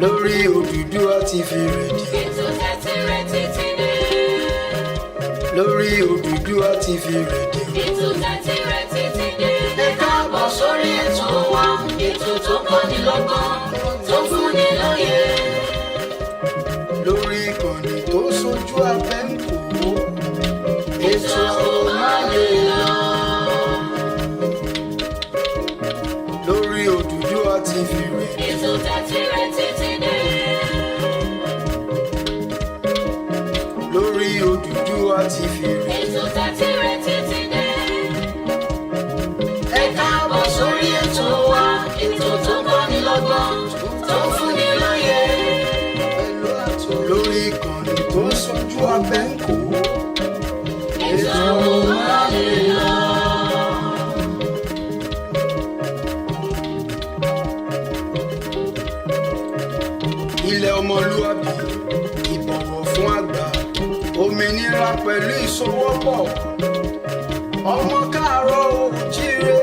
lórí Odùduwà TV rédíò. ètò tẹ́tí retí ti dé. lórí Odùduwà TV rédíò. ètò tẹ́tí retí ti dé. ẹ káàbọ̀ sórí ètò wa, ètò tó kọ́ni lọ́gbọ́n, tó fúnni lóye. lórí ìkànnì tó sojú abẹ́ ń kó. ètò máa lè lọ. lórí Odùduwà TV rédíò. ètò tẹ́tí retí ti dé. lórí Odùduwà TV rédíò. ètò tẹ́tí retí ti dé. ẹ káàbọ̀ sórí ètò wa, ètò tó kọ́ni lọ́gbọ́n, tó fúnni lóye. lórí ìkànnì tó sojú abẹ́ ń kó. ètò máa lè lọ. ilẹ̀ ọmọlúwàbí, ìbọ̀wọ̀ fún àgbà, òmìnira pẹ̀lú ìsowọ́pọ̀, ọmọ káàárọ̀ oòjíire,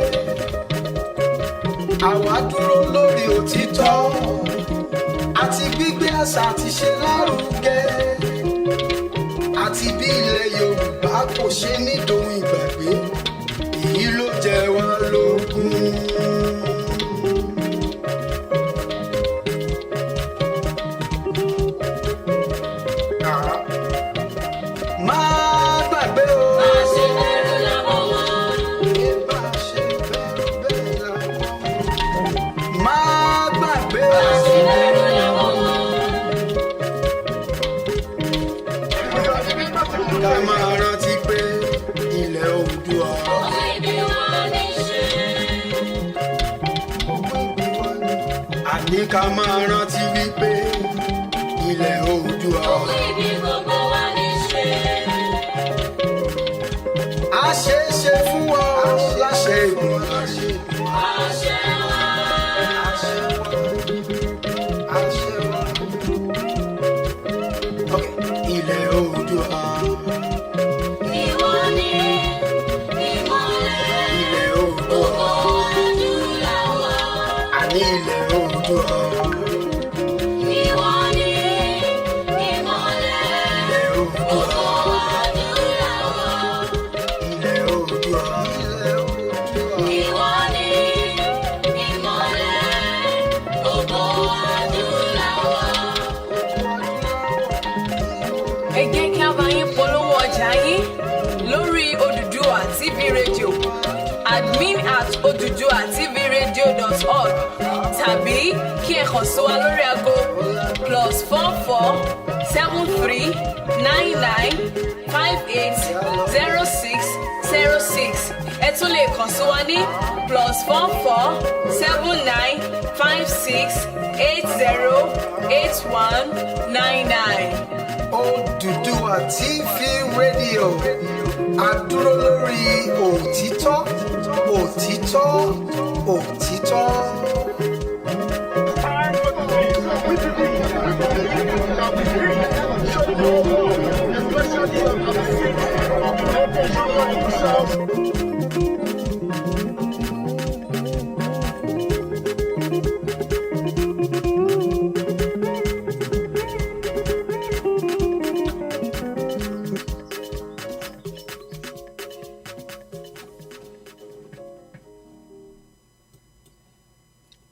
àwa dúró lórí òtítọ́ àti gbígbé àṣà àti ṣe lárugẹ, àti bí ilẹ̀ Yorùbá kò ṣe ní dohun ìgbàgbé, èyí ló jẹ wá lógún. Má gbàgbé o. Má ṣe bẹ̀rù lọ́wọ́ wọn. Bá a ṣe bẹ̀rù bẹ́ẹ̀ la kọ́. Má gbàgbé o. Má ṣe bẹ̀rù lọ́wọ́ wọn. Ká máa rántí pé ilẹ̀ Oòduà. Ọmọ ibi wa ní ṣe. Àní ká máa rántí wípé ilẹ̀ Oòduà. Ọmọ ibi gbogbo wa ní ṣe. A ṣe é ṣe fún wa láṣẹ ìgbìmọ̀. Àṣẹ wa. Ilẹ̀ Oòduà. Ìwọ ni ìmọ́lẹ̀. Ilẹ̀ Oòduà. Gbogbo adúláwọ̀. Àní ilẹ̀ Oòduà. Ìwọ ni ìmọ́lẹ̀. Ilẹ̀ Oòduà. Gbogbo adúláwọ̀. Ilẹ̀ Oòduà. Ìwọ ni ìmọ́lẹ̀. Gbogbo adúláwọ̀. Ẹ jẹ́ kí a bá yín polówó ọjà yín lórí Odùduwà TV rédíò admin@oduduwatvradio.org tàbí kí ẹ kàn sí wa lórí aago +44 73 99 58 06 06. Ẹ tún lè kàn sí wa ní +44 79 56 80 81 99. Odùduwà TV rédíò, a dúró lórí òtítọ́, òtítọ́, òtítọ́.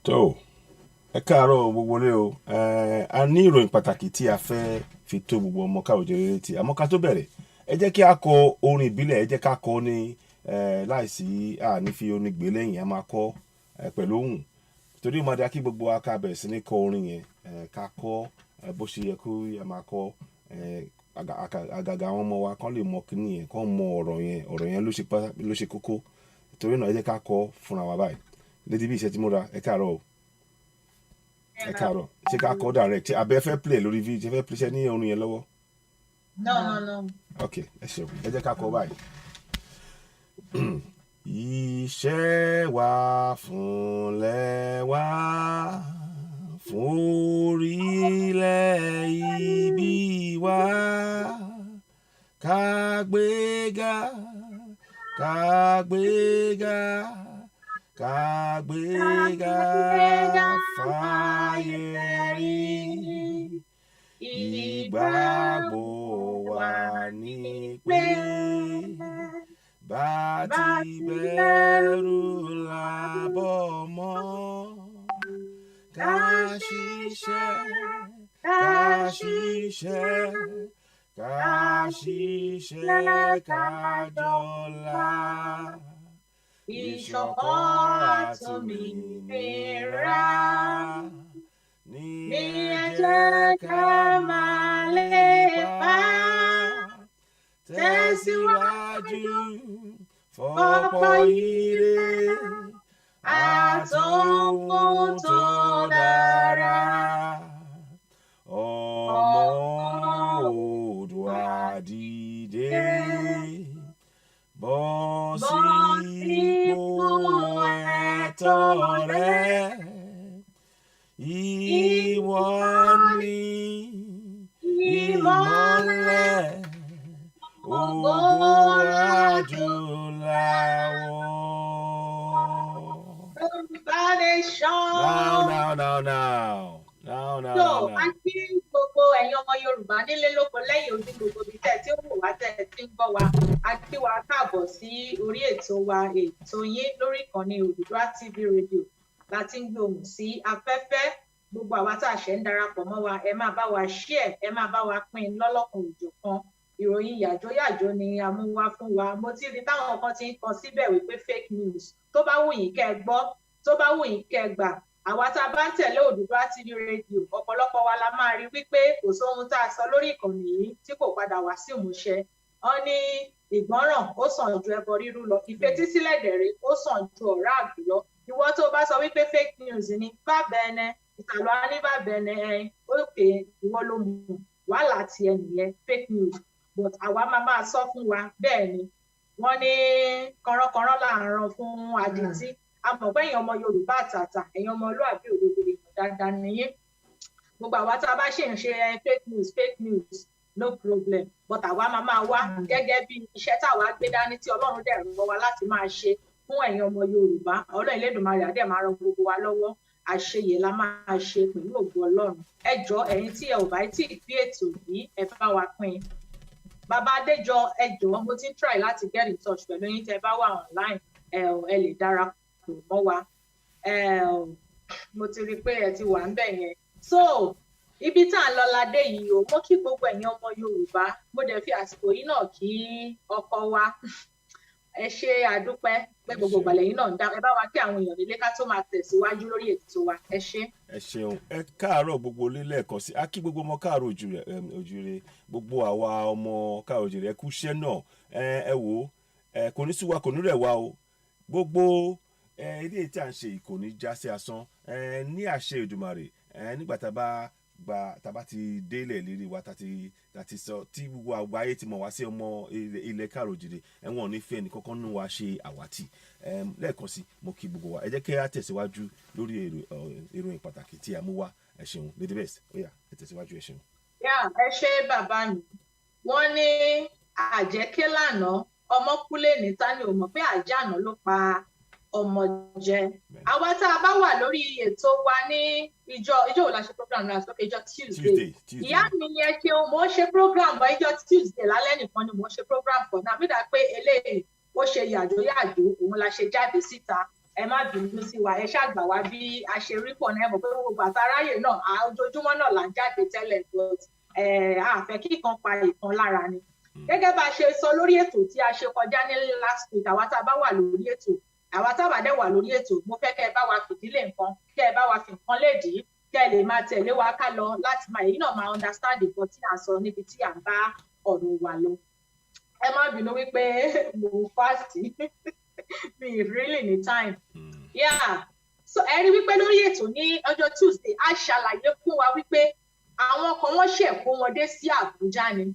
tó ẹ káàárọ̀ gbogbo lé o, a ní ìròyìn pàtàkì tí a fẹ́ fi tó gbogbo ọmọ káòjẹ́ létí. Àmọ́ ká tó bẹ̀rẹ̀, ẹ jẹ́ kí a kọ orin ìbílẹ̀, ẹ jẹ́ ká kọ ní láìsí àní fi orin gbé lẹ́yìn, a máa kọ pẹ̀lú ohùn, torí ó máa dá kí gbogbo wa ká bẹ̀rẹ̀ sí ní kọ orin yẹn, ká kọ bó ṣe yẹ kó a máa kọ, àgàgà àwọn ọmọ wa kán lè mọ kíní yẹn, kán mọ ọ̀rọ̀ yẹn ló ṣe kókó. Torí náà ẹ jẹ́ ká kọ fúnra wa báyìí. Lédi bí iṣẹ́ tí mo ra, ẹ káàárọ̀ o. Ẹ káàárọ̀, ṣé ká kọ direct, abẹ́ fẹ́ play lórí fídíò, ṣe fẹ́ play ṣẹ́ ní orin yẹn lọ́wọ́? No. Ok, ẹ ṣeun, ẹ jẹ́ ká kọ báyìí. Iṣẹ́ wa fúnlẹ̀ wa, fún orílẹ̀ ibi wa, ká gbéga, ká gbéga, ká gbéga fáyé rí. ká ṣiṣẹ́, ká ṣiṣẹ́, ká ṣiṣẹ́, ká jọlá. Ìṣọ̀kan àtòmìnira ní ẹ jẹ́ ká máa lépa. Tẹ̀síwájú fọ́pọ̀ ire àtòhun tó dára. Ọmọ Oòduà dìde, bọ́ sípò ẹ̀tọ́ rẹ. Ìwọ ni ìmọ́lẹ̀ ògo adúláwọ̀. So, a kí gbogbo ẹ̀yin ọmọ Yorùbá nílé lóko lẹ́yìn odi gbogbo ibi tẹ́ tí ó wò wá tẹ́ tí ń gbọ́ wa. A kí wa káàbọ̀ sí orí ètò wa, ètò yín lórí ìkànnì Oòduà TV rédíò láti ń gbé ohùn sí afẹ́fẹ́. Gbogbo àwa tá a ṣe ń darapọ̀ mọ́ wa, ẹ máa bá wa share, ẹ máa bá wa pín lọ́lọ́kan òjọ̀kan. Ìròyìn yàjóyàjó ni a mú wá fún wa. Mo ti rí táwọn kan ti ń kọ síbẹ̀ wípé fake news. Tó bá wù yín kẹ́ ẹ gbọ́, tó bá wù yín kẹ́ ẹ gbà. Àwa tá a bá ń tẹ̀lé Oòduà TV rédíò, ọ̀pọ̀lọpọ̀ wa la máa rí wípé kò sóhun tá a sọ lórí ìkànnì yìí tí kò padà wá sí ìmúṣẹ. Wọ́n ní ìgbọ́ràn ó sàn ju ẹbọ rírú lọ. Ìfetísílẹ̀ dẹ̀rẹ̀ ó sàn ju ọ̀rá àgbò lọ. Ìwọ tó bá sọ wípé fake news ni, bá bẹ́ẹ̀ ìtàlọ́ aníbàbẹ̀nẹ̀ òkè ìwọ ló mú wàhálà ti ẹnìyẹn fake news, but àwa máa sọ fún wa bẹ́ẹ̀ ni. Wọ́n ní kọ̀rọ̀kọ̀rọ̀ là ń ran fún adití. A mọ̀ pé èèyàn ọmọ Yorùbá àtàtà, èèyàn ọmọlúàbí òdodo èèyàn dáadáa nìyẹn. Gbogbo àwa tá a bá ṣe ń ṣe fake news no problem, but àwa máa wá gẹ́gẹ́ bí iṣẹ́ táwa gbé dání tí Ọlọ́run dẹ̀ ràn wá láti máa ṣe fún ẹ̀yin ọmọ Yorùbá. Ọlọ́run Elédùmarè á dẹ̀ máa ran gbogbo wa lọ́wọ́. Àṣeyẹ la máa ṣe pẹ̀lú ògo Ọlọ́run. Ẹ jọ̀ọ́ ẹ̀yin tí ẹ ò bá tí ì gbé ètò yìí, ẹ bá wa pín. Bàbá Adéjọ, ẹ jọ̀ọ́ mo ti ń try láti get in touch pẹ̀lú yín tẹ́ bá wà online, ẹ lè darapọ̀ mọ́ wa. Mo ti rí i pé ẹ ti wà ń bẹ̀ yẹn. So ibi tá à ń lọ ládé yìí o, mo kí gbogbo ẹ̀yin ọmọ Yorùbá, mo dẹ̀ fi àsìkò yìí náà kí ọkọ wa. Ẹ ṣe àdúpẹ́ pé gbogbo ìgbàlẹ̀ yìí náà ń dá. Ẹ bá wa kí àwọn èèyàn nílé ká tó máa tẹ̀síwájú lórí ètò wa. Ẹ ṣé. Ẹ ṣeun. Ẹ káàárọ̀ gbogbo lẹ́ẹ̀kan sí. A kí gbogbo ọmọ káàárọ̀ òjúre, gbogbo àwa ọmọ káàárọ̀ òjúre, ẹ kú iṣẹ́ náà. Ẹ wò ó, kò ní sú wa, kò ní rẹ̀ wá o. Gbogbo ilé tí à ń ṣe kò ní já sí asán. Ní àṣẹ Èdùmàrè, nígbà tá a bá ti délẹ̀ lérí wa tá ti sọ tí gbogbo àgbáyé ti mọ̀ wá sí ọmọ ilẹ̀ káàárọ̀ òjúre, ẹ̀wọ̀n ò ní fẹ́ ẹnì kankan nù wá ṣe àwátì. Lẹ́ẹ̀kan sí mo kí gbogbo wa. Ẹ jẹ́ kí a tẹ̀síwájú lórí ìròyìn pàtàkì tí a mú wá. Ẹ ṣeun Lady Best, ó yá ẹ tẹ̀síwájú. Ẹ ṣeun. Ẹ ṣé bàbá mi. Wọ́n ní àjẹké lánàá ọmọ kúlé ní tani ò mọ̀ pé àjànà ló pa ọmọ jẹ. Àwa tá a bá wà lórí ètò wa ní ìjọ wo la ṣe program náà sókè ìjọ Tuesday. Ìyá mi yẹn ṣe mo ṣe program bọ ìjọ Tuesday lálẹ́ nìkan ni mo ṣe program for náà. Mi dà pé eléyìí ó ṣe yàjóyàjó òun la ṣe jáde síta. Ẹ má bínú sí wa, ẹ ṣàgbà wá bí a ṣe rí pọ̀ náà. Ẹ mọ̀ pé gbogbo àtàráyè náà ojoojúmọ́ náà là ń jáde tẹ́lẹ̀, but a fẹ́ kí kan pa ìkan lára ni. Gẹ́gẹ́ bá a ṣe sọ lórí ètò tí a ṣe kọjá ní last week, àwa tá a bá wà lórí ètò, àwa tá a bá dẹ̀ wà lórí ètò, mo fẹ́ kẹ́ ẹ bá wa fìdílé nǹkan, kẹ́ ẹ bá wa fi nǹkan lédìí, kẹ́ ẹ lè máa tẹ̀lé wa ká lọ láti máa èyí náà máa understand nǹkan tí à ń sọ níbi tí à ń bá ọ̀rọ̀ wa lọ. Ẹ má bínú wípé mo fast mi really ní time. So ẹ rí wípé lórí ètò ní ọjọ́ Tuesday a ṣàlàyé fún wa wípé àwọn kan wọ́n ṣẹ̀ kó wọn dé sí Àbújá ni.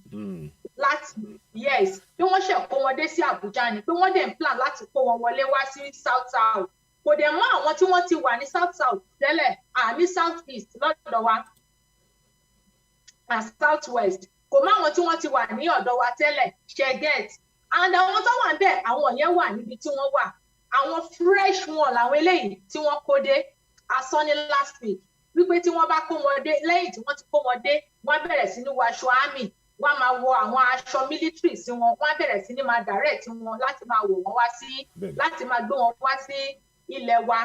Bí wọ́n ṣẹ̀ kó wọn dé sí Àbújá ni pé wọ́n dẹ̀ ń plan láti kó wọn wọlé wá sí South. Kò dẹ̀ mọ́ àwọn tí wọ́n ti wà ní South tẹ́lẹ̀, àmì South East lọ́dọ̀ wa and South West. Kò mọ́ àwọn tí wọ́n ti wà ní ọ̀dọ̀ wa tẹ́lẹ̀, ṣe get. And àwọn tó wà ń bẹ̀, àwọn yẹn wà níbi tí wọ́n wà. Àwọn fresh one làwọn eléyìí tí wọ́n kó dé. A sọ ní last week wípé tí wọ́n bá kó wọn dé, lẹ́yìn tí wọ́n ti kó wọn dé, wọ́n bẹ̀rẹ̀ sí ní wọ aṣọ army, wọ́n máa wọ àwọn aṣọ military sí wọn, wọ́n bẹ̀rẹ̀ sí ní máa direct wọn láti máa wọ̀ wọ́n wá sí, láti máa gbé wọn wá sí ilẹ̀ wa.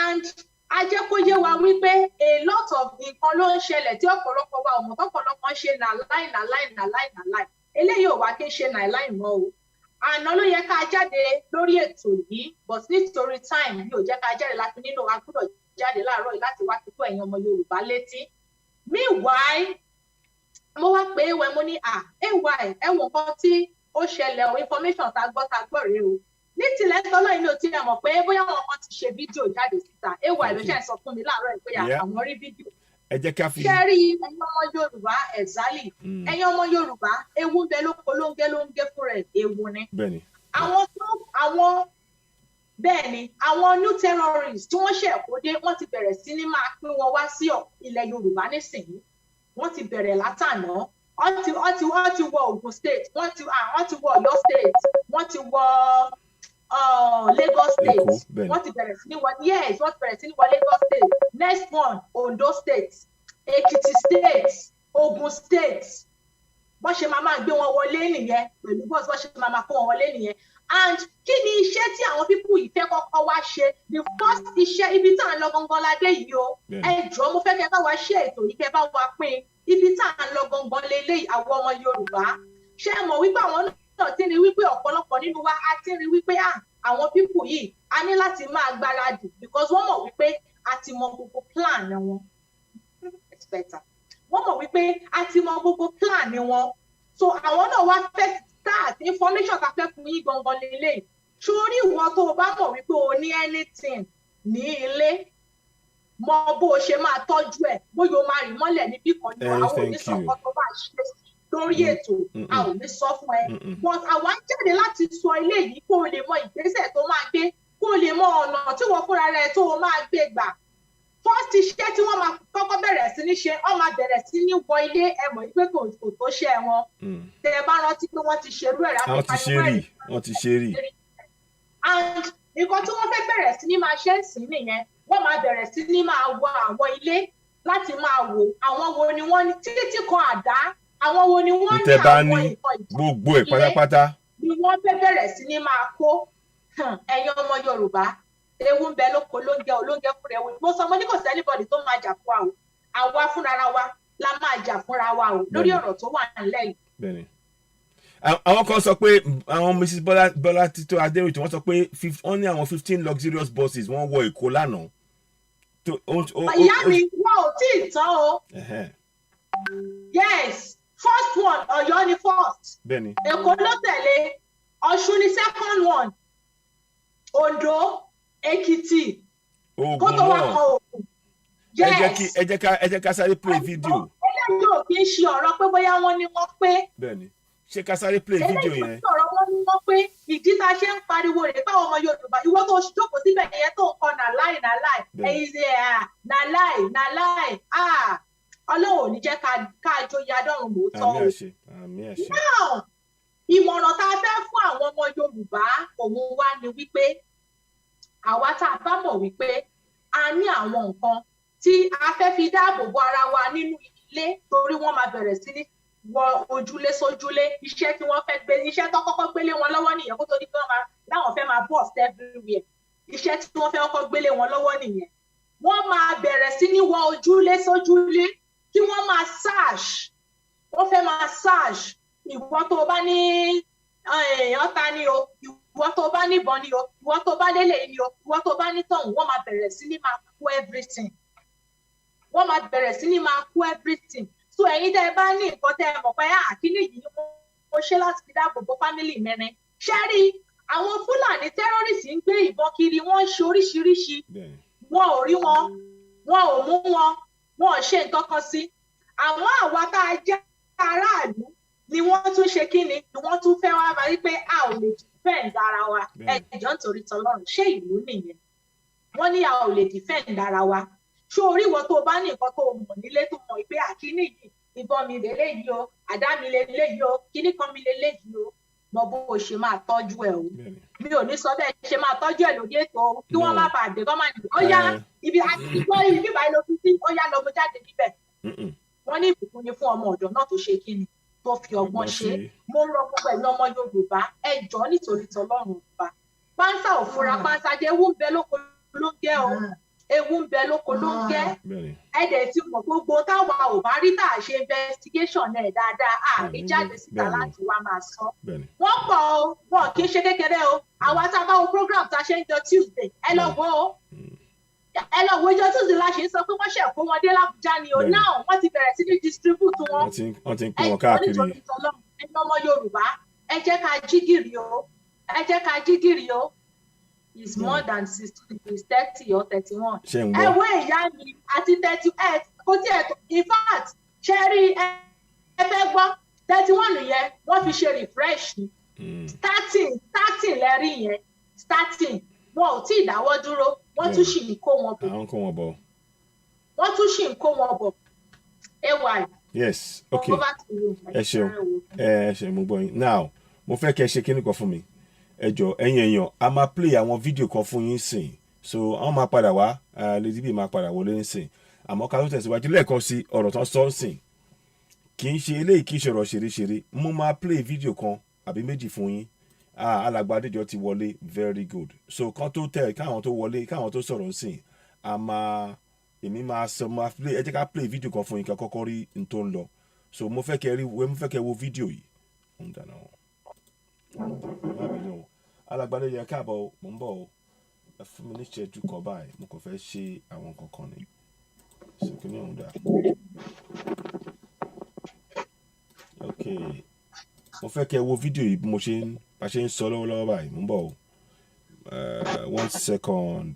And a jẹ́ kó yé wa wípé a lot of nǹkan ló ń ṣẹlẹ̀ tí ọ̀pọ̀lọpọ̀ wa ọmọ tọ́pọ̀lọpọ̀ ń ṣe nàláì eléyìí ò wá kí ń ṣe nàláì mọ́ o. Àná ló yẹ ká jáde lórí ètò yìí but nítorí time mi ò jẹ́ ká jáde láti nínú agbọ́dọ̀ jáde láàárọ̀ yìí láti wá kíkọ́ ẹ̀yin ọmọ Yorùbá létí. Meanwhile mo wá pé mo ní ay ẹ wo nǹkan tí ó ṣẹlẹ̀ o information tá gbọ́ rèé o. Ní tilẹ̀ tọ́lọ́ inú tí a mọ̀ pé bóyá wọn kan ti ṣe fídíò jáde síta ay ló ṣe sọ fún mi láàárọ̀ pé àwọn rí fídíò. Ẹ jẹ́ ká fi ṣe rí ẹ̀yin ọmọ Yorùbá exactly ẹ̀yin ọmọ Yorùbá ewu ń bẹ lóko ló ń gé fún rẹ̀ ewu ni. Bẹ́ẹ̀ni. Àwọn new terrorists tí wọ́n ṣe kó dé wọ́n ti bẹ̀rẹ̀ sí ní máa pín wọn wá sí ilẹ̀ Yorùbá nísìnyí. Wọ́n ti bẹ̀rẹ̀ látàná. Wọ́n ti wọ Ogun State, wọ́n ti wọ Ọ̀yọ́ State, wọ́n ti wọ Lagos State. Wọ́n ti bẹ̀rẹ̀ sí ní wọ Lagos State. Next one Ondo State, Ekiti State, Ogun State. Wọ́n ṣe máa gbé wọn wọlé nìyẹn pẹ̀lú bọ́ọ̀sì wọ́n ṣe máa kó wọn wọlé nìyẹn. And kí ni iṣẹ́ tí àwọn pípù yìí fẹ́ kọ́kọ́ wá ṣe? The first iṣẹ́ ibi tá à ń lọ gangan ládé yìí o. Ẹ jọ̀ọ́ mo fẹ́ kẹ́ bá wa ṣe ètò yìí kẹ́ bá wa pín. Ibi tá à ń lọ gangan lélẹ́yìí àwọn ọmọ Yorùbá. Ṣé ẹ mọ̀ wípé àwọn náà ti rí wípé ọ̀pọ̀lọpọ̀ nínú wa á ti rí wípé àwọn pípù yìí a ní láti máa gbáradì because wọ́n mọ̀ wípé a ti mọ gbogbo plan wọn. It's better. Wọ́n mọ̀ wípé a ti mọ gbogbo plan wọn. So àwọn náà wá fẹ́ start information tá fẹ́ fún yín gangan lélẹ́yìí. Sórí ìwọ tó o bá mọ̀ wípé o ní anything ní ilé mọ bó o ṣe máa tọ́jú ẹ̀ bóyá o máa rí mọ́lẹ̀ níbí kan ní àwọn oníṣọ̀kan tó bá ṣe lórí ètò a ò ní sọ fún ẹ but àwa ń jáde láti sọ eléyìí kó o lè mọ ìgbésẹ̀ tó máa gbé kó o lè mọ ọ̀nà tí wọ́n fúnra rẹ̀ tó o máa gbé gbà. First iṣẹ́ tí wọ́n máa kọ́kọ́ bẹ̀rẹ̀ sí ní ṣe wọ́n máa bẹ̀rẹ̀ sí ní wọ ilé ẹ̀mọ́ ìpè kò tó ṣe wọn. Tẹ ẹ bá rántí pé wọ́n ti ṣerú ẹ̀ láti wọ́n ti ṣe rí. And nǹkan tí wọ́n fẹ́ bẹ̀rẹ̀ sí ní máa ṣe ń sìn nìyẹn wọ́n máa bẹ̀rẹ̀ sí ní máa wọ àwọn ilé láti máa wò àwọn wo ni wọ́n ní títí kan àdá àwọn wo ni wọ́n ní àwọn nǹkan gbogbo ẹ̀ pátápátá ni wọ́n fẹ́ bẹ̀rẹ̀ sí ní máa kó ẹ̀yin ọmọ Yorùbá ewu ń bẹ lóko lóúnjẹ fúnra ewu mo sọ mo ní kò sí anybody tó máa jà fún wa o àwa fúnra wa la máa jà fúnra wa o lórí ọ̀rọ̀ tó wà nílẹ̀ yìí. Bẹ́ẹ̀ni. Àwọn kan sọ pé àwọn Mrs. Bọ́lá Tító Adéwìtì wọ́n sọ pé wọ́n ní àwọn 15 luxurious buses wọ́n wọ Èkó lánàá. Ìyá mi wọ́n ò tí ì tán o. Yes, first one Ọ̀yọ́ ni first. Bẹ́ẹ̀ni. Èkó ló tẹ̀lé, Ọ̀ṣun ni second one, Ondo, Èkìtì. Ògùn kó tó wá kan Ògùn. Yes. Ẹ jẹ́ ká sáré play video. Eléyìí ò kí ń ṣe ọ̀rọ̀ pé bóyá wọ́n ní wọ́n pé. Bẹ́ẹ̀ni. Ṣé ká sáré play video yẹn? Eléyìí ọ̀rọ̀ wọn ní wọ́n pé ìdí tá a ṣe ń pariwo rẹ̀ báwọn ọmọ Yorùbá ìwọ tó jókòó síbẹ̀ yẹn tó ń kọ nàláì ẹ̀yin ṣe nàláì Ọlọ́run ò ní jẹ́ ká joyè adọ́run mòótọ́ o. Àmín àṣẹ. Now ìmọ̀ràn tá a fẹ́ fún àwọn ọmọ Yorùbá òun wá ni wípé àwa tá a bá mọ̀ wípé a ní àwọn nǹkan tí a fẹ́ fi dáàbò bo ara wa nínú ilé torí wọ́n máa bẹ̀rẹ̀ sí ní wọ ojúlé sójúlé iṣẹ́ tí wọ́n fẹ́ gbé iṣẹ́ tó kọ́kọ́ gbélé wọn lọ́wọ́ nìyẹn kó tó di pé láwọn fẹ́ máa bust everywhere iṣẹ́ tí wọ́n fẹ́ kọ́kọ́ gbélé wọn lọ́wọ́ nìyẹn wọ́n máa bẹ̀rẹ̀ sí ní wọ ojúlé sójúlé kí wọ́n máa search wọ́n fẹ́ máa search ìwọ tó bá ní ọ̀tá ni o ìwọ tó bá ní ìbọn ni o ìwọ tó bá lélẹ̀ ni o ìwọ tó bá ní tọ̀hún wọ́n máa bẹ̀rẹ̀ sí ní máa kó everything wọ́n máa bẹ̀rẹ̀ sí ní máa kó everything so ẹ̀yin tẹ́ ẹ bá ní nǹkan tẹ́ ẹ mọ̀ pé àkíní yìí mo ṣe láti fi dáàbò bo family mẹ́rin ṣé rí àwọn Fúlàní terrorist ń gbé ìbọn kiri wọ́n ń ṣe oríṣiríṣi wọn ò rí wọn wọn ò mú wọn ò ṣe nǹkan kan sí àwọn àwa tá a jẹ́ aráàlú ni wọ́n tún ṣe kí ni wọ́n tún fẹ́ wá bá rí pé a ò lè defend ara wa ẹjọ́ nítorí tọlọ́run ṣé ìlú nìyẹn wọ́n ní a ò lè defend ara wa ṣé orí ìwọ tó bá ní nǹkan tó mọ̀ nílé tó mọ̀ pé àkíní yìí ìbọn mi lélẹ́yìí o àdá mi lélẹ́yìí o kíní kan mi lélẹ́yìí o mọ bó o ṣe máa tọ́jú ẹ̀ o mi ò ní sọ bẹ́ẹ̀ ṣe máa tọ́jú ẹ̀ lórí ètò o kí wọ́n má bàa dé kọ́ máa nìyí ó yá ibi àtijọ́ ibi ìbáyìí ló fi sí ó yá lọ mo jáde níbẹ̀ wọ́n ní ìbùkún ni fún ọmọ ọ̀dọ́ náà tó ṣe kí ni tó fi ọgbọ́n ṣe mo ń rọ gbogbo ẹ̀yin ọmọ Yorùbá ẹ jọ̀ọ́ nítorí tọlọ́run ọba pánsá ò fura pánsá jẹ́ ewu ń bẹ lóko ló ń gẹ́ o ewu ń bẹ lóko ló ń gẹ́ ẹ̀dẹ̀ tí mọ̀ gbogbo táwa ò bá rí tá a ṣe investigation ẹ̀ dáadáa àbí jáde síta láti wá máa sọ wọ́n pọ̀ o wọn kì í ṣe kékeré o àwa tá a bá wo program tá a ṣe ń jọ Tuesday ẹ lọ wo ìjọ Tuesday la ṣe ń sọ pé wọ́n ṣẹ̀ kó wọn dé l'Ábùjá ni o náà wọ́n ti bẹ̀rẹ̀ sí ní distribute wọn wọ́n ti ń kó wọn káàkiri ẹ̀yin ọmọ Yorùbá ẹ jẹ́ ká jí gìrì o ẹ jẹ́ ká jí gìrì o is more than 60 is 30 or 31. ẹ wo ìyá mi àti 38 kò tí ẹ tó in fact ṣe rí ẹ fẹ́ gbọ́ 31 yẹn wọ́n fi ṣe refresh ni starting lẹ́rí yẹn starting wọn ò tí ì dáwọ́ dúró wọ́n tún ṣì ń kó wọn bọ̀ wọ́n tún ṣì ń kó wọn bọ̀ ay. yes okay ẹ ṣeun mo gbọ́ yín now mo fẹ́ kẹ́ ẹ ṣe kíní kan fún mi ẹ jọ̀ọ́ ẹ̀yin èèyàn a máa play àwọn fídíò kan fún yín sìn so àwọn máa padà wá Lady B máa padà wọlé sìn àmọ́ ká tó tẹ̀síwájú lẹ́ẹ̀kan sí ọ̀rọ̀ tán sọ sìn kì í ṣe eléyìí kì í ṣọ̀rọ̀ ṣeréṣeré mo máa play fídíò kan àbí méjì fún yín alàgbà Adéjọ ti wọlé very good so kan tó tẹ̀ káwọn tó wọlé káwọn tó sọ̀rọ̀ sìn èmi máa sọ máa play ẹ jẹ́ ká play fídíò kan fún yín ká kọ́kọ́ rí n tó ń lọ so mo fẹ́ kẹ́ wo fídíò yìí ń dáná alàgbà Adéjọ yẹ káàbọ̀ mo ń bọ̀ o ẹ fún mi ní ìṣẹ́jú kan báyìí mo kàn fẹ́ ṣe àwọn kankan ni so kí ni òun dà ok mo fẹ́ kẹ́ wo fídíò yìí bí mo ṣe ń sọ lọ́wọ́lọ́wọ́ báyìí mo ń bọ̀ o 1 second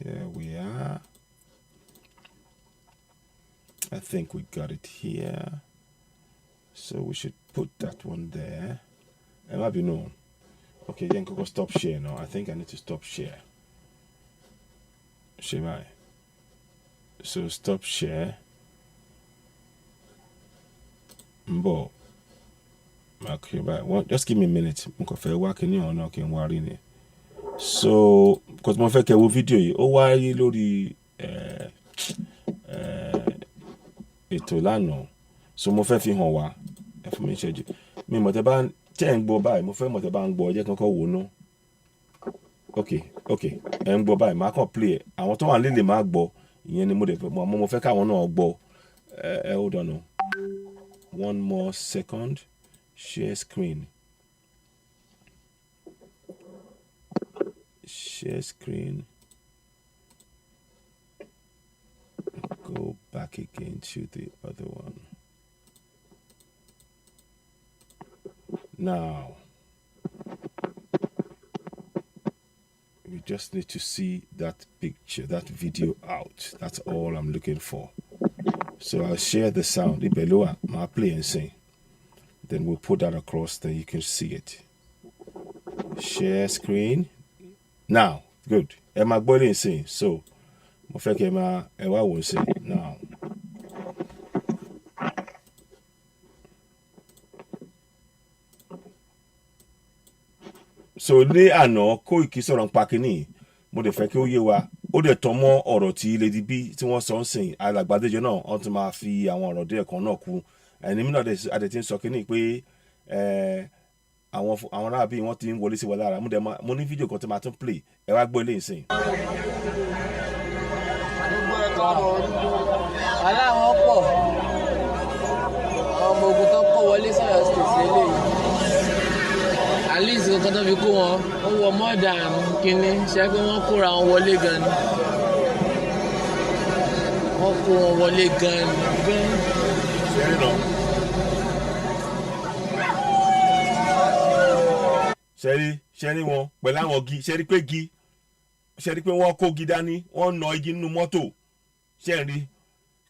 here we are. I think we got it here. So we should put that one there. It might be no. Okay, then go stop share now. I think I need to stop share. Share. So stop share. Mbo. Okay, right. Just give me a minute. So, because mo fẹ́ kẹ́ wo fídíò yìí ó wáyé lórí ètò lánàá so mo fẹ́ fi hàn wá ẹ fún mi ṣẹ́jú mi mọ̀ tẹ́ bá tẹ́ ń gbọ́ báyìí mo fẹ́ mọ̀ tẹ́ bá ń gbọ́ ẹ jẹ́ kankan wò ná ok ẹ ń gbọ́ báyìí máa kàn play ẹ àwọn tó wà nílé máa gbọ́ ìyẹn ni mo dẹ̀ mo fẹ́ káwọn náà gbọ́ ẹ hold on 1 more second share screen. Share screen. Go back again to the other one. Now, we just need to see that picture, that video out. That's all I'm looking for. So I'll share the sound. Below, I'll play and sing. Then we'll put that across, then you can see it. Share screen. Now, good. Ẹ máa gbọ́ lè sìn. So, mo fẹ́ kí ẹ wá wò sìn. Now. So, ní àná Koiki sọ̀rọ̀ nípa kínní. Mo dẹ̀ fẹ́ kí ó yé wa. Ó dẹ̀ tọ́ mọ́ ọ̀rọ̀ tí Lady B tí wọ́n sọ ń sìn. Alàgbà Adéjọ náà wọ́n ti máa fi àwọn ọ̀rọ̀ díẹ̀ kan náà kú. Ẹni mi náà adẹ̀ ti ń sọ kínní pé àwọn ará bí wọ́n ti ń wọlé sí wa lára mo ní fídíò kan tí máa tún play ẹ wá gbọ́ ilé ìsìn. aláwọn pọ̀ àwọn ọmọ ogun tó kó wọlé sọ̀rọ̀ state lélẹ́yìí at least nǹkan tó fi kó wọn ó wọ more than kínní ṣe pé wọ́n kóra wọn wọlé gan ni wọ́n kó wọn wọlé gan ni. ṣẹ́rí wọn pẹ̀lú àwọn igi ṣẹ́rí pé wọ́n kó igi dání wọ́n na igi nínú mọ́tò ṣẹ́rí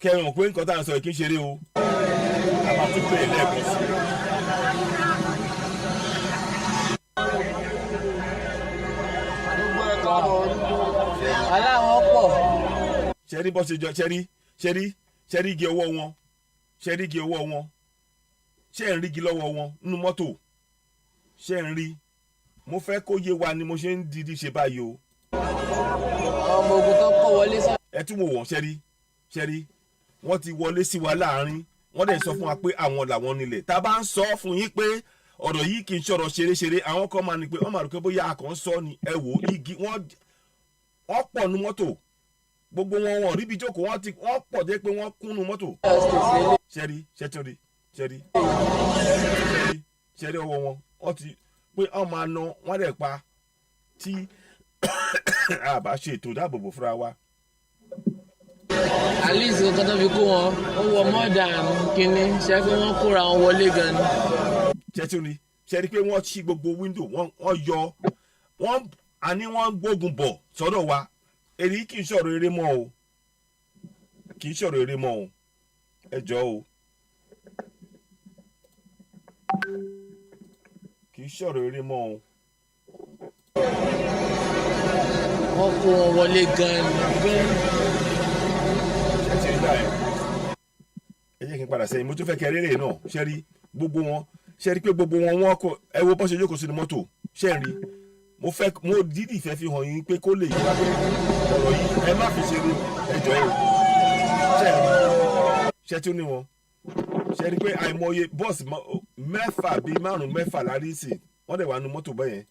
kẹrin pé nǹkan tá à ń sọ kì í ṣeré o a máa tún pè é lẹ́ẹ̀kan sí i. aláwọn pọ̀. ṣẹ́rí bó ṣe jọ ṣẹ́rí igi ọwọ́ wọn ṣẹ́ ń rí igi lọ́wọ́ wọn nínú mọ́tò ṣẹ́ ń rí. Mo fẹ́ kó yé wa ni mo ṣe ń dìídì ṣe báyìí o. àwọn ọmọ ogun tó kó wọlé sọ. ẹ tún wò wọ́n ṣẹ́rí wọ́n ti wọlé sí wa láàrin wọ́n dẹ̀ sọ fún wa pé àwọn làwọn nílẹ̀ tá a bá ń sọ fún yín pé ọ̀rọ̀ yìí kì í ṣọ̀rọ̀ ṣeré àwọn kan máa ní pé wọ́n máa rò pé bóyá akàn sọ ni ẹ wò igi wọ́n pọ̀ nu mọ́tò gbogbo wọn ríbi jókòó wọ́n pọ̀ dé pé wọ́n kún nu mọ́tò. ṣẹ́rí ọwọ́ wọn wọ́n ti pé wọ́n máa ná wọ́n dẹ̀ pa tí a bá ṣe ètò ìdáàbòbò fúnra wa. alice nǹkan tó fi kó wọn ó wọ mọ́dàn kínní ṣe pé wọ́n kóra wọn wọlé gan ni. ṣẹ́rí pé wọ́n ṣí gbogbo wíńdò wọ́n yọ wọ́n gbógun bọ̀ sọ́dọ̀ wa èyí kì í ṣọ̀rọ̀ eré mọ́ o ẹ jọ̀ọ́ o kì í ṣọ̀rọ̀ eré mọ́ o. wọ́n kó wọn wọlé gan. ẹ jẹ́ kí n padà sẹ́yìn mo tún fẹ́ kẹ́ rere náà ṣẹ́rí gbogbo wọn ṣẹ́rí pé gbogbo wọn wọ́n kọ ẹ wo bọ́ ṣe jókòó sínú mọ́tò ṣẹ́rí mo dídì fẹ́ fi hàn yín pé kó lè yíra pé ọ̀rọ̀ yìí ẹ má fi ṣeré ẹ jọ̀ọ́ o ṣẹ́ tí ó ní wọn ṣẹ́rí pé àìmọye bọ́ọ̀sì mẹ́fà bíi márùn-ún lárí sí wọ́n dẹ̀ wà nù mọ́tò bẹ́yẹn.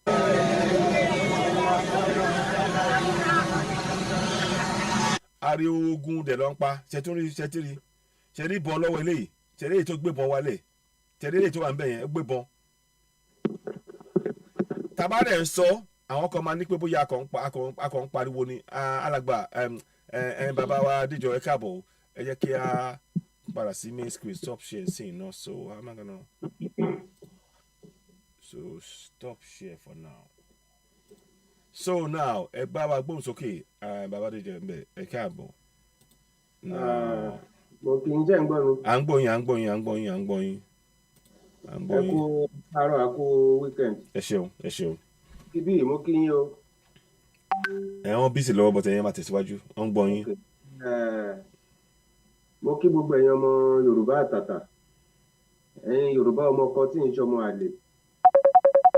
ariwo ogun dẹ̀ ló ń pa ṣẹ́rí bọ́n lọ́wọ́ eléyìí ṣẹ́rí èyí tó gbébọn wálẹ̀ ṣẹ́rí èyí tó wà ń bẹ̀yẹn gbébọn. tabarẹ̀ ń sọ àwọn kan máa ní pé bóyá akọ̀ ń pariwo ni alàgbà bàbá wa Adéjọ ẹ káàbọ̀ ẹ jẹ́ kí a padà sí main screen stop share sí iná so how am I gonna so stop share for now so now ẹ bá wa gbóhùn sókè bàbá Adéjọ ẹ káàbọ̀. mo kì í jẹ́ ń gbọ́ mi. à ń gbọ́ yín. ẹ kú àárọ̀ àkú weekend. ẹ ṣeun. ibi mo kí yín o. wọ́n bísí lọ́wọ́ bọ́tẹ̀ yẹn máa tẹ̀síwájú wọ́n ń gbọ́ yín. mo kí gbogbo ẹ̀yin ọmọ Yorùbá àtàtà ẹ̀yin Yorùbá ọmọ kan tí ń ṣọmọ àlè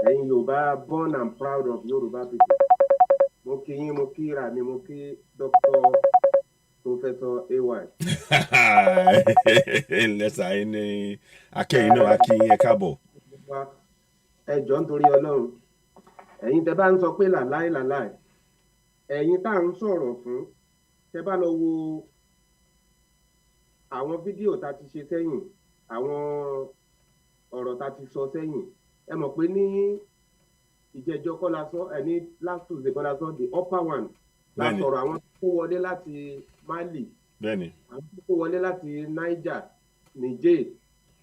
ẹ̀yin Yorùbá born and proud of Yorùbá people. mo kí yín mo kí ra mi mo kí Dr. Professor AY. lẹ́sà yín ní akẹ́yìn náà akíyín ẹ káàbọ̀. ẹ jọ̀ọ́ nítorí Ọlọ́run ẹ̀yin tẹ́ bá ń sọ pé làláì ẹ̀yin tá à ń sọ̀rọ̀ fún tẹ́ bá lọ wo àwọn fídíò tá a ti ṣe sẹ́yìn àwọn ọ̀rọ̀ tá a ti sọ sẹ́yìn ẹ mọ̀ pé ní ìjẹ́jọ́ kọ́ la sọ ní last Tuesday kọ́ la sọ the upper one la sọ̀rọ̀ àwọn tó kó wọlé láti Mali àwọn tó kó wọlé láti Niger Niger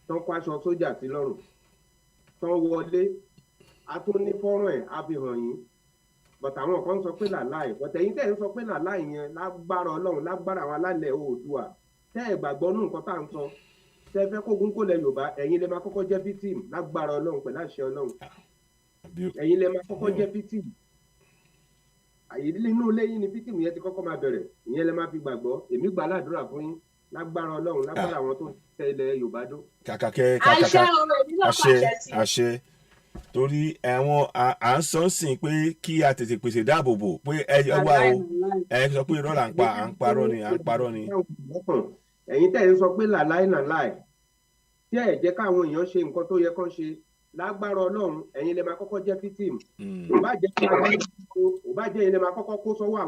tán kó aṣọ sójà sí lọ́rùn tán wọlé a tún ní fọ́nrán ẹ̀ á fi hàn yín but àwọn kan sọ pé làláì but ẹ̀yin tẹ́ ń sọ pé làláì yẹn lágbára Ọlọ́run lágbára àwọn alálẹ̀ Oòduà tẹ́ ẹ̀ gbàgbọ́ nù nǹkan tá à ń sọ tẹ́ fẹ́ kógun kó lẹ Yorùbá ẹ̀yin lè máa kọ́kọ́ jẹ́ victim lágbára Ọlọ́run pẹ̀lú àṣẹ Ọlọ́run ẹ̀yin lè máa kọ́kọ́ jẹ́ victim àyè nínú ilé yín ni victim yẹn ti kọ́kọ́ máa bẹ̀rẹ̀ ìyẹn lè máa fi gbàgbọ́ èmi gbà ládùúrà fún yín lágbára Ọlọ́run lágbára àwọn tó ń tẹ ilẹ̀ Yorùbá dó. àṣẹ torí àwọn à ń sọ sìn pé kí a tètè pèsè dáàbòbò pé ẹ wá o ẹ sọ pé irọ́ là ń pa à ń parọ́ ni. ẹ̀yin tẹ́ ń sọ pé làláì tí ẹ̀ jẹ́ káwọn èèyàn ṣe nǹkan tó yẹ kán ṣe lágbára Ọlọ́run ẹ̀yin lè máa kọ́kọ́ jẹ́ victim ò bá jẹ́ ẹ̀yin lè máa kọ́kọ́ kó sọ́wọ́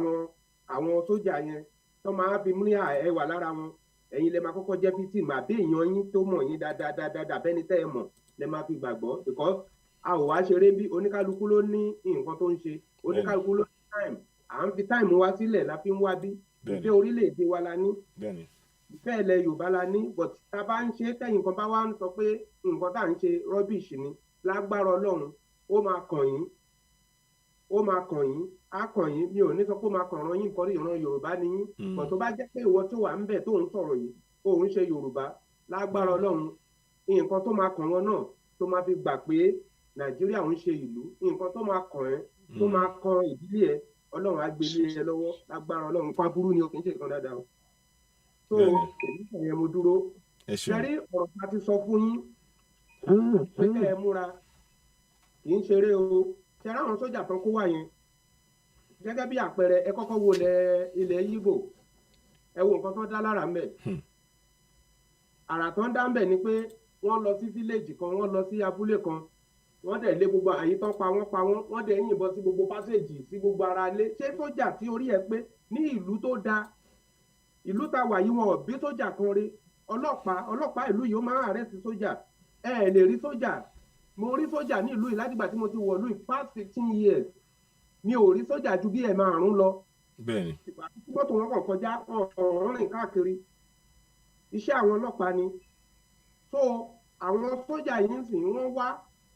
àwọn sójà yẹn tó máa fi mú ẹwà lára wọn ẹ̀yin lè máa kọ́kọ́ jẹ́ victim àbí èèyàn yín tó mọ̀ yín dáadáa bẹ́ni tẹ́ ẹ mọ̀ lè máa fi gbàgbọ́ because a ò wá ṣeré bí oníkálukú ló ní nǹkan tó ń ṣe oníkálukú ló ní time à ń fi time wá sílẹ̀ la fi ń wá bí ìfẹ́ orílẹ̀-èdè wa la ní ìfẹ́ ilẹ̀ Yorùbá la ní but tá a bá ń ṣe tẹ̀yìn kan bá wá ń sọ pé nǹkan tá à ń ṣe rubbish ni lágbára Ọlọ́run ó máa kàn yín á kàn yín mi ò ní sọ pé ó máa kàn ràn yín nǹkan ìran Yorùbá ni yín but tó bá jẹ́ pé ìwọ tó wà ń bẹ̀ tó ń sọ̀rọ̀ yìí ó ń ṣe Yorùbá lágbára Ọlọ́run nǹkan tó máa kàn wọn náà tó máa fi gbà pé Nàìjíríà ń ṣe ìlú nǹkan tó máa kàn ẹ́ tó máa kan ìdílé ẹ Ọlọ́run á gbé lé ẹ lọ́wọ́ lágbára Ọlọ́run pa burú ni o kì í ṣe nǹkan dáadáa o tó èyí kàn yẹn mo dúró ṣẹ́rí ọ̀rọ̀ ta ti sọ fún yín pé kẹ́ ẹ múra kì í ṣeré o ṣẹ́rí àwọn sójà tán kó wà yẹn gẹ́gẹ́ bí àpẹẹrẹ ẹ kọ́kọ́ wo ilẹ̀ Yíbò ẹ wo nǹkan tó dá lára ńbẹ̀ àrà tó ń dá ńbẹ̀ ni pé wọ́n lọ sí fíléèjì kan wọ́n lọ sí abúlé kan wọ́n dẹ̀ lé gbogbo àyè tán pa wọ́n dẹ̀ yìnbọn sí gbogbo pásẹ̀jì sí gbogbo ara lé. Ṣé sójà tí orí ẹ pé ní ìlú tó dáa, ìlú tá wà yìí wọn ò bí sójà kan rí? Ọlọ́pàá ìlú yìí ó máa ń àrẹ́sì sójà. Ẹ lè rí sójà. Mo rí sójà ní ìlú yìí látìgbà tí mo ti wọ̀ ìlú yìí past 15 years. Mi ò rí sójà ju bí ẹ̀ márùn-ún lọ. Bẹ́ẹ̀ni. Mọ́tò wọn kàn kọjá ọ̀rọ̀ rìn káàkiri. Iṣẹ́ àwọn ọlọ́pàá ni. So àwọn sójà yìí ń sìn wọ́n wá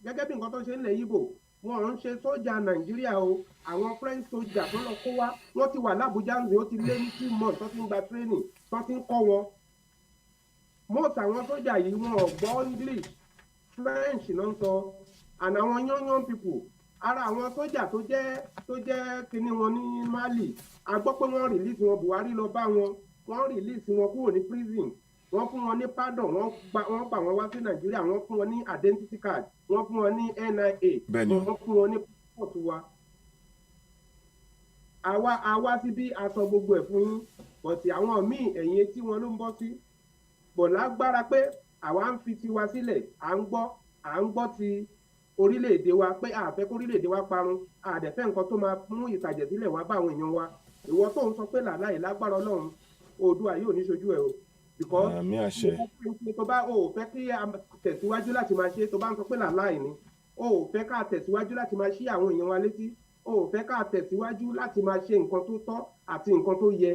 gẹ́gẹ́ bí nǹkan tó ṣe ń lẹ̀ Yíbò. Wọ́n ń ṣe sójà Nàìjíríà o. Àwọn French sójà tó lọ kó wá wọ́n ti wà l'Abuja ń sìn ó ti lé ní 2 months tó ti ń gba training tó ti ń kọ́ wọn. Most àwọn sójà yìí wọn ò gbọ́ English, French náà ń sọ, and àwọn young people. Ara àwọn sójà tó jẹ́ kinní wọn ní Mali, a gbọ́ pé wọ́n release wọn, Buhari lọ bá wọn, wọ́n release wọn kúrò ní prison, wọ́n fún wọn ní pardon, wọ́n gbà wọ́n wá sí Nàìjíríà, wọ́n fún wọn ní identity card, wọ́n fún wọn ní NIA, wọ́n fún wọn ní passport wa. Àwa síbí aṣọ gbogbo ẹ̀ fún yín, bọ̀tì àwọn míì ẹ̀yìn etí wọn ló ń bọ́ sí. Bọ̀ lágbára pé àwa ń fi tiwa sílẹ̀, à ń gbọ́ ti orílẹ̀-èdè wa pé a fẹ́ kó orílẹ̀-èdè wa parun, a dẹ̀ fẹ́ nǹkan tó máa mú ìtàjẹ̀ sílẹ̀ wá bá àwọn èèyàn wa. Ìwọ tó ń sọ pé làláì lágbára Ọlọ́run, Oòduà yóò ní ṣojú ẹ o. Because tó bá o fẹ́ kí a tẹ̀síwájú láti máa ṣe, tó bá ń sọ pé làláì ni, o fẹ́ ká tẹ̀síwájú láti máa ṣí àwọn èèyàn wa létí, o fẹ́ ká tẹ̀síwájú láti máa ṣe nǹkan tó tọ́ àti nǹkan tó yẹ.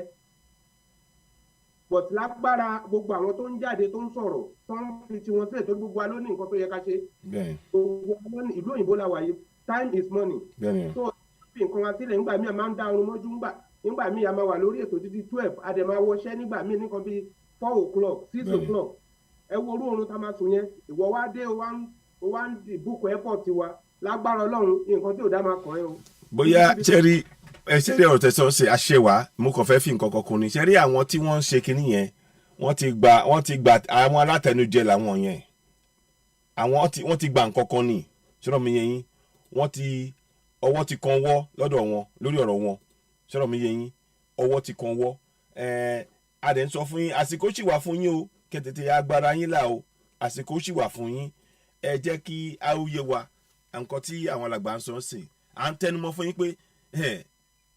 But lágbára gbogbo àwọn tó ń jáde tó ń sọ̀rọ̀ tó ń fi tiwọn sílẹ̀ tó gbogbo wa ló ní nǹkan tó yẹ ká ṣe. Gbogbo wa ló ní, ìlú òyìnbó la wà yìí, time is money. So fi nǹkan wa sílẹ̀ nígbà míì a máa ń dá oorun mọ́jú nígbà míì a máa wà lórí ètò títí 12 a dẹ̀ máa wọṣẹ́ nígbà míì nìkan bíi 4 o'clock 6 o'clock. Ẹ wo orú oorun tá a máa sùn yẹn, ìwọ wá dé o wá ń búùkù airport wa, lágbára Ọlọ́run nǹkan tí ò dá máa kàn ẹ́ o. Bóyá ṣẹ́rí ṣẹ́rí ọ̀rọ̀ tẹ̀sán ṣe àṣewà mo kàn fẹ́ fi nǹkan kan kún ni ṣẹ́rí àwọn tí wọ́n ń ṣe kinní yẹn wọ́n ti gba àwọn alátẹnujẹ làwọn yẹn wọ́n ti gba nǹkan kan ní ṣọ́rọ̀ mi yẹn yín ọwọ́ ti kan wọ́ lọ́dọ̀ wọn lórí ọ̀rọ̀ wọn ṣọ́rọ̀ mi yẹn yín ọwọ́ ti kan wọ́ adẹ̀ ń sọ fún yín àsìkò ṣì wà fún yín o kẹtẹtẹ agbára yín là o àsìkò ṣì wà fún yín ẹ jẹ́ kí áwúyé wa nǹkan tí àwọn alàgbà ń sọ sí à ń tẹnumọ́ fún yín pé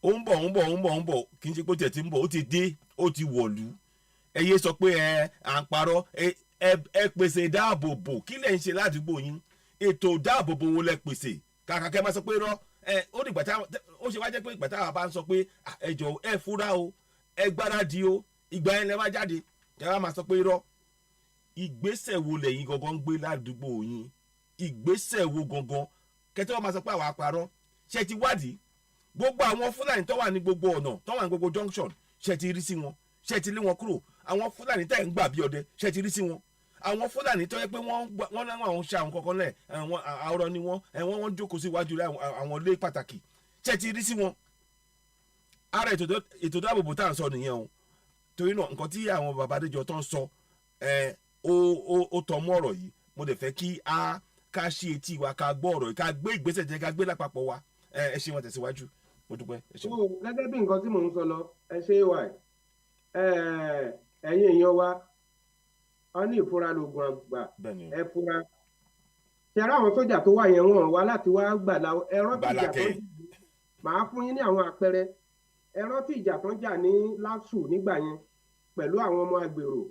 ó ń bọ̀ kì í ṣe pé ó ti ń bọ̀ ó ti dé ó ti wọ̀lú ẹ yé sọ pé à ń parọ́ ẹ pèsè ìdáàbòbò kí lẹ̀ ń ṣe ládùúgbò yín ètò ìdáàbòbò wo lẹ pèsè kàkà kẹ́ máa sọ pé rọ́ ó ní gbàtà ó ṣe wá jẹ́ pé gbàtà wa bá ń sọ pé ẹ jọ̀ọ́ ẹ fura o ẹ gbáradì o ìgbà yẹn lẹ wá jáde ẹ wá máa sọ pé rọ́ ìgbésẹ̀ wo lẹ̀yin gangan ń gbé ládùúgbò yín ìgbésẹ̀ wo gangan kẹ́tẹ́ wọ́n máa sọ pé àwa parọ́ ṣe ti wádìí gbogbo àwọn Fúlàní tó wà ní gbogbo ọ̀nà tó wà ní gbogbo junction ṣe ti rí sí wọn ṣe ti lé wọn kúrò àwọn Fúlàní tẹ̀ ń gbà bí ọdẹ ṣe ti rí sí wọn àwọn Fúlàní tó yẹ pé wọ́n láwọn àwọn ṣe àwọn kankan lẹ̀ àwòrán ni wọ́n jókòó sí iwájú àwọn ilé pàtàkì ṣe ti rí sí wọn. ara ètò ìdáàbòbò tá à ń sọ nìyẹn o torí náà nǹkan tí àwọn bàbá Adéjọ tó ń sọ ó tọ́ mọ́ ọ̀rọ̀ yìí mo dẹ̀ fẹ́ kí a ká ṣí etí wa ká gbọ́ ọ̀rọ̀ yìí ká gbé ìgbésẹ̀ jẹ́ ká gbé lápapọ̀ wa ẹ ṣe wọn tẹ̀síwájú mo dúpẹ́. Gẹ́gẹ́ bí nǹkan tí mò ń sọ lọ ẹ ṣe wà ẹ̀yin èèyàn wa wọ́n ní ìfura lóògùn àgbà ẹ fura ṣẹ̀rá àwọn sójà tó wà yẹn wọ́n wá láti wá gbà láwọ ẹ̀rọ tí ìjà tó ń jà màá fún yín ní àwọn àpẹẹrẹ ẹ̀rọ tí ìjà tó ń jà ní LASU nígbà yẹn pẹ̀lú àwọn ọmọ agbèrò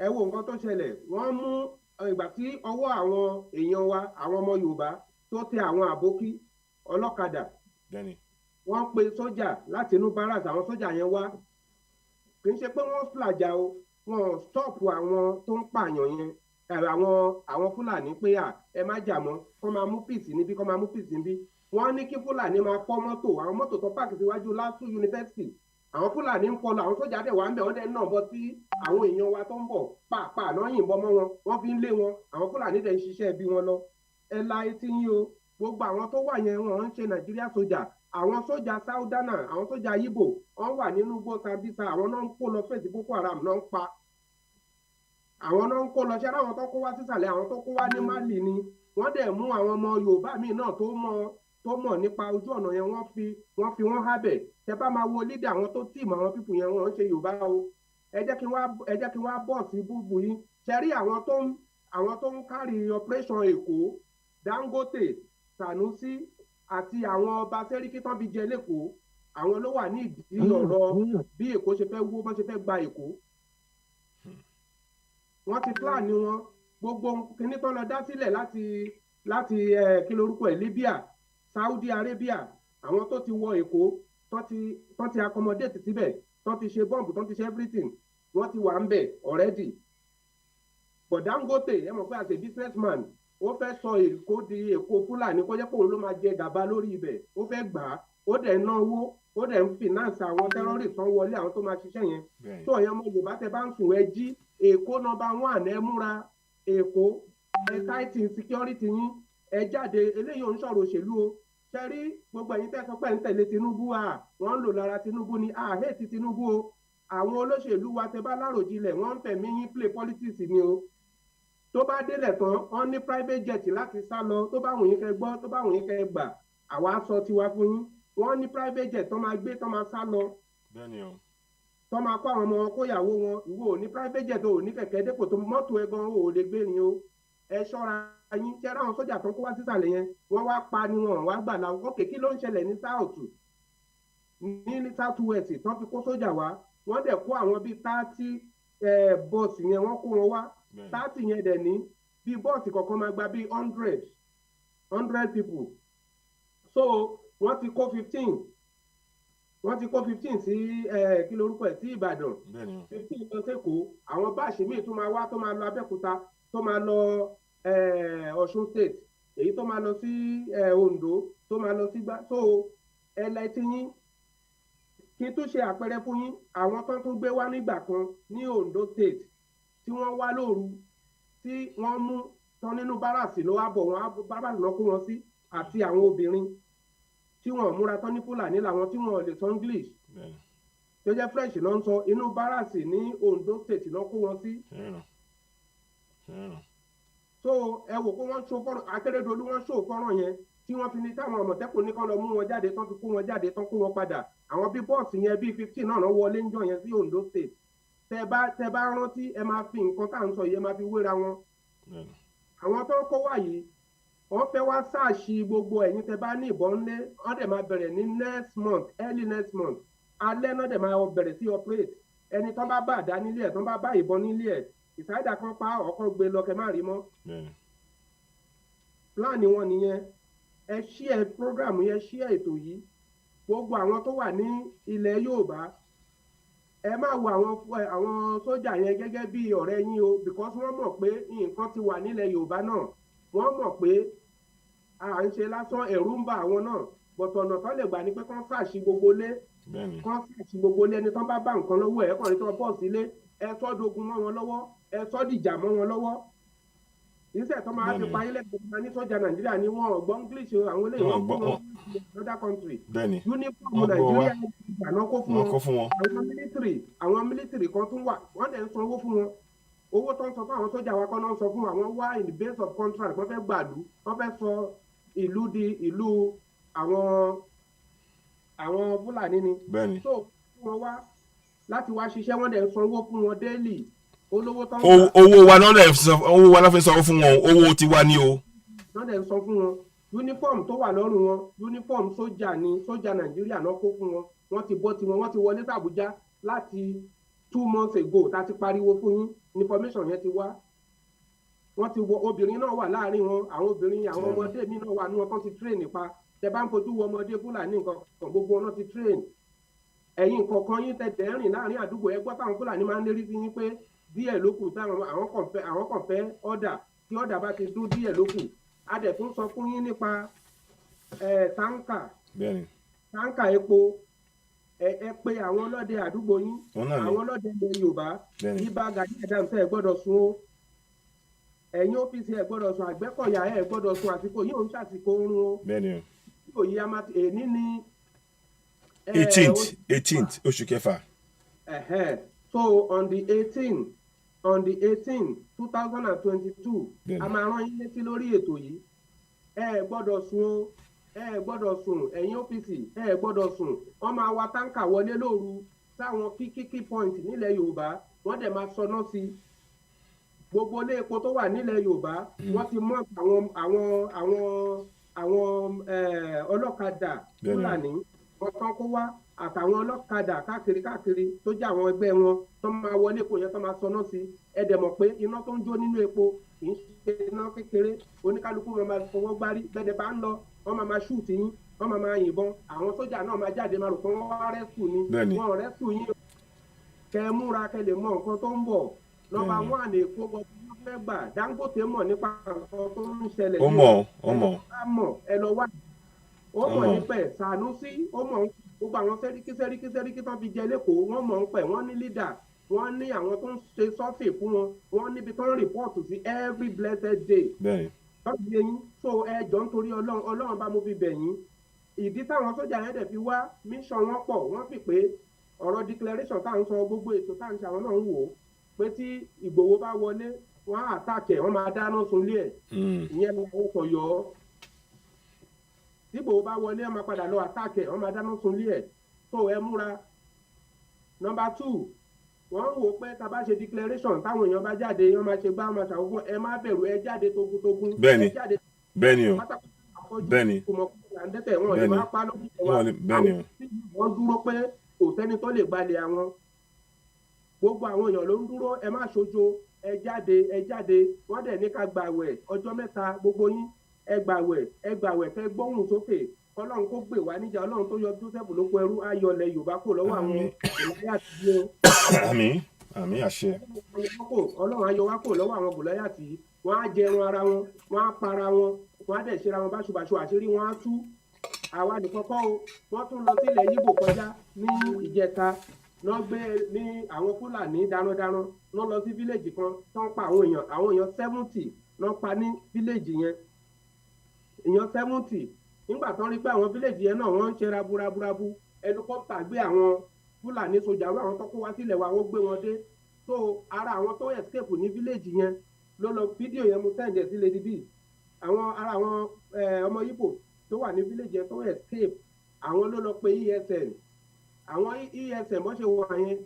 ẹ wo nǹkan tó ṣẹlẹ̀ wọ́n mú ìgbà tí ọwọ́ àwọn èèyàn wa àwọn ọmọ Yorùbá tó tẹ àwọn àbókí ọlọ́kadà wọ́n pe sójà láti inú barracks àwọn sójà yẹn wá kì í ṣe pé wọ́n fìlàjà o wọ́n stọ́ọ̀pù àwọn tó ń pààyàn yẹn àwọn Fúlàní pé ẹ má jà mọ́ kọ́ máa mú pìsì níbí kọ́ máa mú pìsì níbí wọ́n ní kí Fúlàní máa fọ́ mọ́tò àwọn mọ́tò tó pààkì síwájú LASU yunifásitì àwọn Fúlàní ń kọlù àwọn sójà dẹ̀ wá ń bẹ̀ wọ́n dẹ̀ náà bọ́ sí àwọn èèyàn wa tó ń bọ̀ pàápàá náà yìnbọn mọ́ wọn wọ́n fi ń lé wọn àwọn Fúlàní dẹ̀ ń ṣiṣẹ́ bí wọn lọ ẹ la etí yín o gbogbo àwọn tó wà yẹn wọn ń ṣe Nàìjíríà sójà àwọn sójà Sáúdánà àwọn sójà Yíbò wọn wà nínú igbó Sambisa àwọn náà ń kó lọ fèsì Boko Haram náà ń pa àwọn náà ń kó lọ ṣẹ́ra àwọn tó kó wá sísàlẹ̀ àwọn tó kó wá ní Mali ni wọ́n dẹ̀ mú àwọn ọmọ Yorùbá míì náà tó mọ̀ nípa ojú ọ̀nà yẹn wọ́n fi wọ́n hábẹ̀ tẹ bá máa wo lídà àwọn tó tìmọ̀ àwọn pípù yẹn wọ́n ń ṣe Yorùbá o ẹ jẹ́ kí wọ́n bọ̀ sí búbù yín ṣe rí àwọn tó ń kárí operation Èkó Dangote, Sanusi àti àwọn ọba sẹ́ríkì tán fi jẹ lẹ́kọ̀ọ́ àwọn ló wà ní ìdí ọ̀rọ̀ bí Èkó ṣe fẹ́ wó bọ́n ṣe fẹ́ gba Èkó. Wọ́n ti plan ní wọn gbogbo kíní tán lọ dá sílẹ̀ láti kí lorúkọ ẹ̀ Libya, Saudi Arabia, àwọn tó ti wọ Èkó tán ti accommodate síbẹ̀ tán ti ṣe bọ́ǹbù tán ti ṣe everything wọ́n ti wà ń bẹ̀ already. But Dangote ẹ mọ̀ pé as a businessman ó fẹ́ sọ Èkó di Èkó Fúlàní kó jẹ́ pé òun ló máa jẹ gàba lórí ibẹ̀ ó fẹ́ gbà á ó dẹ̀ náwó ó dẹ̀ ń finance àwọn terrorists tán wọlé àwọn tó máa ṣiṣẹ́ yẹn. tó ọ̀yàn ọmọ Yorùbá tẹ bá ń sùn ẹ jí Èkó #1 ẹ múra Èkó ẹ tight insecurity yín ẹ jáde eléyìí ò ń sọ̀rọ̀ òṣèlú o ṣe rí gbogbo ẹ̀yin tẹ́ sọ pé ń tẹ̀lé Tinubu wọ́n ń lò lára Tinubu ni hate Tinubu o àwọn olóṣèlú wa tẹ bá láròjinlẹ̀ wọ́n ń fẹ̀mí yín play politics ni o tó bá délẹ̀ tán wọ́n ní private jet láti sá lọ tó bá wùn yín kẹ́ gbọ́ tó bá wùn yín kẹ́ gbà àwa sọ tiwa fún yín wọ́n ní private jet tó máa gbé tó máa sá lọ tó máa kó àwọn ọmọ wọn kóyàwó wọn ìwọ ò ní private jet ò ní kẹ̀kẹ́ dépò tó mọ́tò ẹ gan ò lè gbé ni o ẹ ṣọ́ra yín ṣẹ́ra àwọn sójà tó ń kó wá sísàlẹ̀ yẹn wọ́n wá pa ni wọn wá gbà láwọn òkè kí ló ń ṣẹlẹ̀ ní south ní south west tó fi kó sójà wá wọ́n dẹ̀ kó àwọn bíi 30 bọ́ọ̀sì yẹn wọ́n kó wọn wá 30 yẹn dẹ̀ ní bíi bọ́ọ̀sì kọ̀ọ̀kan máa gba bíi 100 people so wọ́n ti kó 15 sí kí lorúkọ ẹ̀ sí Ìbàdàn 15 lọ sẹ́kọ̀ọ́ àwọn báàṣì míì tó máa wá tó máa lọ Abẹ́òkúta tó máa lọ Ọ̀ṣun state èyí tó máa lọ sí Oǹdó tó máa lọ sí gbá so ẹlẹ́tí yín kí n tún ṣe àpẹẹrẹ fún yín àwọn tó tún gbé wá nígbà kan ní Oǹdó state tí wọ́n wá lóru tí wọ́n mú tán nínú báràsì ló wá bọ̀ wọ́n báràsì lọ kó wọn sí àti àwọn obìnrin tí wọ́n múra tán ní Fúlàní làwọn tí wọ́n lè sọ English tó jẹ́ French ló ń sọ inú báràsì ní Oǹdó state ló kó wọn sí. so ẹ wò pé wọ́n ṣó fọ́nrán Akérédolú wọ́n ṣó fọ́nrán yẹn tí wọ́n fi ní táwọn Àmọ̀tẹ́kùn ní kán lọ mú wọn jáde tán fi kó wọn jáde tán kó wọn padà àwọn bíi bọ́ọ̀sì yẹn bíi 15 náà wọlé ń jọ yẹn sí Oǹdó state tẹ bá rántí ẹ máa fi nǹkan tá à ń sọ yìí ẹ máa fi wéra wọn. àwọn tó ń kó wá yìí wọ́n fẹ́ wá sáàṣì gbogbo ẹ̀yin tẹ bá ní ìbọn ńlé wọ́n dẹ̀ máa bẹ̀rẹ̀ ní early next month alẹ́ náà dẹ̀ máa bẹ̀rẹ̀ sí operate ẹni tó bá bá àdá nílé ẹ̀ tó bá bá ìbọn nílé ẹ̀ ìsáyédà kan pa ọkọ̀ gbé lọ kẹ má rí mọ́. pláàni wọn nìyẹn ẹ ṣí ẹ program yẹn ṣí ẹ ètò yìí gbogbo àwọn tó wà ní ilẹ̀ Yorùbá ẹ má wo àwọn sójà yẹn gẹ́gẹ́ bí ọ̀rẹ́ yín o because wọ́n mọ̀ pé nǹkan ti wà nílẹ̀ Yorùbá náà wọ́n mọ̀ pé à ń ṣe lásán ẹ̀rù ń bà àwọn náà bọ̀tọ̀ ọ̀nà tán lè gbà ní pé kán fàṣì gbogbo lé ẹni tán bá nǹkan lọ́wọ́ ẹ̀ kàn ní tán bọ̀ sílé ẹ sọ́ dogun mọ́ wọn lọ́wọ́ ẹ sọ́ dìjà mọ́ wọn lọ́wọ́ ìṣẹ̀ tó máa fi parí lẹ́gbẹ̀ẹ́ ní sójà Nàìjíríà ni wọ́n gbọ́ English àwọn eléyìí wọ́n gbọ́ wọn another country uniform Nàìjíríà ìgbàna kó fún wọn àwọn military kan tún wà wọ́n dẹ̀ ń sanwó fún wọn owó tó ń sọ fún àwọn sójà wa kan náà ń sọ fún àwọn wá in the base of contract wọ́n fẹ́ gbàlú wọ́n fẹ́ sọ ìlú di ìlú àwọn Fúlàní ni so wọ́n wá láti wá ṣiṣẹ́ wọ́n dẹ̀ ń sanwó fún wọn daily owó wa náà lè sọ owó wa náà fẹ́ sọ fún wọn owó ti wá ní o. wọ́n dẹ̀ ń sọ fún wọn uniform tó wà lọ́rùn wọn uniform sójà ni sójà Nàìjíríà náà kó fún wọn wọ́n ti bọ́ tiwọn wọ́n ti wọlé sí Àbújá láti 2 months ago tá a ti pariwo fún yín information yẹn ti wá wọ́n ti wọ obìnrin náà wà láàrin wọn àwọn obìnrin àwọn ọmọdé mi náà wà ní wọn tán ti train nípa tẹ bá ń fojú wo ọmọdé Fúlàní nǹkan kan gbogbo wọn náà ti train ẹ̀yin kọ̀ọ̀kan yín tẹ̀tẹ̀ rìn láàrin àdúgbò ẹ gbọ́ táwọn Fúlàní máa ń lérí sí yín pé díẹ̀ ló kù táwọn àwọn kàn fẹ́ ọ̀dà tí ọ̀dà bá ti dún díẹ̀ ló kù a dẹ̀ tún sọ fún yín nípa táǹkà epo ẹ pé àwọn ọlọ́dẹ àdúgbò yín àwọn ọlọ́dẹ ilẹ̀ Yorùbá Ìbà Gani Adams ẹ gbọ́dọ̀ sùn o ẹ̀yin OPC ẹ gbọ́dọ̀ sùn Àgbẹ̀kọ̀yà ẹ gbọ́dọ̀ sùn àsìkò yìí òun ṣàsìkò oorun o yóò yí èní ní 18th oṣù kẹfà. So on the 18th 2022 a máa rán yín létí lórí ètò yìí ẹ gbọ́dọ̀ sùn o ẹ gbọ́dọ̀ sùn ẹ̀yin OPC ẹ gbọ́dọ̀ sùn wọ́n máa wa táǹkà wọlé lóru sáwọn kí point nílẹ̀ Yorùbá wọ́n dẹ̀ máa sọná sí gbogbo ilé epo tó wà nílẹ̀ Yorùbá wọ́n ti mọ̀ àwọn ọlọ́kadà Fúlàní ọ̀tán kó wá àtàwọn ọlọ́kadà káàkiri tó jẹ́ àwọn ẹgbẹ́ wọn tó máa wọlé epo yẹn tó máa sọná sí ẹ̀dẹ̀ mọ̀ pé iná tó ń jó nínú epo kì í ṣe iná kékeré oníkálukú wọn máa fọwọ́ gbárí bẹ́ẹ̀ bá ń lọ wọ́n máa ṣúùtì yín wọ́n máa yìnbọn àwọn sójà náà máa jáde máa rò pé wọ́n wá rẹ́sù ni wọ́n rẹ́sù yín kẹ́ múra kẹ́ lè mọ nǹkan tó ń bọ̀ nọ́mbà 1 èkó gbọ́dọ̀ fẹ́ gbà Dangote mọ̀ nípa nǹkan tó ń ṣẹlẹ̀ ó mọ̀ ẹ lọ wá ó mọ̀ nípa ẹ̀ Sànúsí ó mọ̀ gbogbo àwọn sẹ́ríkí tán fi jẹ lẹ́kọ̀ọ́ wọ́n mọ̀ ń pẹ̀ wọ́n ní lídà wọ́n ní àwọn tó ń ṣe sọ́fì fún wọn wọ́n níbi tó ń rìpọ́ọ̀tù sí every blessed day. lọ́dún yẹn so ẹ jọ nítorí ọlọ́run bá mo fi bẹ̀ yín ìdí táwọn sójà yẹn dẹ̀ fi wá mission wọn pọ̀ wọ́n fi pé ọ̀rọ̀ declaration tá à ń sọ gbogbo ètò tá à ń ṣe àwọn náà ń wò ó pé tí Ìgbòho bá wọlé wọ́n á àtàkẹ́ wọ́n máa dáná sunlé ẹ̀ ìyẹn làwọn sọ yọ ọ́ tí Ìgbòho bá wọlé wọ́n máa padà lọ àtàkẹ́ wọ́n máa dáná sunlé ẹ̀ tó ẹ múra. Number 2 wọ́n ń wò pé tá a bá ṣe declaration táwọn èèyàn bá jáde wọ́n máa ṣe gbá wọn ṣàwọ́gbọ́n ẹ má bẹ̀rù ẹ jáde togun bẹ́ẹ̀ni o bẹ́ẹ̀ni wọ́n dúró pé kò sẹ́ni tó lè gbalẹ̀ àwọn gbogbo àwọn èèyàn ló ń dúró ẹ má ṣojo ẹ jáde wọ́n dẹ̀ ní ká gbàwẹ̀ ọjọ́ 3 gbogbo yín ẹ gbàwẹ̀ fẹ́ gbóhùn sókè Ọlọ́run kó gbè wá níjà Ọlọ́run tó yọ Joseph lóko ẹrú ayọ̀lẹ̀ Yorùbá kò lọ́wọ́ àwọn Gòláyátì o. àmín àṣẹ. Ọlọ́run ayọ̀ wá kò lọ́wọ́ àwọn Gòláyátì wọ́n á jẹrun ara wọn wọ́n á para wọn wọ́n á dẹ̀ ṣera wọn báṣubàṣu àṣírí wọn á tú àwa nìkan kọ́ o wọ́n tún lọ sílẹ̀ Yíbò kọjá ní ìjẹta náà gbé ní àwọn Fúlàní darandaran náà lọ sí fíléèjì kan tó ń pa àwọn èèyàn 70 náà pa ní fíléèjì yẹn èèyàn 70 nígbà tó ń rí pé àwọn fíléèjì yẹn náà wọ́n ń ṣe raburabu ẹlikọ́pítà gbé àwọn Fúlàní sójà rú àwọn tó kó wá sílẹ̀ wa wọ́n gbé wọn dé so ara àwọn tó escape ní fíléèjì yẹn ló lọ fídíò yẹn mo send ẹ̀ sí Lady B ara àwọn ọmọ Yíbò tó wà ní fíléèjì yẹn tó escape àwọn ló lọ pe ESN àwọn ESN bó ṣe wọ yẹn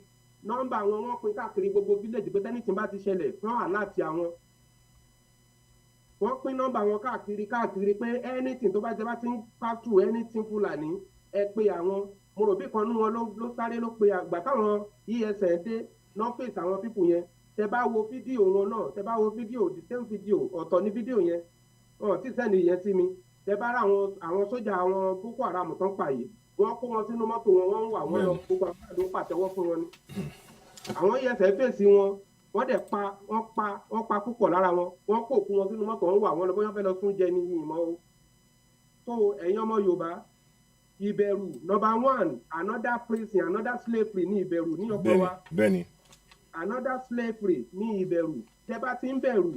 nọ́mbà wọn wọ́n pín káàkiri gbogbo fíléèjì pé tẹ́nìtì bá ti ṣẹlẹ̀ fún àláàtì àwọn wọ́n pín nọ́mbà wọn káàkiri pé anything tó bá jẹ́ bá ti ń pàtó anything Fúlàní ẹ pé àwọn mo rò bí kan nú wọn ló sáré ló pe àgbà táwọn ESN dé náà fèsì àwọn pípù yẹn tẹ bá wo fídíò wọn náà tẹ bá wo fídíò the same video ọ̀tọ̀ ní fídíò yẹn wọn ti sẹ́ni yẹn sí mi tẹ bá rà àwọn sójà àwọn Boko Haram tán pa yìí wọ́n kó wọn sínú mọ́tò wọn ń wà wọ́n lọ gbogbo àwọn àdó pàtẹ́wọ́ fún wọn ni àwọn ESN fèsì wọn wọ́n dẹ̀ pa púpọ̀ lára wọn wọ́n kó òkú wọn sínú mọ́tò wọn wà wọ́n lọ bóyá fẹ́ lọ sún jẹ ní ìmọ̀ o so ẹ̀yin ọmọ Yorùbá ìbẹ̀rù number 1 another prison another slavery ní ìbẹ̀rù ní ọ̀pọ̀ wa another slavery ní ìbẹ̀rù tẹ́ bá ti ń bẹ̀rù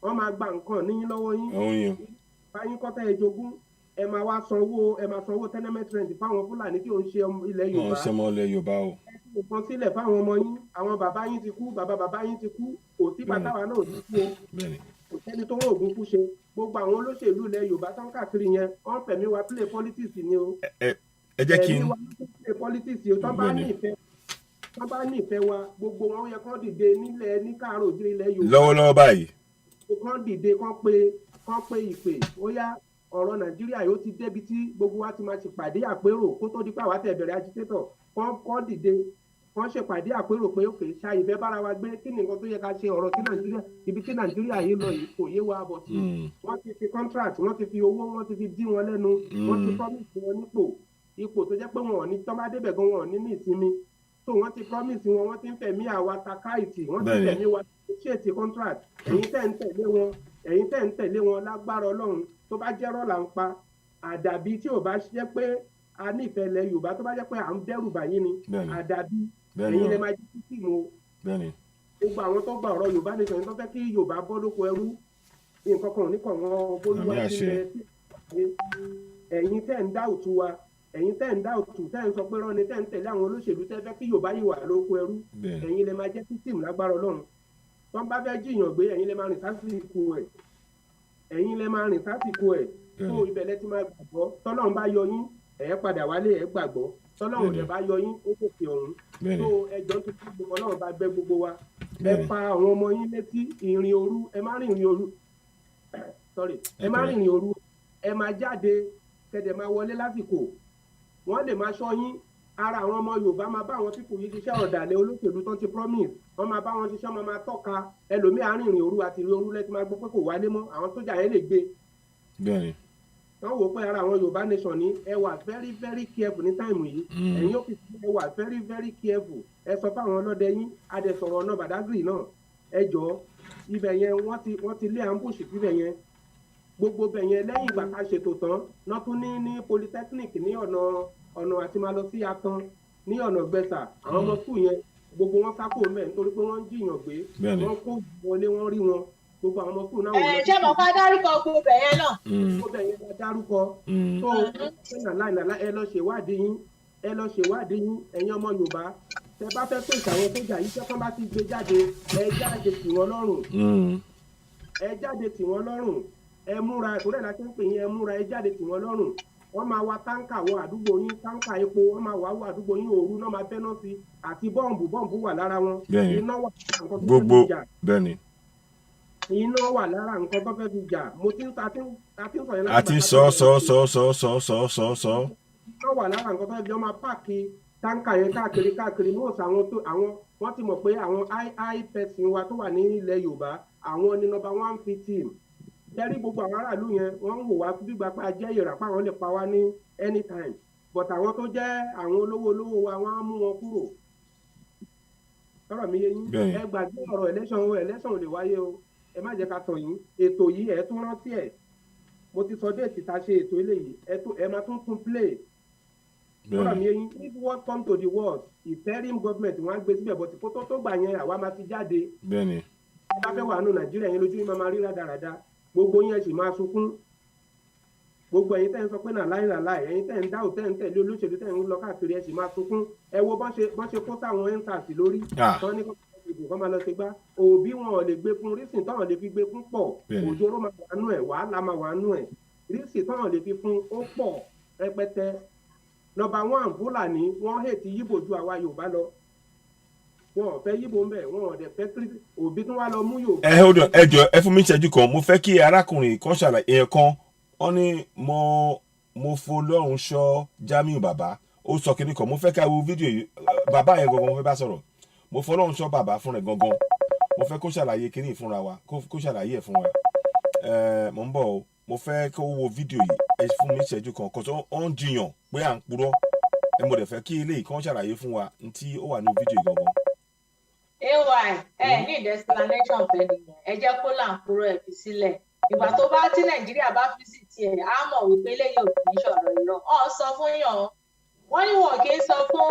wọ́n máa gba nǹkan níyín lọ́wọ́ yín báyín kọ́tà ẹjogún ẹ máa wá sanwó tenement rent fáwọn Fúlàní tí ò ń ṣe ilẹ̀ Yorùbá ṣe mọ́ ilẹ̀ Yorùbá o nǹkan sílẹ̀ fáwọn ọmọ yín àwọn bàbá yín ti kú bàbá yín ti kú kò sí bàtàwà náà ní kú o kò sẹ́ni tó rògùn kú ṣe gbogbo àwọn olóṣèlú ilẹ̀ Yorùbá tán káàkiri yẹn wọ́n fẹ̀mí wa play politics ni o ẹ jẹ́ kí n ẹ̀mí wa play politics o tán bá ní ìfẹ́ wa gbogbo wọn yẹ kán dìde nílẹ̀ ní káàárọ̀ òjìrì ilẹ̀ Yorùbá lọ́wọ́lọ́wọ́ báyìí kán dìde kán pé ìpè ó yá ọ̀rọ̀ Nàìjíríà yóò ti débi tí gbogbo wa ti máa ti pàdé àpérò kó tó di pé àwa tẹ̀ bẹ̀rẹ̀ agitator kán dìde wọ́n ṣèpàdé àpérò pé òkè ṣá ìfẹ́ bára wa gbé kí ni nǹkan tó yẹ ká ṣe ọ̀rọ̀ tí Nàìjíríà ibi tí Nàìjíríà yìí lọ yìí kò yé wa bọ̀ sí wọ́n ti fi contract wọ́n ti fi owó wọ́n ti fi dí wọn lẹ́nu wọ́n ti promise wọn ipò tó jẹ́ pé wọn ò ní tọ́ bá débẹ̀ gan wọn ò ní ní ìsinmi so wọ́n ti promise wọn wọ́n ti ń fẹ̀mí àwa takáìtì wọ́n ti fẹ̀mí wa ṣètì contract ẹ̀yin tẹ̀ ń tẹ̀lé wọn lágbára Ọlọ́run tó bá jẹ́rọ̀ là ń pa àdàbí tí ò bá jẹ́ pé a nífẹ̀ẹ́ ilẹ̀ Yorùbá tó bá jẹ́ pé à ń dẹ́rù bàyí ni àdàbí ẹ̀yin lè máa jẹ́ títì mo gbogbo àwọn tó gba ọ̀rọ̀ Yorùbá nìkan tó fẹ́ kí Yorùbá bọ́ lóko ẹrú nǹkan kan ò ní kàn wọ́n bólúwá sílẹ̀ ẹ̀yin tẹ̀ ń dá òtú wa ẹ̀yin tẹ̀ ń dá òtú tẹ̀ ń sọ pé rọ́ni tẹ̀ ń tẹ̀lé àwọn olóṣèlú tẹ́ fẹ́ kí Yorùbá yìí wà lóko ẹrú ẹ̀yin lè máa jẹ́ títì lágbára Ọlọ́run tó ń bá fẹ́ jiyàn gbé ẹ̀yin lè máa rìn sásìkò ẹ̀ tó ìbẹ̀lẹ̀ ti máa gbàgbọ́ tọ́lọ́run bá yọ yín ẹ̀ padà wálé ẹ̀ gbàgbọ́ tọ́lọ́run ẹ̀ bá yọ yín ó kò fi ọ̀hún tó ẹjọ́ tó kí gbogbo Ọlọ́run bá gbẹ́ gbogbo wa ẹ pa àwọn ọmọ yín létí ìrìn òru ẹ má rìn ìrìn òru ẹ má rìn ìrìn òru ẹ máa jáde kẹ̀dẹ̀ máa wọlé lásìkò wọ́n lè máa ṣọ́ yín ara àwọn ọmọ Yorùbá máa bá àwọn pípò yìí ṣiṣẹ́ ọ̀dàlẹ̀ olóṣèlú tó ti promise wọ́n máa bá wọn ṣiṣẹ́ máa tọ́ka ẹlòmíì àárín ìrìn òru àti ìrìn òru lẹ́tí máa gbọ́ pé kò wálé mọ́ àwọn sójà yẹn lè gbé. bẹ́ẹ̀ni. wọ́n wò pé ara àwọn Yorùbá nation ní ẹ wà very very careful ní táìmù yìí ẹ̀yin òfìsì ẹ wà very very careful ẹ sọ fáwọn ọlọ́dẹ yín adẹ̀sọ̀rọ̀ ọ̀nà Badagry náà ẹ jọ ibẹ̀ yẹn wọ́n ti lé ambush síbẹ̀ yẹn gbogbo bẹ̀ yẹn lẹ́yìn ìgbà ká ṣètò tán náà tún ní polytechnic ní ọ̀nà àti máa lọ sí Atan ní ọ̀nà Gbẹ̀sà àwọn ọmọ skul yẹn gbogbo wọn sá kò mẹ́ nítorí pé wọ́n ń jiyàn gbé wọ́n kó wọlé wọ́n rí wọn gbogbo àwọn ọmọ skul náà wọ́n lọ. ṣé mo ká dárúkọ gbogbo bẹ̀ yẹn náà. gbogbo bẹ̀ yẹn la dárúkọ tó nàlá ẹ lọ ṣèwádìí yín ẹ̀yin ọmọ Yorùbá tẹ bá fẹ́ pèsè àwọn sójà yìí tẹ́kọ́ bá ti gbé jáde ẹ jáde tì wọ́n lọ́rùn ẹ múra ìkórè láti ń pè yín ẹ múra ẹ jáde tì wọ́n lọ́rùn wọ́n máa wa táǹkà wọ àdúgbò yín táǹkà epo wọ́n máa wà wọ àdúgbò yín òru náà máa bẹ́ná sí àti bọ́ǹbù wà lára wọn iná wà lára nǹkan tó fẹ́ fi jà iná wà lára nǹkan tó fẹ́ fi jà mo ti ń sọ yẹn láti àti sọ. iná wà lára nǹkan tó fẹ́ fi wọ́n máa páàkì táǹkà yẹn káàkiri mọ́ọ̀sì àwọn wọ́n ti mọ̀ pé àwọn ii person wa tó wà ní ilẹ̀ Yorùbá àwọn ni number 1 fit team jẹ́rí gbogbo àwọn aráàlú yẹn wọ́n ń wò wá gbígbà pa jẹ́ ìràpá wọn lè pa wá ní anytime but àwọn tó jẹ́ àwọn olówó wa wọ́n á mú wọn kúrò sọ̀rọ̀ mi yé yín ẹ gbàgbé ọ̀rọ̀ election ò lè wáyé o ẹ má jẹ́ ká tàn yín ètò yìí ẹ tún rántí ẹ̀ mo ti sọ déètì tá a ṣe ètò eléyìí ẹ máa tún play sọ̀rọ̀ mi yé yín if what come to the world interim government wọ́n á gbé síbẹ̀ but kó tó gbà yẹn àwa máa ti jáde ẹ bá fẹ́ wà nù Nàìjíríà yẹn lójú yín máa rí rádaràda gbogbo yẹn sì máa sunkún gbogbo ẹ̀yin tẹ́ ń sọ pé náà láì ẹ̀yin tẹ́ ń dá òtẹ́ ń tẹ̀lé olóṣèlú tẹ́ ń lọ káàkiri ẹ̀ sì máa sunkún ẹ wo bọ́n ṣe kó sáwọn ẹ́ńsàs lórí tán ní ìbò kan máa lọ ṣe gbá òbí wọn ò lè gbé fún rísìn táwọn lè fi gbé fún pọ̀ òjòrò máa wà nù ẹ̀ wàhálà máa wà nù ẹ̀ rísìn táwọn lè fi fún ó pọ̀ rẹpẹtẹ number 1 Fúlàní wọ́n hètì yíbò ju àwa Yorùbá lọ wọn ò fẹ́ yíbo mbẹ wọn ò dẹ fẹ́ kiri òbí tí wọn lọ mú Yorùbá. hold on ẹ jọ̀ọ́ ẹ fún mi ìṣẹ́jú kan mo fẹ́ kí arákùnrin kan ṣàlàyé èèyàn kan wọ́n ní mo fọlọ́run ṣọ́ Jamiu bàbá ó sọ kíní kan mo fẹ́ ká wo fídíò yìí bàbá yẹn gangan mo fẹ́ bá sọ̀rọ̀ mo fọlọ́run ṣọ́ bàbá fúnra ẹ̀ gangan mo fẹ́ kó ṣàlàyé kíní ìfúnra wa kó ṣàlàyé ẹ̀ fún wa mo ń bọ̀ o mo fẹ́ kó wo fídíò yìí ẹ fún mi ìṣẹ́jú kan kò tó ó ń jiyàn pé à ń purọ́ ẹ mo dẹ̀ fẹ́ kí eléyìí kan ṣàlàyé fún wa ntí ó wà ní fídíò yìí gangan. Ní explanation fẹ́ nìyẹn ẹ jẹ́ kó là ń kúrò ẹ̀ fi sílẹ̀ ìgbà tó bá tí Nàìjíríà bá fi sí tiẹ̀ á mọ̀ wípé eléyìí ò kì í ṣọ̀rọ̀ irọ́ ọ̀ sọ fún yàn wọ́n ní wọn kì í sọ fún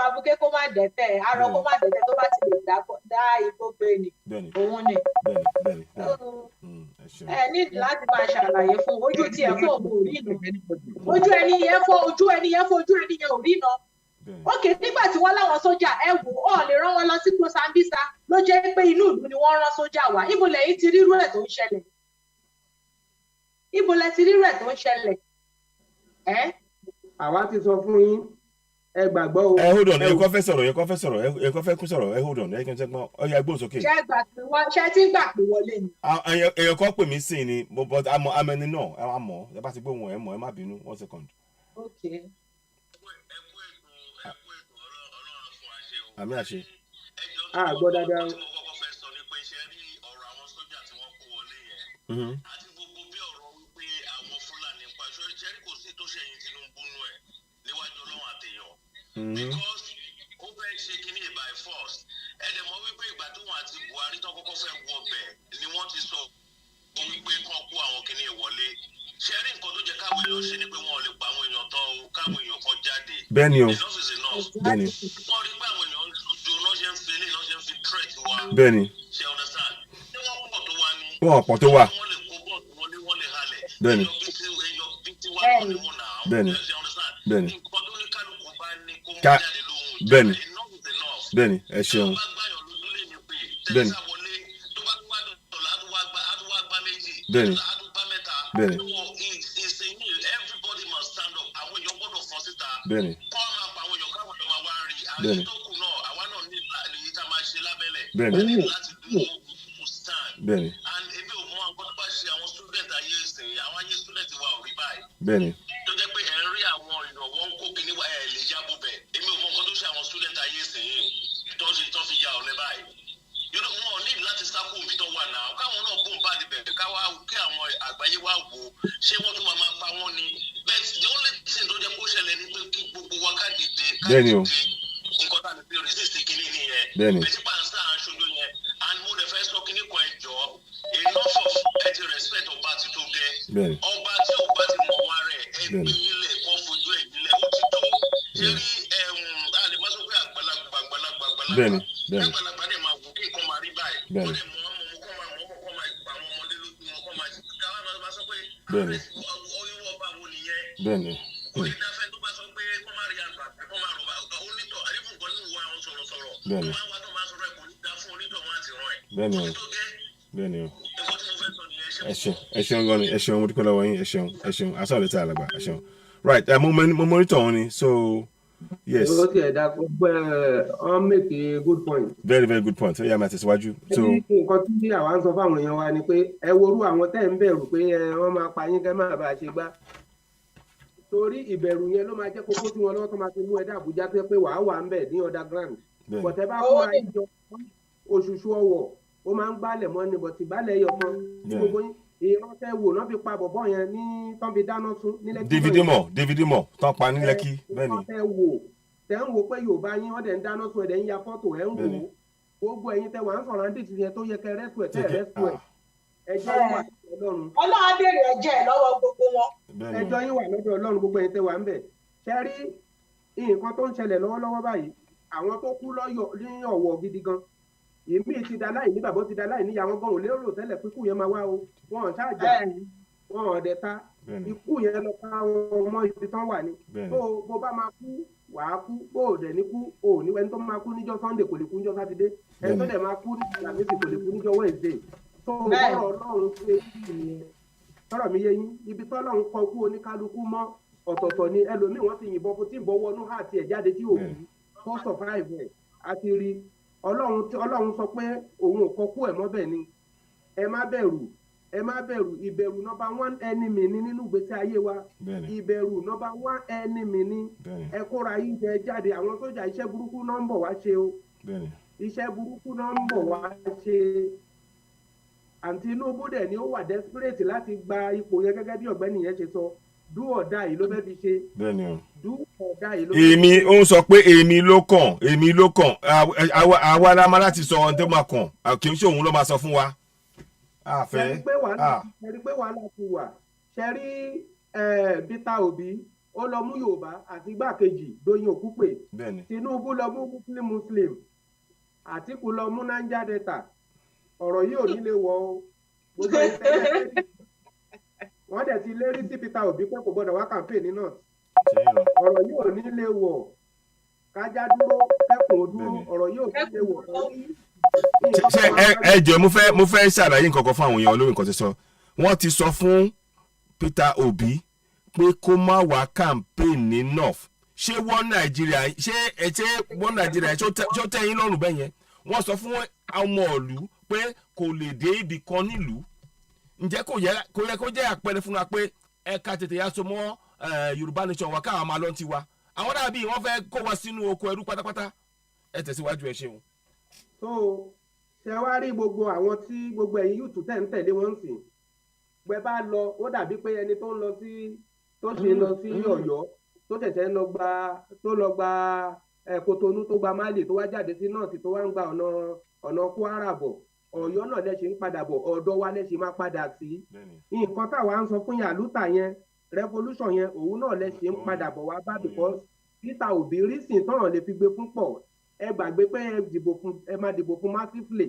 abuké kó má dẹ̀tẹ̀ arọ kó má dẹ̀tẹ̀ tó bá ti lè dá igbó gbé ni òun ni ẹ ní láti máa ṣàlàyé fún ojú tí ẹ fún òun ò rí nà ojú ẹni yẹn ò rí nà ókè nígbà tí wọ́n láwọn sójà ẹ wò ó lè rán wọn lọ sí Mozambique ló jẹ́ pé inú ìlú ni wọ́n rán sójà wá ibo lẹ́yìn ti rírú ẹ̀ tó ń ṣẹlẹ̀ ibo lẹ ti rírú ẹ̀ tó ń ṣẹlẹ̀ àwa ti sọ fún yín ẹ gbàgbọ́ o. hold on ẹ kọ́ fẹ́ sọ̀rọ̀ hold on ẹ kí n ṣe gbọ́n ọyà ẹgbẹ́ òsókè. ṣé tí ń gbà pé wọlé ni. èèyàn kan pè mí sí ni but amẹni náà ẹ mọ̀ ẹ bá ti gbóhùn ẹ mọ̀ ẹ má bínú 1 second. Okay. àmì àṣẹ. gbọ́ dáadáa. tí mo kọ́kọ́ fẹ́ sọ ni pé ṣe rí ọ̀rọ̀ àwọn sójà tí wọ́n kó wọlé yẹn àti gbogbo bí ọ̀rọ̀ wípé àwọn Fúlàní pa ṣe rí kò sí tó ṣẹ̀yìn Tinubu nù ẹ̀ níwájú Ọlọ́run àtẹ̀yàn because ó fẹ́ ṣe kínní by force ẹ̀dẹ̀ mọ́ wípé ìgbà tó wọn àti Buhari tó kọ́kọ́ fẹ́ wọ bẹ̀ ni wọ́n ti sọ wípé kán kó àwọn kínní wọlé ṣe rí nǹkan tó jẹ́ káwọn èèyàn ṣe ni pé wọ́n lè pa àwọn èèyàn tán o káwọn èèyàn kan jáde. bẹ́ẹ̀ni o bẹ́ẹ̀ni. wọ́n rí pé àwọn èèyàn ju náà ṣe ń fi ilé náà ṣe ń fi threat wa. bẹ́ẹ̀ni. ṣe understand. ṣé wọ́n pọ̀ tó wá ní. wọ́n pọ̀ tó wá. wọ́n lè kó bọ́ọ̀lù wọlé wọ́n lè halẹ̀. bẹ́ẹ̀ni. èèyàn bí ti wá lọ ni wọ́n nà á. bẹ́ẹ̀ni. ṣe understand. bẹ́ẹ̀ni. nǹkan tó ní kálukú bá ní kó mú jáde lóhùn. bẹ́ẹ̀ni. bẹ́ẹ̀ni ẹ ṣeun. bẹ́ẹ̀ni. bẹ́ẹ̀ni. bẹ́ẹ̀ni. bẹ́ẹ̀ni. kọ́ máa pa àwọn èèyàn káwọn èèyàn máa wá rí bẹ́ẹ̀ni. àti tó kù náà àwa náà ní ìta máa ṣe lábẹ́lẹ̀ bẹ́ẹ̀ni láti dúró fún stand. bẹ́ẹ̀ni and ebi ò mọ àwọn tó bá ṣe àwọn student ayé ìsìn àwọn ayé student wa ò rí báyìí. bẹ́ẹ̀ni tó jẹ́ pé ẹ̀ ń rí àwọn ìrànwọ́ ń kó kíní wa ẹ̀ lè yábò bẹ̀ èmi ò mọ nǹkan tó ṣe àwọn student ayé ìsìn yìí ìtọ́ fi ya ọ̀lẹ́ báyìí. wọn ò ní láti sákò omi tó wà náà káwọn náà bóun bá dibẹ̀ kí àwọn àgbáyé wá wò ó ṣé wọ́n tún máa pa wọ́n ni but the only thing tó jẹ́ kó ṣẹlẹ̀ ni pé kí gbogbo wa ká dìde nǹkan tá a lè fi resist kíní nìyẹn bẹ́ẹ̀ tí pàǹsá à ń ṣojú yẹn and mo lè fẹ́ sọ kíní kan ẹ̀jọ́ enough of ẹ̀jẹ̀ respect ọba ti tó gẹ́ ọba tí ọba ti mọ̀ wá rẹ̀ ẹgbẹ́ ilẹ̀ kọ́ fojú ẹ̀ nílẹ̀ ó ti tó ṣé rí àlèmọ́sọ pé àgbàlagbà àgbàlagbà dẹ̀ máa wò kí nǹkan máa rí báyìí ó dẹ̀ mọ́ kọ́ máa pa àwọn ọmọdé lójú wọn kọ́ máa káwá máa sọ pé ọyọ́ ọba wo nìyẹn kò ní dáfẹ́ tó bá sọ pé kọ́ máa rí àgbà kọ́ máa rọ̀ onítọ̀ àdébùn kan nínú wa àwọn sọ̀rọ̀sọ̀rọ̀ tó máa wá tó máa sọ̀rọ̀ ẹ̀ kò ní dá fún onítọ̀ wọn àti rán ẹ̀ kò tó gẹ́ bẹ́ẹ̀ni o nǹkan tí mo fẹ́ sọ nìyẹn ẹ ṣeun gan ni ẹ ṣeun mo dúpẹ́ lọ́wọ́ yín ẹ ṣeun asọ́ọ̀lẹ̀ tí a làgbà ẹ ṣeun right mo monitor wọn ni so yes. ó ti ẹ̀dá gbogbo ọ́n make a good point. very very good point ó yá máa tẹ̀síwájú. so nǹkan tí àwa ń sọ fáwọn èèyàn wa ni pé ẹ worú àwọn tẹ́ ń bẹ̀rù pé wọ́n máa pa yín kẹ́ máa bá a ṣe gbá torí ìbẹ̀rù yẹn ló máa jẹ́ kókó tí wọ́n lọ́wọ́ tó máa fi mú ẹ̀dá Àbújá tó yẹ pé wàá wà ń bẹ̀ ní underground bọ̀tẹ́ bá kó máa jọ òṣùṣù ọwọ̀ ó máa ń gbálẹ̀ mọ́ ni bọ̀tì gbálẹ̀ ẹyọ kan tí gbogbo ìrántẹ́ wò náà fi pa bọ̀bọ̀ yẹn ní tán fi dáná sun ní Lẹ́kì. David Mo tán pa ní Lẹ́kì bẹ́ẹ̀ ni. ìrántẹ́ wò tẹ́ ń wò pé Yorùbá yín wọ́n dẹ̀ ń dáná sun ẹ̀dẹ̀ ń ya fọ́tò ẹ̀ ń wò gbogbo ẹ̀yin tẹ́ wà ń sọ̀rọ̀ àǹdí tìyẹn tó yẹ kẹ́ rẹ́sù ẹ̀ tẹ́ rẹ́sù ẹ̀ ẹjọ́ yín wà lọ́dọ̀ Ọlọ́run. Ọlọ́run á béèrè ẹ̀jẹ̀ lọ́wọ́ gbogbo wọn. ẹjọ́ yín wà lọ́dọ̀ Ọlọ́run gbogbo ẹ̀yin tẹ́ wà ń bẹ̀ ṣe rí nǹkan tó ń ṣẹlẹ̀ lọ́wọ́lọ́wọ́ báyìí àwọn tó kú ní ọ̀wọ̀ gidi gan èmi ti da láì ní bàbá ti da láì ní àwọn gan ò lérò tẹ́lẹ̀ pé ikú yẹn máa wá o wọn ò ṣáàjà wọn ò dẹ̀ ta ikú yẹn lọ ká ọmọ ibi tán wà ní tó bó bá máa kú wàá kú bó ò dẹ̀ ní kú ò ní ẹni tó máa kú níjọ́ Sunday kò lè kú níjọ́ Sátidé ẹni tó dẹ̀ máa kú ní Àlàmísì kò lè kú níjọ́ Wednesday tó bọ́rọ̀ Ọlọ́run ṣe ìyẹn tọ́rọ̀ mi yé yín ibi tọ́lọ́run kọ kú oníkálukú mọ́ ọ̀tọ̀ọ̀tọ̀ ni ẹlòmíì wọ́n ti yìnbọn fún tí ìbọn wọnú àti ẹ̀ jáde tí òkú tó survive ẹ̀ àti rí Ọlọ́run sọ pé òun ò kọ kú ẹ̀ mọ́bẹ̀ ni ẹ má bẹ̀rù ìbẹ̀rù number one enemy ni nínú ìgbésí ayé wa ìbẹ̀rù number one enemy ni ẹ kóra yín jẹ jáde àwọn sójà iṣẹ́ burúkú náà ń bọ̀ wá ṣe o iṣẹ́ burúkú náà ń bọ̀ wá ṣe àǹtí Tinubu dẹ̀ ni ó wà desperate láti gba ipò yẹn gẹ́gẹ́ bí ọ̀gbẹ́ni yẹn ṣe sọ do or die ló fẹ́ fi ṣe. bẹ́ẹ̀ni o. do or die ló fẹ́ fi ṣe. èmi ó ń sọ pé èmi ló kàn àwa la máa láti sọ ohun tó máa kàn kì í ṣe òun ló máa sọ fún wa. ṣe rí pé wàhálà ti wà ṣe rí Peter Obi ó lọ mú Yorùbá àti igbákejì Doyin Okupe Tinubu lọ mú Muslim Àtíkù lọ mú Niger Delta ọ̀rọ̀ yìí ò ní lè wọ gbogbo ìṣẹ̀lẹ̀ wọ́n dẹ̀ ti lérí sí Peter Obi pé kò gbọ́dọ̀ wá campaign ní north ọ̀rọ̀ yìí ò ní lè wọ kájá dúró kẹ́kùn ó dúró ọ̀rọ̀ yìí ò ní lè wọ. ṣe ẹ jẹ́ mo fẹ́ ṣàlàyé nǹkan kan fún àwọn èèyàn olórí nǹkan ti sọ wọ́n ti sọ fún Peter Obi pé kó má wá campaign ní north ṣé wọ́n Nàìjíríà ṣó tẹ́yìn lọ́rùn bẹ́ẹ̀ yẹn wọ́n sọ fún ọmọ ìlú pé kò lè dé ibì kan nílùú ǹjẹ́ kò yẹ kó jẹ́ àpẹẹrẹ fún wa pé ẹ̀ka tètè ya so mọ́ Yorùbá nation wa káwọn máa lọ ti wa àwọn dàbí wọ́n fẹ́ kó wa sínú oko ẹrú pátápátá ẹ tẹ̀síwájú ẹ ṣeun. so ṣe wá rí gbogbo àwọn tí gbogbo ẹ̀yin yóò tún tẹ̀lé wọn sìn gbẹ bá lọ ó dàbí pé ẹni tó lọ sí Ọ̀yọ́ tó ṣẹ̀ṣẹ̀ lọ gba Kòtónú tó gba Málì tó wá jáde sí nọ́ọ̀tì tó wá ń gba ọ̀nà Kwara bọ̀ Ọ̀yọ́ náà lẹ́sìn ń padà bọ̀ ọ̀dọ̀ wa lẹ́sìn máa padà sí nǹkan táwa ń sọ fún yàlúta yẹn revolution yẹn òun náà lẹ́sìn ń padà bọ̀ wá bá because Peter Obi rísìn tọ́ràn lè fi gbé fún pọ̀ ẹ gbàgbé pé ẹ máa dìbò fún massively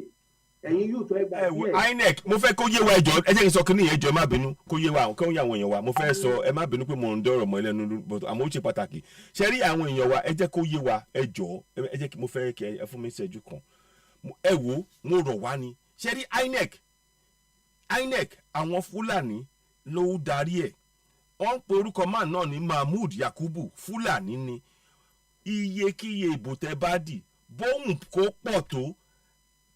ẹ̀yin yóò tó ẹ gbà díẹ̀. INEC mo fẹ́ kó yé wa ẹjọ́ ẹ jẹ́ kí n sọ kí ni ẹjọ́ ẹ má bínú kó yé wa kó yé àwọn èèyàn wa mo fẹ́ sọ ẹ má bínú pé mo ń dọ̀rọ̀ mọ́ ẹlẹ́nu àmọ́ ó ṣe pàtàkì ṣe rí àwọn èèyàn wa ẹ jẹ́ kó yé wa ẹjọ́ ẹ jẹ́ kí mo fẹ́ kí ẹ fún mi ṣẹ́jú kan ẹ wo mo rọ̀ wá ni ṣe rí INEC àwọn Fúlàní ló darí ẹ̀ wọ́n pe orúkọ máà náà ní Mahmood Yakubu Fúlàní ni iyekíye ìbò tẹ́ bá dì bóun kó pọ̀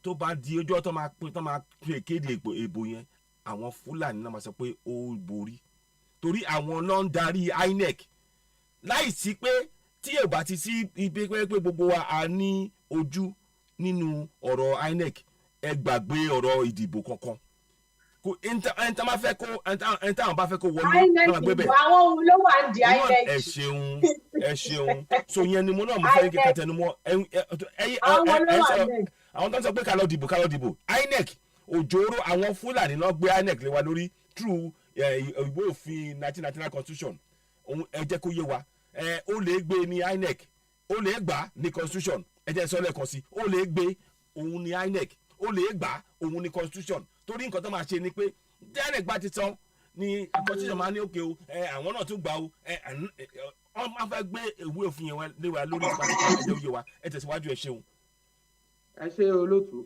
tó tó bá di ọjọ́ tó máa pè kéde ìbò yẹn àwọn Fúlàní náà máa sọ pé ó borí torí àwọn náà ń darí INEC láì sí pé tí ò bá ti sí ibi pé gbogbo wa a ní ojú nínú ọ̀rọ̀ INEC ẹ gbàgbé ọ̀rọ̀ ìdìbò kankan ẹni táwọn bá fẹ́ kó wọlé náà gbé bẹ́ẹ̀. àwọn ohun ló wà ń di INEC. ẹ ṣeun so yẹn ni mo náà mo fẹ́ kí kẹtẹ ni mo àwọn tó ń sọ pé ká lọ dìbò INEC òjòrò àwọn Fúlàní náà gbé INEC lé wa lórí through ìwé òfin 1999 constitution ẹ jẹ́ kó yé wa ó lè gbé ní INEC ó lè gbà ní constitution ẹ jẹ́ sọ lẹ́ẹ̀kan sí ó lè gbé òun ní INEC ó lè gbà òun ní constitution torí nǹkan tó máa ṣe ni pé INEC bá ti tán ni constitution máa ní òkè o àwọn náà tún gbà o wọ́n máa fẹ́ gbé ìwé òfin yẹn lé wa lórí ìpàdé ẹ̀jẹ̀ òye wa ẹ tẹ̀síwájú ẹ ṣeun. ẹ ṣe olóòtú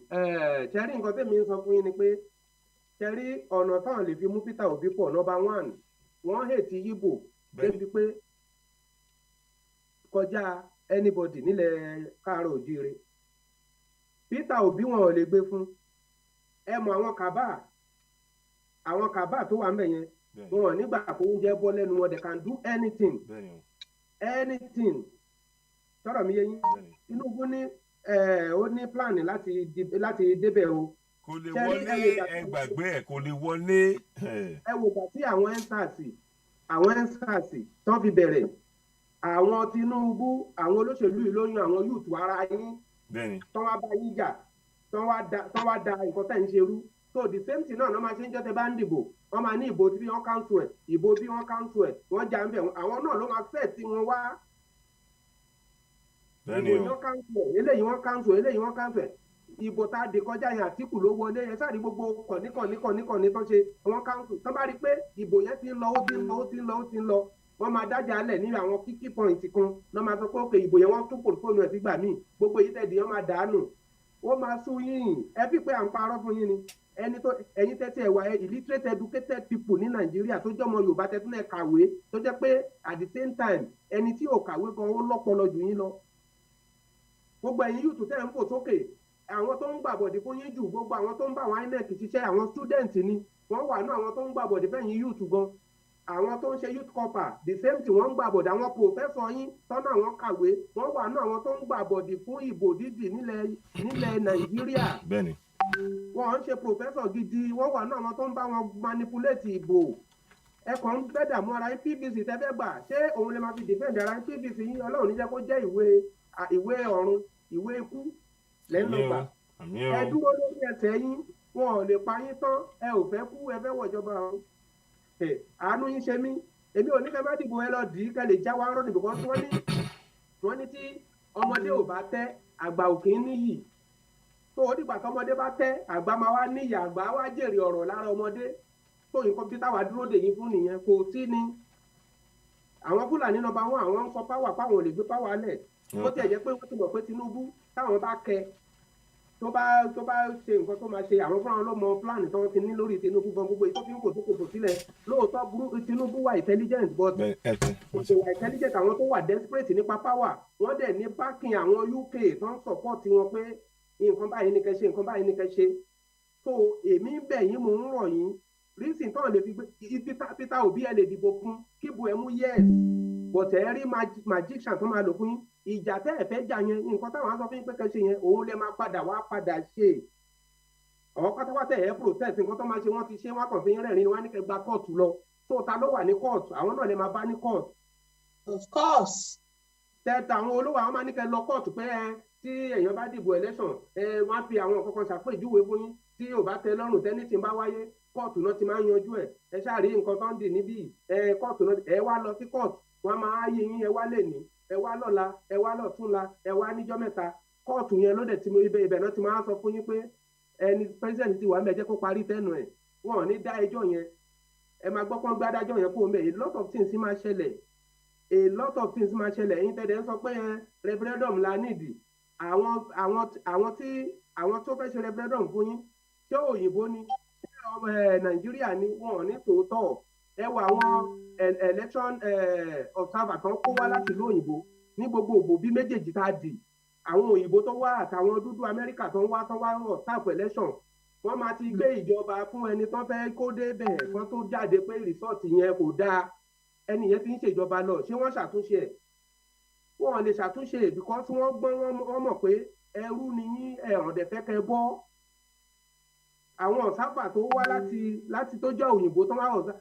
ṣẹ́rí nǹkan tẹ́mi ń sọ fún yín ni pé ṣẹ́rí ọ̀nà táwọn lè fi mú Peter Obi pọ̀ number 1 wọ́n hètì Yíbò débi pé kọjá anybody nílẹ̀ káàárọ̀ òjíire Peter Obi wọn ò lè gbé fún ẹ mọ àwọn kàbá tó wà ń bẹ̀ yẹn wọn ò nígbà kó oúnjẹ bọ́ lẹ́nu wọn they can do anything sọ̀rọ̀ mi yé yín Tinubu ní ó ní plan láti débẹ̀ o. kò lè wọlé ẹ gbàgbé ẹ kò lè wọlé. ẹ wò gbà tí àwọn ensars tán fi bẹ̀rẹ̀ àwọn Tinubu àwọn olóṣèlú yìí ló yan àwọn youth ara yín tán wá bá yín jà tán wá da nǹkan tẹ̀ ń ṣe rú so the same thing náà máa ṣe ń jọ́ tẹ bá ń dìbò wọ́n máa ní ìbò tí wọ́n cancel ẹ̀ ìbò bí wọ́n cancel ẹ̀ wọ́n jà ń bẹ̀ àwọn náà ló máa fẹ́ tí wọ́n wá ìbò yẹn cancel eléyìí wọ́n cancel ìbò tá a dé kọjá yẹn Àtíkù ló wọlé yẹn sáà ní gbogbo kọ̀níkọ̀ní tán ṣe wọ́n cancel tán bá rí pé ìbò yẹn ti ń lọ wọ́n máa dájà alẹ̀ ní àwọn kíkí point kan náà máa sọ pé òkè ìbò yẹn wọ́n tún pòròfóònù ẹ̀ sígbà míì gbogbo èyí tẹ̀dí wọ́n máa dànù wọ́n máa sún yín ẹ fi pé à ń parọ́ fún yín ni ẹ̀yin tẹ́tí ẹ̀wà illiterate educated people ní Nàìjíríà tó jọmọ Yorùbá tẹ́tún ẹ̀ kàwé tó jẹ́ pé at the same time ẹni tí ò kàwé gan ó lọ́pọlọ jù yín lọ gbogbo ẹ̀yin yùtù tẹ́ ń fò sókè àwọn tó ń gbàbọ̀dì fún yín jù gbogbo àwọn tó ń bá àwọn INEC ṣiṣẹ́ àwọn student ni wọ́n wà náà àwọn tó ń gbàbọ̀dì fẹ́yìn yùtù gan àwọn tó ń ṣe youth corps the same thing wọ́n ń gbàbọ̀dì àwọn professor yín tọ́nà àwọn kàwé wọ́n wà náà àwọn tó ń gbàbọ̀dì fún ìbò dídì nílẹ̀ Nàìjíríà wọ́n ń ṣe professor gidi wọ́n wà náà àwọn tó ń bá wọn manipulate ìbò ẹ̀kọ́ ń gbẹ́dà mọ́ ara yín PVC tẹ́fẹ́ gbà ṣé òun lè máa fi defend ara yín PVC yín Ọlọ́run ní jẹ́ kó jẹ́ ìwé ọ̀run ìwé ikú lẹ́nu gbà ẹ dúró lórí ẹsẹ̀ yín wọn ò lè pa yín tán ẹ ò fẹ́ kú ẹ fẹ́ wọ̀jọba ọ̀run àánú yín ṣe mí èmi ò ní kẹ́ bá dìbò ẹ lọ dì í kẹ́ lè já wa rọ́ nìbò kan tí wọ́n ní tí ọmọdé ò bá tẹ́ àgbà ò kì í níyì tó o dìgbà tọmọdé bá tẹ́ àgbà máa wá níyì àgbà wá jèrè ọ̀rọ̀ lára ọmọdé tó nǹkan bí táwa dúró dè yín fún nìyẹn kò sí ni àwọn Fúlàní number 1 àwọn ń sọ páwà páwọn ò lè gbé páwà lẹ̀ ó tiẹ̀ jẹ́ pé wọ́n ti mọ̀ pé Tinubu táwọn bá kẹ tó bá ṣe nǹkan tó máa ṣe àwọn fúnra ló mọ plan tí wọ́n ti ní lórí Tinubu gan gbogbo ìtọ́jú kò tó kò sílẹ̀ lóòótọ́ Tinubu wà intelligent but kò wà intelligent àwọn tó wà desperate nípa power wọ́n dẹ̀ ní backing àwọn UK tó ń support wọn pé nǹkan báyìí ní kẹ́ ṣe nǹkan báyìí ní kẹ́ ṣe so èmi ń bẹ̀ yín mò ń rọ̀ yín reason tán lè fi gbé Peter Obi ẹ lè dìbò fún kíbu ẹ mú yes but ẹ rí magician tó máa lò fún yín ìjà tẹ́ ẹ fẹ́ jà yẹn nǹkan táwọn aṣọ fún yín pé kẹ́ ṣe yẹn òun lè máa padà ṣe àwọn pátápátá ẹ̀ protest nǹkan tó máa ṣe wọ́n ti ṣe wọ́n kàn fi yín rẹ̀rin wọ́n á ní kẹ́ gba kóòtù lọ tó ta ló wà ní kóòtù àwọn náà lè máa bá ní kóòtù. of course. tẹ́tà àwọn olówó àwọn máa ní kẹ́ lọ kóòtù pé tí èèyàn bá dìbò election wọ́n á fi àwọn nǹkan kan ṣàpèjúwe fún yín tí ò bá tẹ́ lọ́rùn tẹ́ni tí ń bá wáyé kóòtù náà ti máa ń yanjú ẹ ṣáà rí nǹkan tó ń dì níbí kóòtù náà ẹ wá lọ sí kóòtù wọ́n máa yí yín ẹ wá lè ní ẹ wá lọ́la ẹ wá lọ́túnla ẹ wá níjọ́ mẹ́ta kóòtù yẹn ló dẹ̀ ti ibẹ̀ náà ti máa sọ fún yín pé ẹni president ti wà ń bẹ̀ jẹ́ kó parí tẹ́nu ẹ̀ wọn ò ní dá ẹjọ́ yẹn ẹ máa gbọ́ pọ́n gbádájọ́ yẹn kó o mẹ́ a lot of things máa ṣẹlẹ̀ ẹ̀yin tẹ̀lé ń sọ pé referendum la nídìí àwọn tó fẹ́ ṣe referendum fún yín ṣé òyìnbó ni ṣé Nàìjíríà ni wọn ò ní tòótọ́ ẹ wọ àwọn election observer kan kó wá láti ìlú òyìnbó ní gbogbo òbò bí méjèèjì tá a dì àwọn òyìnbó tó wá àtàwọn dúdú Amẹ́ríkà tó ń wá rọ̀ sáàpù election wọ́n máa ti gbé ìjọba fún ẹni tó fẹ́ kó débẹ̀ kan tó jáde pé rìsọ́ọ̀tì yẹn kò dáa ẹni yẹn ti ń ṣèjọba lọ ṣé wọ́n ṣàtúnṣe ẹ̀ wọ́n lè ṣàtúnṣe ẹ̀ because wọ́n gbọ́n wọ́n mọ̀ pé ẹrú ni yín ọ̀dẹ̀ fẹ́ kẹ́ bọ́ àwọn ọ̀sápà tó wá láti tó jẹ́ òyìnbó tó wá ọ̀sá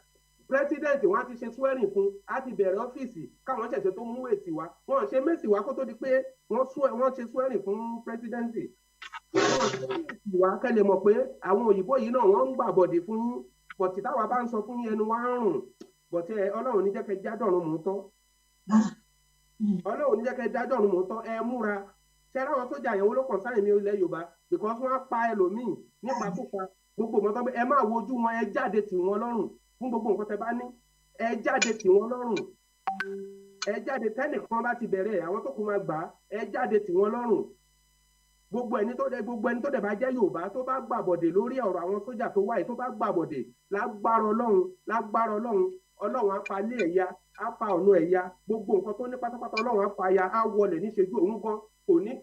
president wọn ti ṣe swearing fún á ti bẹ̀rẹ̀ ọ́fíìsì káwọn ṣẹ̀ṣẹ̀ tó mú èsì wá wọn ṣe mẹ́sì wá kó tó di pé wọ́n ṣe swearing fún presidency ìwà kẹlẹ̀ mọ̀ pé àwọn òyìnbó yìí náà wọ́n ń gbà bọ̀dẹ̀ fún yín bọ̀tì táwa bá ń sọ fún yín ẹnu wá ń rùn bọ̀tì ọlọ́run ní jẹ́kẹ́ jádọ̀run mú tọ́ ọlọ́run ní jẹ́kẹ́ jádọ̀run mú tọ́ ẹ múra ṣẹ́ra àwọn sójà yẹn ló kàn sáré ní ilẹ̀ Yorùbá because wọ́n á pa ẹlòmíì nípa púpa gbogbo mọ́tọ́ ẹ máa wojú wọn ẹ jáde tì wọ́n lọ́rùn fún gbogbo nǹkan tẹ bá ní ẹ jáde tì wọ́n lọ́rùn ẹ jáde tẹ́nìkan bá ti bẹ̀rẹ̀ àwọn tó kù máa gbà ẹ jáde tì wọ́n lọ́rùn gbogbo ẹni tó dẹ̀ bá jẹ́ Yorùbá tó bá gbàbọ̀dè lórí ọ̀rọ̀ àwọn sójà tó wáyé tó bá gbàbọ̀dè lágbára Ọlọ́run Ọlọ́run á pa ilé ẹ̀yà á pa ọ̀nà ẹ̀yà gbogbo nǹkan tó ní pátápátá Ọlọ́run á pa ya á wọlé níṣẹ́jú òun gan kò ní.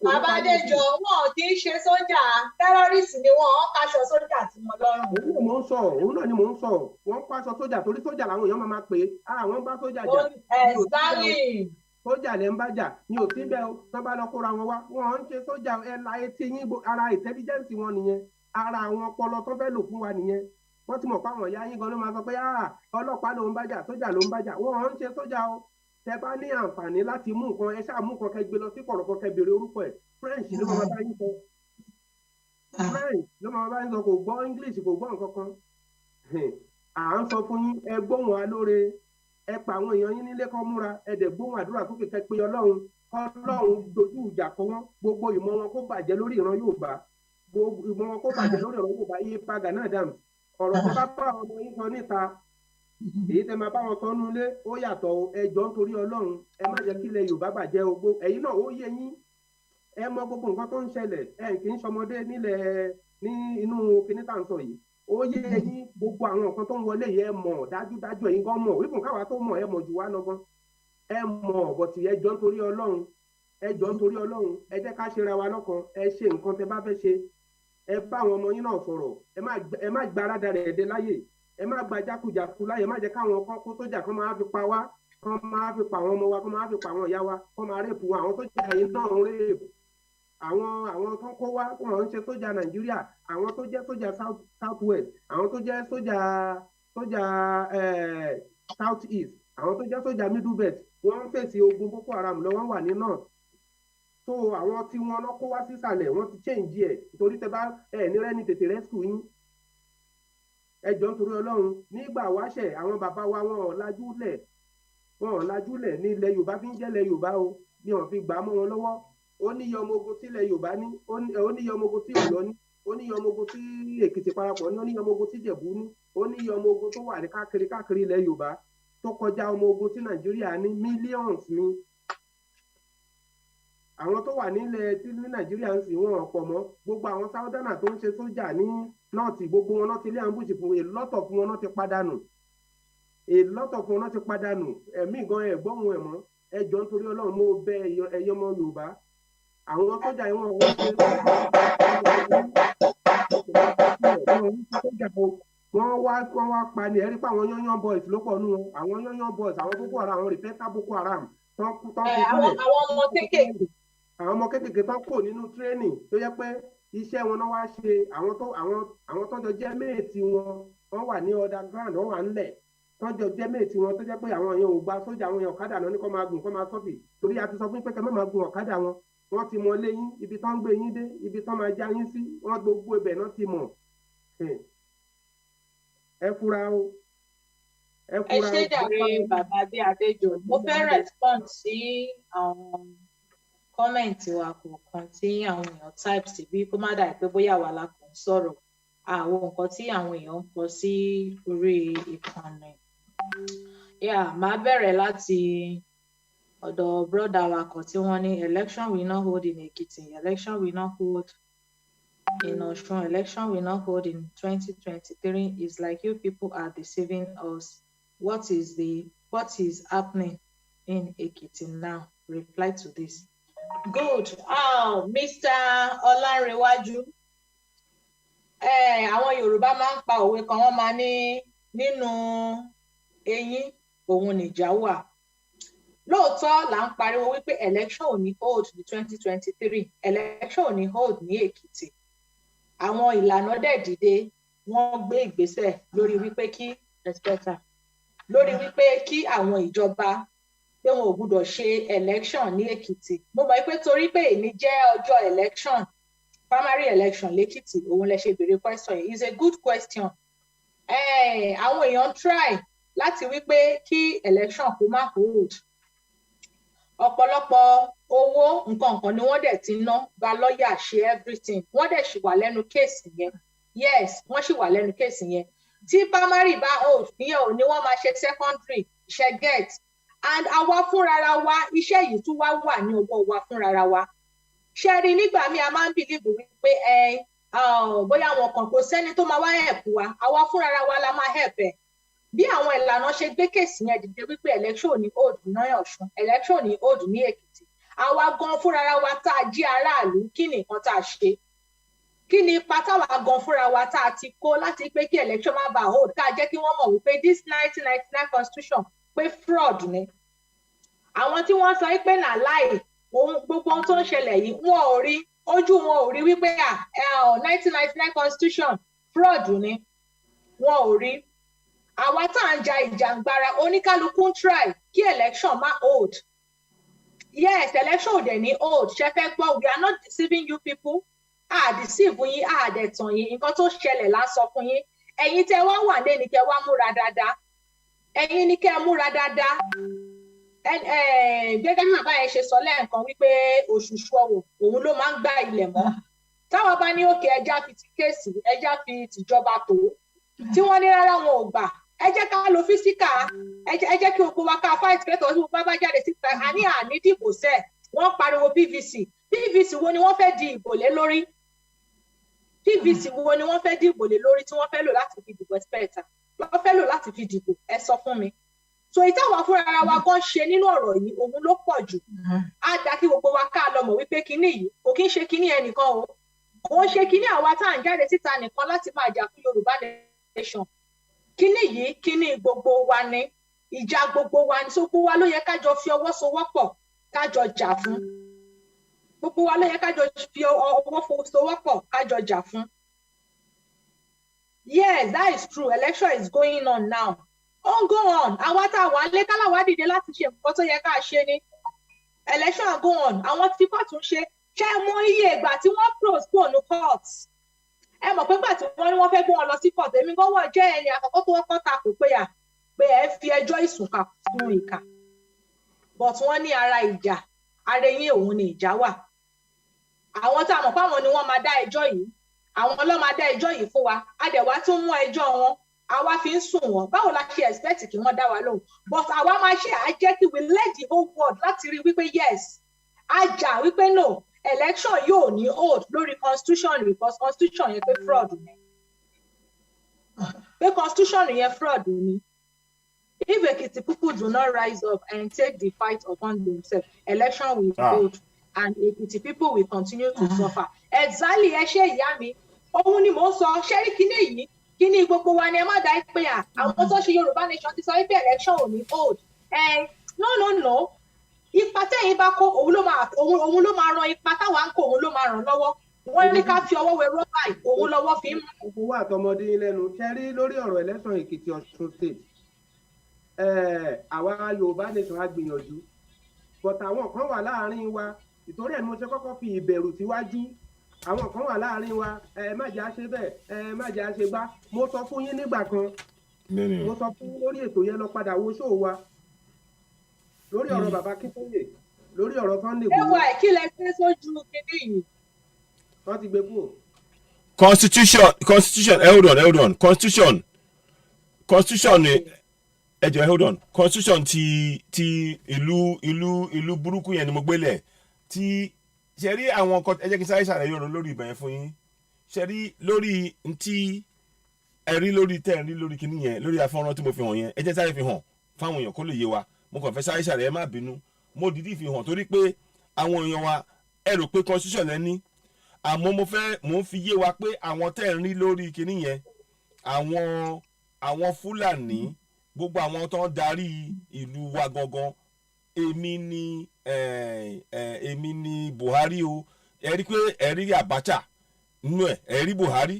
Babádéjọ wọn kì í ṣe sójà tẹ́rọ́rìsì ni wọ́n kaṣọ sójà tí mo lọ́rùn. Òun náà ni mò ń sọ wọ́n kaṣọ sójà torí sójà làwọn èèyàn máa pè é àwọn bá sójà jà. Sójà lẹ́ ń bájà ni ò sí bẹ́ẹ̀ o tó bá lọ kóra wọn wá wọn ń ṣe sójà la etí yín ara intelligence wọn nìyẹn ara àwọn ọpọlọ tó fẹ́ lò fún wa nìyẹn wọ́n ti mọ̀ pé àwọn ìyá yín gan ló máa sọ pé ọlọ́pàá ló ń bájà sójà ló ń bájà wọn ń ṣe sójà o tẹ bá ní àǹfààní láti mú nǹkan ẹ ṣáà mú nǹkan kẹ gbé lọ sí kọ̀rọ̀kọ̀ kẹ béèrè orúkọ ẹ̀ French ló máa bá yín sọ French ló máa bá yín sọ kò gbọ́ English kò gbọ́ nǹkan kan à ń sọ fún yín ẹ gbóhùn alóore ẹ pa àwọn èèyàn yín nílé kan múra ẹ dẹ̀ gbóhùn àdúrà sókè kẹ pé Ọlọ́run dojú ìjà kọ wọn gbogbo ìmọ̀ wọn kó bàjẹ́ lórí ìran Yorùbá gbogbo ìmọ̀ wọn kó bàjẹ́ lórí ìran Yorùbá yé paga náà dàmú ọ̀rọ̀ tó bá bá ọmọ yín sọ níta èyí tẹ máa bá wọn sọ nulẹ̀ ó yàtọ̀ ẹjọ́ nítorí Ọlọ́run ẹ má jẹ́ kí ilẹ̀ Yorùbá bàjẹ́ ogbó ẹ̀yin náà ó yé yín ẹ mọ gbogbo nǹkan tó ń ṣẹlẹ̀ ẹ kì í ṣọmọdé nílẹ̀ ní inú kinní tá à ń sọ yìí ó yé yín gbogbo àwọn nǹkan tó ń wọlé yìí ẹ mọ̀ dájúdájú ẹ̀yin gan mọ̀ wípé káwa tó mọ̀ ẹ mọ̀ jù wá lọ́gán ẹ mọ̀ bọ̀tì ẹjọ́ nítorí Ọlọ́run ẹ jẹ́ ká ṣera wa lọ́kan ẹ ṣe nǹkan tẹ bá fẹ́ ṣe ẹ bá àwọn ọmọ yín náà sọ̀rọ̀ ẹ má gbáradà rẹ̀ dé láyè ẹ má gba jákujàku láyè má jẹ́ káwọn kan kó sójà kan máa fi pa wá kan máa fi pa àwọn ọmọ wa kan máa fi pa àwọn ìyá wa kan máa rèpù àwọn sójà yìí náà ń rèpù àwọn tó ń kó wá wọn ń ṣe sójà Nàìjíríà àwọn tó jẹ́ sójà south west àwọn tó jẹ́ sójà south east àwọn tó jẹ́ sójà middle belt wọ́n ń fèsì ogun Boko Haram lọ́wọ́ wà ní north so àwọn tí wọ́n lọ kó wá sísàlẹ̀ wọ́n ti change ẹ̀ nítorí tẹ bá ní rẹ́ni tètè rescue yín ẹjọ́ nítorí Ọlọ́run nígbà wáṣẹ̀ àwọn bàbá wa wọn ò lajúlẹ̀ ní ilẹ̀ Yorùbá fi ń jẹ́ ilẹ̀ Yorùbá o ni wọ́n fi gbà á mọ́ wọn lọ́wọ́ ó níye ọmọ ogun tí ilẹ̀ Yorùbá ní ó níye ọmọ ogun tí Ọ̀yọ́ ní ó níye ọmọ ogun tí Èkìtì parapọ̀ ní ó níye ọmọ ogun tí Ìjẹ̀bú ní ó níye ọmọ ogun tó wà ní káàkiri ilẹ̀ Yorùbá tó kọjá ọmọ ogun tí Nàìjíríà ní millions ní àwọn tó wà nílẹ̀ tí ní Nàìjíríà ń sìn wọn ọ̀pọ̀ mọ́ gbogbo àwọn sáúdánà tó ń ṣe sójà ní nọ́ọ̀tì gbogbo wọn náà ti lé àǹbùsì fún èlọ́tọ̀ fún wọn náà ti padànù ẹ̀mí gan ẹ̀gbọ́n ẹ̀ mọ́ ẹjọ́ nítorí Ọlọ́run mo bẹ̀ ẹ̀yọ́ ọmọ Yorùbá àwọn sójà yìí wọ́n wá pa ni ẹ̀rí pa àwọn yányán boys ló pọ̀ nù wọn àwọn yányán boys àwọn Boko Haram àwọn rìpẹ́tà Boko Haram àwọn ọmọ kéékèèké àwọn ọmọ kéékèèké tán kò nínú training tó yẹ pé iṣẹ́ wọn náà wá ṣe àwọn tó jọ jẹ́ méètì wọ́n wà ní underground wọ́n wà ńlẹ̀ tó jọ jẹ́ méètì wọn tó jẹ́ pé àwọn èèyàn ò gba sójà àwọn èèyàn ọ̀kadà náà ní kó máa gùn kó máa sọ́fì torí a ti sọ fún pé kẹ́ máa gun ọ̀kadà wọ́n ti mọ léyìn ibi tán gbé yín dé ibi tán máa já yín sí wọ́n gbogbo ibẹ̀ náà ti mọ̀ ẹ fura o. ẹ ṣe jàre bàbá Adéjọ mo fẹ́ respond sí àwọn kọ́mẹ̀ntì wa kọ̀ọ̀kan tí àwọn èèyàn type sí bí kó má dà pé bóyá wà la kò ń sọ̀rọ̀ àwọn nǹkan tí àwọn èèyàn ń kọ sí orí ìkànnì. Màá bẹ̀rẹ̀ láti ọ̀dọ̀ brọ́dà wa kan tí wọ́n ní election we not hold in Ekiti, election we not hold in Osun, election we not hold in 2023 is like you people are deceiving us. What is happening in Ekiti now? Reply to this. Good. Mr. Ọlánrewájú. Àwọn Yorùbá máa ń pa òwe kan, wọ́n máa ní nínú eyín òun nìjà wà. Lóòótọ́ là ń pariwo wípé election ò ní hold ní 2023, election ò ní hold ní Èkìtì. Àwọn ìlànà dẹ̀ dìde, wọ́n gbé ìgbésẹ̀ lórí wípé kí àwọn ìjọba pé wọn ò gbúdọ̀ ṣe election ní Èkìtì. Mo mọ̀ pé torí pé èmi jẹ́ ọjọ́ election, primary election lẹ́kìtì, òun lẹ ṣe béèrè question yìí. It's a good question. Àwọn èèyàn try láti wípé kí election kó má hold. Ọ̀pọ̀lọpọ̀ owó nǹkan ni wọ́n dẹ̀ ti ná, gba lọ́ọ̀yà, ṣe everything. Wọ́n dẹ̀ ṣì wà lẹ́nu kéèsì yẹn. Yes, wọ́n ṣì wà lẹ́nu kéèsì yẹn. Tí primary bá hold, ìyẹn ò ní wọ́n máa ṣe secondary, ṣe get. And àwa fúnrara wa, iṣẹ́ yìí tún wá wà ní ọwọ́ wa fúnrara wa. Ṣé rí nígbà míì a máa ń believe wípé bóyá àwọn kan kò sẹ́ni tó máa wá help wa, àwa fúnrara wa la máa help ẹ̀. Bí àwọn ìlànà ṣe gbé kéèsì yẹn dìde wípé election ní hold ní Ọ̀ṣun, election ní hold ní Èkìtì, àwa gan fúnrara wa tá a jí aráàlú, kí ni nǹkan tá a ṣe? Kí ni ipa táwa gan fúnra wa tá a ti kó láti pé kí election má bàa hold, ká jẹ́ kí wọ́n mọ̀ wípé this 1999 constitution pé fraud ni. Àwọn tí wọ́n sọ pé nà láì gbogbo ohun tó ń ṣẹlẹ̀ yìí, wọn ò rí, ojú wọn ò rí wípé 1999 constitution fraud ni, wọn ò rí. Àwa tá à ń ja ìjàngbara, oníkálukú ń try kí election má hold. Yes, election ò dẹ̀ ní hold. Ṣé fẹ́ gbọ́, we are not deceiving you people. Deceive yín, dẹ̀ tàn yín. Nǹkan tó ṣẹlẹ̀ là ń sọ fún yín. Ẹ̀yin tẹ́ wá wà lé ní kẹ́ wá múra dáadáa. Ẹ̀yin ní kẹ́ múra dáadáa. Gẹ́gẹ́ bí bàbá yẹn ṣe sọ lẹ́ẹ̀kan wípé òṣùṣù ọwọ̀ òun ló máa ń gbá ilẹ̀ mọ́. Táwọn bá ní òkè ẹja fi ti kéèsì, ẹja fi tìjọba tó. Tí wọ́n ní rárá wọn ò gbà. Ẹ jẹ́ ká lo físíkà, ẹ jẹ́ kí gbogbo wa ká fight kẹ́tọ̀ tí gbogbo bá jáde síta. Àní dìbò sẹ́ẹ̀, wọ́n pariwo PVC. PVC wo ni wọ́n fẹ́ di ìbò lé lórí? PVC wo ni wọ́n fẹ́ di ìbò lé lórí tí wọ́n fẹ́ lò láti fi dìbò ẹ̀sìpẹ̀ẹ̀tà? Wọ́n fẹ́ lò láti fi dìbò, ẹ sọ fún mi. So ìtawà fúnra wa gan ṣe nínú ọ̀rọ̀ yìí, òun ló pọ̀ jù. Á dá kí gbogbo wa ká lọ mọ̀ wípé kinní yìí kò kí ń ṣe kinní ẹnìkan o. Kò ń ṣe kinní àwa tá à ń jáde síta nìkan láti máa jà fún Yorùbá nation. Kinní yìí, kinní gbogbo wa ni, ìjà gbogbo wa ni. So gbogbo wa ló yẹ ká jọ fi ọwọ́ sowọ́pọ̀ ká jọ jà fún. Gbogbo wa ló yẹ ká jọ fi ọwọ́ sowọ́pọ̀ ká jọ jà fún. Yes, that is true. Election is going on now. Go on. Àwa tá a wà lé káláwá dìde láti ṣe nǹkan tó yẹ ká ṣe ni. Election go on. Àwọn tí court ń ṣe, ṣé ẹ mọ iye ìgbà tí wọ́n postpone court? Ẹ mọ̀ pé ìgbà tí wọ́n ní wọ́n fẹ́ gbé wọn lọ sí court, èmi gan wọ́n jẹ́ ẹni àkọ́kọ́ tó wọ́n kọ́ta kò pé ẹ fi ẹjọ́ ìsùnkà fún ìkà. But wọ́n ní ara ìjà, ara eyín òun ni ìjà wà. Àwọn tá a mọ̀ fáwọn ni wọ́n máa dá ẹjọ́ yìí. Àwọn ló máa dá ẹjọ́ yìí fún wa. A dẹ̀ wá tún mú ẹjọ́ wọn. Àwa fi ń sùn wọn. Báwo la ṣe expect kí wọ́n dá wa lóhùn? But àwa máa ṣe àjẹ́ kí we let the whole world láti rí wípé yes. A jà wípé no, election yóò ní hold lórí constitution because constitution yẹn pé fraud ni. Pé constitution yẹn fraud ni. If Ekiti people do not rise up and take the fight upon themselves, election will hold and Ekiti people will continue to suffer. Exactly, ẹ ṣe ìyá mi. Òun ni mò ń sọ, ṣé rí kíní yìí? Kíní gbogbo wa ni ẹ má dá pé àwọn tó ṣe Yorùbá nation ti sọ wípé election ò ní hold. No. Ipa tẹ́yìn bá kó òun ló máa ran ipa táwa ń kó òun ló máa ràn lọ́wọ́. Wọ́n ní ká fi ọwọ́ wẹ rọ́bà òun lọ́wọ́ fi ń mú. Òkú wà tọmọdé yín lẹ́nu. Ṣé rí lórí ọ̀rọ̀ election Èkìtì Ọ̀ṣun state? Àwa Yorùbá nation á gbìyànjú. But àwọn kan wà láàárín wa. Ìtorí ẹ̀ ni mo ṣe kọ́kọ́ fi ìbẹ̀rù síwájú. Àwọn kan wà láàárín wa, má jẹ́ àṣe bẹ́ẹ̀, má jẹ́ àṣe gbá. Mo sọ fún yín nígbà kan. Mo sọ fún yín lórí ètò yẹn lọ padà wo ṣóò wa. Lórí ọ̀rọ̀ bàbá Kítóyè, lórí ọ̀rọ̀ Sunday Igboho. Ẹwà kí lẹ gbé sójú kíní yìí? Wọ́n ti gbé kúrò. Constitution, hold on. Constitution ni hold on. Constitution ti ìlú burúkú yẹn ni mo gbélé. Tí ṣe rí àwọn nǹkan ẹ jẹ́ kí n sáré ṣàlàyé ọ̀rọ̀ lórí ìbẹ̀yẹn fún yín. Ṣe rí lórí ntí ẹ rí lórí tẹ́ ẹ rí lórí kinní yẹn lórí afọ́nrán tí mo fi hàn yẹn ẹ jẹ́ sáré fi hàn fáwọn èèyàn kó lè yé wa. Mo kàn fẹ́ sáré ṣàlàyé, ẹ má bínú. Mo dìídì fi hàn torí pé àwọn èèyàn wa ẹ rò pé constitution lẹ́ni àmọ́ mo ń fi yé wa pé àwọn tẹ́ ń rí lórí kinní yẹn àwọn Fúlàní gbogbo àwọn tó ń darí ìlú wa gangan èmi ni Buhari o ẹ rí pé ẹ rí Abacha nínú ẹ rí Buhari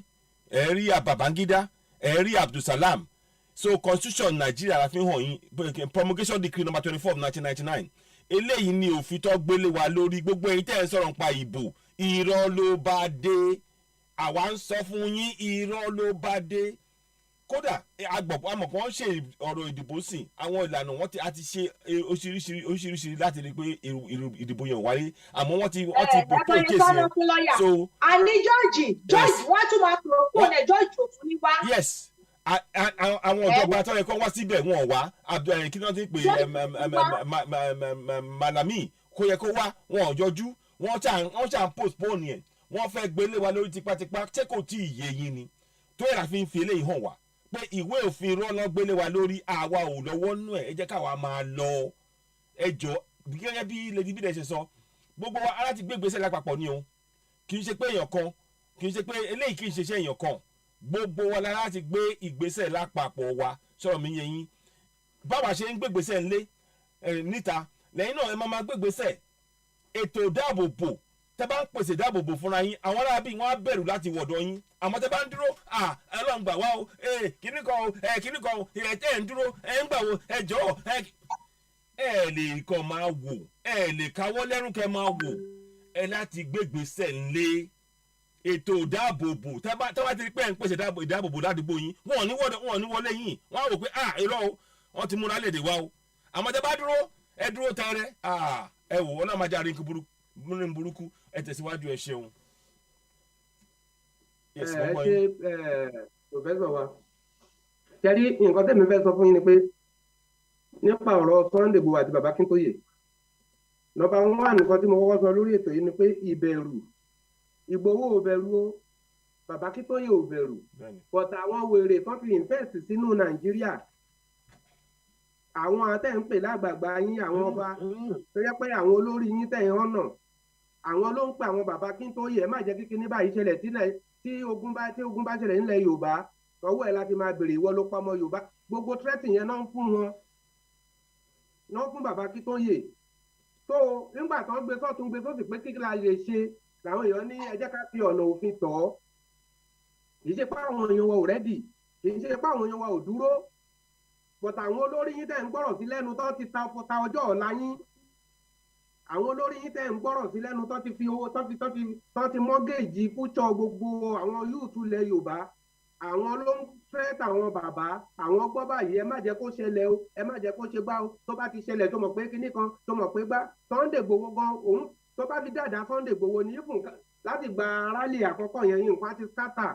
ẹ rí Babangida ẹ rí Abdulsalam so constitution Nigeria la fi hàn yín promulgation decree number 24 of 1999 eléyìí ni òfin tó gbélé wa lórí gbogbo ẹ̀yin tẹ́ ẹ sọ̀rọ̀ nípa ìbò irọ́ ló bá dé àwa ń sọ fún yín irọ́ ló bá dé kódà amọ̀pọ̀ ń ṣe ọ̀rọ̀ ìdìbò sí àwọn ìlànà wọn a ti ṣe oríṣiríṣi láti rí i pé ìdìbò yẹn wáyé àmọ́ wọ́n ti propose kéèsì so. àní George wọ́n tún máa propose ẹ̀ George tó tún ní wá. yes àwọn ìjọba tó yẹ kó wá síbẹ̀ wọn wá kí wọ́n ti pè Malami kó yẹ kó wá wọn ò yọjú wọ́n ṣàn postpone yẹn wọ́n fẹ́ gbélé wa lórí tipátipá tí kò tí ì yé yín ni tó yẹ láfi ń fi eléyìí hàn wá pé ìwé òfin rọ́lọ́ gbélé wa lórí àwa ò lọ́wọ́ nú ẹ̀ ẹ jẹ́ káwa máa lọ ẹjọ́ gẹ́gẹ́ bí Lady Bide ṣe sọ gbogbo wa aláti gbé ìgbésẹ̀ lápapọ̀ ni o kì í ṣe pé èèyàn kan kì í ṣe pé eléyìí kì í ṣe iṣẹ́ èèyàn kan gbogbo wa láti gbé ìgbésẹ̀ lápapọ̀ wa sọ̀rọ̀ mi yẹn yín báwa ṣe ń gbé ìgbésẹ̀ ńlé níta lẹ́yìn náà ẹ máa gbé ìgbésẹ̀ ètò ìdáàbòbò tẹ́ bá ń pèsè ìdáàbòbò fúnra yín àwọn arábí wọn á bẹ̀rù láti wọ̀dọ̀ yín àmọ́ tẹ́ bá ń dúró Ọlọ́run gbà wá o kíní kan o tẹ́ ń dúró ń gbà wo ẹ jọ̀ọ́ ẹ lè kàn máa wò ẹ lè káwọ́ lẹ́rù kẹ́ máa wò ẹ láti gbégbèsè ńlé ètò ìdáàbòbò tẹ́ bá ti rí pé ẹ̀ ń pèsè ìdáàbòbò ládùúgbò yín wọn ò ní wọlé yín wọn á wò pé irọ́ o wọ́n ti múra lédè wa o àmọ́ tẹ́ bá dúró ẹ dúró tẹ́rẹ́ ẹ wò wọ́n náà máa jáde ní burúkú ẹ tẹ̀síwájú ẹ ṣeun. ẹ ṣe pòfẹ́sọ̀ wa ṣẹ́rí nǹkan tẹ̀mí fẹ́ sọ fún yín ni pé nípa ọ̀rọ̀ Sunday Igboho àti bàbá Akíntóyè nọ́mbà wọn nǹkan tí mo kọ́kọ́ sọ lórí ètò yìí ni pé ìbẹ̀rù Ìgbòho ò bẹ̀rù o bàbá Akíntóyè ò bẹ̀rù but àwọn wèrè kan fi invest sínú Nàìjíríà àwọn àtẹ̀ǹpè lágbàgbà yín àwọn ọba tó yẹ pé àwọn olórí yín tẹ̀ ń hànà àwọn ló ń pè àwọn bàbá Akíntóyè ẹ má jẹ́ kí kíní báyìí ṣẹlẹ̀ tí ogun bá ṣẹlẹ̀ nílẹ̀ Yorùbá ọwọ́ ẹ̀ láti máa bèrè ìwọ ló pa ọmọ Yorùbá gbogbo tírẹ́tì yẹn náà ń fún wọn náà fún bàbá Akíntóyè tó nígbà tó ń gbé sọ́tún gbé sósì pé kíkí la lè ṣe làwọn èèyàn ní ẹ jẹ́ ká fi ọ̀nà òfin tọ̀ ọ́ kì í ṣe pé àwọn èèyàn wa ò rẹ́dì kì í ṣe pé àwọn èèyàn wa ò dúró but àwọn olórí yín tẹ̀ ń gbọ́rọ̀ sí lẹ́nu tó ti ta ọjọ́ ọ̀la yín àwọn olórí yín tẹ̀ ń gbọ́rọ̀ sí lẹ́nu tó ti fi owó tó ti mọ́gẹ́ẹ̀jì fúnṣọ gbogbo àwọn yúùtù ilẹ̀ Yorùbá àwọn ló ń fẹ́ tàwọn bàbá àwọn gbọ́ báyìí ẹ má jẹ́ kó ṣẹlẹ̀ o ẹ má jẹ́ kó ṣe gbá o tó bá ti ṣẹlẹ̀ tó mọ̀ pé kinní kan tó mọ̀ pé gbá Sunday Igboho gan òun tó bá fi dáadáa Sunday Igboho ní ìfún láti gba rálì àkọ́kọ́ yẹn yìí nǹkan ti scatter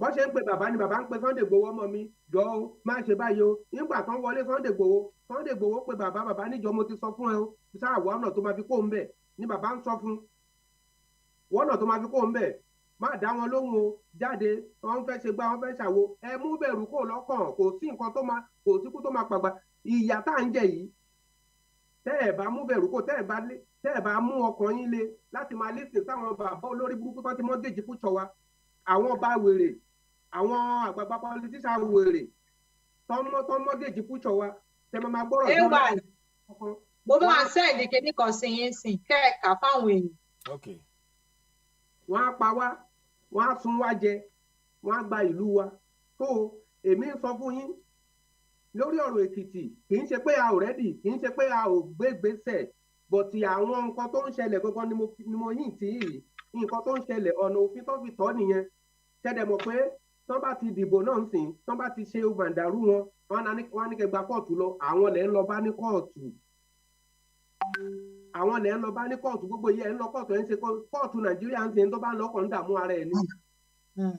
bọ́ ṣe ń pe bàbá ni bàbá ń pe Sunday Igboho ọmọ mi jọ o má ṣe báyìí o nígbà tán wọlé Sunday Igboho pe bàbá níjọ mo ti sọ fún ẹ o sáà wọ ọ̀nà tó máa fi kó ń bẹ̀ ni bàbá ń sọ fún wọ́nà tó máa fi kó ń bẹ̀ má dá wọn lóhùn o jáde wọn fẹ́ ṣe gbá wọn fẹ́ ṣàwo ẹ mú bẹ̀rù kó lọ́kàn kò sí nǹkan tó máa kò síkú tó máa pàgbà ìyà tá à ń jẹ yìí tẹ́ ẹ̀ bá mú bẹ̀rù kó tẹ́ ẹ̀ bá mú ọkàn yín le láti máa lé sìn sáwọn bàbá olórí burúkú tó ti mọ́ gèjì fún ṣọwa àwọn ọba wèrè àwọn àgbààgbà pọlitíṣà wèrè tó mọ́ gèjì fún ṣọwa tẹ́ máa gbọ́rọ̀ sí wọn. mo máa sẹ́ẹ̀dì kíní kan sí yín sìn kẹ́ẹ̀ka fáwọn èèyàn. wọ́n á pa wá wọ́n á sun wá jẹ wọ́n á gba ìlú wa tó èmi ń sọ fún yín lórí ọ̀rọ̀ Èkìtì kì í ṣe pé a ò rẹ́dì kì í ṣe pé a ò gbé gbèsè bọ̀tì àwọn nǹkan tó ń ṣẹlẹ̀ gangan ni mo yìn tí nǹkan tó ń ṣẹlẹ̀ ọ̀nà òfin tó fi tọ́ nìyẹn ṣẹ̀dẹ̀ mọ̀ pé tán bá ti dìbò náà ń sìn tán bá ti ṣe gbàǹdàrú wọn á ní kẹ́ gba kóòtù lọ àwọn lẹ́ ń lọ bá ní kóòtù àwọn lẹ́ ń lọ bá ní kóòtù gbogbo yìí ẹ̀ ń lọ kóòtù ẹ̀ ń ṣe kóòtù Nàìjíríà ń ṣe tó bá ń lọ́kàn ń dààmú ara ẹ̀ ní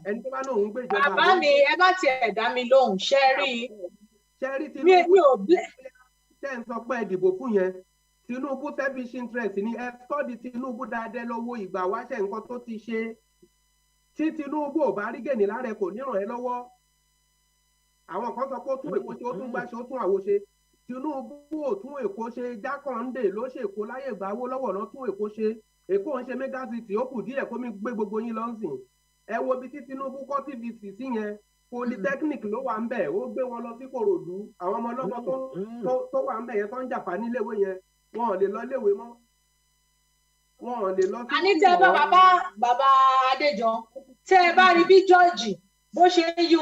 ẹni tó bá lóun gbé ìjọba. bàbá mi ẹ bá tiẹ̀ dá mi lóhùn ṣẹ́rí Tinubu tẹ́ ń sọ pé ẹ dìbò fún yẹn Tinubu selfish interest ni ẹ sọ́ọ̀dì Tinubu dáadáa lọ́wọ́ ìgbà wáṣẹ̀ nǹkan tó ti ṣe tí Tinubu ò bá rí gèní lára ẹ kò ní ràn ẹ́ lọ́wọ́ àwọn kan sọ pé ó tún èkó ṣe ó tún gbá ṣe ó tún àwo ṣe Tinubu ò tún Èkó ṣe, Jákàndé ló ṣe Èkó láyé ìgbà Awólọ́wọ̀ ló tún Èkó ṣe. Èkó ń ṣe mega city, ó kù díẹ̀ kó mi gbé gbogbo yín lọ́sìn. Ẹ wo bí tí Tinubu kọ́ TVC sí yẹn, polytechnic ló wà ń bẹ̀, ó gbé wọn lọ sí Kòròdú. Àwọn ọmọ ọlọ́gbọ́n tó wà ń bẹ̀ yẹn tó ń jàpá níléèwé yẹn, wọn ò lè lọ léèwé mọ́. Wọn ò lè lọ sí. Àní tẹ́ bàbá Adéjọ, tẹ́ ẹ bá rí bí George bó ṣe ń yí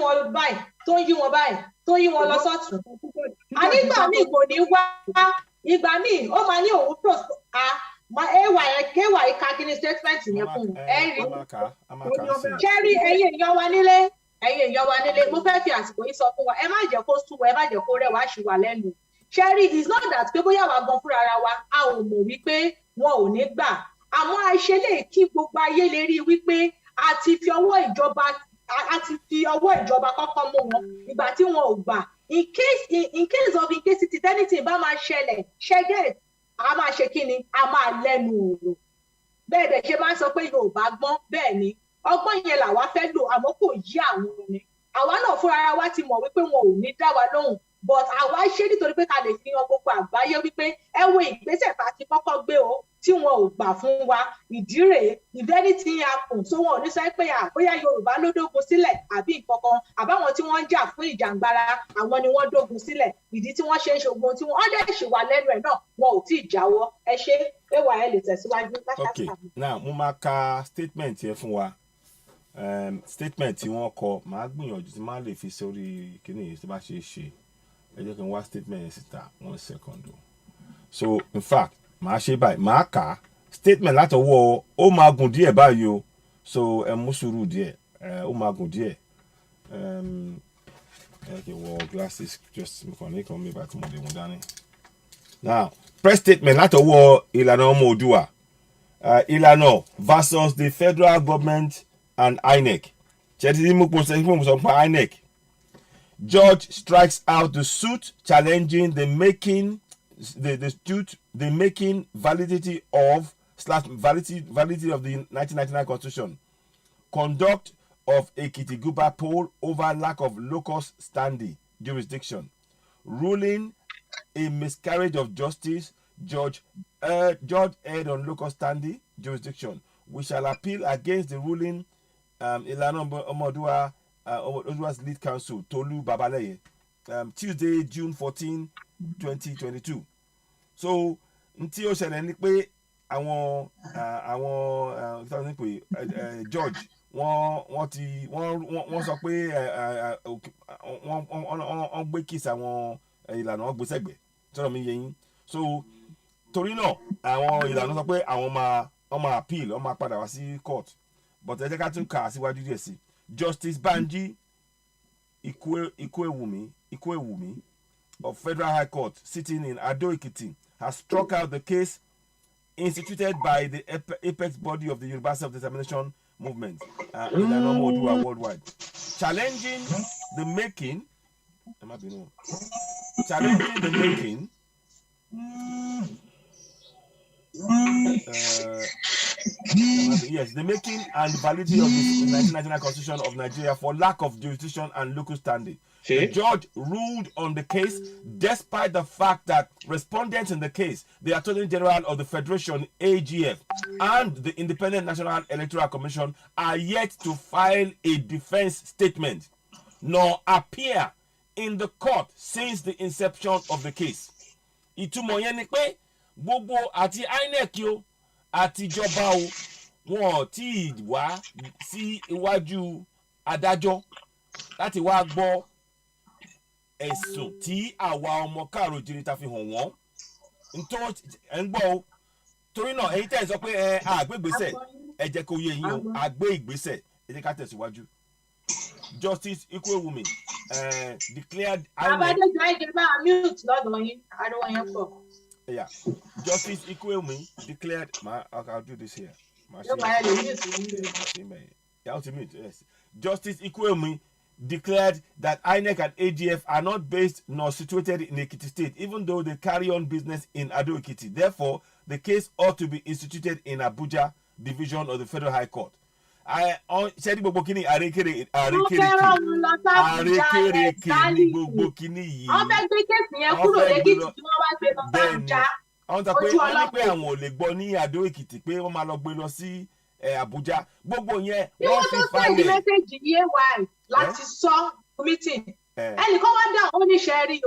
wọn báyìí, tó ń yí wọn báyìí, tó ń yí wọn lọ sọ́tún. Ànígbà míì kò ní wá, ìgbà míì ó máa ní òun kéwà Khaki ní statement yẹn fún un. Ẹ rí ṣẹ́rí ẹ̀yin èèyàn wa nílé, mo fẹ́ fi àsìkò yìí sọ fún wa, ẹ má jẹ́ kó sú wa, ẹ má jẹ́ kó rẹ̀ wá ṣì wà lẹ́nu. Ṣẹ́rí is not that pé bóyá wa gan fúnra ara wa a ò mọ̀ wípé wọn ò ní gbà, àmọ́ àìṣe lè kí gbogbo ayé lè rí wípé a ti fi ọwọ́ ìjọba kọ́kọ́ mú wọn ìgbà tí wọn ò gbà. In case anything bá máa ṣẹlẹ̀ ṣẹ́gẹ̀ a máa ṣe kí ni, a máa lẹ́nu òòrùn. Bẹ́ẹ̀ dẹ̀ ṣe máa ń sọ pé Yorùbá gbọ́n, bẹ́ẹ̀ ni ọgbọ́n yẹn làwa fẹ́ lò, àmọ́ kò yí àwọn ni. Àwa náà fúnra ara wa ti mọ̀ wípé wọn ò ní dá wa lóhùn, but àwa ṣe nítorí pé ká lè fi hàn gbogbo àgbáyé wípé ẹ wo ìgbésẹ̀ tá a ti kọ́kọ́ gbé o tí wọn ò gbà fún wa. Ìdí rèé, if anything happen, so wọn ò ní sọ pé bóyá Yorùbá ló dógun sílẹ̀ àbí nǹkankan, àbáwọn tí wọ́n ń jà fún ìjàngbara àwọn ni wọ́n dógun sílẹ̀. Ìdí tí wọ́n ṣe ń ṣogun tí wọ́n dẹ̀ ṣì wà lẹ́nu ẹ̀ náà wọn ò tí ì jáwọ́. Ẹ ṣe ẹwà ẹ lè tẹ̀síwájú. Okay, now mo máa ka statement yẹn fún wa. Statement tí wọ́n kọ màá gbìyànjú tí máa lè fi sórí kíní yìí tí bá ṣe é ṣe. Ẹ jẹ́ kí n wá statement yẹn síta 1 second. So in fact màá ṣe báyìí, màá kà á statement látọwọ́ ó máa gùn díẹ̀ báyìí o, so ẹ mú sùúrù díẹ̀, ó máa gùn díẹ̀. Ẹ kì í wọ glasses just mo kàn ní kan mi bá tí mo lè mú dání. Now press statement látọwọ́ Ìlànà Ọmọ Oòduà, Ìlànà versus the federal government and INEC. Ṣé ti mú pọ̀ sẹ́yìn fún mi sọ pé INEC. Judge strikes out the suit challenging the making validity of the 1999 Constitution, conduct of Ekiti-Guba poll over lack of locus standi jurisdiction, ruling a miscarriage of justice. Judge erred on locus standi jurisdiction. We shall appeal against the ruling. Ìlànà Ọmọ Oòduà's lead counsel Tolu Babaleye, Tuesday June 14, 2022. So ntí ó ṣẹlẹ̀ ni pé àwọn George wọ́n sọ pé wọ́n gbé kíìsì àwọn Ìlànà wọn gbé sẹ́gbẹ̀ẹ́ sọ̀rọ̀ mi yẹ yín. So torí náà àwọn Ìlànà sọ pé àwọn máa appeal, wọ́n máa padà wá sí court, but ẹ jẹ́ ká tún kà á síwájú díẹ̀ sí. Justice Banji Ikwewumi of Federal High Court sitting in Ado-Ekiti has struck out the case instituted by the apex body of the Yoruba Self-Determination Movement, Ìlànà Ọmọ Oòduà worldwide, challenging the making the making and validity of the 1999 Constitution of Nigeria for lack of jurisdiction and local standing. The judge ruled on the case despite the fact that respondents in the case, the Attorney General of the Federation, AGF, and the Independent National Electoral Commission are yet to file a defense statement nor appear in the court since the inception of the case. Ìtumọ̀ yẹn ni pé gbogbo àti INEC o àti ìjọba o wọn tí wá sí iwájú adájọ́ láti wá gbọ́ ẹ̀sùn tí àwa ọmọ káàró jírí ta fi hàn wọ́n nítorí ẹ̀ ń gbọ́ o. Torí náà èyí tẹ̀ sọ pé àgbé ìgbésẹ̀ ẹ jẹ́ kó yé yín o, àgbé ìgbésẹ̀ ẹ jẹ́ ká tẹ̀síwájú. Justice Ikwewumi declared Justice Ikwewumi declared I'll do this here. Yes. Justice Ikwewumi declared that INEC and AGF are not based nor situated in Ekiti State, even though they carry on business in Ado-Ekiti. Therefore, the case ought to be instituted in Abuja Division of the Federal High Court. ṣe ní gbogbo kíní àrékèrè wọ́n fẹ́ràn wọn lọ sábùjá àrékèrèkè ní gbogbo kíní yìí. wọ́n fẹ́ gbé kéèsì yẹn kúrò lẹ́kìtì tí wọ́n wá gbé lọ sábùjá. àwọn tó pé wọ́n ní pé àwọn ò lè gbọ́ ní Adó Èkìtì pé wọ́n máa lọ gbé lọ sí Àbújá gbogbo yẹn wọ́n fi falẹ̀. bí wọ́n tó sẹ́yìn mẹ́sẹ̀gì ay láti sọ meeting ẹnìkan wá dá oníṣẹ́ rí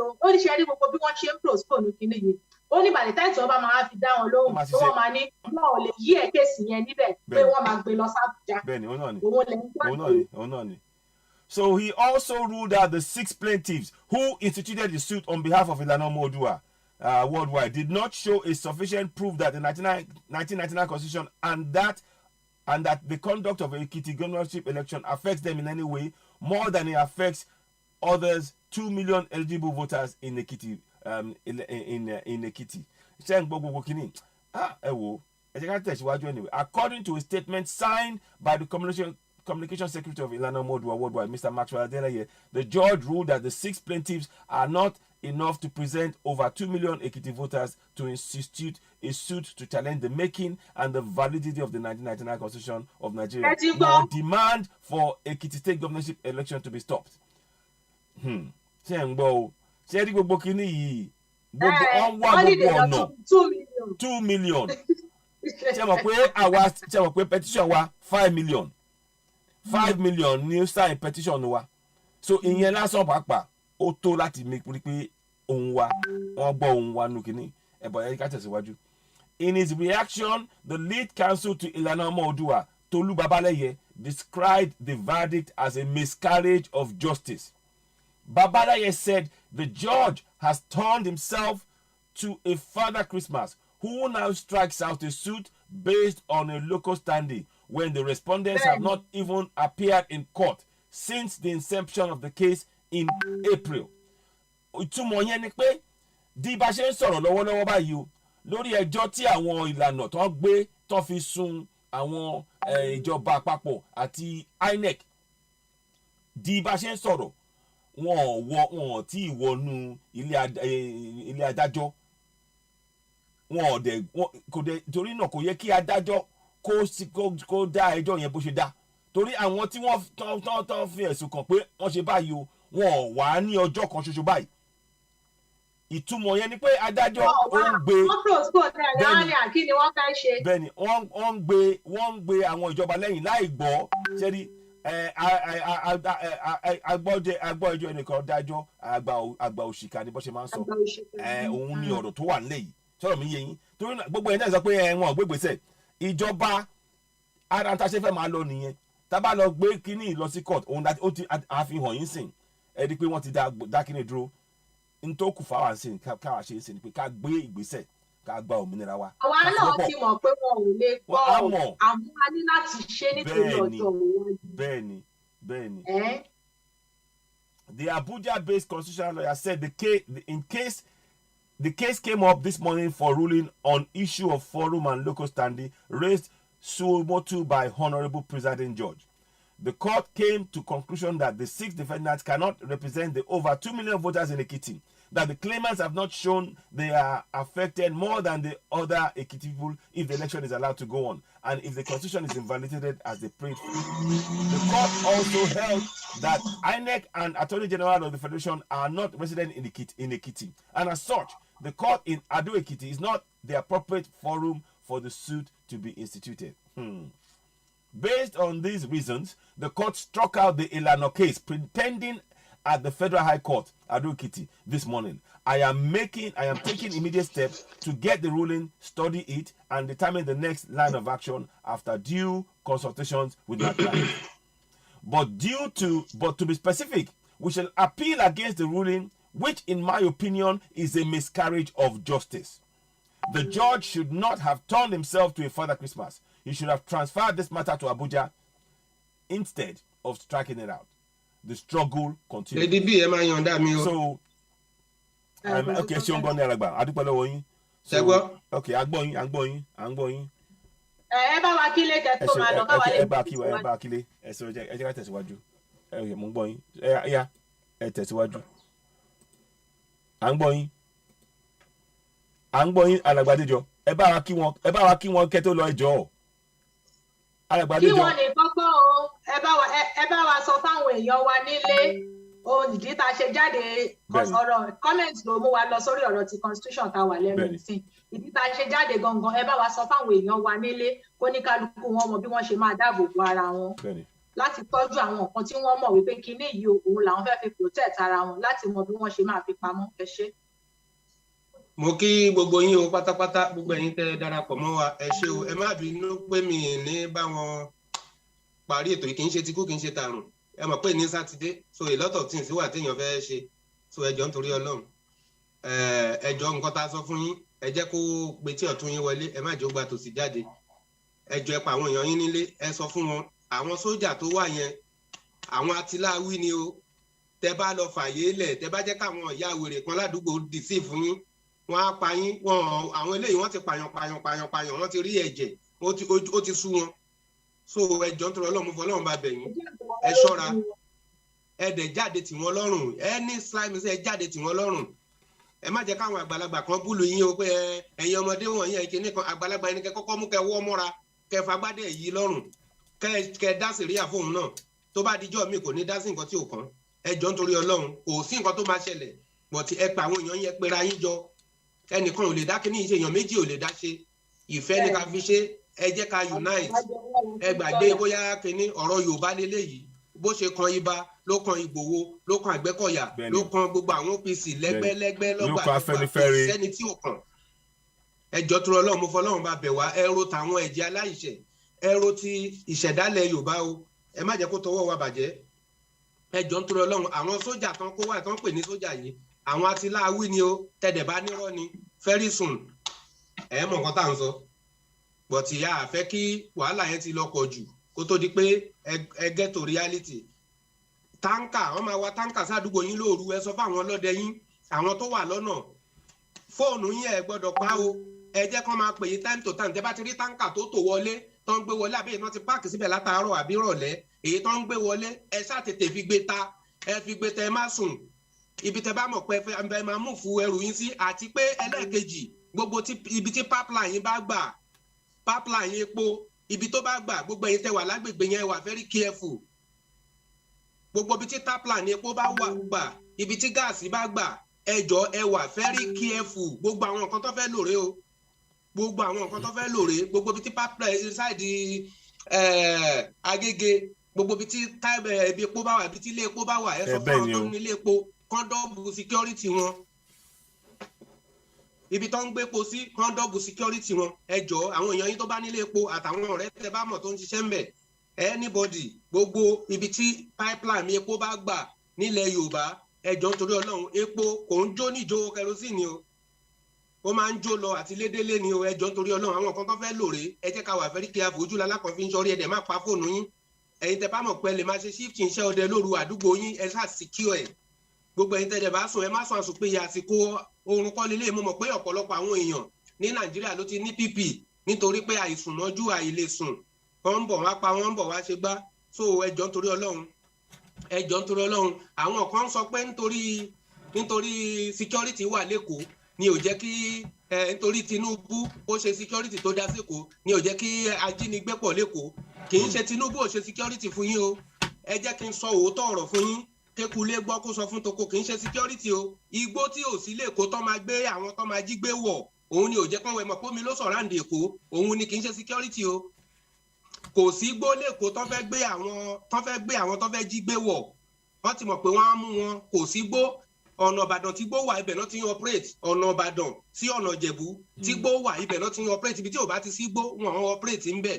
gbogbo bí wọ́n ṣe ń postpone kíní yìí ó ní bàlẹ̀ táìtì wọn bá máa fi dá wọn lóhùn tó wọ́n máa ní wọn ò lè yí ẹ̀ kéèsì yẹn níbẹ̀ pé wọ́n máa gbé lọ sábùjá. bẹ́ẹ̀ni òun náà ni. So he also ruled out the 6 plaintiffs who instituted the suit on behalf of Ile Yoruba Oodua worldwide did not show a sufficient proof that the 1999 constitution and that the conduct of a Ekiti governorship election affects them in any way more than it affects others 2 million eligible voters in Ekiti. In Ekiti. Anyway, according to a statement signed by the communication secretary of Ile Yoruba Oodua worldwide, Mr. Maxwell Adeleye, the judge ruled that the 6 plaintiffs are not enough to present over 2 million Ekiti voters to institute a suit to challenge the making and the validity of the 1999 Constitution of Nigeria, or demand for Ekiti state governorship election to be stopped. Ṣé rí gbogbo kíní yìí gbogbo wọ́n wá gbogbo ọ̀nà 2 million ṣé mọ̀ pé petition wa 5 million 5 million ní sign petition wa so ìyẹn lásán pàápàá ó tó láti rí pé ohun wa wọ́n gbọ́ ohun wa nù kíní ẹ̀bọ̀ ẹ̀ka tẹ̀síwájú. In his reaction, the lead counsel to Ile Yoruba Oodua, Tolu Babaleye, described the verdict as a miscarriage of justice. Babaleye said the judge has turned himself to a Father Christmas who now strikes out a suit based on a local standing when the respondents have not even appeared in court since the inception of the case in April. Ìtumọ̀ yẹn ni pé di bá ṣe ń sọ̀rọ̀ lọ́wọ́lọ́wọ́ báyìí o lórí ẹjọ́ tí àwọn ìlànà tó ń gbé tó fi sun àwọn ìjọba àpapọ̀ àti INEC di bá ṣe ń sọ̀rọ̀ wọn tí ìwọnú ilé adájọ́ kò dé torí náà kò yẹ kí adájọ́ kó dá ẹjọ́ yẹn bó ṣe dá torí àwọn tí wọ́n tán fi ẹ̀sùn kàn pé wọ́n ṣe báyìí o wọn wà ní ọjọ́ kan ṣoṣo báyìí ìtumọ̀ yẹn ni pé adájọ́ ó ń gbé bẹ́ẹ̀ni wọ́n ń gbé àwọn ìjọba lẹ́yìn láì gbọ́ ṣẹ́rí agbọ́ ẹjọ́ ẹnìkan dájọ́ àgbà òṣìkà ni bó ṣe máa ń sọ òun ni ọ̀rọ̀ tó wà nílẹ̀ yìí sọ̀rọ̀ mi yé yín torí gbogbo ẹ̀ náà sọ pé wọn ò gbégbèsè ìjọba ara ta ṣe fẹ́ máa lọ nìyẹn tá bá lọ gbé kínní lọ sí court òun ó ti àfihàn yín sìn ẹ di pé wọ́n ti dá kínní dúró ntòkù fáwọn àǹsìn káwá ṣe é sìn pé ká gbé ìgbésẹ̀ ká gba òmìnira wa. àwa náà ti mọ̀ pé wọn ò lè gbọ́ àmọ́ a ní láti ṣe nítorí ọjọ́ òun. bẹ́ẹ̀ni. The Abuja-based constitutional lawyer said the case came up this morning for ruling on issue of forum and local standing raised suo motu by Honorable Presiding Judge. The court came to conclusion that the 6 defendants cannot represent the over 2 million voters in Ekiti, that the claimants have not shown they are affected more than the other Ekiti people if the election is allowed to go on, and if the constitution is invalidated as they prayed for. The court also held that INEC and Attorney General of the Federation are not resident in Ekiti, and as such, the court in Ado Ekiti is not the appropriate forum for the suit to be instituted. Based on these reasons, the court struck out the Ilano case pending at the Federal High Court, Ado Ekiti, this morning. I am taking immediate steps to get the ruling, study it, and determine the next line of action after due consultations with my client. But to be specific, we shall appeal against the ruling, which in my opinion is a miscarriage of justice. The judge should not have turned himself to a Father Christmas. He should have transferred this matter to Abuja instead of striking it out. The struggle continues. So, okay, ṣé o ń gbọ́ ní alàgbà? Adúpẹ́ lọ́wọ́ yín. Okay, àgbọ̀yìn. Ẹ bá wa kílé kẹ́ tó máa lọ bá wa lè. Ẹ bá kílé. Ẹ sọ ẹ jẹ́ ká tẹ̀síwájú. Mo ń gbọ́ yín. Ẹ tẹ̀síwájú. À ń gbọ́ yín alàgbà Adéjọ. Ẹ bá wa kí wọn kẹ́ tó lọ ẹjọ́. Kí wọ́n lè kọ́kọ́ bá wa sọ fáwọn èèyàn wa nílé ìdí tá a ṣe jáde ọ̀rọ̀ comment ló mú wa lọ sórí ọ̀rọ̀ ti constitution tá a wà lẹ́nu ìsìn ìdí tá a ṣe jáde gangan ẹ bá wa sọ fáwọn èèyàn wa nílé kó ní kálukú wọn mọ bí wọ́n ṣe máa dáàbò bo ara wọn láti tọ́jú àwọn nǹkan tí wọ́n mọ̀ wípé kinní yìí òun làwọn fẹ́ fi protect ara wọn láti mọ bí wọ́n ṣe máa fi pamọ́ ẹ ṣé. mo kí gbogbo yín o pátápátá gbogbo ẹ̀yin tẹ́ darapọ̀ mọ́ wa ẹ ṣé o ẹ má bínú pé mi ní bá wọn parí ètò yìí kì í ṣe tikú kì í ṣe tààrùn ẹ mọ̀ pé ní sátidé so a lot of things wà téèyàn fẹ́ ṣe so ẹ jọ̀ọ́ nítorí Ọlọ́run ẹ jọ̀ọ́ nǹkan tá a sọ fún yín ẹ jẹ́ kó gbé tí ọ̀tún yín wọlé ẹ má jẹ́ ó gba tòsí jáde ẹ jọ̀ọ́ ẹ pa àwọn èèyàn yín nílé ẹ sọ fún wọn àwọn sójà tó wà yẹn àwọn atiláwí ni o tẹ bá lọ fàyè lẹ̀ tẹ bá jẹ́ káwọn ìyá wèrè kan ládùúgbò dìísì fún yín wọ́n á pa yín àwọn eléyìí wọ́n ti pààyàn wọ́n ti rí ẹ̀jẹ̀ ó ti sú wọn so ẹ jọ̀ọ́ nítorí Ọlọ́run fún Ọlọ́run bá bẹ̀ yín ẹ ṣọ́ra ẹ dẹ̀ jáde tì wọ́n lọ́rùn any slime ẹ jáde tì wọ́n lọ́rùn ẹ má jẹ́ káwọn àgbàlagbà kan búlù yín o pé ẹ̀yin ọmọdé wọ̀nyí ẹ̀yin kìíní kan àgbàlagbà ẹni kẹ́ kọ́kọ́ mú kẹ́ wọ́ mọ́ra kẹ́ fagbádé yìí lọ́rùn kẹ́ dá sèríà fóun náà tó bá dijọ́ mi kò ní dá sí nǹkan tí ò kàn ẹ jọ̀ọ́ nítorí Ọlọ́run kò sí nǹkan tó máa ṣẹlẹ̀ bọ̀tí ẹ pa àwọn èèyàn yẹn pera yín jọ ẹnìkan ò lè dá kíní ìṣe èèyàn méjì ò lè dá ṣe ìfẹ́ ni ká fi ṣe ẹ jẹ́ ká unite ẹ gbàgbé bóyá kíní ọ̀rọ̀ Yorùbá lélẹ́yìí bó ṣe kan Ìbà ló kan Ìgbòho ló kan Àgbẹ̀kọ̀yà ló kan gbogbo àwọn OPC lẹ́gbẹ́lẹ́gbẹ́ lọ́gbà sẹ́ni tí ò kàn ẹ jọ̀ọ́ tó Ọlọ́run mo fọlọ́run bá bẹ̀ wá ẹ ro tàwọn ẹ̀jẹ̀ aláìṣẹ̀ ẹ ro ti ìṣẹ̀dálẹ̀ Yorùbá o ẹ má jẹ́ kó tọwọ́ wa bàjẹ́ ẹ jọ̀ọ́ tó Ọlọ́run àwọn sójà tán kó wà tán pè ní sójà yìí àwọn atiláwí ni o tẹ̀dẹ̀ bá nírọ́ ni very soon ẹ mọ̀ nǹkan tá à ń sọ but ìyá àfẹ́ kí wàhálà yẹn ti lọ pọ̀ jù kó tó di pé ẹ get to reality táǹkà wọ́n máa wá táǹkà sádùúgbò yín lóru ẹ sọ fáwọn ọlọ́dẹ yín àwọn tó wà lọ́nà fóònù yín ẹ gbọ́dọ̀ pa o ẹ jẹ́ kán máa pè yín time to time tẹ́ bá ti rí táǹkà tó tò wọlé tó ń gbé wọlé àbí iná ti páàkì síbẹ̀ látàárọ̀ àbí rọ̀lẹ́ èyí tó ń gbé wọlé ẹ ṣáà tètè fi gbé ta ẹ má sùn ibi tẹ́ bá mọ̀ pé ẹ máa mú fún ẹrù yín sí àti pé ẹlẹ́ẹ̀kejì gbogbo ibi tí pipeline yín bá gbà pipeline yín epo ibi tó bá gbà gbogbo ẹ̀yin tẹ́ wà lágbègbè yẹn wà very careful gbogbo ibi tí pipeline epo bá wà gbà ibi tí gáàsì bá gbà ẹ jọ̀ọ́ ẹ wà very careful gbogbo àwọn nǹkan tó fẹ́ lòrè o gbogbo àwọn nǹkan tó fẹ́ lòrè gbogbo ibi tí pipeline inside Agége gbogbo ibi tí ibi epo bá wà ibi tí ilé epo bá wà ẹ sọ fún àwọn tó ní ilé epo kọ́ńdọ́ọ̀bù security wọn ibi tó ń gbé epo sí kọ́ńdọ́ọ̀bù security wọn ẹ jọ̀ọ́ àwọn èèyàn yín tó bá nílé epo àtàwọn ọ̀rẹ́ tẹ́ bá mọ̀ tó ń ṣiṣẹ́ ń bẹ̀ anybody gbogbo ibi tí pipeline epo bá gbà nílẹ̀ Yorùbá ẹ jọ̀ọ́ nítorí Ọlọ́run epo kò ń jó níjó kerosene o ó máa ń jó lọ àti lédélé ni o ẹ jọ̀ọ́ nítorí Ọlọ́run àwọn kan tó fẹ́ lòrè ẹ jẹ́ ká wà very careful ojú lalákan fi ń sọrí ẹ dẹ̀ má pa fóònù yín ẹ̀yin tẹ́ bá mọ̀ pé ẹ lè máa ṣe shift iṣẹ́ ọdẹ lóru àdúgbò yín ẹ ṣáà secure ẹ̀ gbogbo ẹ̀yin tẹ́ dẹ̀ bá sùn ẹ má sùn àsùnpìyà àsìkò oorun kọ́ lélẹ̀ mo mọ̀ pé ọ̀pọ̀lọpọ̀ àwọn èèyàn ní Nàìjíríà ló ti ní PP nítorí pé àìsùn mọ́jú àìlèsùn wọ́n ń bọ̀ wá pa wọ́n ń bọ̀ wá ṣe gbá so ẹ jọ̀ọ́ nítorí Ọlọ́run ẹ jọ̀ọ́ nítorí Ọlọ́run àwọn kan sọ pé nítorí security wà lẹ́kọ̀ọ́ ni ò jẹ́ kí nítorí Tinubu ó ṣe security tó dá sẹ́kọ̀ọ́ ni ò jẹ́ kí ajínigbé pọ̀ lẹ́kọ̀ọ́ kì í ṣe Tinubu ò ṣe security fún yín o ẹ jẹ́ kí n sọ òótọ́ ọ̀rọ̀ fún yín kékulé gbọ́ kó sọ fún toko kì í ṣe security o igbó tí ò sí lẹ́kọ̀ọ́ tó máa gbé àwọn tó máa jí gbé wọ̀ òun ni ò jẹ́ kán wẹ̀ mọ̀ pómi ló sọ̀rọ̀ àǹdè Èkó òun ni kì í ṣe security o kò sí igbó lẹ́kọ̀ọ́ tó fẹ́ gbé àwọn tó fẹ́ jí gbé wọ̀ wọ́n ti mọ̀ pé wọ́n á mú wọn kò sí igbó ọ̀nà Ìbàdàn tí gbó wà ibẹ̀ náà ti ń operate ọ̀nà Ìbàdàn sí ọ̀nà Ìjẹ̀bú tí gbó wà ibẹ̀ náà ti ń operate ibi tí ò bá ti sí gbó wọn operate ń bẹ̀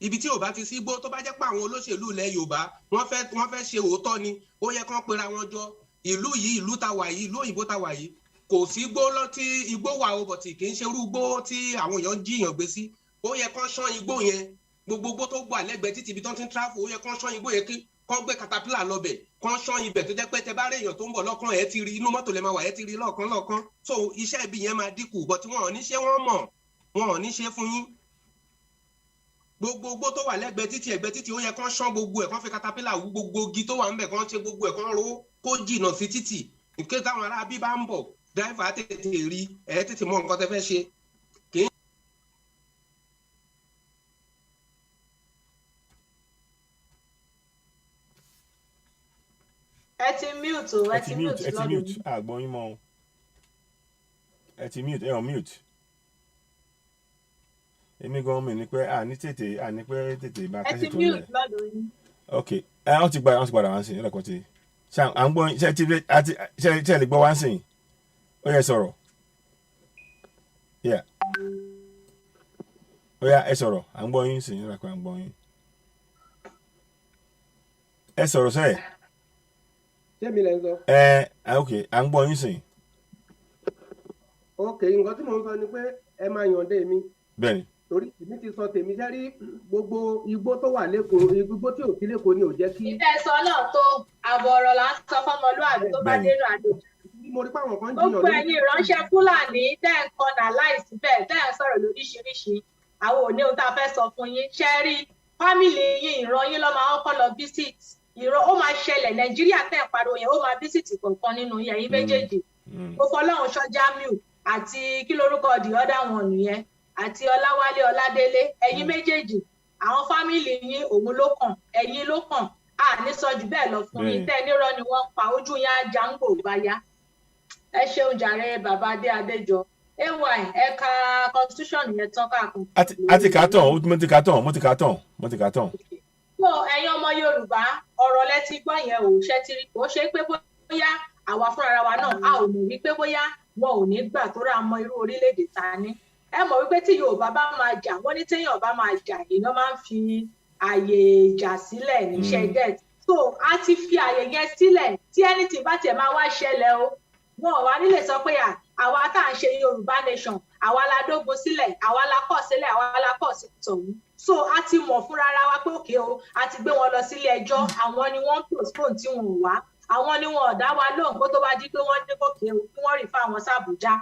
ibi tí ò bá ti sí gbó tó bá jẹ́ pé àwọn olóṣèlú ilẹ̀ Yorùbá wọ́n fẹ́ ṣe òótọ́ ni ó yẹ kán pera wọn jọ ìlú yìí ìlú ta wà yìí ìlú òyìnbó ta wà yìí kò sí gbó lọ tí igbó wà o bọ̀tì kì í ṣe irú gbó tí àwọn èèyàn jiyàn gbé sí ó yẹ kán ṣán igbó yẹn gbogbo igbó tó gbà lẹ́gbẹ̀ẹ́ títí ibi tó ti ń tráfù ó yẹ kán ṣán igbó yẹn kí kán gbé katapila lọbẹ̀ kán ṣán ibẹ̀ tó jẹ́ pé tẹ bá rí èèyàn tó ń bọ̀ lọ́kàn ẹ̀ ti rí inú mọ́tò lẹ́ máa wà ẹ̀ ti rí lọ́ọ̀kan so iṣẹ́ ibi yẹn máa dínkù bọ̀tì wọn ò ní ṣe wọ́n mọ̀ wọn ò ní ṣe fún yín gbogbo tó wà lẹ́gbẹ̀ẹ́ títì ó yẹ kán ṣán gbogbo ẹ̀ kán fi katapila wú gbogbo igi tó wà ńbẹ̀ kán ṣe gbogbo ẹ̀ kán ro kó jìnnà sí títì nké táwọn ará bí bá ń bọ̀ dáìfà tètè rí ẹ̀ tètè mọ nǹkan tẹ́ fẹ́ ṣe. mute o, ẹ ti mute lọ́dọ̀ yín. Àgbọ̀n yín mọ́ o. Ẹ ti mute, ẹ on mute. Èmi gan mi ní pé ní pé tètè bá kẹ́sì tó lẹ̀. Ẹ ti mute lọ́dọ̀ yín. Okay. Wọ́n ti padà wá sí ẹ̀rọ tí. Ṣé à ń gbọ́ ṣe lè gbọ́ wá sí? Ó yẹ sọ̀rọ̀. Yeah. Ó yá ẹ sọ̀rọ̀, à ń gbọ́ yín sí ẹ̀rọ kan à ń gbọ́ yín. Ẹ sọ̀rọ̀ sẹ́yìn. Ṣé mi lẹ ń sọ? Okay, à ń gbọ́ yín sí. Ok, nǹkan tí mò ń sọ ni pé ẹ máa yànde mi. Bẹ́ẹ̀ni. Torí èmi ti sọ tèmi sẹ́rí gbogbo igbó tó wà lẹ́kọ̀ọ́ igbó tí ò sí lẹ́kọ̀ọ́ ni ò jẹ́ kí. Ìtẹ̀sọ́ náà tó àbọ̀ ọ̀rọ̀ là ń sọ fọ́mọlúàbí tó bá dénú àdó. Mo rí pàwọn kan jìnnà Gbogbo ẹ̀yin ìránṣẹ́ Fúlàní tẹ́ ń kọnà láìsí bẹ́ẹ̀ tẹ́ ń sọ̀rọ̀ lóríṣiríṣi. Àwọn òní ohun tá a fẹ́ sọ fún yín. Ṣé rí fámìlì yín ìran yín ló máa ń kọ́ lọ visit. Ìran ó máa ṣẹlẹ̀ Nàìjíríà tẹ́ ń pariwo yẹn ó máa visit kọ̀ọ̀kan nínú yẹn méjèèjì. Mo fọlọ́run ṣọ́ Jamiu àti kí lorúkọ the other one nìyẹn àti Ọláwálé Ọládélé ẹ̀yin méjèèjì àwọn fámìlì yín òun ló kàn ẹ̀yin ló kàn á ní sọ jù bẹ́ẹ̀ lọ fún yín tẹ́ nírọ́ ni wọ́n pa ojú yín á já ń gbò báyá ẹ ṣeun jàre bàbá Adé Adéjọ ay ẹ̀ka constitution yẹn tán káàkiri. àti kà tán mo ti kà tán. so ẹ̀yin ọmọ Yorùbá ọ̀rọ̀ lẹ ti gbọ́ yẹn ò ṣe ti rí kó ṣe pé bóyá àwa fúnra wa náà a ò mọ̀ wípé bóyá wọn ò ní gbà tó ra mọ irú orílẹ̀-èdè ta ní ẹ mọ̀ wípé tí Yorùbá bá máa jà wọ́n ní téèyàn bá máa jà èèyàn máa ń fi àyè ìjà sílẹ̀ níṣẹ́ det so a ti fi àyè yẹn sílẹ̀ tí anything bá tiẹ̀ máa wá ṣẹlẹ̀ o wọn ò wá nílé sọ pé àwa tá à ń ṣe Yorùbá nation àwa la dógun sílẹ̀ àwa la kọ̀ sílẹ̀ àwa la kọ̀ sí tọ̀hún so a ti mọ̀ fúnra ra wa pé òkè o a ti gbé wọn lọ sílé ẹjọ́ àwọn ni wọ́n postpone tí wọn ò wá àwọn ni wọn ò dá wa lóhùn kó tó bá di pé wọ́n ní kókè o kí wọ́n rí fún àwọn sàbújá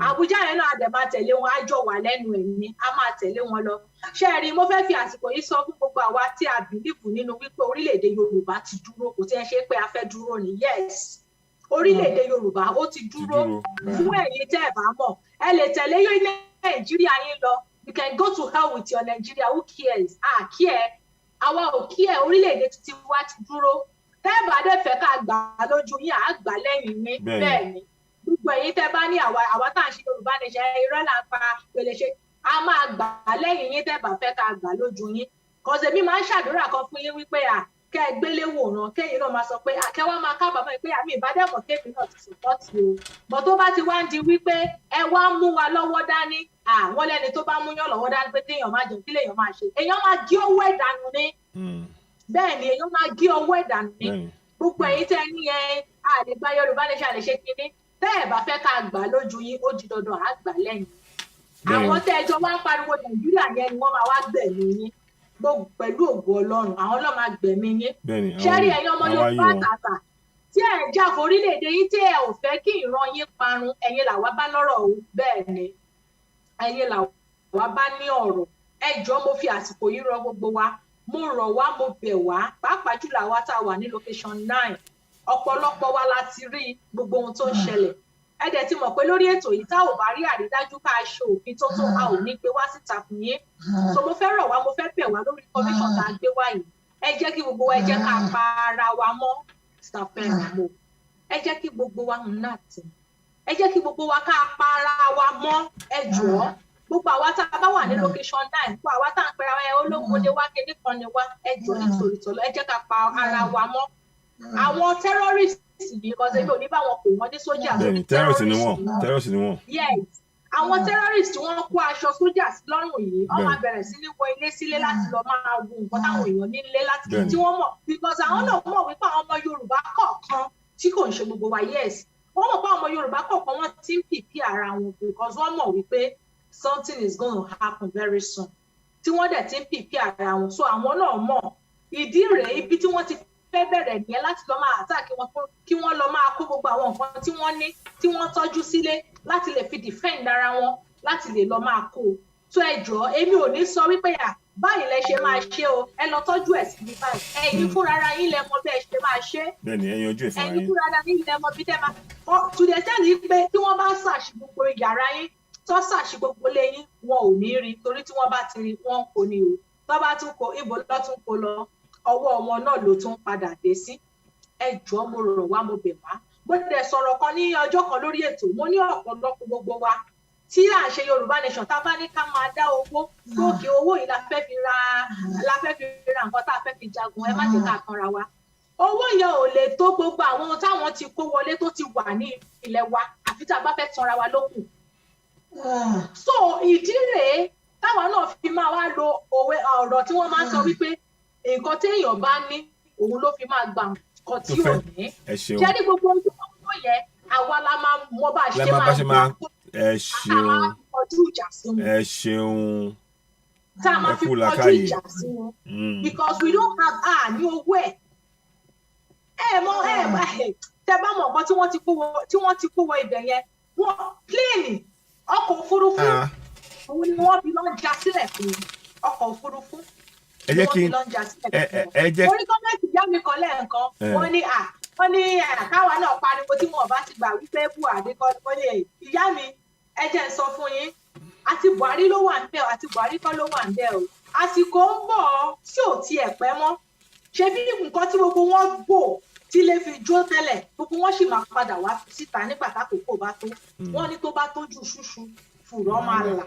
Àbújá yẹn náà àdẹ̀ máa tẹ̀lé wọn á jọ wà lẹ́nu ẹ̀ ní a máa tẹ̀lé wọn lọ ṣé ẹ rí mo fẹ́ fi àsìkò yìí sọ fún gbogbo àwa tí a bìlífù nínú wípé orílẹ̀-èdè Yorùbá ti dúró kò tí ẹ ṣe pé a fẹ́ dúró ni yes orílẹ̀-èdè Yorùbá ó ti dúró fún ẹ̀yin tẹ́ ẹ bá mọ̀ ẹ lè tẹ̀lé Nàìjíríà yín lọ you can go to hell with your Nigeria who cares care àwa ò care orílẹ̀-èdè ti wá ti dúró tẹ́ bá dé fẹ́ ká gbà lójú yín á gbà lẹ́yìn yín bẹ́ẹ̀ ni gbogbo ẹ̀yin tẹ́ bá ní àwa tá à ń ṣe Yorùbá nation irọ́ là ń pa pèlè ṣe a máa gbà lẹ́yìn yín tẹ́ bá fẹ́ ká gbà lójú yín kọ̀ọ̀sẹ̀ mi máa ń ṣàdúrà kan fún yín wípé kẹ́ ẹ gbélé wòran kẹ́yìn náà máa sọ pé àkẹ́wà máa kábàámọ̀ pé àmì ìbádẹ́mọ̀ kéèmì náà ti sùpọ́tì o bọ̀ tó bá ti wá ń di wípé ẹ wá ń mú wa lọ́wọ́ dání àwọn lẹ́ni tó bá múyàn lọ́wọ́ dání pé téèyàn máa jẹun kí lèèyàn máa ṣe èèyàn máa gé owó ìdànù ní bẹ́ẹ̀ ni èèyàn máa gé owó ìdànù ní gbogbo ẹ̀yin tẹ́ ní àlègbà Yorùbá nation àlè ṣe kinní tẹ́ ẹ̀ bá fẹ́ ká gbà lójú yín ó di dandan á gbà lẹ́yìn àwọn tẹ́ ẹjọ́ wá ń pariwo Nàìjíríà yẹn ni wọ́n máa wá gbẹ̀mí yín pẹ̀lú ògo Ọlọ́run àwọn ọlọ́run máa gbẹ̀mí yín ṣẹ́rí ẹ̀yin ọmọ Yorùbá tàtà tí ẹ̀ ń jà fún orílẹ̀-èdè yín tí ẹ̀ ò fẹ́ kí ìran yín parun ẹ̀yin làwa bá lọ́rọ̀ o bẹ́ẹ̀ ni ẹ̀yin làwa bá ní ọ̀rọ̀ ẹ jọ̀ọ́ mo fi àsìkò yìí rọ gbogbo wa mo rọ̀ wá mo bẹ̀ wá pàápàá jùlọ àwa tá a wà ní location 9 ọ̀pọ̀lọpọ̀ wa la ti rí gbogbo ohun tó ń ṣẹlẹ̀ ẹ dẹ̀ ti mọ̀ pé lórí ètò yìí tá ò bá rí àrídájú ká ṣe òfin tó tó a ò ní gbé wá síta fún yín so mo fẹ́ rọ̀ wá mo fẹ́ bẹ̀ wá lórí commission tá a gbé wá yìí ẹ jẹ́ kí gbogbo wa ẹ jẹ́ ká pa ara wa mọ́ ṣàfẹ́ràn ẹ jẹ́ kí gbogbo wa náà tì ẹ jẹ́ kí gbogbo wa ká pa ara wa mọ́ ẹ jọ̀ọ́ gbogbo àwa tá a bá wà ní location 9 gbogbo àwa tá à ń pera wa ológun ni wá kíní kan ni wá ẹ jọ̀ọ́ nítorí tọlọ ẹ jẹ́ ká pa ara wa mọ́ àwọn terrorist yìí kọ́ sẹ́yìn òní báwọn kò wọ́n ní sójà lórí terrorist ni wọ́n. yes àwọn terrorist wọ́n kó aṣọ sójà lọ́rùn yìí wọ́n máa bẹ̀rẹ̀ sí ní wọ ilé sílé láti lọ máa wo nǹkan táwọn èèyàn nílé láti tí wọ́n mọ̀ because àwọn náà mọ̀ wípé àwọn ọmọ Yorùbá kọ̀ọ̀kan tí kò ń ṣe gbogbo wa yes wọ́n mọ̀ pé àwọn ọmọ Yorùbá kọ̀ọ̀kan wọ́n ti ń pìpì ara wọn because wọ́n mọ̀ wípé something is going to happen very soon tí wọ́n dẹ̀ ti ń pìpì ara wọn so àwọn náà mọ̀ ìdí rèé ibi tí wọ́n ti fẹ́ bẹ̀rẹ̀ nìyẹn láti lọ máa attack wọn kí wọ́n lọ máa kó gbogbo àwọn nǹkan tí wọ́n ní tí wọ́n tọ́jú sílé láti lè fi defend ara wọn láti lè lọ máa kó so ẹ jọ̀ọ́ èmi ò ní sọ wípé báyìí lẹ ṣe máa ṣe o ẹ lọ tọ́jú ẹ̀ síbi báyìí ẹ̀yin fúnra ara yín lẹ mọ̀ bẹ́ẹ̀ ṣe máa ṣe bẹ́ẹ̀ni ẹ̀yin ojú ìfọ̀rọ̀ yín ẹ̀yin fúnra ara yín lẹ mọ̀ bí tẹ́ máa to the extent yìí pé tí wọ́n bá ṣàṣì gbogbo yàrá yín tó ṣàṣì gbogbo lé yín wọn ò ní rí torí tí wọ́n bá ti rí wọn kò ní o tó bá tún kó ibo lọ tún kó lọ ọwọ́ wọn náà ló tún padà dé sí ẹ jọ̀ọ́ mo rọ̀ wá mo bẹ̀ wá mo dẹ̀ sọ̀rọ̀ kan ní ọjọ́ kan lórí ètò mo ní ọ̀pọ̀lọpọ̀ gbogbo wa tí à ń ṣe Yorùbá nation tá a bá ní ká máa dá owó lókè owó yìí la fẹ́ fi ra nǹkan tá a fẹ́ fi jagun ẹ má jẹ́ ká kanra wa owó yẹn ò lè tó gbogbo àwọn ohun táwọn ti kó wọlé tó ti wà ní ilẹ̀ wa àfi tá a bá fẹ́ tanra wa lókù so ìdí rèé táwọn náà fi máa wá lo òwe ọ̀rọ̀ tí wọ́n máa ń sọ wípé nǹkan téèyàn bá ní òun ló fi máa gbà nǹkan tí ò ní ṣé ní gbogbo ohun tí wọ́n kó yẹn àwa la máa mọ bá a ṣe máa gbà ẹ ṣeun ẹ ṣeun tá a máa fi kọjú ìjà sí wọn because we don't have ní owó ẹ mọ tẹ bá mọ nǹkan tí wọ́n ti kó wọ ibẹ̀ yẹn wọ́n pléènì ọkọ̀ òfurufú òun ni wọ́n fi lọ ń já sílẹ̀ fún ọkọ̀ òfurufú ẹ jẹ́ kí ẹ jẹ́ orí gọ́ọ̀mẹ̀ntì yá mi kan lẹ́ẹ̀kan wọ́n ní káwa náà pariwo tí wọ́n bá ti gbà wípé Buhari kọ́ wọ́n ní ìyá mi ẹ jẹ́ ń sọ fún yín àti Buhari ló wà níbẹ̀ àti Buhari kọ́ ló wà níbẹ̀ o àsìkò ń bọ̀ tí ò tiẹ̀ pẹ́ mọ́ ṣe bí nǹkan tí gbogbo wọn gbò tí lè fi jó tẹ́lẹ̀ gbogbo wọn sì máa padà wá síta nígbà tákòókò bá tó wọ́n ní tó bá tójú ṣúṣú fùrọ̀ máa là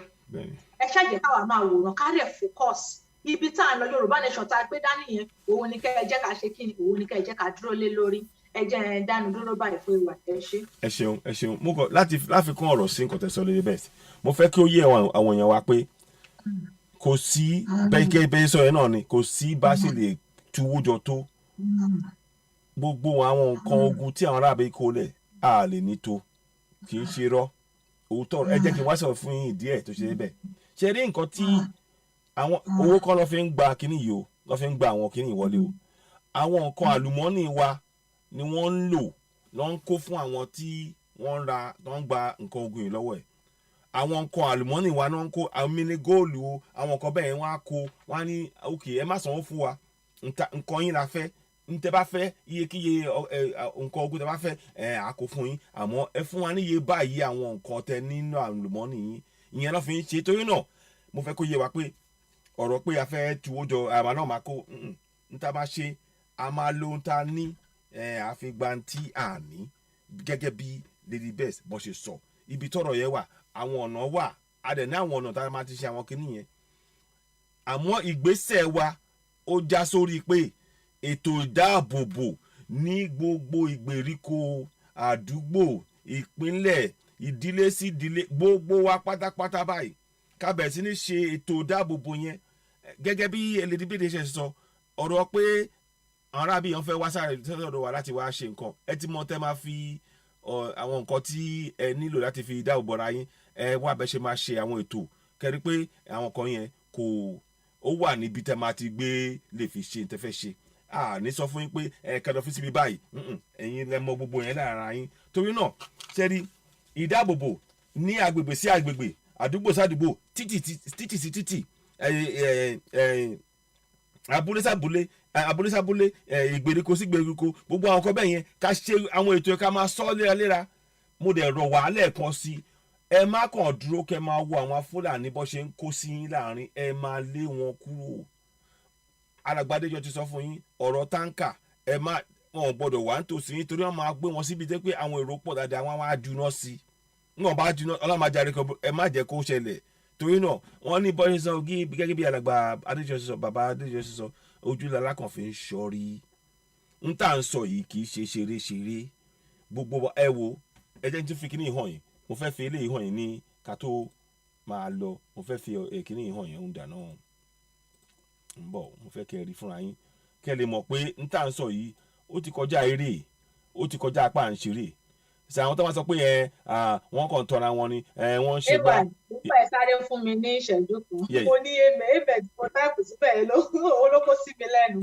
ẹ ṣàjẹ́ káwa máa wòran kárẹ̀ focus ibi tá à ń lọ Yorùbá nation tá a gbé dání yẹn òun ni kẹ́ ẹ jẹ́ ká ṣe kí ni òun ni kẹ́ ẹ jẹ́ ká dúró lé lórí ẹ jẹ́ ẹ dánu dúró báyìí fún ìwà ẹ ṣe. ẹ ṣeun mo kọ láti kún ọ̀rọ̀ sí nǹkan tẹ̀sán lórí bẹ́ẹ̀ mo fẹ́ kí ó yé àwọn èèyàn wa pé kò sí bẹ́ẹ̀ sọ yẹn náà ni kò sí bá ṣe lè tuwó jọ tó gbogbo àwọn nǹkan ogun tí àwọn aráàbẹ̀ kó lẹ̀ a lè ní tó kì í ṣe rọ́ òótọ́ ẹ jẹ́ kí n wá sọ̀rọ̀ fún yín ìdí ẹ̀ tó ṣe bẹ́ẹ̀ ṣe rí nǹkan tí àwọn owó kan lọ fi ń gba kínní yìí o lọ fi ń gba àwọn kínní ìwọlé o àwọn nǹkan àlùmọ́ọ́nì wa ni wọ́n ń lò lọ́ ń kó fún àwọn tí wọ́n ń gba nǹkan ogun yìí lọ́wọ́ ẹ̀ àwọn nǹkan àlùmọ́ọ́nì wa náà ń kó àmì ní góòlù o àwọn nǹkan bẹ́ẹ̀ wọ́n á kó wọ́n á ní ok ẹ má sanwó fún wa nǹkan yín la fẹ́ ntẹ bá fẹ́ iyekíye nǹkan ogun tẹ bá fẹ́ a kó fún yín àmọ́ ẹ fún wa níye báyìí àwọn nǹkan tẹ nínú àlùmọ́ọ́nì yín ìyẹn lọ́ fi ń ṣe torí náà mo fẹ́ kó yé wa pé ọ̀rọ̀ pé a fẹ́ tuwó jọ àmà náà máa kó níta bá ṣe a máa lo ohun tá a ní àfigbantí àní gẹ́gẹ́ bí Lady Best bó ṣe sọ ibi tọ́rọ̀ yẹn wà àwọn ọ̀nà wà a dẹ̀ ní àwọn ọ̀nà tá a máa ti ṣe àwọn kinní yẹn àmọ́ ìgbésẹ̀ wa ó já sórí pé ètò ìdáàbòbò ní gbogbo ìgbèríko àdúgbò ìpínlẹ̀ ìdílé sí ìdílé gbogbo wa pátápátá báyìí ká bẹ̀rẹ̀ sí ní ṣe ètò ìdáàbòbò yẹn gẹ́gẹ́ bí Lady Best ṣe sọ ọ̀rọ̀ pé àwọn arábí yẹn fẹ́ wá sáré sọ́dọ̀ wa láti wá ṣe nǹkan ẹ ti mọ tẹ́ máa fi àwọn nǹkan tí ẹ nílò láti fi dáàbòbò ara yín ẹ wá bẹ́ ṣe máa ṣe àwọn ètò kẹrí pé àwọn kan yẹn kò ó wà níbi tẹ́ máa ti gbé lè fi ṣe tẹ́ fẹ́ ṣe ní sọ fún yín pé kẹdọ fi síbi báyìí ẹ̀yin lẹ mọ gbogbo yẹn lára yín torí náà ṣẹ́rí ìdáàbòbò ní agbègbè sí agbègbè àdúgbò sádùúgbò títì sí títì abúlé sábúlé ìgbèríko sí ìgbèríko gbogbo àwọn ọkọ bẹ́ẹ̀ yẹn ká ṣe àwọn ètò ẹ̀ ká máa sọ léraléra mo dẹ̀ rọ̀ wá lẹ́ẹ̀kan sí ẹ má kàn dúró kẹ́ máa wo àwọn Fúlàní bó ṣe ń kó sí yín láàrin ẹ máa lé wọn kúrò Alàgbàdéjọ ti sọ fún yín ọ̀rọ̀ táǹkà ẹ má wọn gbọ́dọ̀ wà nítòsí yín torí wọn máa gbé wọn síbi jẹ́ pé àwọn èrò pọ̀ dáadáa wọn á juná sí i wọn bá juná ọlọ́màjáre kan ẹ má jẹ́ kó ṣẹlẹ̀ torí náà wọ́n ní bọ́ṣẹ́ sọ gẹ́gẹ́ bí alàgbà Adéjọ sọ bàbá Adéjọ sọ ojúlá alákànfẹ́ ń ṣọ́rí ń tà ń sọ yìí kì í ṣe ṣeré gbogbo ẹ wo ẹ jẹ́ ní tí fi kíní hàn yín mo fẹ́ fi eléyìí hàn yín ní ká tó máa lọ mo fẹ́ fi kíní hàn yín ń dáná ń bọ̀ mo fẹ́ kẹ́ ẹ rí fúnra yín kẹ́ ẹ lè mọ̀ pé ń tà ń sọ yìí ó ti kọjá eré ó ti kọjá apá à ń ṣeré ṣe àwọn tó máa sọ pé wọ́n kàn tọ́ra wọn ni wọ́n ń ṣe bá. nígbà ẹ sáré fún mi ní ìṣẹ́jú kan mo ní èmẹ̀ tí mo táìpù síbẹ̀ olóko sí mi lẹ́nu.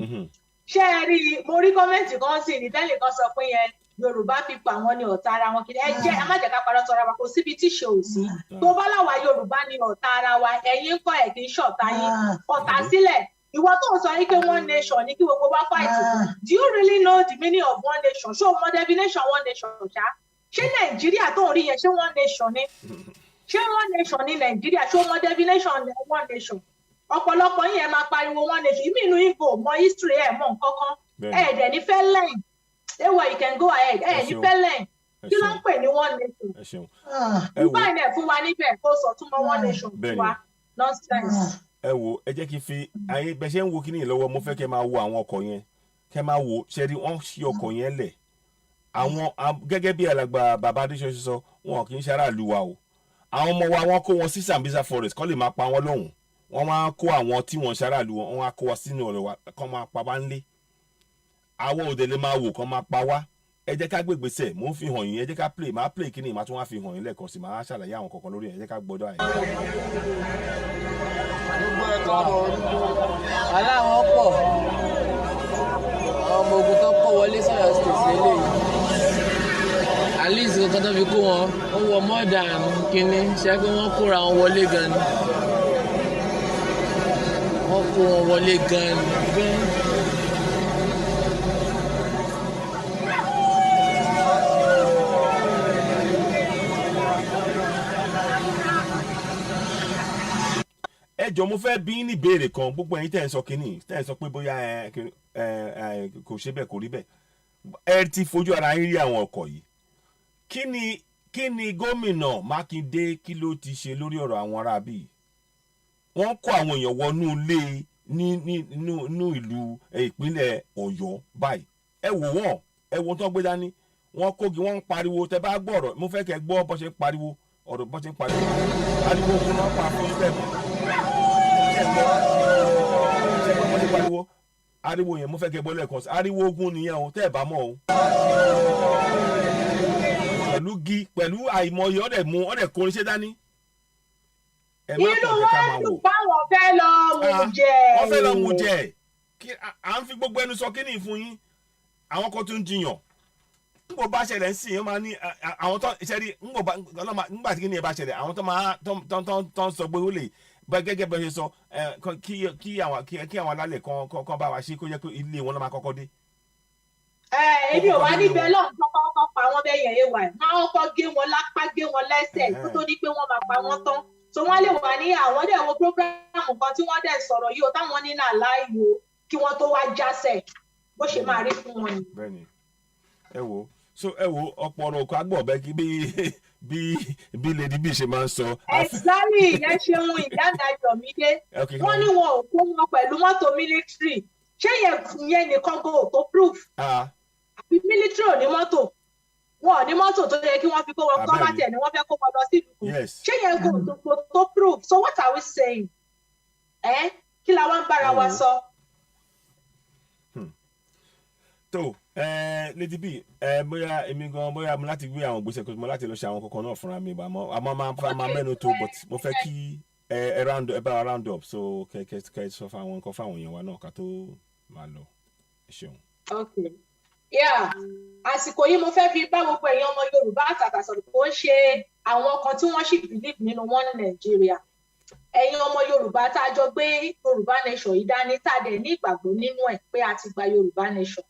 ṣé ẹ rí i mo rí kọ́mẹ́ǹtì kan sí ní tẹ́lẹ̀ kan sọ pé yẹn Yorùbá fi pa àwọn ní ọ̀tá ara wọn kiri ẹ má jẹ́ ká parọ́ tọra wa kò síbi tí ṣe ò sí tó bá láwa Yorùbá ní ọ̀tá ara wa ẹ̀yin kọ́ ẹ̀ kì í ṣọ̀tá yín ọ̀tá sílẹ̀ ìwọ tó ń sọ yìí pé one nation ní kí gbogbo wa fight do you really know the meaning of one nation ṣé o mọ definition one nation ṣá ṣé Nàìjíríà tó ń rí yẹn ṣé one nation ni ṣé one nation ní Nàìjíríà ṣé o mọ definition one nation ọ̀pọ̀lọpọ̀ yín ẹ máa pariwo one nation ìmí inú Igbo mọ history ẹ̀ mọ nǹkan kan ẹ̀ dẹ̀ ní fẹ́ lẹ́yìn ewa you can go ahead ní pẹ́lẹ̀ kí ló ń pè ní one nation. ẹ ṣeun. nígbà yẹn fún wa níbẹ̀ kó sọ tún mọ́ one nation fún wa nonsense. ẹ wo ẹ jẹ́ kí n fi ayé bẹ́ẹ̀ ṣe ń wo kíní lọ́wọ́ mo fẹ́ kẹ́ máa wo àwọn ọkọ̀ yẹn kẹ́ máa wo ṣẹ́rí wọ́n ṣí ọkọ̀ yẹn lẹ̀ àwọn gẹ́gẹ́ bí alàgbà bàbá adéṣọ́ sọ wọn kì í ṣe aráàlú wa o àwọn ọmọ wa wọ́n kó wọn sí Sambisa forest kọ́ lè máa pa wọ́n lọ́hùn wọ́n máa kó àwọn tí wọ́n ṣe aráàlú wọn wọ́n á kó wa sínú ọ̀rọ̀ wa kọ́ máa pa wá ńlé àwọn òde lè máa wò kọ́ máa pa wá ẹ jẹ́ ká gbégbèsè mò ń fi hàn yín ẹ jẹ́ ká máa play kíní máa tún wá fi hàn yín lẹ́ẹ̀kan sí máa ṣàlàyé àwọn kọ̀ọ̀kan lórí ẹ jẹ́ ká gbọ́dọ̀ àyè. aláwọn pọ̀ àwọn ọmọ ogun tó kó wọlé sọ̀rọ̀ state lélẹ́yìí at least kankan tó fi kó wọn ó wọ more than kínní ṣe pé wọ́n kóra wọn wọlé gan ni wọ́n kó wọn wọlé gan ni bẹ́ẹ̀. ẹ jọ mo fẹ́ bí ní ìbéèrè kan gbogbo ẹ̀yin tẹ́ ẹ sọ kínní tẹ́ ẹ sọ pé bóyá kò ṣe bẹ́ẹ̀ kò rí bẹ́ẹ̀ ẹ ti fojú ara yín rí àwọn ọkọ̀ yìí kí ni gómìnà Mákindé kí ló ti ṣe lórí ọ̀rọ̀ àwọn aráabí wọ́n kó àwọn èèyàn wọnú ilé nínú ìlú ìpínlẹ̀ Ọ̀yọ́ báyìí ẹ wò wọ́n ẹ wo tó gbé dání wọ́n kógi wọ́n ń pariwo tẹ́ bá gbọ́ ọ̀rọ̀ mo fẹ́ kẹ́ gbọ́ bó ṣe ń pariwo ọ̀rọ̀ bó ṣe ń pariwo ariwo ogun náà pa fún ibẹ̀ mọ́ pariwo ariwo yẹn mo fẹ́ kẹ́ gbọ́ lẹ́ẹ̀kan sí ariwo ogun nìyẹn o tẹ́ ẹ̀ bá mọ̀ o pẹ̀lú àìmọye ọ̀dẹ̀ kò ní ṣe dání. inú wọn dùn báwọn fẹ́ lọ mú jẹ. wọ́n fẹ́ lọ mú jẹ à ń fi gbogbo ẹnu sọ kíní fún yín àwọn kan tún jiyàn nígbà bá ṣẹlẹ̀ ń sìn yín máa ní àwọn tó ṣẹ́rí nígbà tí kíní yẹn bá ṣẹlẹ̀ àwọn tó ń sọ pé ó lè bá gẹ́gẹ́ bẹ́ẹ̀ ṣe sọ kí àwọn alálẹ̀ kan bá wa ṣe kó jẹ́ pé ilé wọn ló máa kọ́kọ́ dé. èmi ò wá níbẹ̀ lọ́hùn kọ́kọ́ pa wọ́n bẹ́ẹ̀ yẹn wà máa kọ́kọ́ gé wọn lápá gé wọn lẹ́sẹ̀ kó tó ní pé wọ́n máa pa wọ́n tán so wọ́n lè wà ní àwọn dẹ̀ wo prógráàmù kan tí wọ́n dẹ̀ sọ̀rọ̀ yìí o táwọn ní náà láàyò kí wọ́n tó wá jásẹ̀ bó ṣe máa rí fún wọn ni. bẹ́ẹ̀ni ẹ wo ọ̀pọ̀ ọ̀rọ̀ òkú àgbọ̀ bẹ́ẹ̀ kí bí lady b ṣe máa ń sọ. exactly yẹn ṣeun ìdáná Ayọ̀mídé wọ́n ní wọn ò kó wọn pẹ̀lú mọ́tò military ṣé yẹn nìkan go tó proof àbí military ò ní mọ́tò wọn ò ní mọ́tò tó yẹ kí wọ́n fi kó wọn kọ́ bá tẹ̀ ni wọ́n fẹ́ kó wọn lọ sí ìlú ṣé yẹn go tó proof so what are we saying kí la wá ń bára wa sọ. tó lady b bóyá èmi gan bóyá mo láti gbé àwọn ìgbésẹ̀ kó mo láti lọ ṣe àwọn kankan náà fúnra mi àmọ́ máa mẹ́nu tó but mo fẹ́ kí ẹ bá wa round up so kẹ sọ fáwọn nǹkan fáwọn èèyàn wa náà ká tó máa lọ ẹ ṣeun. okay àsìkò yìí mo fẹ́ fi bá gbogbo èèyàn ọmọ Yorùbá àtàtà sọ̀rọ̀ kó ń ṣe àwọn kan tí wọ́n sì believe nínú wọn ní Nàìjíríà ẹ̀yin ọmọ Yorùbá tá a jọ gbé Yorùbá nation yìí dání tá a dẹ̀ ní ìgbàgbọ́ nínú ẹ̀ pé a ti gba Yorùbá nation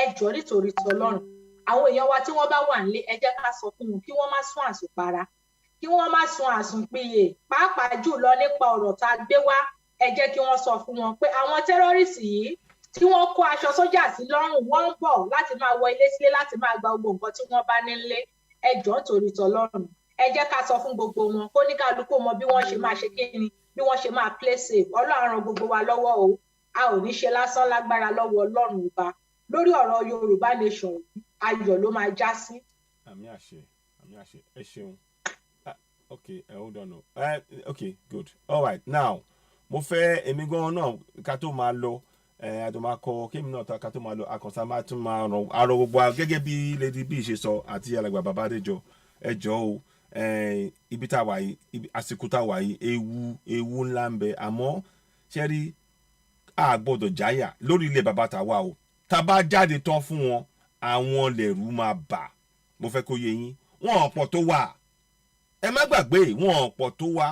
ẹ jọ̀ọ́ nítorí tọlọ́run àwọn èèyàn wa tí wọ́n bá wà nílé ẹ jẹ́ ká sọ fún wọn kí wọ́n má sún àsùnpara kí wọ́n má sún àsùnpìyè pàápàá jùlọ nípa ọ̀rọ̀ tá a gbé wá ẹ jẹ́ kí wọ́n sọ fún wọn pé àwọn tẹ́rọ́rìsì yìí tí wọ́n kó aṣọ sójà sí lọ́rùn wọ́n ń bọ̀ láti máa wọ ilé sílé láti máa gba gbogbo nǹkan tí wọ́n bá nílé ẹ jọ̀ọ́ nítorí tọlọ́run ẹ jẹ́ ká sọ fún gbogbo wọn kó ní kálukú mọ bí wọ́n ṣe máa ṣe kíni bí wọ́n ṣe máa play safe Ọlọ́run ràn gbogbo wa lọ́wọ́ o a ò ní ṣe lásán lágbára lọ́wọ́ Ọlọ́run ọba lórí ọ̀rọ̀ Yorùbá nation ayọ̀ ló máa já sí. àmì àṣẹ ẹ ṣeun okay hold on okay good all right now mo fẹ́ èmi gan náà ká tó máa lọ àti máa kọ kémi náà ká tó máa lọ àkànṣe máa tún máa ràn àrò gbogbo gẹ́gẹ́ bí lady b ṣe sọ àti alàgbà bàbá Adéjọ ẹ jọ̀ọ́ o ibi tá a wà yìí àsìkò tá a wà yìí ewu ńlá ń bẹ àmọ́ ṣe rí a gbọ́dọ̀ jáyà lórí ilé bàbá tàwa o tá a bá jáde tán fún wọn àwọn lẹ̀rú máa bà mo fẹ́ kó yé yín wọn ọ̀pọ̀ tó wà ẹ má gbàgbé wọn ọ̀pọ̀ tó wà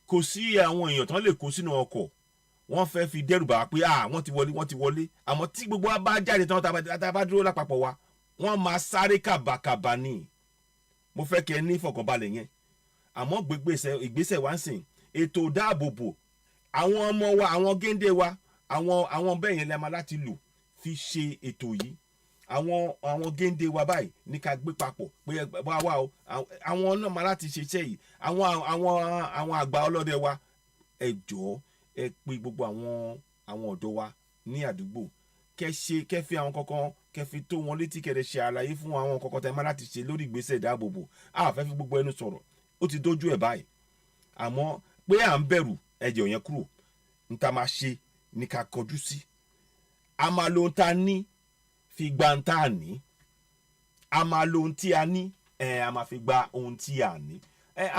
kò sí àwọn èèyàn tán lè kó sínú ọkọ̀ wọ́n fẹ́ fi dẹ́rù bà pé wọ́n ti wọlé àmọ́ tí gbogbo wa bá jáde tán tá a bá dúró lápapọ̀ wa wọ́n máa sáré kàbàkàbà ní mo fẹ́ kẹ́ ní ìfọ̀kànbalẹ̀ yẹn àmọ́ ìgbésẹ̀ wa ń sìn ètò ìdáàbòbò àwọn ọmọ wa àwọn géńdé wa àwọn bẹ́ẹ̀ yẹn lẹ́ẹ̀ máa láti lò fi ṣe ètò yìí àwọn géńdé wa báyìí ní ká gbé papọ̀ pé wá o àwọn náà máa láti ṣiṣẹ́ yìí àwọn àgbà ọlọ́dẹ wa ẹ jọ̀ọ́ ẹ pé gbogbo àwọn ọ̀dọ́ wa ní àdúgbò kẹ́ fi àwọn kankan kẹ́ fi tó wọn létí kẹ́ ṣe àlàyé fún àwọn kankan tẹ́ máa láti ṣe lórí ìgbésẹ̀ ìdáàbòbò fẹ́ fi gbogbo ẹnu sọ̀rọ̀ ó ti dójú ẹ̀ báyìí àmọ́ pé à ń bẹ̀rù ẹ̀jẹ̀ òyìn kúrò n ta máa ṣe ní ká kọjú sí a máa lo ohun tá a ní fi gba ohun tá a ní a máa lo ohun tí a ní a máa fi gba ohun tí a ní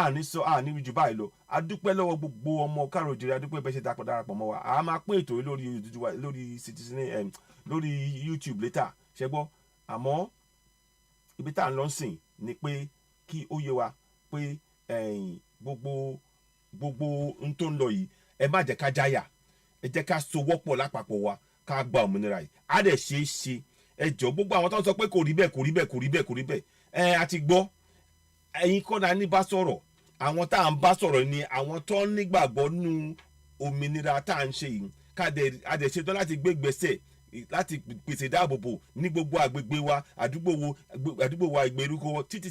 àní sọ àní jù báyìí lọ a dúpẹ́ lọ́wọ́ gbogbo ọmọ káàrọ̀ òjìrì a dúpẹ́ bẹ́ẹ̀ ṣe darapọ̀ mọ́ wa a máa pín ètò yìí lórí YouTube later ṣẹ́gbọ́ àmọ́ ibi tá à ń lọ sìn ni pé kí ó yé wa pé gbogbo n tó ń lọ yìí ẹ má jẹ́ ká jáyà ẹ jẹ́ ká sowọ́pọ̀ lápapọ̀ wa ká gba òmìnira yìí á dẹ̀ ṣe é ṣe ẹ jọ gbogbo àwọn tó ń sọ pé kò rí bẹ́ẹ̀ a ti gbọ́ ẹ̀yin kọ́ni ní bá sọ̀rọ̀ àwọn tá à ń bá sọ̀rọ̀ ni àwọn tó ń nígbàgbọ́ nínú òmìnira tá à ń ṣe yìí a dẹ̀ ṣetán láti gbé gbèsè láti pèsè ìdáàbòbò ní gbogbo àgbègbè wa àdúgbò wa ìgbèríko títí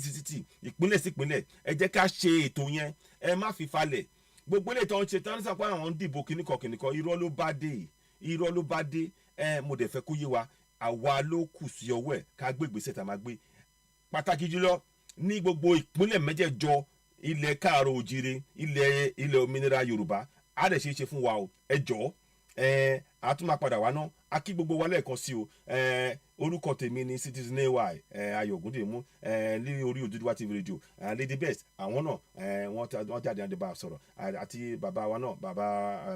ìpínlẹ̀ sí ìpínlẹ̀ ẹ jẹ́ ká ṣe ètò yẹn ẹ má fi falẹ̀ gbogbo ilé tó ń ṣe tán ní sàpá àwọn ń dìbò kìnnìkan irọ́ ló bá dé mo dẹ̀ fẹ́ kó yé wa àwa ló kù sí ọwọ́ ẹ̀ ká gbé ìgbésẹ̀ tá a máa gbé pàtàkì jùlọ ní gbogbo ìpínlẹ̀ mẹ́jẹ̀jọ ilẹ̀ káàrọ̀ òjìrè ilẹ̀ òmìnira Yorùbá á dẹ̀ ṣe é ṣe fún wa o ẹ jọ̀ọ́ a tún máa padà wá ná a kí gbogbo wa lẹ́ẹ̀kan sí o orúkọ tèmi ni Citizen AY Ayọ̀ Ògúndèmú ní orí Odùduwà TV radio Lady Best àwọn náà wọ́n jáde àdébà sọ̀rọ̀ àti bàbá wa náà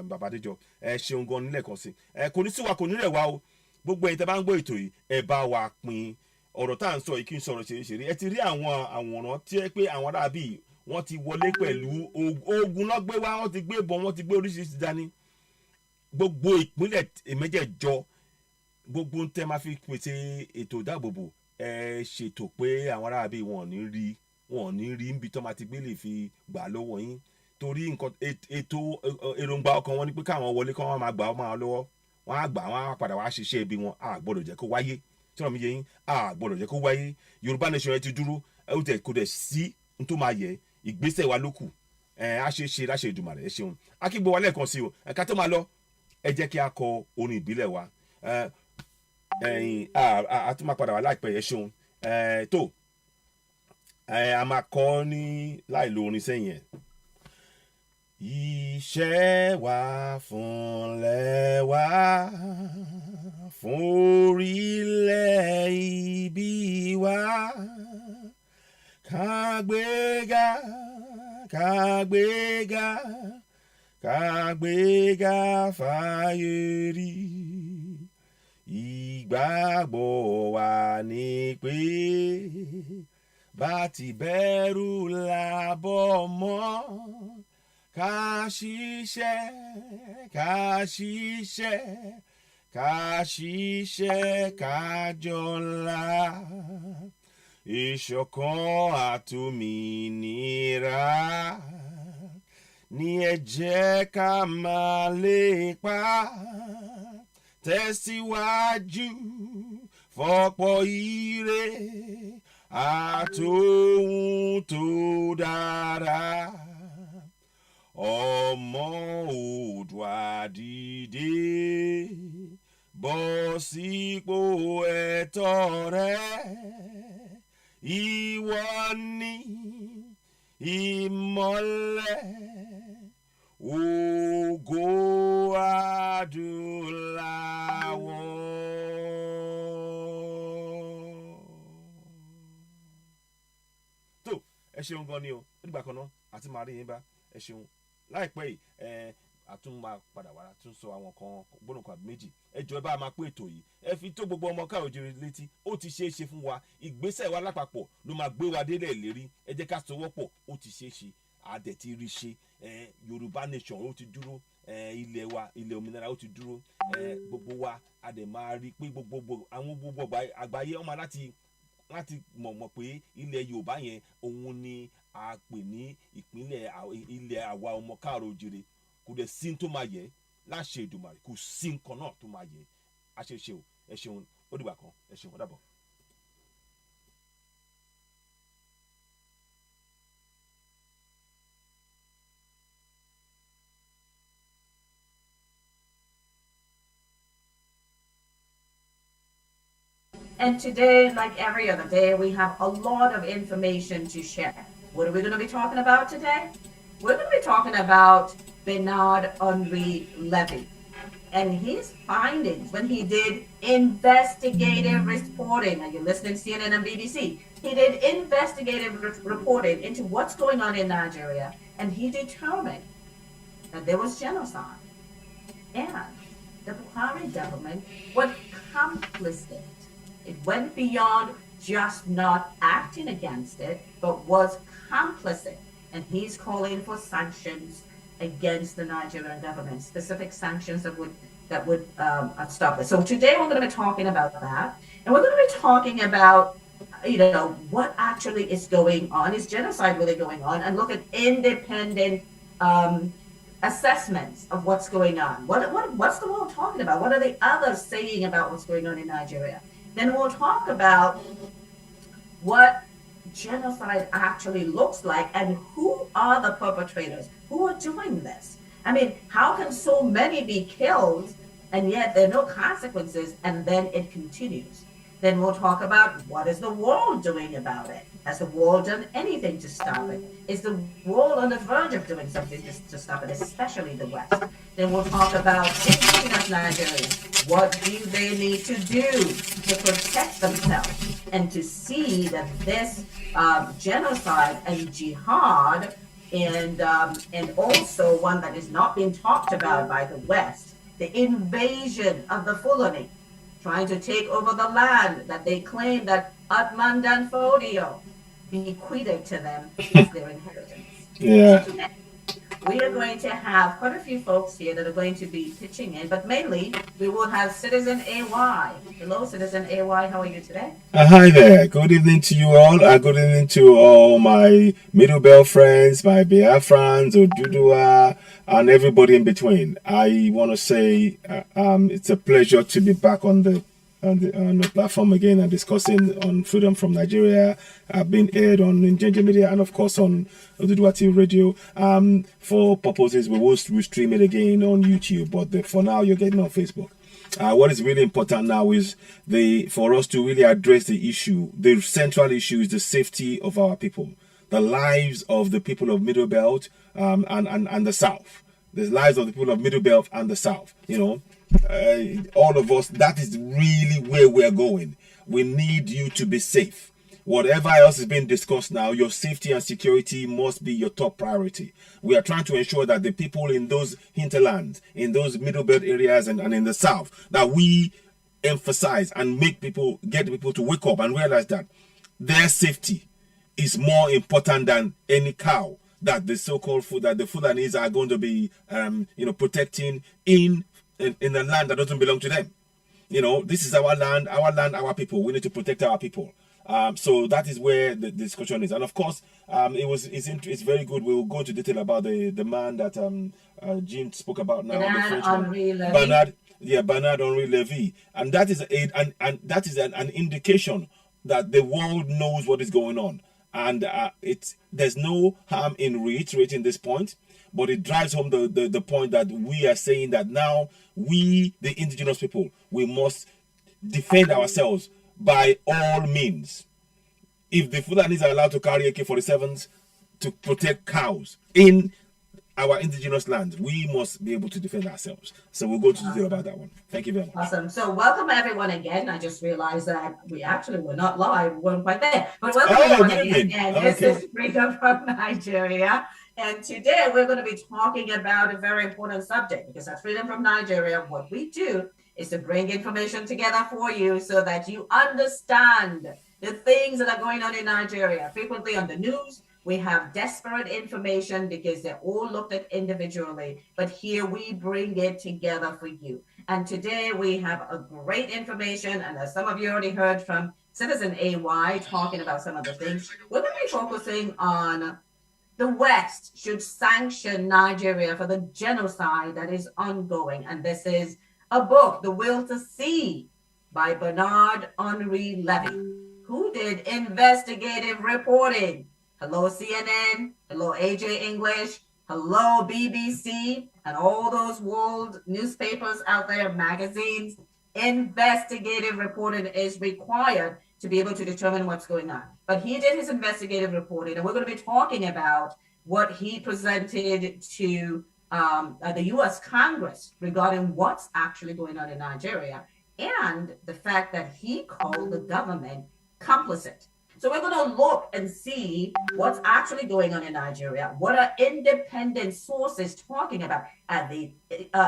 bàbá Adéjọ ṣeun gan nílẹ̀ kan sí kò ní sí wa kò ní rẹ̀ wá o gbogbo ẹ̀yin tẹ́ bá ń gbọ́ ètò yìí ẹ bá wa pín ọ̀rọ̀ tá à ń sọ yìí kí n sọ̀rọ̀ ṣeré ẹ ti rí àwọn àwòrán tí ẹ pé àwọn aráàbí wọ́n ti wọlé pẹ̀lú ogun lọ́gbé wá wọ́n ti gbé ìbọn wọ́n ti gbé oríṣiríṣi dání gbogbo ìpínlẹ̀ mẹ́jẹ̀jọ gbogbo ń tẹ́ máa fi pèsè ètò ìdáàbòbò ẹ ṣètò pé àwọn aráàbí wọn ò ní rí níbi tó máa ti gbé lè fi gbà lọ́wọ́ yín torí nǹkan ètò èròǹgbà ọkàn wọn ni pé káwọn wọlé kọ́ wọn máa gbà wọn máa lọ́wọ́ wọn á gbà wọn á padà wá ṣiṣẹ́ ibi wọn á gbọ́dọ̀ jẹ́ kó wáyé tí wọ́n mi yẹ yín á gbọ́dọ̀ jẹ́ kó wáyé Yorùbá nation ẹ ti dúró ẹ ó tẹ̀ kó dẹ̀ sí n tó máa yẹ ìgbésẹ̀ wa ló kù á ṣe ṣe láṣẹ Èdùmàrè ẹ ṣeun akígbe wa lẹ́ẹ̀kan sí o ẹ̀ka tó máa lọ ẹ jẹ́ kí a kọ orin ìbílẹ̀ wa a tún máa padà wá láìpẹ́ ẹ ṣeun tó a máa kọ ní láì lo orin sẹ́yìn ẹ̀. Iṣẹ́ wa fúnlẹ̀ wa fún orílẹ̀ ibi wa kágbéga fáyé rí ìgbàgbọ́ wa ní pé bá ti bẹ̀rù làbọ̀ mọ́ ká ṣiṣẹ́ ká jọlá ìṣọ̀kan àtòmìnira ní ẹ jẹ́ ká máa lépa tẹ̀síwájú fọ́pọ̀ ire àtòhun tó dára ọmọ Oòduà dìde bọ́ sípò ẹ̀tọ́ rẹ ìwọ ni ìmọ́lẹ̀ ògo adúláwọ̀. tó ẹ ṣeun gan ni o nígbà kan náà àti màá rí yín bá ẹ ṣeun láìpẹ́ yìí àtún máa padà wá tún sọ àwọn kan gbólóhùn àbí méjì ẹ jọ̀ọ́ ẹ bá máa pé ètò yìí ẹ fi tó gbogbo ọmọ káàrọ̀ òjìrì létí ó ti ṣeé ṣe fún wa ìgbésẹ̀ wa lápapọ̀ ló máa gbé wa délẹ̀ lérí ẹ jẹ́ ká sowọ́pọ̀ ó ti ṣeé ṣe àdẹ̀ ti rí ṣe Yorùbá nation ó ti dúró ilẹ̀ wa ilẹ̀ òmìnira ó ti dúró gbogbo wa àdẹ̀ máa rí pé gbogbo àwọn gbogbo àgbáyé ọmọ láti mọ̀ pé ilẹ̀ Yorùbá yẹn òun ni a pè ní ìpínlẹ̀ ilẹ̀ àwa ọmọ káàrọ̀ òjìrì kò dẹ̀ sí tó máa yẹ láṣẹ Èdùmàrè kò sí nǹkan náà tó máa yẹ àṣeṣe o ẹ ṣeun ó dìgbà kan ẹ ṣeun ó dàbọ̀. And today, like every other day, we have a lot of information to share. What are we going to be talking about today? We're going to be talking about Bernard Henri Levy and his findings when he did investigative reporting. Are you listening to CNN and BBC? He did investigative reporting into what's going on in Nigeria, and he determined that there was genocide. And the Buhari government was complicit. It went beyond just not acting against it, but was complicit. And he's calling for sanctions against the Nigerian government, specific sanctions that would stop this. So today we're going to be talking about that, and we're going to be talking about what actually is going on. Is genocide really going on? And look at independent assessments of what's going on. What's the world talking about? What are the others saying about what's going on in Nigeria? Then we'll talk about what genocide actually looks like and who are the perpetrators, who are doing this. I mean, how can so many be killed and yet there are no consequences, and then it continues? Then we'll talk about what is the world doing about it. Has the world done anything to stop it? Is the world on the verge of doing something to stop it, especially the West? Then we'll talk about indigenous Nigerians. What do they need to do to protect themselves and to see that this genocide and jihad and also one that is not being talked about by the West, the invasion of the Fulani, trying to take over the land that they claim that Atman Dan Fodio bequeathed to them as their inheritance. Yeah. So today, we are going to have quite a few folks here that are going to be pitching in, but mainly we will have Citizen AY. Hello, Citizen AY. How are you today? Hi there. Good evening to you all. Good evening to all my Middle Belt friends, my Biafrans, Odudua, and everybody in between. I want to say it's a pleasure to be back on the platform again and discussing on freedom from Nigeria. I've been aired on Njenje Media and of course on Odudua TV Radio. For purposes, we will stream it again on YouTube, but for now you're getting on Facebook. What is really important now is for us to really address the issue. The central issue is the safety of our people, the lives of the people of Middle Belt and the South. The lives of the people of Middle Belt and the South. All of us, that is really where we're going. We need you to be safe. Whatever else is being discussed now, your safety and security must be your top priority. We are trying to ensure that the people in those hinterlands, in those Middle Belt areas and in the South, that we emphasize and get people to wake up and realize that their safety is more important than any cow that the so-called food that the Fulanis are going to be protecting in a land that doesn't belong to them. This is our land, our people. We need to protect our people. So that is where the discussion is. And of course, it's very good. We will go into detail about the man that Jim spoke about now. Bernard Henri Levy. And that is an indication that the world knows what is going on. And there's no harm in reiterating this point, but it drives home the point that we are saying that now we, the indigenous people, we must defend ourselves by all means. If the Fulanis are allowed to carry AK-47s to protect cows in our indigenous land, we must be able to defend ourselves. So we'll go to detail about that one. Thank you very much. Awesome. So welcome everyone again. I just realized that we actually were not live. We weren't quite there. But welcome everyone again. And this is Freedom from Nigeria. And today we're going to be talking about a very important subject, because at Freedom from Nigeria, what we do is to bring information together for you so that you understand the things that are going on in Nigeria. Frequently on the news, we have desperate information because they're all looked at individually, but here we bring it together for you. And today we have a great information, and as some of you already heard from Citizen AY talking about some of the things, we're going to be focusing on the West should sanction Nigeria for the genocide that is ongoing. And this is a book, The Will to See, by Bernard Henri Levy, who did investigative reporting. Hello, CNN. Hello, AJ English. Hello, BBC, and all those world newspapers out there, magazines. investigative reporting is required to be able to determine what's going on. But he did his investigative reporting, and we're going to be talking about what he presented to the U.S. Congress regarding what's actually going on in Nigeria, and the fact that he called the government complicit. So we're going to look and see what's actually going on in Nigeria. What are independent sources talking about? Are they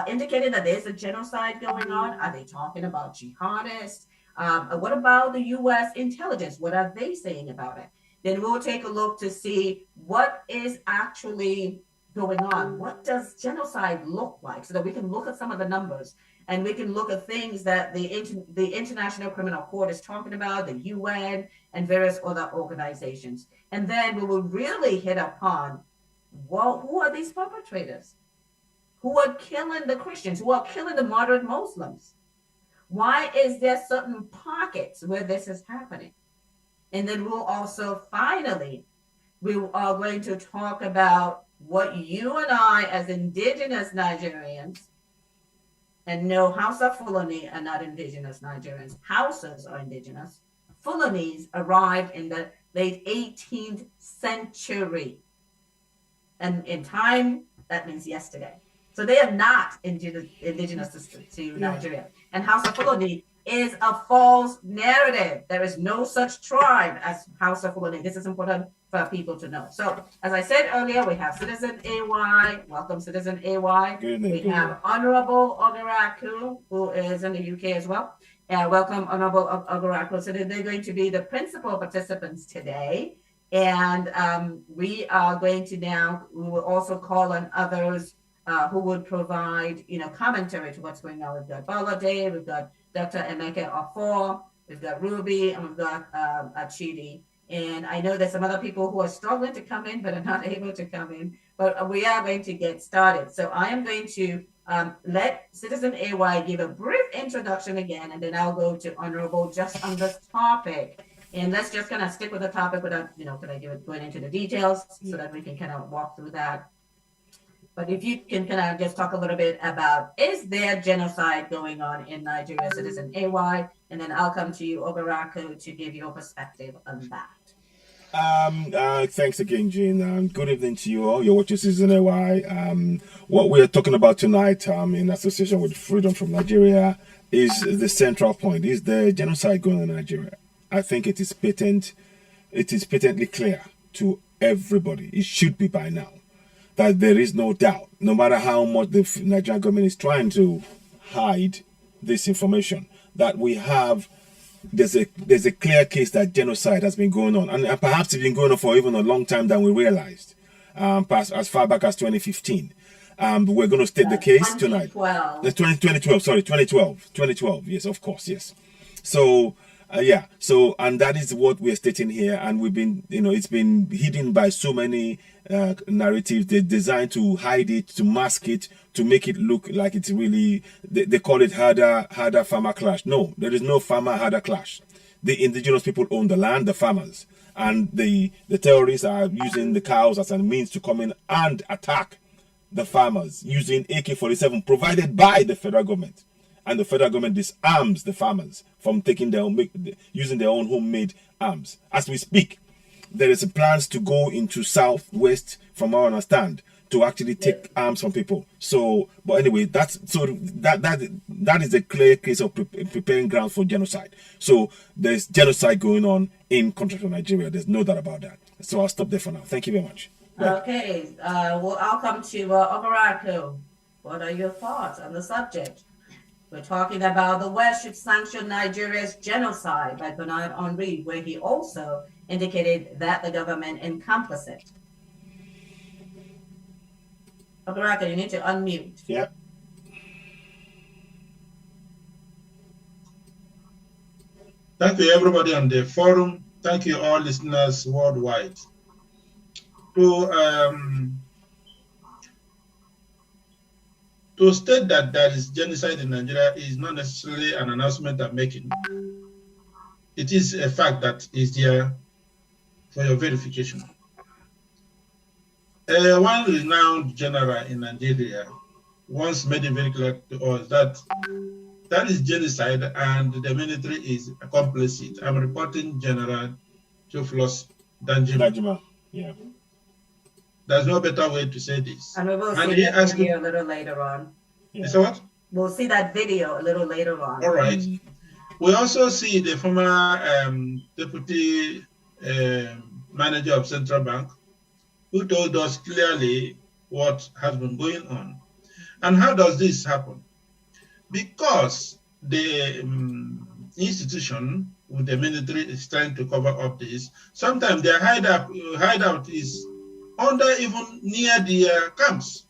indicating that there's a genocide going on? Are they talking about jihadists? What about the U.S. intelligence? What are they saying about it? Then we'll take a look to see what is actually going on. What does genocide look like, so that we can look at some of the numbers and we can look at things that the International Criminal Court is talking about, the UN, and various other organizations. And then we will really hit upon, well, who are these perpetrators? Who are killing the Christians? Who are killing the moderate Muslims? Why is there certain pockets where this is happening? And then we'll also finally, we are going to talk about what you and I as indigenous Nigerians, and no, Hausa Fulani are not indigenous Nigerians. Hausas are indigenous. Fulanis arrived in the late 18th century. And in time, that means yesterday. So they are not indigenous to Nigeria. And Hausa Fulani is a false narrative. There is no such tribe as Hausa Fulani. This is important for people to know. So, as I said earlier, we have Citizen AY. Welcome, Citizen AY. We have Honorable Ogaraku, who is in the UK as well. Welcome, Honorable Ogaraku. So they're going to be the principal participants today. And we are going to now, we will also call on others who would provide, commentary to what's going on. We've got Balade, we've got Dr. Emeka Ofor, we've got Ruby, and we've got Chidi. And I know there's some other people who are struggling to come in, but are not able to come in. But we are going to get started. So I am going to let Citizen AY give a brief introduction again, and then I'll go to Honorable just on this topic. And let's just kind of stick with the topic without, going into the details so that we can kind of walk through that. But if you can kind of just talk a little bit about, is there genocide going on in Nigeria, Citizen AY? And then I'll come to you, Ogaraku, to give your perspective on that. Thanks again, Jane. Good evening to you all. You're watching Citizen AY. What we are talking about tonight in association with Freedom from Nigeria is the central point. Is there genocide going on in Nigeria? I think it is patent. It is patently clear to everybody. It should be by now that there is no doubt, no matter how much the Nigerian government is trying to hide this information, that we have, there's a clear case that genocide has been going on, and perhaps it's been going on for even a long time than we realized, as far back as 2015. We're going to state the case tonight. 2012, yes, of course, yes. So, and that is what we're stating here, and we've been, it's been hidden by so many narratives. They're designed to hide it, to mask it, to make it look like it's really, they call it harder farmer clash. No, there is no farmer harder clash. The indigenous people own the land, the farmers, and the terrorists are using the cows as a means to come in and attack the farmers using AK-47 provided by the federal government. And the federal government disarms the farmers from using their own homemade arms. As we speak, there is plans to go into southwest, from our understand, to actually take arms from people. So, but anyway, that is a clear case of preparing grounds for genocide. So there's genocide going on in continental Nigeria. There's no doubt about that. So I'll stop there for now. Thank you very much. Okay, well, I'll come to Ogaraku. What are your thoughts on the subject? We're talking about the West should sanction Nigeria's genocide by Bernard Henri, where he also indicated that the government is complicit. Ogaraku, you need to unmute. Yeah. Thank you, everybody on the forum. Thank you, all listeners worldwide. To state that there is genocide in Nigeria is not necessarily an announcement I'm making. It is a fact that is there for your verification. One renowned general in Nigeria once made it very clear to us that That is genocide, and the military is complicit. I'm reporting General Theophilus Danjuma. Yeah. There's no better way to say this. And we will see that video a little later on. Yeah. So what? We'll see that video a little later on. All right. We also see the former deputy manager of Central Bank, who told us clearly what has been going on. And how does this happen? Because the institution with the military is trying to cover up this, sometimes their hideout is under even near the camps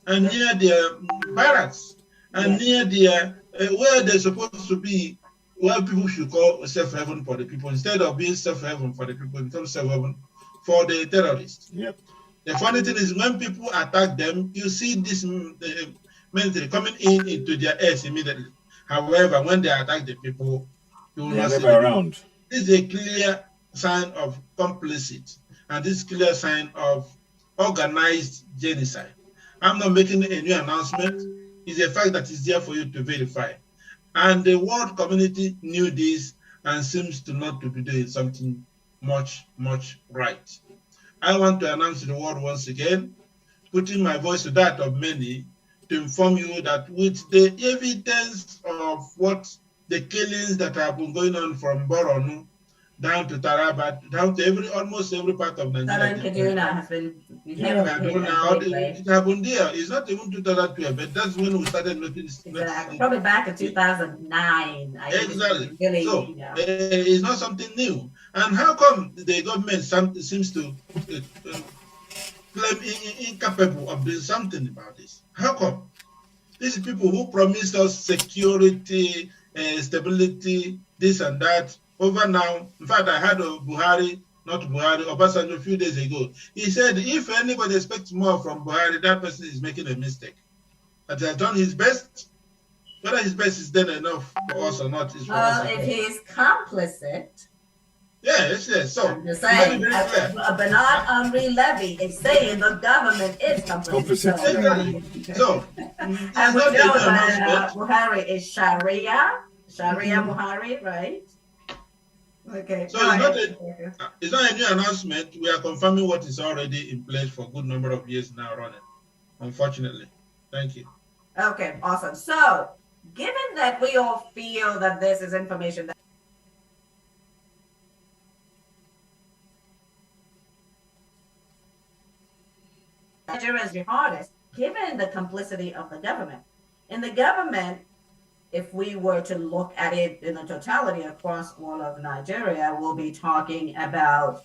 and near the barracks and near the where they're supposed to be, where people should call safe haven for the people. Instead of being safe haven for the people, it becomes safe haven for the terrorists. Yep. The funny thing is, when people attack them, you see this military coming into their airs immediately. However, when they attack the people, you will not see them around. This is a clear sign of complicit, and this is clear sign of organized genocide. I'm not making a new announcement. It's a fact that is there for you to verify. And the world community knew this and seems to not to be doing something much, much right. I want to announce to the world once again, putting my voice to that of many, to inform you that with the evidence of what the killings that have been going on from Borno down to Taraba, down to almost every part of Nigeria. Kaduna has been it happened there. It's not even 2012, but that's when we started making this. Exactly. Probably back in 2009. Exactly. So it's not something new. And how come the government seems to claim incapable of doing something about this? How come? These people who promised us security, stability, this and that, over now. In fact, I had Obasanjo a few days ago. He said, if anybody expects more from Buhari, that person is making a mistake. That he has done his best. Whether his best is done enough for us or not is for us. If he's complicit. Yes. So, I'm just saying, Bernard Henri Levy is saying the government is complicit. So, and we know that Buhari is Sharia Buhari, right? Okay. So it's not a new announcement. We are confirming what is already in place for a good number of years now running, unfortunately. Thank you. Okay, awesome. So, given that we all feel that this is information that Nigerians jihadists, given the complicity of the government, and the government, if we were to look at it in the totality across all of Nigeria, we'll be talking about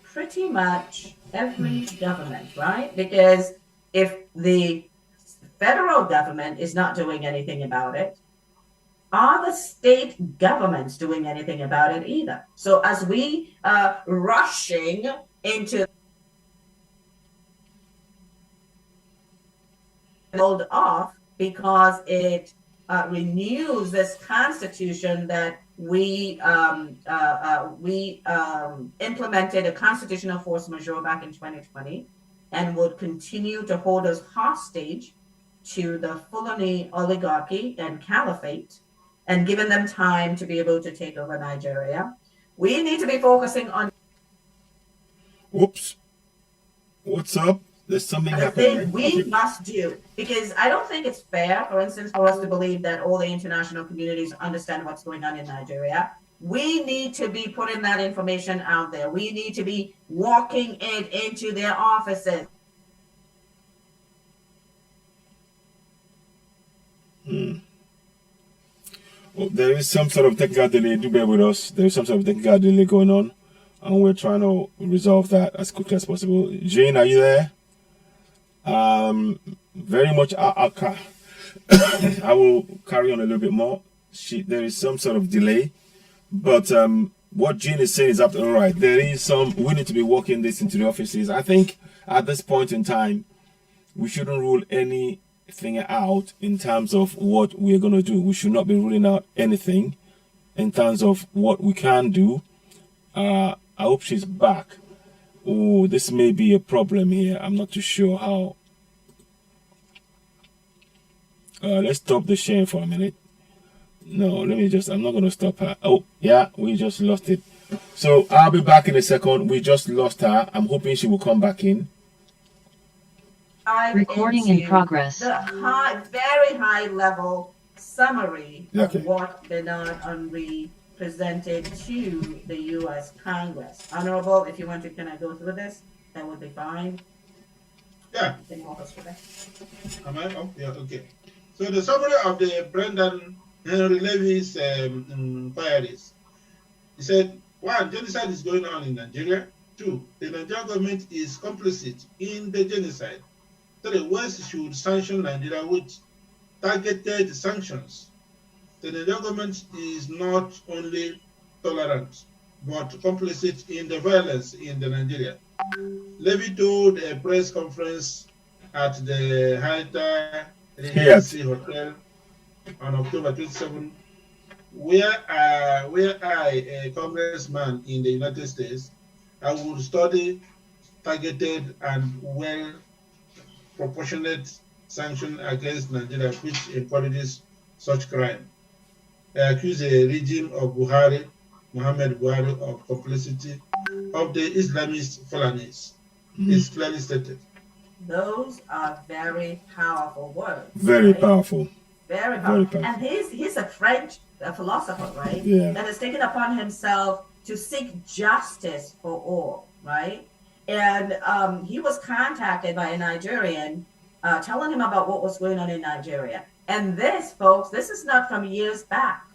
pretty much every government, right? Because if the federal government is not doing anything about it, are the state governments doing anything about it either? So as we are rushing into hold off because it renews this constitution that we implemented a constitutional force majeure back in 2020 and would continue to hold us hostage to the Fulani oligarchy and caliphate and giving them time to be able to take over Nigeria. We need to be focusing on. Whoops. What's up? There's something happening. We must do, because I don't think it's fair, for instance, for us to believe that all the international communities understand what's going on in Nigeria. We need to be putting that information out there. We need to be walking it into their offices. Well, there is some sort of technical delay. Do bear with us. There is some sort of technical delay going on, and we're trying to resolve that as quickly as possible. Jane, are you there? Very much. I will carry on a little bit more. There is some sort of delay, but what Jane is saying is absolutely right. There is some. We need to be working this into the offices. I think at this point in time, we shouldn't rule anything out in terms of what we're going to do. We should not be ruling out anything in terms of what we can do. I hope she's back. Oh, this may be a problem here. I'm not too sure how. Let's stop the sharing for a minute. No, let me just, I'm not going to stop her. Oh, yeah, we just lost it. So I'll be back in a second. We just lost her. I'm hoping she will come back in. Recording in progress. The very high level summary of what Bernard Henri presented to the U.S. Congress. Honorable, if you want to, can I go through this? That would be fine. Yeah. Can you walk us through that? Am I? Oh, yeah, okay. So the summary of the Brendan Henry Levy's inquiries. He said, 1, genocide is going on in Nigeria. 2, the Nigerian government is complicit in the genocide. 3, West should sanction Nigeria with targeted sanctions. The Nigerian government is not only tolerant, but complicit in the violence in the Nigeria. Levy told a press conference at the Haida Regency Hotel on October 27, where I, a congressman in the United States, I would study targeted and well-proportionate sanction against Nigeria, which encourages such crime. I accuse the regime of Muhammad Buhari, of complicity of the Islamist Fulanis. It's clearly stated. Those are very powerful words. Very powerful. Very powerful. And he's a French philosopher, right? Yeah. That has taken upon himself to seek justice for all, right? And he was contacted by a Nigerian telling him about what was going on in Nigeria. And this, folks, this is not from years back.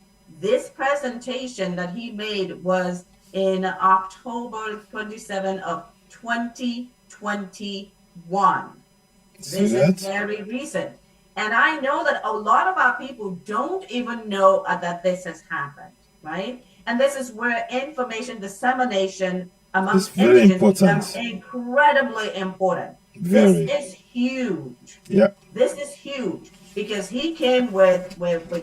This presentation that he made was in October 27 of 2021. This is very recent. And I know that a lot of our people don't even know that this has happened, right? And this is where information dissemination amongst indigenous becomes incredibly important. This is huge. Yeah. This is huge because he came with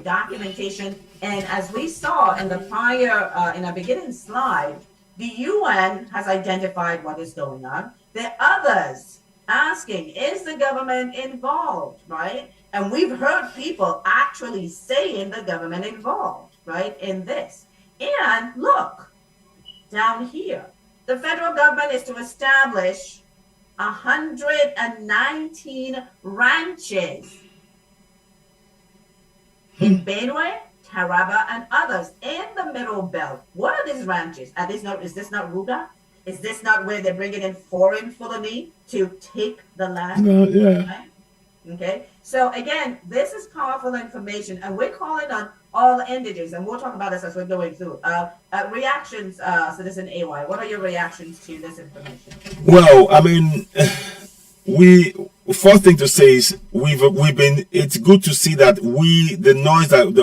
documentation. And as we saw in the prior, in our beginning slide, the UN has identified what is going on. There are others asking, is the government involved, right? And we've heard people actually saying the government involved, right, in this. And look, down here, the federal government is to establish 119 ranches in Benue, Taraba, and others in the Middle Belt. What are these ranches? Is this not Ruga? Is this not where they're bringing in foreign Fulani to take the land? Yeah. Right? Okay. So again, this is powerful information, and we're calling on all indigenous, and we'll talk about this as we're going through. Reactions, Citizen AY. What are your reactions to this information? Well, I mean, first thing to say is we've been. It's good to see that the noise that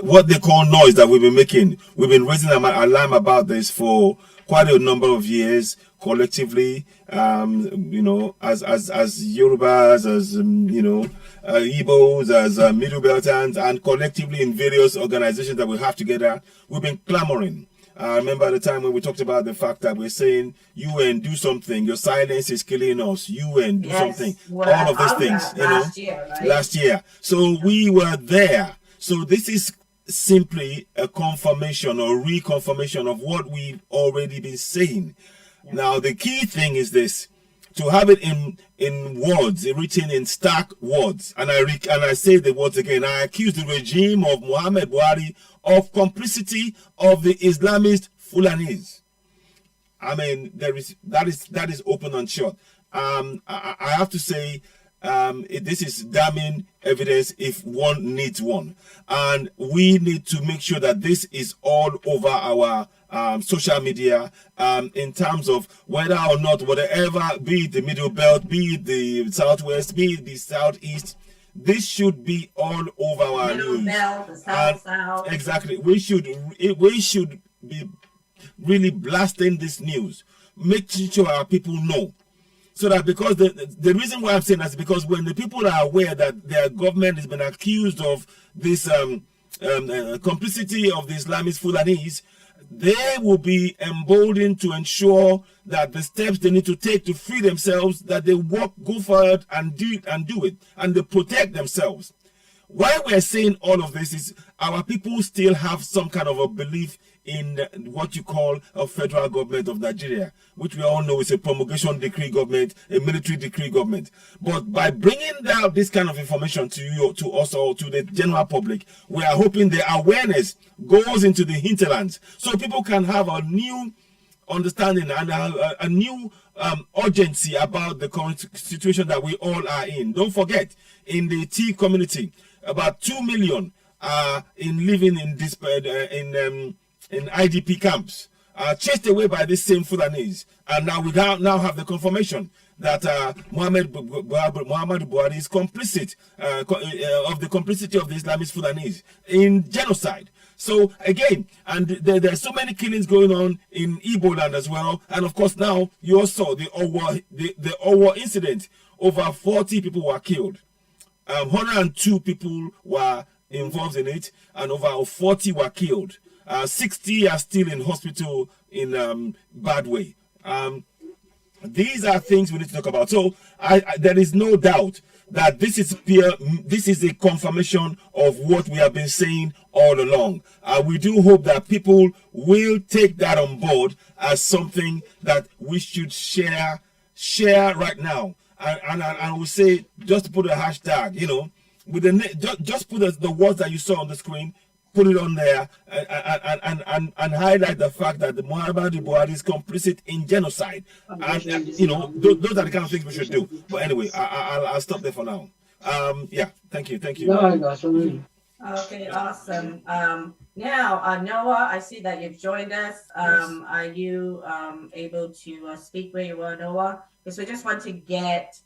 what they call noise that we've been making. We've been raising an alarm about this for quite a number of years collectively. You know, as Yorubas, as Igbos, as Middle Beltans, and collectively in various organizations that we have together, we've been clamoring. I remember at the time when we talked about the fact that we're saying, UN, do something. Your silence is killing us. UN, do something. Well, all of these things, last year. So we were there. So this is simply a confirmation or reconfirmation of what we've already been saying. Yeah. Now, the key thing is this. To have it in words, written in stark words, and I say the words again. I accuse the regime of Muhammad Buhari of complicity of the Islamist Fulanis. I mean, that is open and shut. I have to say, this is damning evidence if one needs one, and we need to make sure that this is all over our social media, in terms of whether or not whatever, be it the Middle Belt, be it the Southwest, be it the Southeast, this should be all over our Middle news. Belt, the South. Exactly. We should be really blasting this news, making sure our people know. So that, because the reason why I'm saying that is because when the people are aware that their government has been accused of this complicity of the Islamist Fulanis, they will be emboldened to ensure that the steps they need to take to free themselves, that they go forward and do it, and they protect themselves. why we're saying all of this is our people still have some kind of a belief in what you call a federal government of Nigeria, which we all know is a promulgation decree government, a military decree government. But by bringing down this kind of information to you, to us, or to the general public, we are hoping the awareness goes into the hinterlands so people can have a new understanding and a new urgency about the current situation that we all are in. Don't forget, in the T community, about 2 million are living in this in IDP camps, chased away by these same Fulanese, and now we now have the confirmation that Muhammad Buhari is complicit of the complicity of the Islamist Fulanese in genocide. So again, and there are so many killings going on in Igbo land as well, and of course now you also saw the Owo incident. Over 40 people were killed. 102 people were involved in it, and over 40 were killed. 60 are still in hospital in bad way. These are things we need to talk about. So there is no doubt that this is a confirmation of what we have been saying all along. We do hope that people will take that on board as something that we should share right now. And I will say, just to put a hashtag, you know, with just put the words that you saw on the screen, put it on there, and highlight the fact that the Muhammad Buhari is complicit in genocide. And you know, those are the kind of things we should do. But anyway, I'll stop there for now. Yeah, thank you. Okay, awesome. Now, Noah, I see that you've joined us. Are you able to speak where you are, Noah? Because we just want to get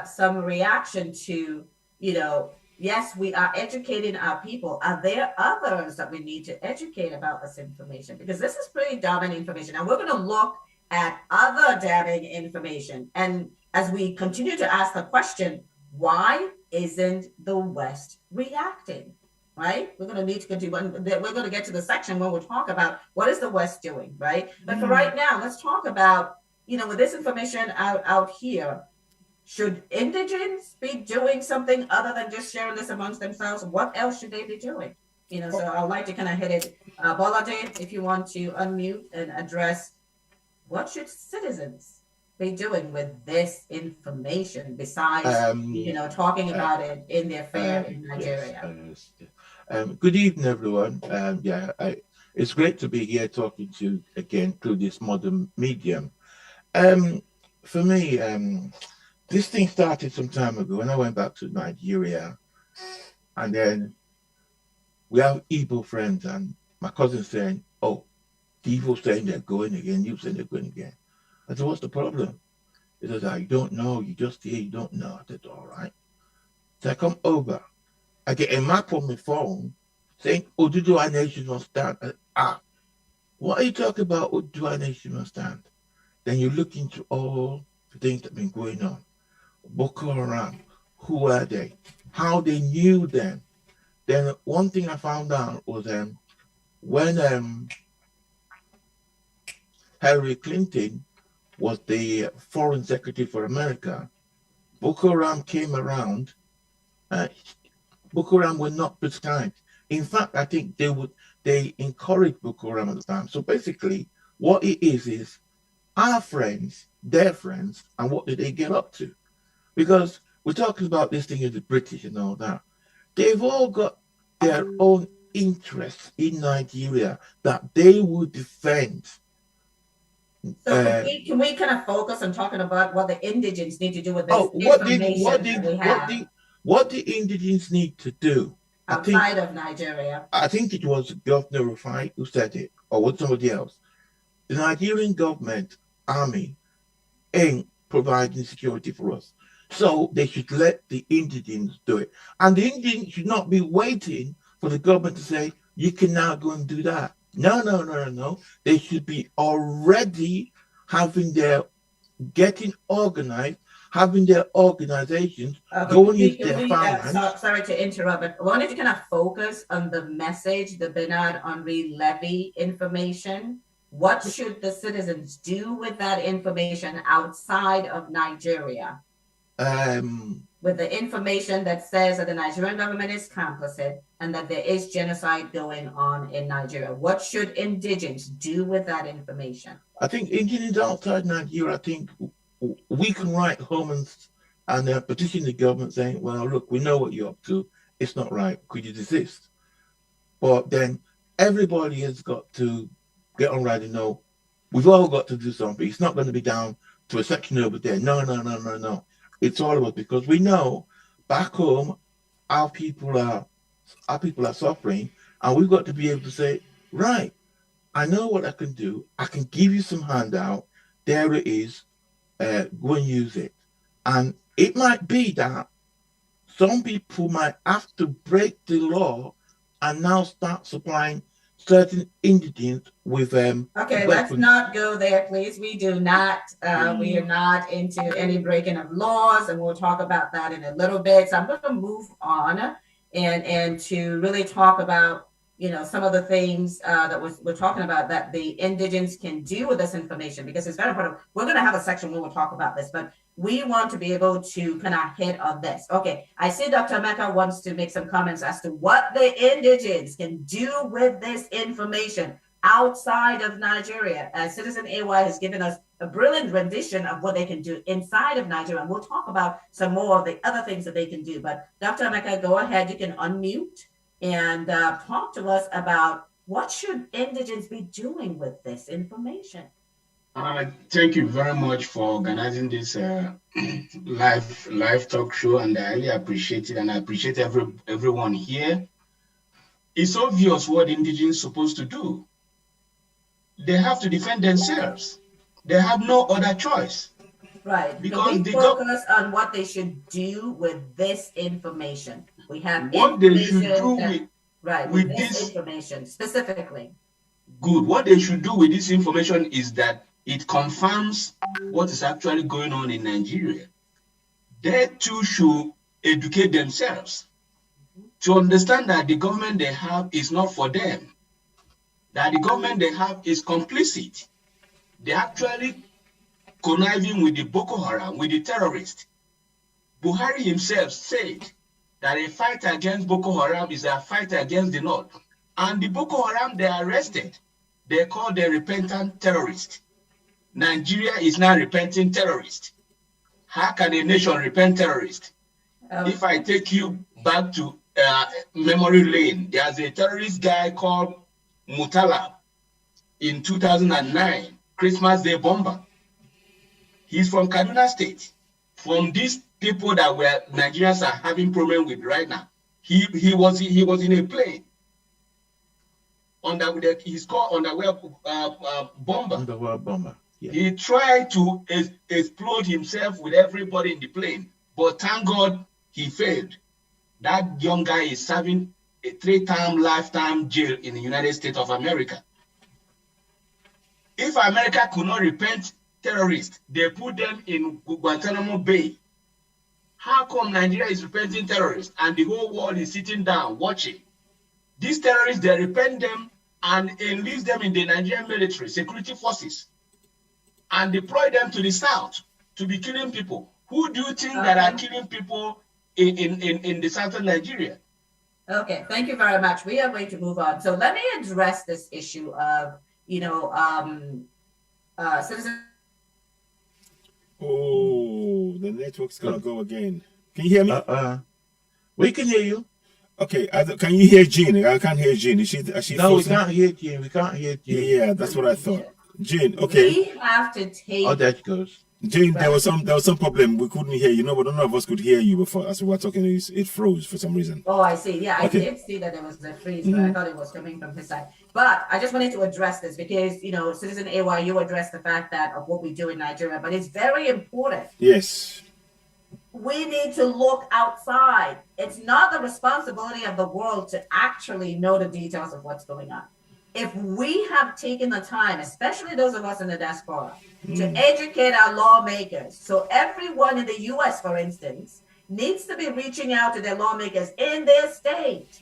some reaction to, you know, yes, we are educating our people. Are there others that we need to educate about this information? Because this is pretty damning information. And we're going to look at other damning information. And as we continue to ask the question, why isn't the West reacting? Right? We're going to need to continue. We're going to get to the section where we'll talk about what is the West doing, right? But for right now, let's talk about, you know, with this information out here, should indigents be doing something other than just sharing this amongst themselves? What else should they be doing? You know, so I'd like to kind of hit it. Bolade, if you want to unmute and address, what should citizens be doing with this information besides, you know, talking about it in their fair in Nigeria? Yes. Good evening, everyone. It's great to be here talking to you again through this modern medium. For me, this thing started some time ago when I went back to Nigeria, and then we have Igbo friends, and my cousin saying, "Oh, the Igbo saying they're going again, you saying they're going again." I said, "What's the problem?" He says, "You don't know, you just hear, you don't know." I said, "All right." So I come over, I get a map on my phone saying, "Oduduwa Nation must stand." What are you talking about, Oduduwa Nation must stand? Then you look into all the things that have been going on. Boko Haram, who are they? How they knew them. Then one thing I found out was when Hillary Clinton was the foreign secretary for America, Boko Haram came around. Boko Haram were not prescribed. In fact, I think they encouraged Boko Haram at the time. So basically, what it is our friends, their friends, and what did they get up to? Because we're talking about this thing of the British and all that. They've all got their own interests in Nigeria that they would defend. So can we kind of focus on talking about what the indigents need to do with this what the indigents need to do outside of Nigeria? I think it was Governor Rufai who said it, or was somebody else. The Nigerian government army ain't providing security for us. So they should let the indigents do it. And the indigents should not be waiting for the government to say, you can now go and do that. No. They should be already getting organized, having their organizations going into their farmlands. Sorry to interrupt, but I wanted to kind of focus on the message, the Bernard Henri Levy information. What should the citizens do with that information outside of Nigeria? with the information that says that the Nigerian government is complicit and that there is genocide going on in Nigeria? What should indigents do with that information? I think Indians outside Nigeria, I think we can write home and petition the government saying, well, look, we know what you're up to. It's not right. Could you desist? But then everybody has got to get on right and know we've all got to do something. It's not going to be down to a section over there. No. It's all of us, because we know back home our people are suffering, and we've got to be able to say, right, I know what I can do. I can give you some handout. There it is. Go and use it. And it might be that some people might have to break the law and now start supplying certain ingredients with okay, weapons. Let's not go there, please. We do not we are not into any breaking of laws, and we'll talk about that in a little bit. So I'm going to move on and to really talk about, you know, some of the things that we're talking about that the indigents can do with this information, because it's very important. We're going to have a section where we'll talk about this, but we want to be able to kind of hit on this. Okay, I see Dr. Emeka wants to make some comments as to what the indigents can do with this information outside of Nigeria. Citizen AY has given us a brilliant rendition of what they can do inside of Nigeria. And we'll talk about some more of the other things that they can do. But Dr. Emeka, go ahead, you can unmute and talk to us about what should indigents be doing with this information. Thank you very much for organizing this live talk show, and I really appreciate it, and I appreciate everyone here. It's obvious what indigents are supposed to do. They have to defend themselves. They have no other choice. Right. Because we focus on what they should do with this information. We have what they should do with this information specifically. Good. What they should do with this information is that it confirms what is actually going on in Nigeria. They too should educate themselves to understand that the government they have is not for them, that the government they have is complicit. They're actually conniving with the Boko Haram, with the terrorists. Buhari himself said that a fight against Boko Haram is a fight against the North. And the Boko Haram they arrested, they call them repentant terrorists. Nigeria is now repenting terrorist. How can a nation repent terrorist? If I take you back to memory lane, there's a terrorist guy called Mutala in 2009, Christmas Day bomber. He's from Kaduna State. From these people that Nigerians are having problem with right now, he was in a plane. He's called underwear bomber. Underwear bomber. Yeah. He tried to explode himself with everybody in the plane, but thank God he failed. That young guy is serving a 3-term lifetime jail in the United States of America. If America could not repent terrorists, they put them in Guantanamo Bay. How come Nigeria is repenting terrorists and the whole world is sitting down watching? These terrorists, they repent them and enlist them in the Nigerian military, security forces, and deploy them to the south to be killing people. Who do you think that are killing people in the southern Nigeria? Okay, thank you very much. We are going to move on. So let me address this issue of, citizen. Oh, the network's gonna go again. Can you hear me? We can hear you. Okay, can you hear Jean? I can't hear Jean. Is she no, frozen? We can't hear Jean. We can't hear Jean. Yeah, that's what I thought. Jean, okay. We have to take. Oh, there it goes. Jean, there was some problem. We couldn't hear you. No, but none of us could hear you before as we were talking. It froze for some reason. Oh, I see. Yeah, Okay. I did see that there was a freeze, but I thought it was coming from his side. But I just wanted to address this because, Citizen AY, you addressed the fact that of what we do in Nigeria, but it's very important. Yes. We need to look outside. It's not the responsibility of the world to actually know the details of what's going on. If we have taken the time, especially those of us in the diaspora, to educate our lawmakers, so everyone in the US, for instance, needs to be reaching out to their lawmakers in their state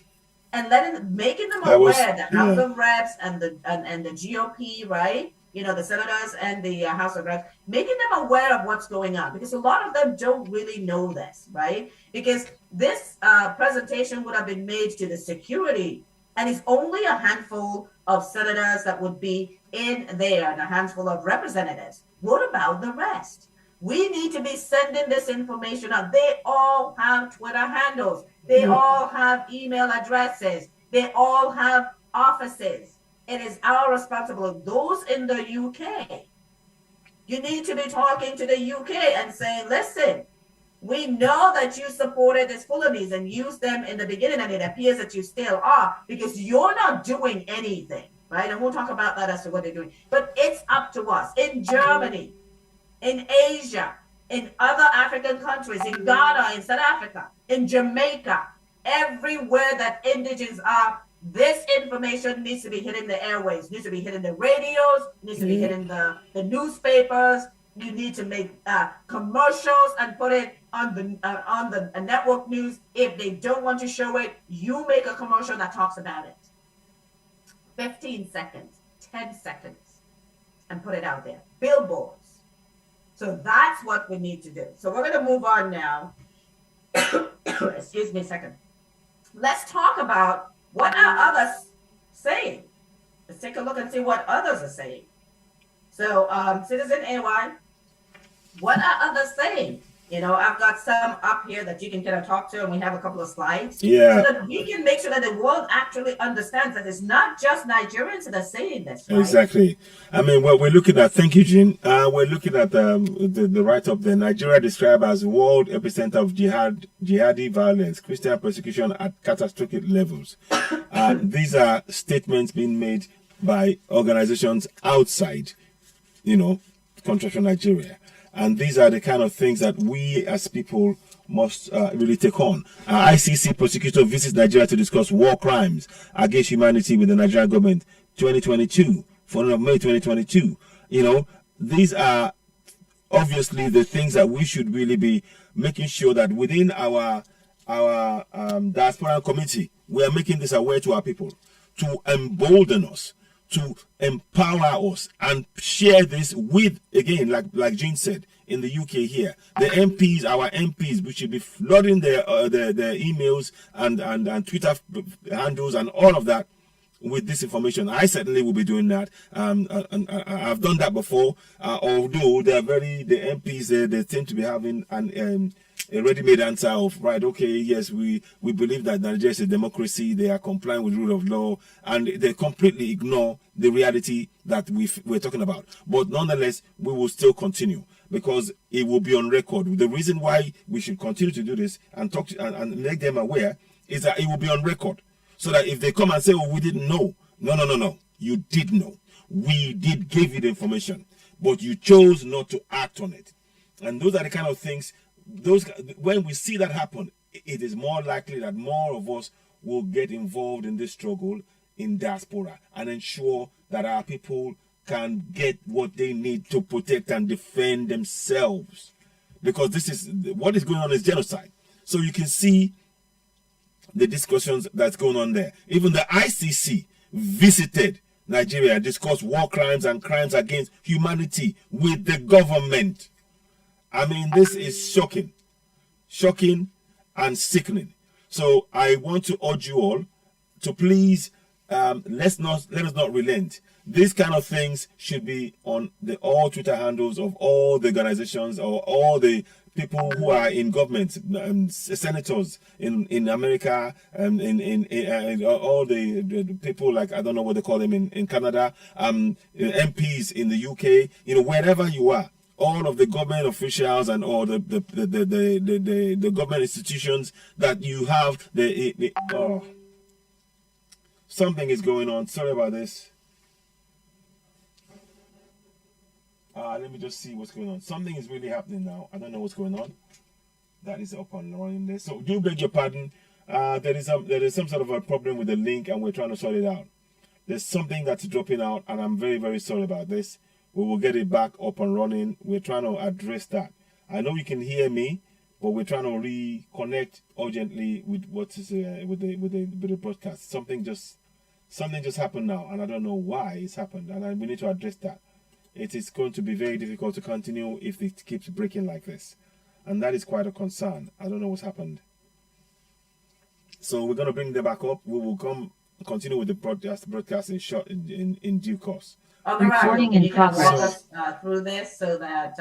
and making them aware, the House of Reps and the GOP, right, the senators and the House of Reps, making them aware of what's going on, because a lot of them don't really know this, right? Because this presentation would have been made to the security, and it's only a handful of senators that would be in there and a handful of representatives. What about the rest? We need to be sending this information out. They all have Twitter handles. They all have email addresses. They all have offices. It is our responsibility. Those in the UK, you need to be talking to the UK and saying, listen, we know that you supported these Fulanis and used them in the beginning, and it appears that you still are, because you're not doing anything, right? And we'll talk about that as to what they're doing. But it's up to us. In Germany, in Asia, in other African countries, in Ghana, in South Africa, in Jamaica, everywhere that indigens are, this information needs to be hitting the airwaves, needs to be hitting the radios, needs to be hitting the newspapers. You need to make commercials and put it on the network news. If they don't want to show it, you make a commercial that talks about it. 15 seconds, 10 seconds, and put it out there. Billboards. So that's what we need to do. So we're going to move on now. Excuse me a second. Let's talk about what are others saying. Let's take a look and see what others are saying. So, Citizen AY, what are others saying? I've got some up here that you can kind of talk to, and we have a couple of slides. Yeah. So that we can make sure that the world actually understands that it's not just Nigerians that are saying this, right? Exactly. I mean, what we're looking at, thank you, Jean. We're looking at the write-up there. Nigeria described as world epicenter of jihadi violence, Christian persecution at catastrophic levels. These are statements being made by organizations outside, countries from Nigeria. And these are the kind of things that we as people must really take on. ICC prosecutor visits Nigeria to discuss war crimes against humanity with the Nigerian government, 2022, 4th of May 2022. These are obviously the things that we should really be making sure that within our diaspora community, we are making this aware to our people, to embolden us, to empower us, and share this with, again, like Jean said, in the UK here, the MPs, our MPs, we should be flooding their emails and Twitter handles and all of that with this information. I certainly will be doing that. And I've done that before. Although the MPs, they tend to be having a ready-made answer of, right, okay, yes, we believe that Nigeria is a democracy, they are complying with rule of law, and they completely ignore the reality that we're talking about. But nonetheless, we will still continue, because it will be on record. The reason why we should continue to do this and talk and make them aware is that it will be on record, so that if they come and say, oh, we didn't know, no, you did know. We did give you the information, but you chose not to act on it. And those are the kind of things, when we see that happen, it is more likely that more of us will get involved in this struggle in diaspora and ensure that our people can get what they need to protect and defend themselves. Because this is what is going on is genocide. So you can see the discussions that's going on there. Even the ICC visited Nigeria, discussed war crimes and crimes against humanity with the government. I mean, this is shocking and sickening. So I want to urge you all to please let us not relent. These kind of things should be on all Twitter handles of all the organizations or all the people who are in government, senators in America, in all the people, like, I don't know what they call them in Canada, MPs in the UK, wherever you are. All of the government officials and all the government institutions that you have, something is going on. Sorry about this. Let me just see what's going on. Something is really happening now. I don't know what's going on. That is up and running there. So do beg your pardon. There is some sort of a problem with the link, and we're trying to sort it out. There's something that's dropping out, and I'm very, very sorry about this. We will get it back up and running. We're trying to address that. I know you can hear me, but we're trying to reconnect urgently with what is with the broadcast. Something just happened now, and I don't know why it's happened, and we need to address that. it is going to be very difficult to continue if it keeps breaking like this. And that is quite a concern. I don't know what's happened. So we're going to bring them back up. We will continue with the broadcast in due course. Okay, can you walk us through this so that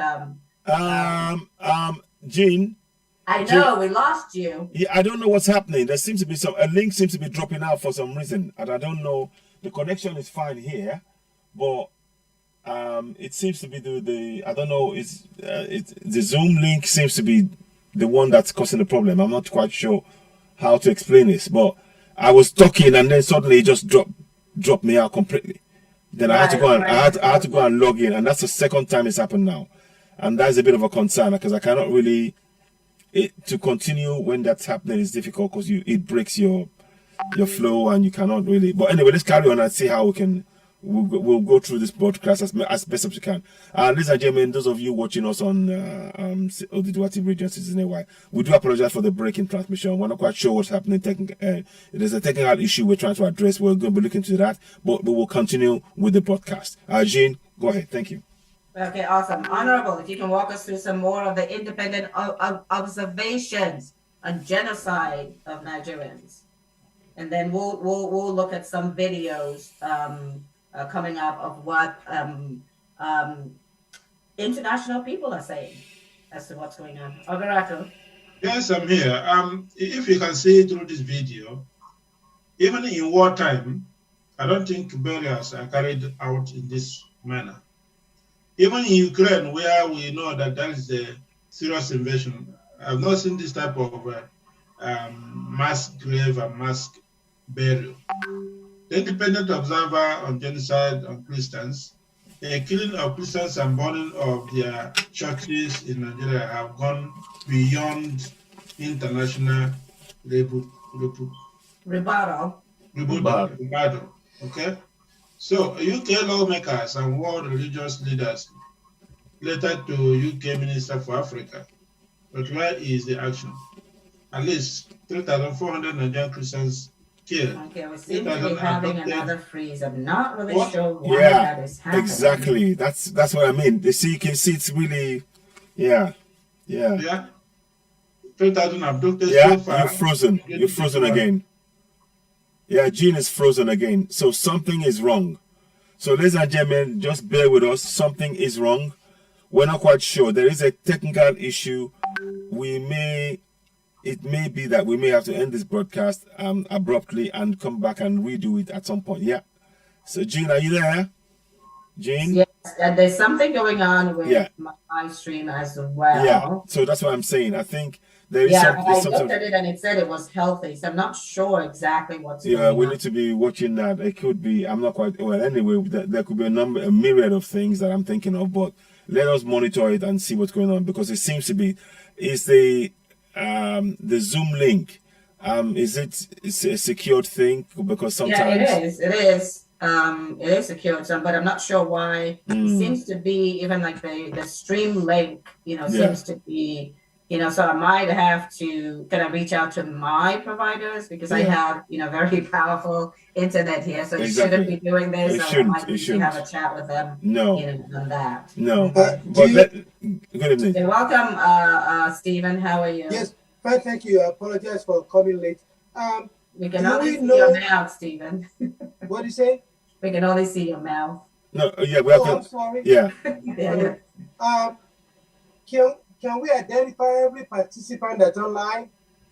Jean, I know we lost you. yeah, I don't know what's happening. There seems to be a link seems to be dropping out for some reason, and I don't know. The connection is fine here, but it seems to be the I don't know. It's the Zoom link seems to be the one that's causing the problem. I'm not quite sure how to explain this, but I was talking and then suddenly it just dropped me out completely. Then I had to go and I had to go and log in, and that's the second time it's happened now, and that's a bit of a concern because I cannot really to continue when that's happening is difficult because it breaks your flow and you cannot really. But anyway, let's carry on and see how we'll go through this broadcast as best as we can. Ladies and gentlemen, those of you watching us on Oduduwa Radio Citizen AY, we do apologize for the break in transmission. We're not quite sure what's happening. There's a technical issue we're trying to address. We're going to be looking into that, but we will continue with the broadcast. Jean, go ahead. Thank you. Okay, awesome. Honorable, if you can walk us through some more of the independent observations on genocide of Nigerians. And then we'll look at some videos coming up of what international people are saying as to what's going on. Ogaraku. Yes, I'm here. If you can see through this video, even in wartime, I don't think burials are carried out in this manner. Even in Ukraine, where we know that there is a serious invasion, I've not seen this type of mass grave and mass burial. The Independent Observer on Genocide on Christians, the killing of Christians and burning of their churches in Nigeria have gone beyond international rebuttal. Okay? So, UK lawmakers and world religious leaders letter to UK Minister for Africa. But where is the action? At least 3,400 Nigerian Christians killed. Okay, we seem to be having another freeze. I'm not really sure why that is happening. Exactly. That's what I mean. You can see it's really, yeah. 3,000 abducted so far. You're frozen. You're frozen again. Yeah, Jean is frozen again. So something is wrong. So ladies and gentlemen, just bear with us. Something is wrong. We're not quite sure. There is a technical issue. It may be that we may have to end this broadcast abruptly and come back and redo it at some point. Yeah. So Jean, are you there? Jean? Yes, and there's something going on with my live stream as well. Yeah. So that's what I'm saying. I think there is I looked at it and it said it was healthy. So I'm not sure exactly what's going on. Yeah, we need to be watching that. It could be, I'm not quite, well, anyway, there could be a myriad of things that I'm thinking of, but let us monitor it and see what's going on, because it seems to be, is the Zoom link, it's a secured thing? Because sometimes... Yeah, it is secured, but I'm not sure why. It seems to be even like the stream link, seems to be, so I might have to kind of reach out to my providers, because I have, very powerful internet here. So you shouldn't be doing this. I might need to have a chat with them. No. On that. No. Good evening. So welcome, Stephen. How are you? Yes, fine, thank you. I apologize for coming late. We can only see your mouth, Stephen. What do you say? We can only see your mouth. No, yeah, we have I'm sorry. Yeah. Can we identify every participant that's online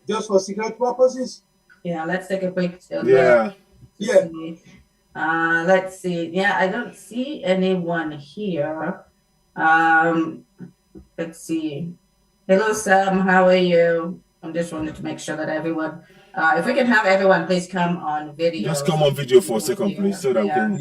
just for security purposes? Yeah, let's take a quick look. Let's see. Yeah, I don't see anyone here. Let's see. Hello, Sam. How are you? I'm just wanted to make sure that everyone, if we can have everyone, please come on video. Just come on video for a second, please, so that we can,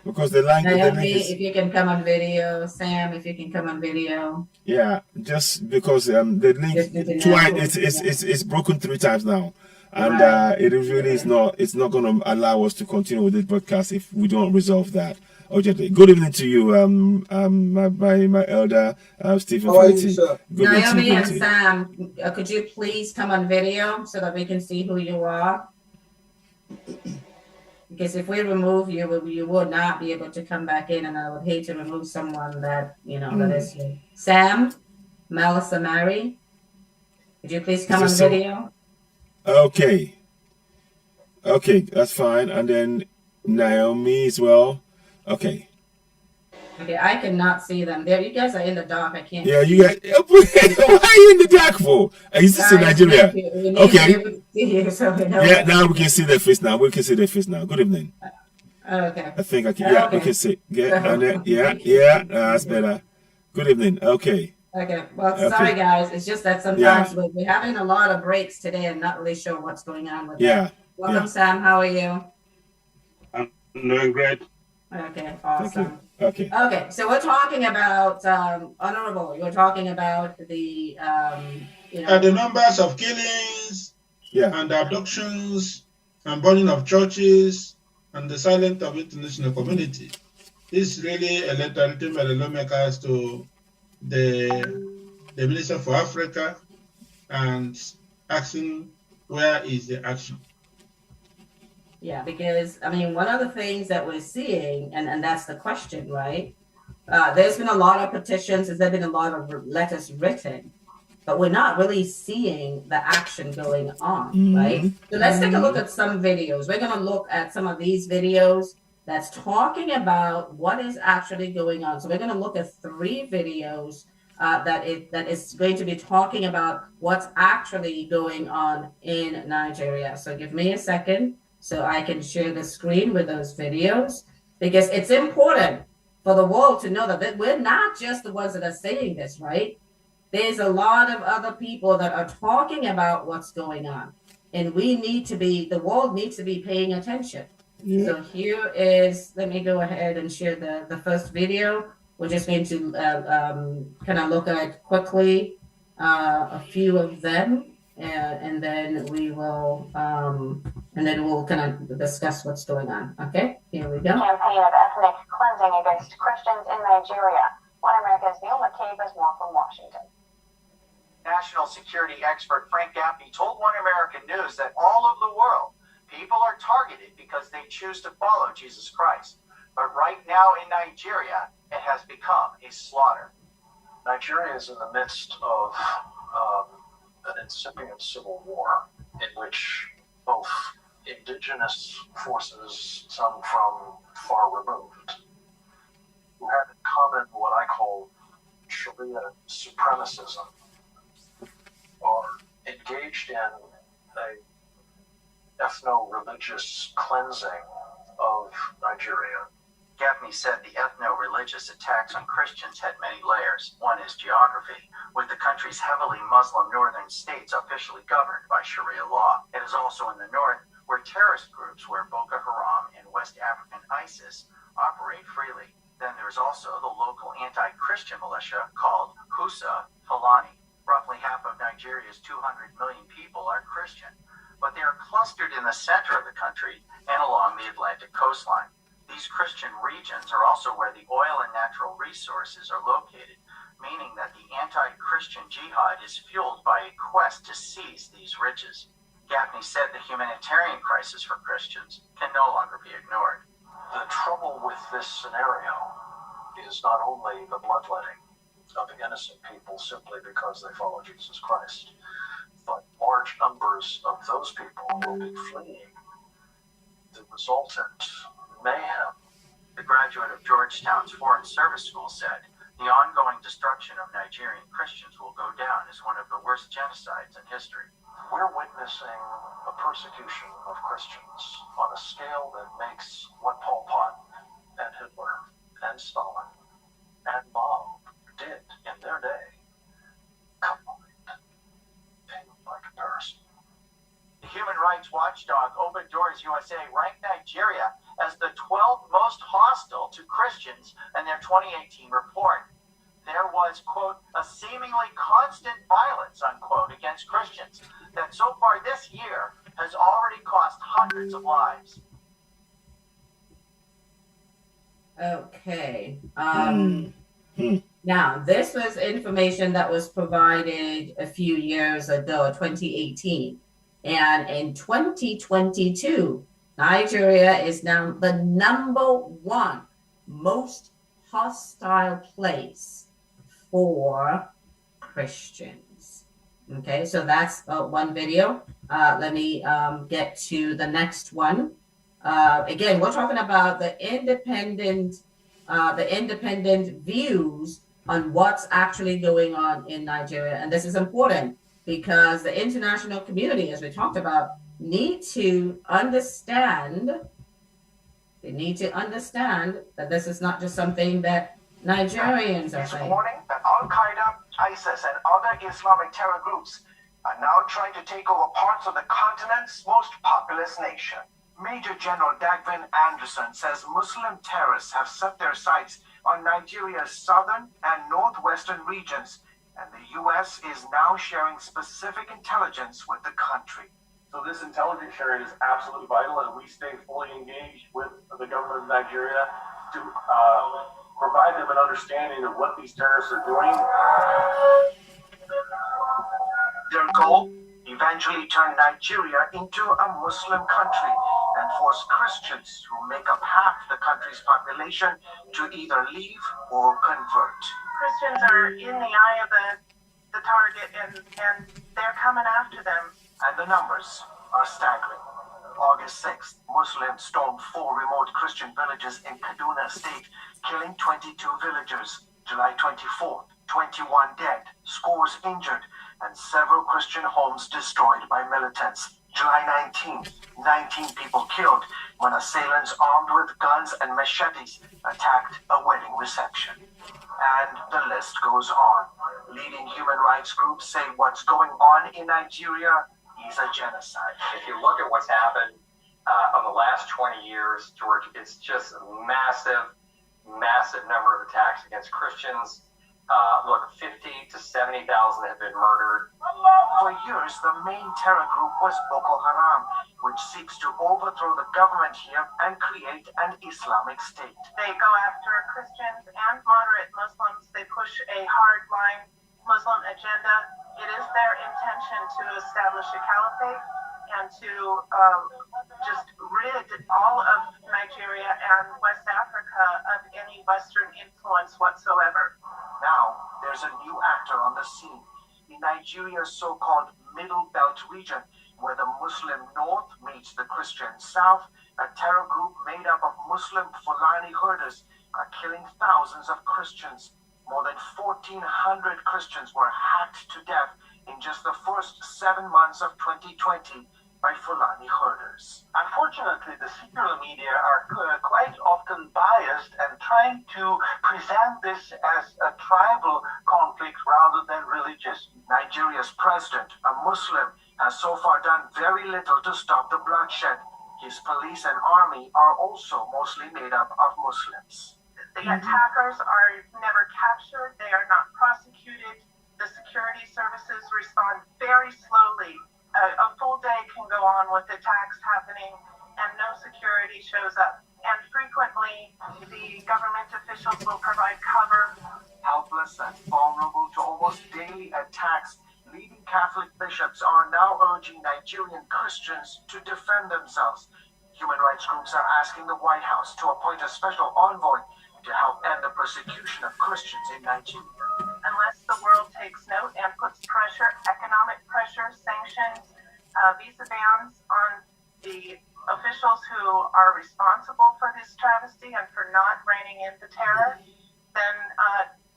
because the language. Naomi, if you can come on video. Sam, if you can come on video. Yeah, just because the link twice, it's broken 3 times now, and it really is not. It's not going to allow us to continue with this broadcast if we don't resolve that urgently. Good evening to you, my elder Stephen. How are you, sir? Naomi and Sam, could you please come on video so that we can see who you are? Because if we remove you, you will not be able to come back in, and I would hate to remove someone that, that is you. Sam, Melissa Mary, could you please come on video? Okay. Okay, that's fine. And then Naomi as well. Okay. Okay, I cannot see them. There, you guys are in the dark. I can't. Yeah, you got. Why are you in the dark for? Is this in Nigeria? Okay. Yeah, now we can see their face now. We can see their face now. Good evening. Okay. I think I can. Yeah, we can see. Yeah, and then, yeah. That's better. Good evening. Okay. Okay. Well, sorry guys. It's just that sometimes we're having a lot of breaks today and not really sure what's going on with that. Welcome, Sam. How are you? I'm doing great. Okay. Awesome. Okay. Okay. So we're talking about honorable. You're talking about the the numbers of killings, and abductions, and burning of churches, and the silence of international community. This really a letter written by the lawmakers to the Minister for Africa and asking where is the action. Yeah, because I mean, one of the things that we're seeing, and that's the question, right? There's been a lot of petitions, there's been a lot of letters written, but we're not really seeing the action going on, right? So let's take a look at some videos. We're going to look at some of these videos that's talking about what is actually going on. So we're going to look at 3 videos that is going to be talking about what's actually going on in Nigeria. So give me a second so I can share the screen with those videos, because it's important for the world to know that we're not just the ones that are saying this, right? There's a lot of other people that are talking about what's going on, and the world needs to be paying attention. Yeah. So here is, let me go ahead and share the first video. We're just going to kind of look at quickly a few of them, and then we'll kind of discuss what's going on. Okay, here we go. Campaign of ethnic cleansing against Christians in Nigeria. One America's Neil McCabe has more from Washington. National security expert Frank Gaffney told One American News that all over the world, people are targeted because they choose to follow Jesus Christ. But right now in Nigeria, it has become a slaughter. Nigeria is in the midst of an incipient civil war in which both indigenous forces, some from far removed, who have in common what I call Sharia supremacism, are engaged in a ethno-religious cleansing of Nigeria. Gaffney said the ethno-religious attacks on Christians had many layers. One is geography, with the country's heavily Muslim northern states officially governed by Sharia law. It is also in the north where terrorist groups where Boko Haram and West African ISIS operate freely. Then there's also the local anti-Christian militia called Husa Fulani. Roughly half of Nigeria's 200 million people are Christian, but they are clustered in the center of the country and along the Atlantic coastline. These Christian regions are also where the oil and natural resources are located, meaning that the anti-Christian jihad is fueled by a quest to seize these riches. Gaffney said the humanitarian crisis for Christians can no longer be ignored. The trouble with this scenario is not only the bloodletting of innocent people simply because they follow Jesus Christ, but large numbers of those people will be fleeing the resultant mayhem. The graduate of Georgetown's Foreign Service School said, the ongoing destruction of Nigerian Christians will go down as one of the worst genocides in history. We're witnessing a persecution of Christians on a scale that makes what Pol Pot and Hitler and Stalin and Mao did in their day combined by comparison. The human rights watchdog Open Doors USA ranked Nigeria as the 12th most hostile to Christians in their 2018 report. There was, quote, a seemingly constant violence, unquote, against Christians that so far this year has already cost hundreds of lives. Okay. Now, this was information that was provided a few years ago, 2018. And in 2022, Nigeria is now the #1 most hostile place for Christians. Okay, so that's one video. Let me get to the next one. Again, we're talking about the independent views on what's actually going on in Nigeria. And this is important because the international community, as we talked about, need to understand that this is not just something that Nigerians are saying. Warning that Al-Qaeda, ISIS, and other Islamic terror groups are now trying to take over parts of the continent's most populous nation. Major General Dagvin Anderson says Muslim terrorists have set their sights on Nigeria's southern and northwestern regions, and the U.S. is now sharing specific intelligence with the country. So this intelligence sharing is absolutely vital, and we stay fully engaged with the government of Nigeria to provide them an understanding of what these terrorists are doing. Their goal? Eventually turn Nigeria into a Muslim country and force Christians who make up half the country's population to either leave or convert. Christians are in the eye of the target, and they're coming after them. And the numbers are staggering. August 6th, Muslims stormed 4 remote Christian villages in Kaduna State, killing 22 villagers. July 24th, 21 dead, scores injured, and several Christian homes destroyed by militants. July 19th, 19 people killed when assailants armed with guns and machetes attacked a wedding reception. And the list goes on. Leading human rights groups say what's going on in Nigeria is a genocide. If you look at what's happened over the last 20 years, George, it's just a massive number of attacks against Christians. Look, 50 to 70,000 have been murdered. For years, the main terror group was Boko Haram, which seeks to overthrow the government here and create an Islamic state. They go after Christians and moderate Muslims. They push a hardline Muslim agenda. It is their intention to establish a caliphate and to just rid all of Nigeria and West Africa of any Western influence whatsoever. Now, there's a new actor on the scene. In Nigeria's so-called Middle Belt region, where the Muslim North meets the Christian South, a terror group made up of Muslim Fulani herders are killing thousands of Christians. More than 1,400 Christians were hacked to death in just the first 7 months of 2020 by Fulani herders. Unfortunately, the secular media are quite often biased and trying to present this as a tribal conflict rather than religious. Nigeria's president, a Muslim, has so far done very little to stop the bloodshed. His police and army are also mostly made up of Muslims. The attackers are never captured. They are not prosecuted. The security services respond very slowly. A full day can go on with attacks happening and no security shows up. And frequently, the government officials will provide cover. Helpless and vulnerable to almost daily attacks, leading Catholic bishops are now urging Nigerian Christians to defend themselves. Human rights groups are asking the White House to appoint a special envoy to help end the persecution of Christians in Nigeria. Unless the world takes note and puts pressure, economic pressure, sanctions, visa bans on the officials who are responsible for this travesty and for not reining in the terror, then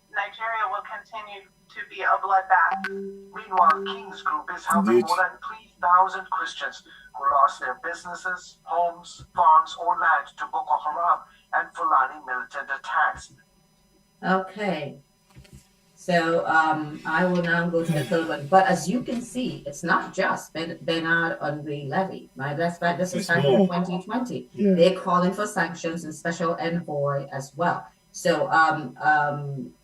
Nigeria will continue to be a bloodbath. Meanwhile, King's Group is helping more than 3,000 Christians who lost their businesses, homes, farms, or land to Boko Haram and Fulani militant attacks. Okay. So I will now go to the third one. But as you can see, it's not just Bernard Henri Levy, right? This is back in 2020. Yeah. They're calling for sanctions and special envoy as well. So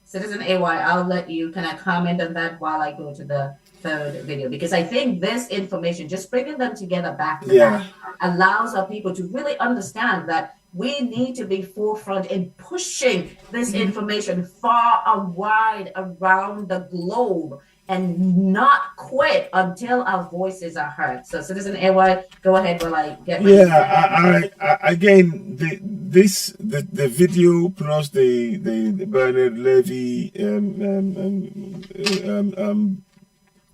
Citizen AY, I'll let you kind of comment on that while I go to the third video, because I think this information, just bringing them together back to back, allows our people to really understand that we need to be forefront in pushing this information far and wide around the globe and not quit until our voices are heard. So, Citizen AY, go ahead while I get ready. Yeah, I again, the video plus the Bernard Levy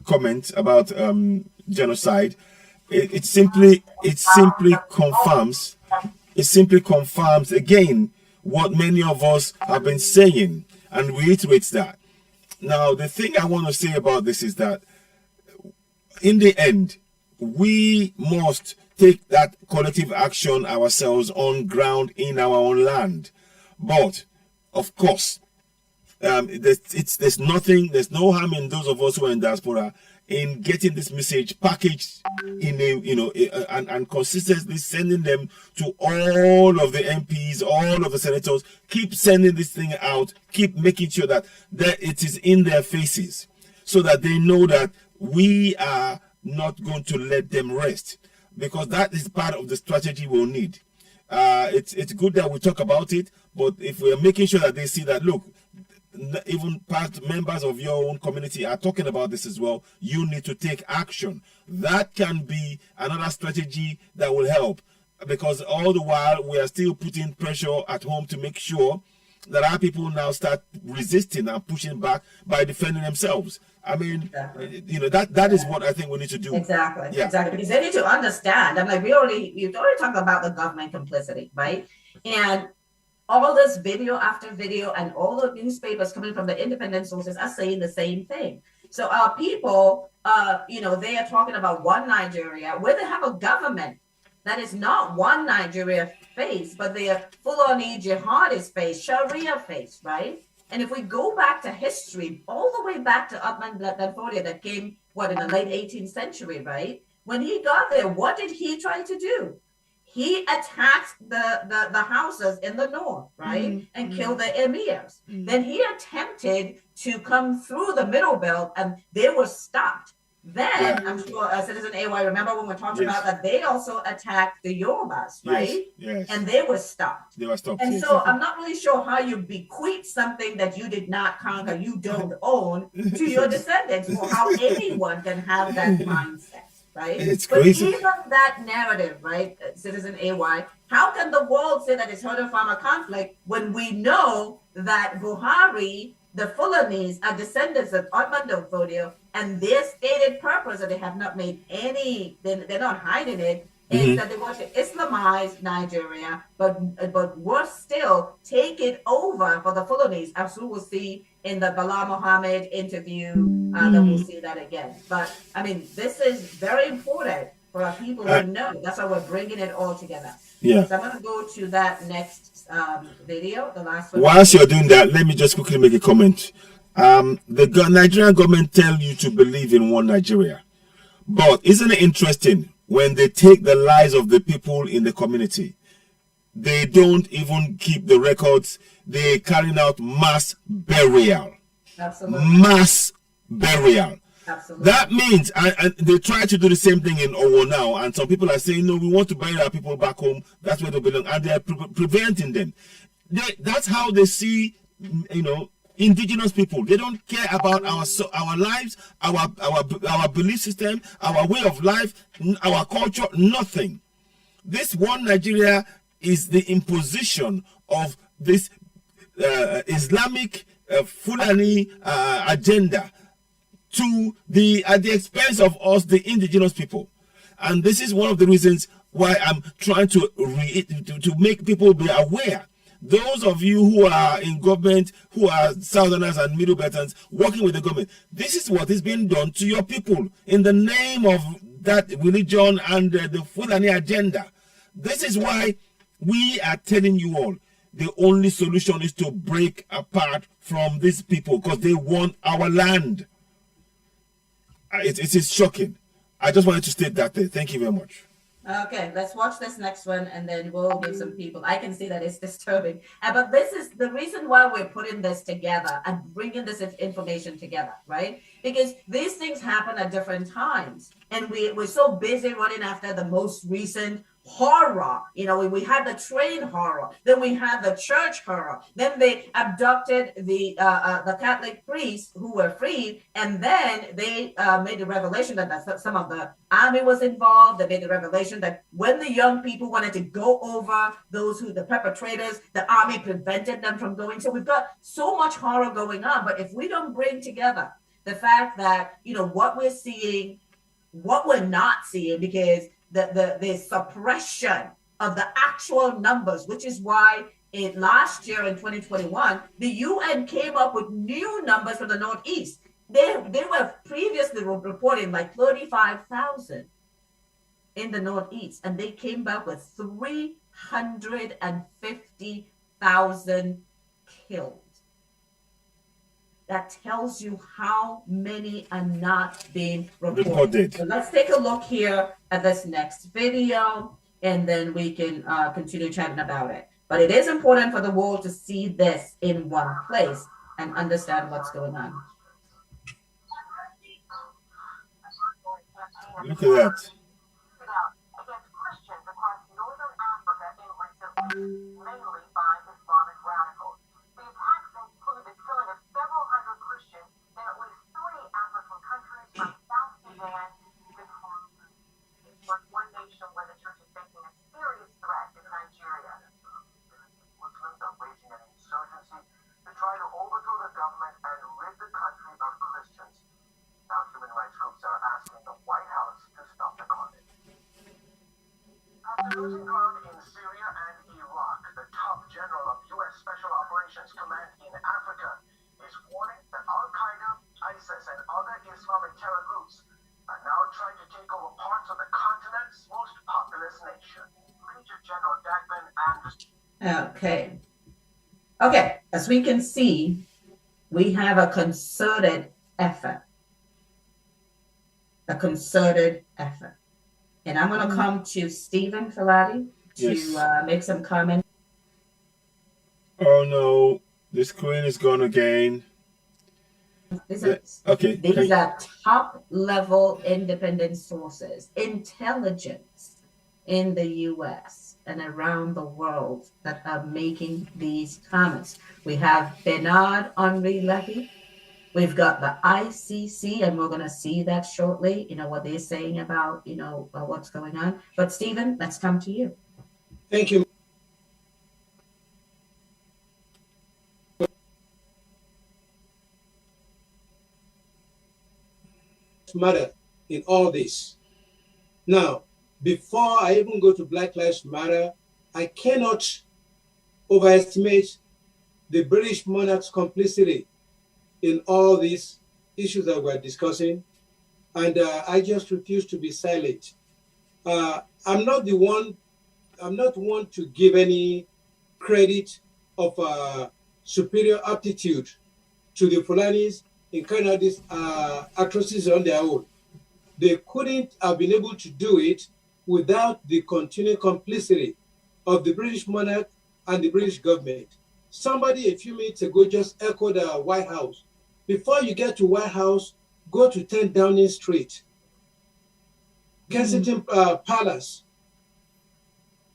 comments about genocide, it simply confirms again what many of us have been saying and reiterates that. Now, the thing I want to say about this is that in the end, we must take that collective action ourselves on ground in our own land. But of course, there's no harm in those of us who are in diaspora in getting this message packaged in and consistently sending them to all of the MPs, all of the senators. Keep sending this thing out. Keep making sure that it is in their faces, so that they know that we are not going to let them rest, because that is part of the strategy we'll need. It's good that we talk about it, but if we are making sure that they see that, look, even past members of your own community are talking about this as well, you need to take action. That can be another strategy that will help, because all the while we are still putting pressure at home to make sure that our people now start resisting and pushing back by defending themselves. I mean, exactly. That is what I think we need to do. Exactly. Yeah. Exactly. Because they need to understand. I'm like, you've already talked about the government complicity, right? And all this video after video and all the newspapers coming from the independent sources are saying the same thing. So our people, they are talking about one Nigeria, where they have a government that is not one Nigeria face, but they are Fulani jihadist face, Sharia face, right? And if we go back to history, all the way back to Uthman Danfodio that came, in the late 18th century, right? When he got there, what did he try to do? He attacked the houses in the north, right? And killed the emirs. Then he attempted to come through the middle belt and they were stopped. Then I'm sure Citizen AY, remember when we talked about that they also attacked the Yorubas, right? Yes. And they were stopped. They were stopped. And so I'm not really sure how you bequeath something that you did not conquer, you don't own, to your descendants, or how anyone can have that mindset. Right? It's but crazy. Even that narrative, right, Citizen AY, how can the world say that it's hurdle farmer conflict when we know that Buhari, the Fulanis, are descendants of Uthman Danfodio, and their stated purpose, that they have not made any, they're not hiding it, is that they want to Islamize Nigeria, but worse still, take it over for the Fulanis, as we will see in the Bala Mohammed interview, that we'll see that again. But I mean, this is very important for our people to know. That's why we're bringing it all together. Yeah. So I'm going to go to that next video, the last one. Whilst you're doing that, let me just quickly make a comment. The Nigerian government tell you to believe in one Nigeria, but isn't it interesting when they take the lives of the people in the community? They don't even keep the records. They're carrying out mass burial. Absolutely. Mass burial. Absolutely. That means, and they try to do the same thing in Owo now, and some people are saying, no, we want to bury our people back home. That's where they belong, and they are preventing them. That's how they see, indigenous people. They don't care about our lives, our belief system, our way of life, our culture, nothing. This one Nigeria is the imposition of this Islamic Fulani agenda at the expense of us, the indigenous people. And this is one of the reasons why I'm trying to make people be aware. Those of you who are in government, who are Southerners and Middle Beltons working with the government, this is what is being done to your people in the name of that religion and the Fulani agenda. This is why we are telling you all, the only solution is to break apart from these people, because they want our land. It is shocking. I just wanted to state that there. Thank you very much. Okay, let's watch this next one, and then we'll give some people. I can see that it's disturbing, but this is the reason why we're putting this together and bringing this information together, right? Because these things happen at different times, and we're so busy running after the most recent horror. You know, we had the train horror, then we had the church horror, then they abducted the Catholic priests who were freed, and then they made the revelation that some of the army was involved. They made the revelation that when the young people wanted to go over, the perpetrators, the army prevented them from going. So we've got so much horror going on, but if we don't bring together the fact that, you know, what we're seeing, what we're not seeing, because the suppression of the actual numbers, which is why last year in 2021, the UN came up with new numbers for the Northeast. They were previously reporting like 35,000 in the Northeast, and they came back with 350,000 killed. That tells you how many are not being reported. So let's take a look here at this next video, and then we can continue chatting about it. But it is important for the world to see this in one place and understand what's going on. Look at that. Mainly by Islamic radicals. The attacks include the killing of several hundred Christians in at least 3 African countries, from South Sudan to Cameroon. One nation where the church is facing a serious threat is Nigeria. Muslims are waging an insurgency to try to overthrow the government and rid the country of Christians. Now, human rights groups are asking the White House to stop the carnage. After losing ground in Syria and Iraq, the top general of U.S. Special Operations Command in Africa is warning that Al-Qaeda, ISIS, and other Islamic terror groups are now trying to take over parts of the continent's most populous nation. Major General Dagban Anderson. Okay, as we can see, we have a concerted effort. And I'm going to come to Stephen Filati to make some comment. Oh no, the screen is gone again. These are top level independent sources, intelligence in the US and around the world that are making these comments. We have Bernard Henri Levy. We've got the ICC, and we're going to see that shortly, you know, what they're saying about, you know, what's going on. But Stephen, let's come to you. Thank you. Matter in all this. Now, before I even go to Black Lives Matter, I cannot overestimate the British monarch's complicity in all these issues that we're discussing, and I just refuse to be silent. I'm not one to give any credit of superior aptitude to the Fulanis in carrying out these atrocities on their own. They couldn't have been able to do it without the continuing complicity of the British monarch and the British government. Somebody a few minutes ago just echoed the White House. Before you get to White House, go to 10 Downing Street, Kensington Palace.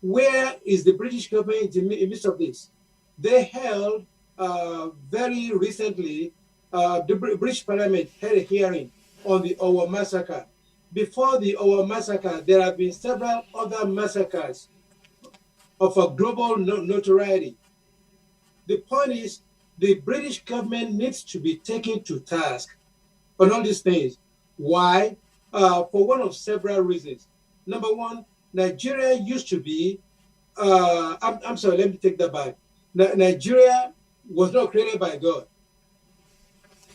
Where is the British government in the midst of this? They held very recently, the British Parliament had a hearing on the Awon massacre. Before the Awon massacre, there have been several other massacres of a global notoriety. The point is, the British government needs to be taken to task on all these things. Why? For one of several reasons. Number one, Nigeria used to be, I'm sorry, let me take that back. Nigeria was not created by God.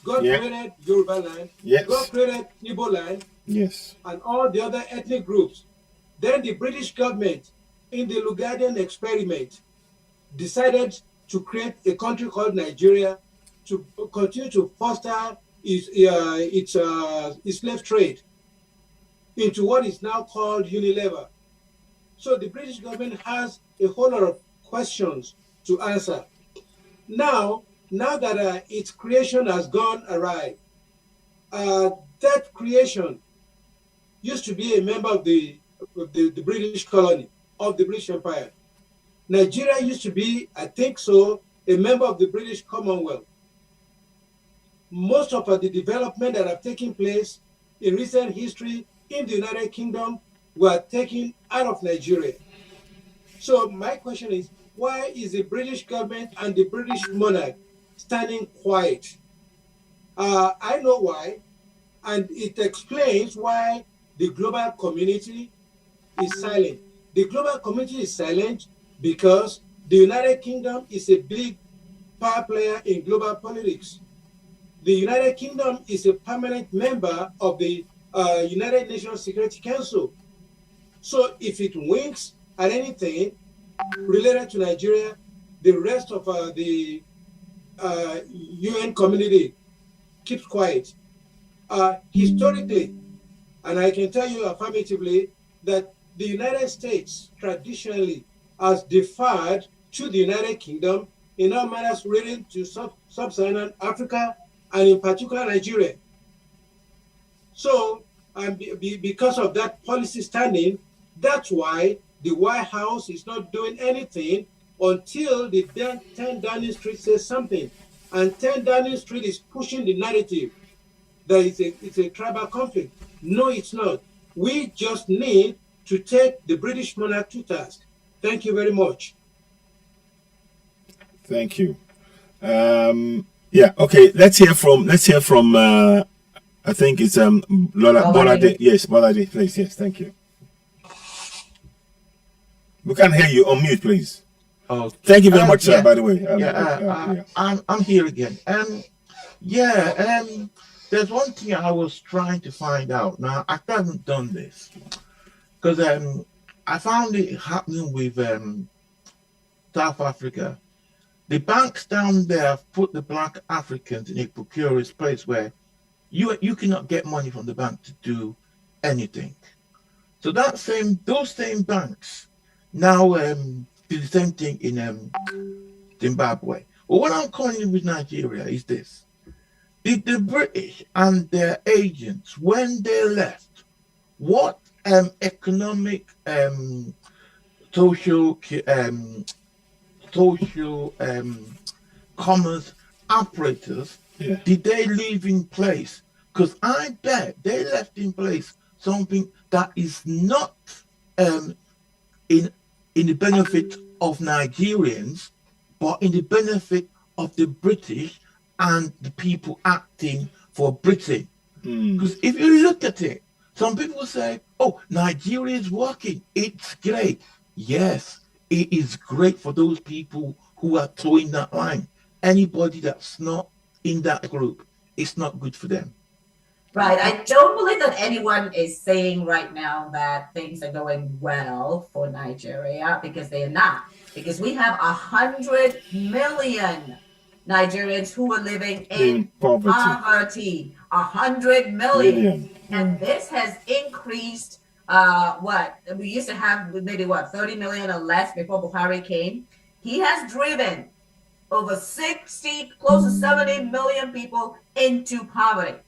God created Yoruba land. Yes. God created Igbo land. Yes. And all the other ethnic groups. Then the British government, in the Lugadian experiment, decided to create a country called Nigeria to continue to foster its slave trade into what is now called Unilever. So the British government has a whole lot of questions to answer. Now that its creation has gone awry, that creation used to be a member of the British colony. of the British Empire. Nigeria used to be, I think so, a member of the British Commonwealth. Most of the development that have taken place in recent history in the United Kingdom were taken out of Nigeria. So my question is, why is the British government and the British monarch standing quiet? I know why, and it explains why the global community is silent. The global community is silent because the United Kingdom is a big power player in global politics. The United Kingdom is a permanent member of the United Nations Security Council. So if it winks at anything related to Nigeria, the rest of the UN community keeps quiet. Historically, and I can tell you affirmatively that the United States traditionally has deferred to the United Kingdom in all matters relating to sub-Saharan Africa and in particular Nigeria. So, because of that policy standing, that's why the White House is not doing anything until the 10 Downing Street says something. And 10 Downing Street is pushing the narrative that it's a tribal conflict. No, it's not. We just need to take the British monarch to task. Thank you very much. Thank you. Yeah. Okay. Let's hear from. I think it's Bolade. Yes, Bolade. Please. Yes. Thank you. We can't hear you. On mute, please. Oh, thank you very much, sir. By the way. I'm here again. There's one thing I was trying to find out. Now I haven't done this because I found it happening with South Africa. The banks down there have put the black Africans in a precarious place where you cannot get money from the bank to do anything. So those same banks now do the same thing in Zimbabwe. Well, what I'm calling with Nigeria is this. Did the British and their agents, when they left, what economic, social commerce apparatus did they leave in place? Because I bet they left in place something that is not in the benefit of Nigerians, but in the benefit of the British and the people acting for Britain. Because if you look at it, some people say, oh, Nigeria is working. It's great. Yes, it is great for those people who are towing that line. Anybody that's not in that group, it's not good for them. Right. I don't believe that anyone is saying right now that things are going well for Nigeria, because they are not. Because we have 100 million Nigerians who are living in poverty. 100 million. And this has increased, we used to have maybe 30 million or less before Buhari came. He has driven over 60, close to 70 million people into poverty.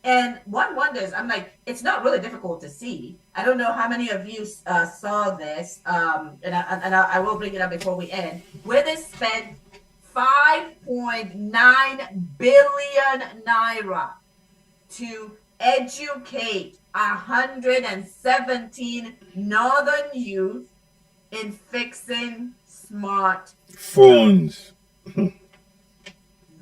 And one wonders, I'm like, it's not really difficult to see. I don't know how many of you saw this, and I will bring it up before we end, where they spent 5.9 billion naira to educate 117 northern youth in fixing smart phones.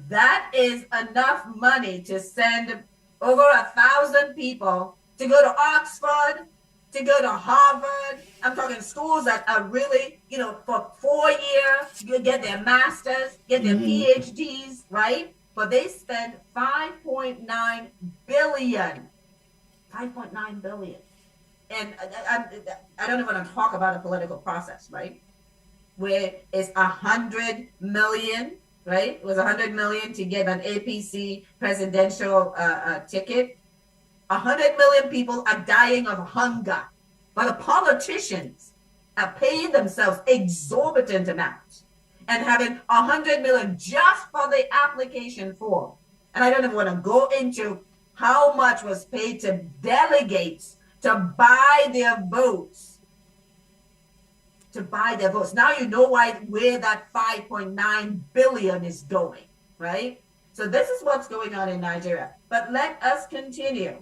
That is enough money to send over 1,000 people to go to Oxford, to go to Harvard. I'm talking schools that are really, for 4 years, you get their masters, get their PhDs, right? But they spend 5.9 billion. 5.9 billion. And I don't even want to talk about a political process, right? Where it's 100 million, right? It was 100 million to get an APC presidential ticket. 100 million people are dying of hunger, but the politicians are paying themselves exorbitant amounts and having 100 million just for the application form. And I don't even want to go into how much was paid to delegates to buy their votes. to buy their votes. Now you know where that 5.9 billion is going, right? So this is what's going on in Nigeria. But let us continue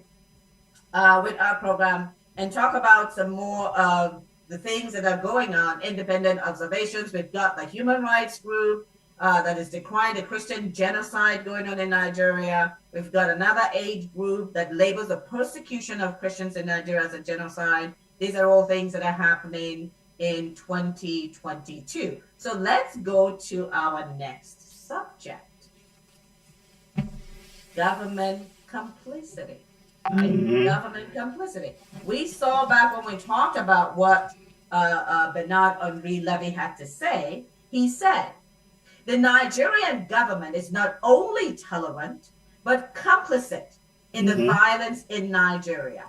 with our program and talk about some more of the things that are going on, independent observations. We've got the human rights group that is decrying the Christian genocide going on in Nigeria. We've got another aid group that labels the persecution of Christians in Nigeria as a genocide. These are all things that are happening in 2022. So let's go to our next subject. Government complicity. Right? Government complicity. We saw back when we talked about what Bernard Henri Levy had to say. He said, the Nigerian government is not only tolerant, but complicit in the violence in Nigeria.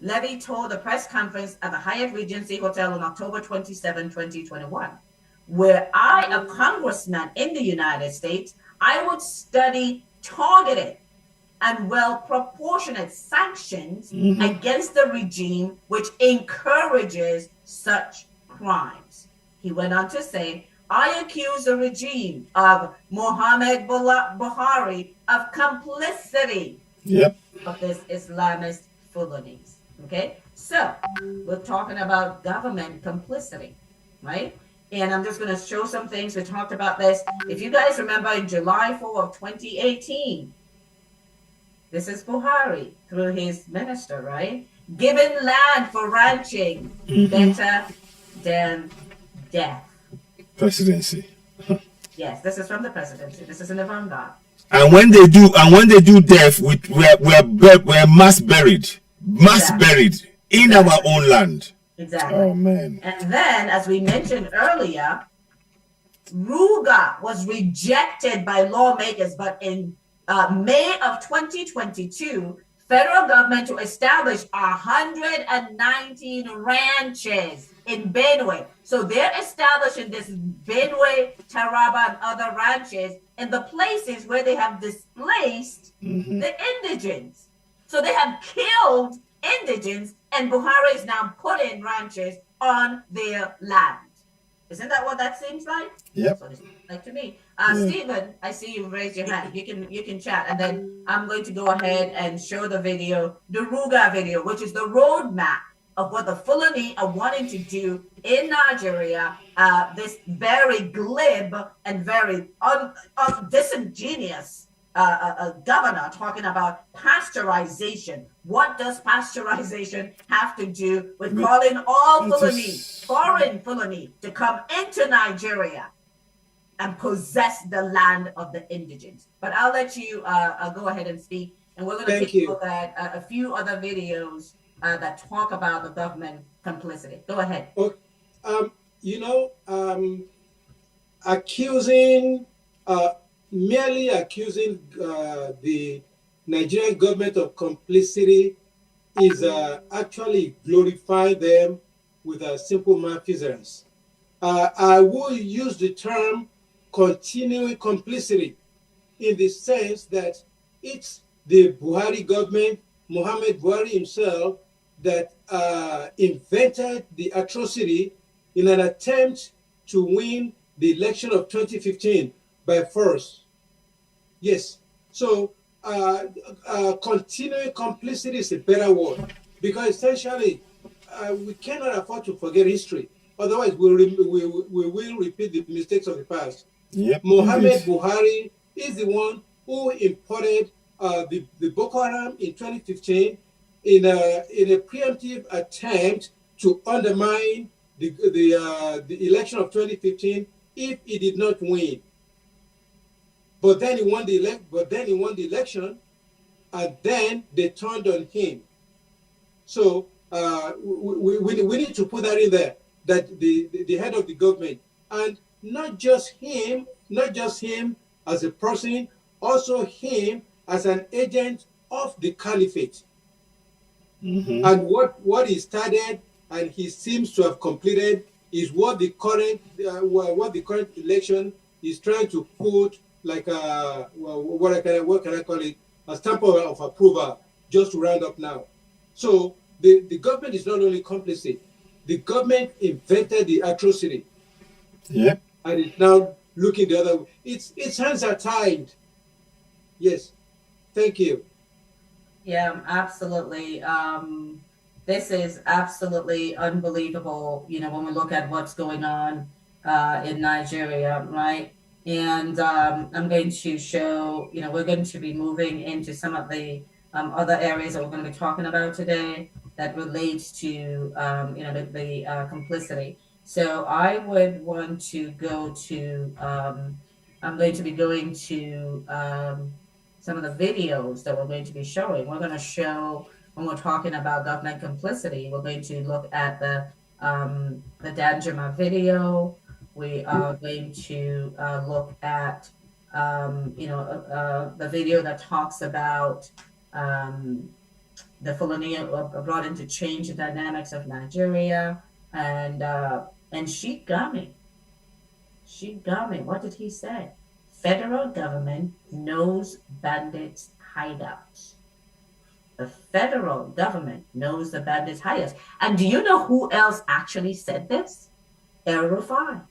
Levy told the press conference at the Hyatt Regency Hotel on October 27, 2021, where I, a congressman in the United States, I would study targeted and well-proportionate sanctions against the regime which encourages such crimes. He went on to say, I accuse the regime of Muhammad Buhari of complicity of this Islamist Fulanese. Okay, so we're talking about government complicity, right? And I'm just going to show some things. We talked about this. If you guys remember, in July 4 of 2018, this is Buhari through his minister, right? Giving land for ranching better than death. Presidency. Yes, this is from the presidency. This is in the vanguard. And when they do death, we're mass buried in our own land. Exactly. Oh man. And then, as we mentioned earlier, Ruga was rejected by lawmakers, but in May of 2022, federal government to establish 119 ranches in Benue. So they're establishing this Benue, Taraba, and other ranches in the places where they have displaced the indigents. So they have killed indigents, and Buhari is now putting ranches on their land. Isn't that what that seems like? Yep. So like to me. Stephen, I see you raise your hand. You can chat, and then I'm going to go ahead and show the video, the Ruga video, which is the roadmap of what the Fulani are wanting to do in Nigeria. This very glib and very disingenuous governor talking about pasteurization. What does pasteurization have to do with calling all Fulani, foreign Fulani, to come into Nigeria and possess the land of the indigents? But I'll let you go ahead and speak, and we're going to take a look at a few other videos that talk about the government complicity. Go ahead. Merely accusing the Nigerian government of complicity is actually glorifying them with a simple malfeasance. I will use the term continuing complicity in the sense that it's the Buhari government, Muhammad Buhari himself, that invented the atrocity in an attempt to win the election of 2015 by force. Yes. So continuing complicity is a better word, because essentially we cannot afford to forget history. Otherwise, we will repeat the mistakes of the past. Yep. Muhammad Buhari is the one who imported the Boko Haram in 2015 in a preemptive attempt to undermine the election of 2015 if he did not win. But then he won the election, and then they turned on him. So we need to put that in there, that the head of the government, and not just him as a person, also him as an agent of the caliphate. And what he started and he seems to have completed is what the current election is trying to put like what can I call it, a stamp of approval, just to round up now. So the government is not only complicit, The government invented the atrocity. Yep. And it's now looking the other way. Its hands are tied. Yes. Thank you. Yeah, absolutely. This is absolutely unbelievable, when we look at what's going on in Nigeria, right? And I'm going to show, we're going to be moving into some of the other areas that we're going to be talking about today that relates to, the complicity. So I would want to go to, I'm going to be going to some of the videos that we're going to be showing. We're going to show, when we're talking about government complicity, we're going to look at the Danjuma video. We are going to look at, the video that talks about the Fulani brought in to change the dynamics of Nigeria, and Sheikh Gami, what did he say? Federal government knows bandits' hideouts. The federal government knows the bandits' hideouts. And do you know who else actually said this? El Rufai.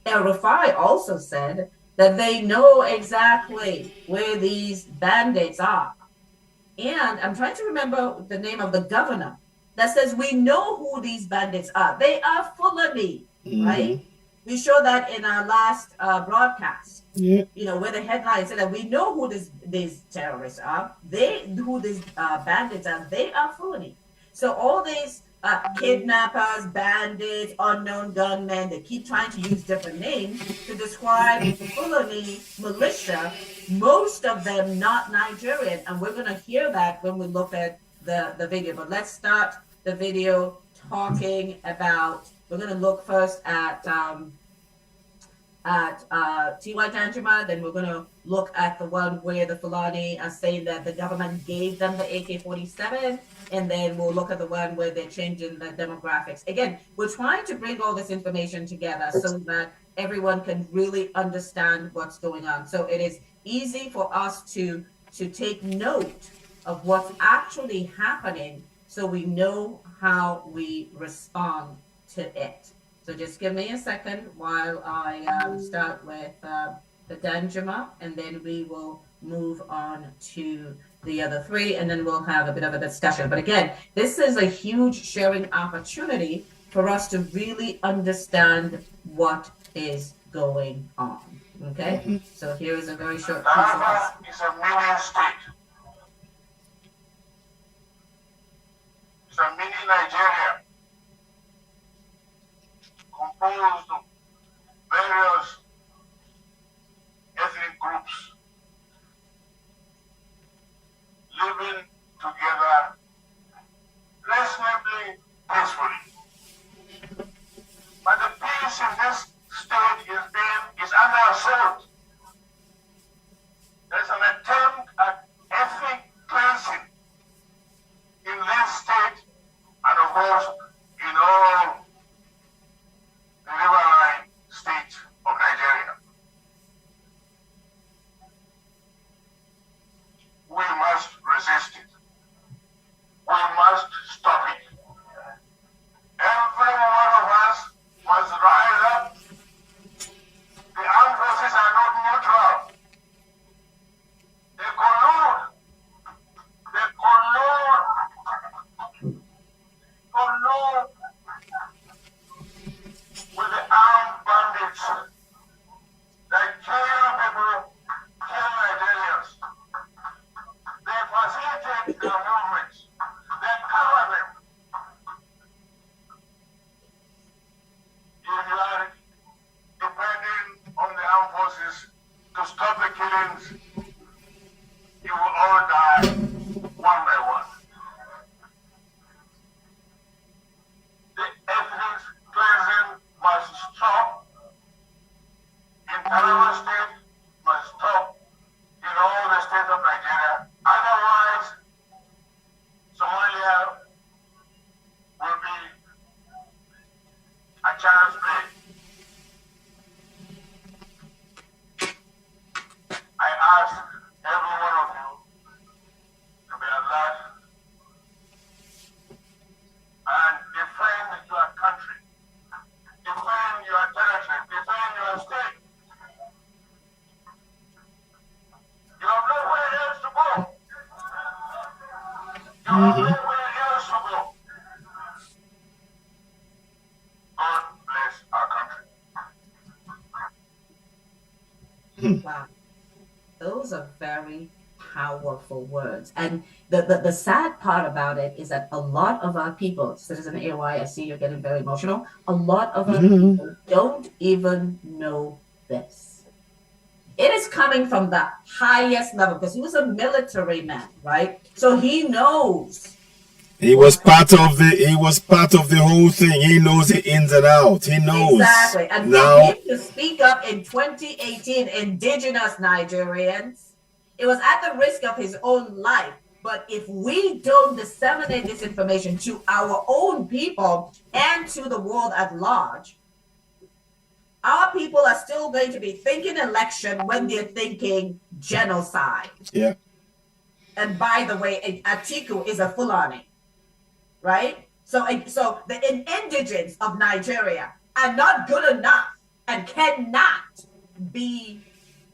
El Rufai also said that they know exactly where these bandits are. And I'm trying to remember the name of the governor that says, we know who these bandits are. They are Fulani, right? We showed that in our last broadcast. Yeah. Where the headline said that we know who these terrorists are. Who these bandits are. They are Fulani. So all these kidnappers, bandits, unknown gunmen, they keep trying to use different names to describe Fulani militia. Most of them not Nigerian, and we're going to hear that when we look at the video. But let's start the video talking about. We're going to look first at T.Y. Danjuma, then we're going to look at the one where the Fulani are saying that the government gave them the AK-47, and then we'll look at the one where they're changing the demographics. Again, we're trying to bring all this information together so that everyone can really understand what's going on. So it is easy for us to take note of what's actually happening so we know how we respond to it. So just give me a second while I start with the Danjuma, and then we will move on to the other three, and then we'll have a bit of a discussion. But again, this is a huge sharing opportunity for us to really understand what is going on. Okay? So here is a very short piece of this. It's a mini state. It's a mini Nigeria, composed of various ethnic groups living together reasonably peacefully. But the peace in this state is under assault. There's an attempt at ethnic cleansing in this state and of course in all the riverine states of Nigeria. We must resist it. We must stop it. Every one of us must rise up. The armed forces are not neutral. Mm-hmm. God bless our country. Wow. Those are very powerful words. And the sad part about it is that a lot of our people, Citizen AY, I see you're getting very emotional. A lot of our people don't even know this. It is coming from the highest level because he was a military man, right? So he knows. He was part of the whole thing. He knows the ins and outs. He knows. Exactly. And now, for him to speak up in 2018, indigenous Nigerians, it was at the risk of his own life. But if we don't disseminate this information to our own people and to the world at large, our people are still going to be thinking election when they're thinking genocide. Yeah. And by the way, Atiku is a Fulani. Right? So the indigents of Nigeria are not good enough and cannot be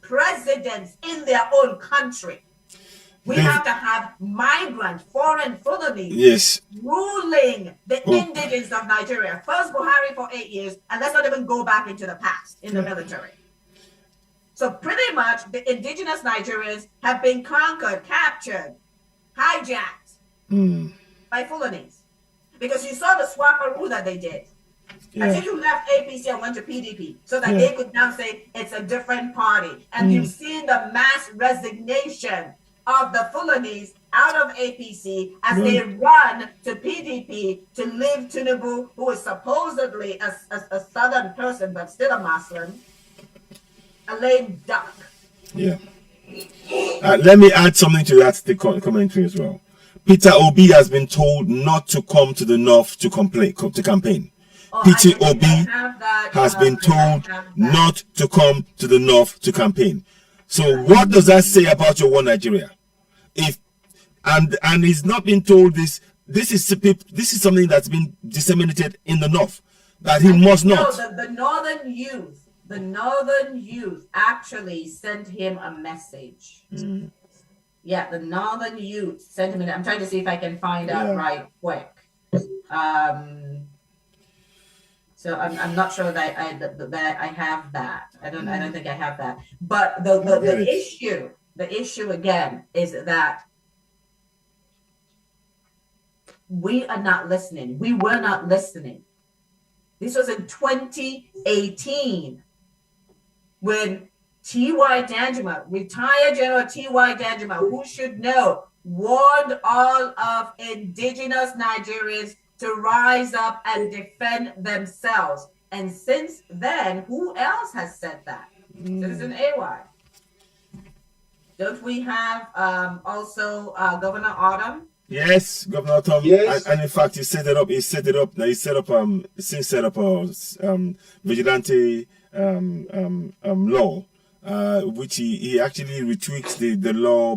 presidents in their own country. We have to have migrant foreign Fulanese ruling the indigents of Nigeria. First Buhari for 8 years, and let's not even go back into the past in the military. So pretty much the indigenous Nigerians have been conquered, captured, hijacked by Fulanese. Because you saw the swapperoo that they did. I think you left APC and went to PDP so that they could now say it's a different party. And you've seen the mass resignation of the Fulanese out of APC as they run to PDP to leave Tinubu, who is supposedly a southern person but still a Muslim, a lame duck. Yeah. Let me add something to that, the commentary as well. Peter Obi has been told not to come to the north to campaign. Peter Obi has been told not to come to the north to campaign. So what does that say about your one Nigeria? And he's not been told this. This is something that's been disseminated in the north that he must not. The northern youth actually sent him a message. Yeah, the northern youth sent him. I'm trying to see if I can find out right quick. So I'm not sure that I have that. I don't think I have that. But the issue again is that we are not listening. We were not listening. This was in 2018 when T.Y. Danjuma, retired General T.Y. Danjuma, who should know, warned all of indigenous Nigerians to rise up and defend themselves. And since then, who else has said that? Citizen AY. Don't we have also Governor Autumn? Yes, Governor Autumn. Yes. And in fact, he set up a vigilante law. Which he actually retweaked the law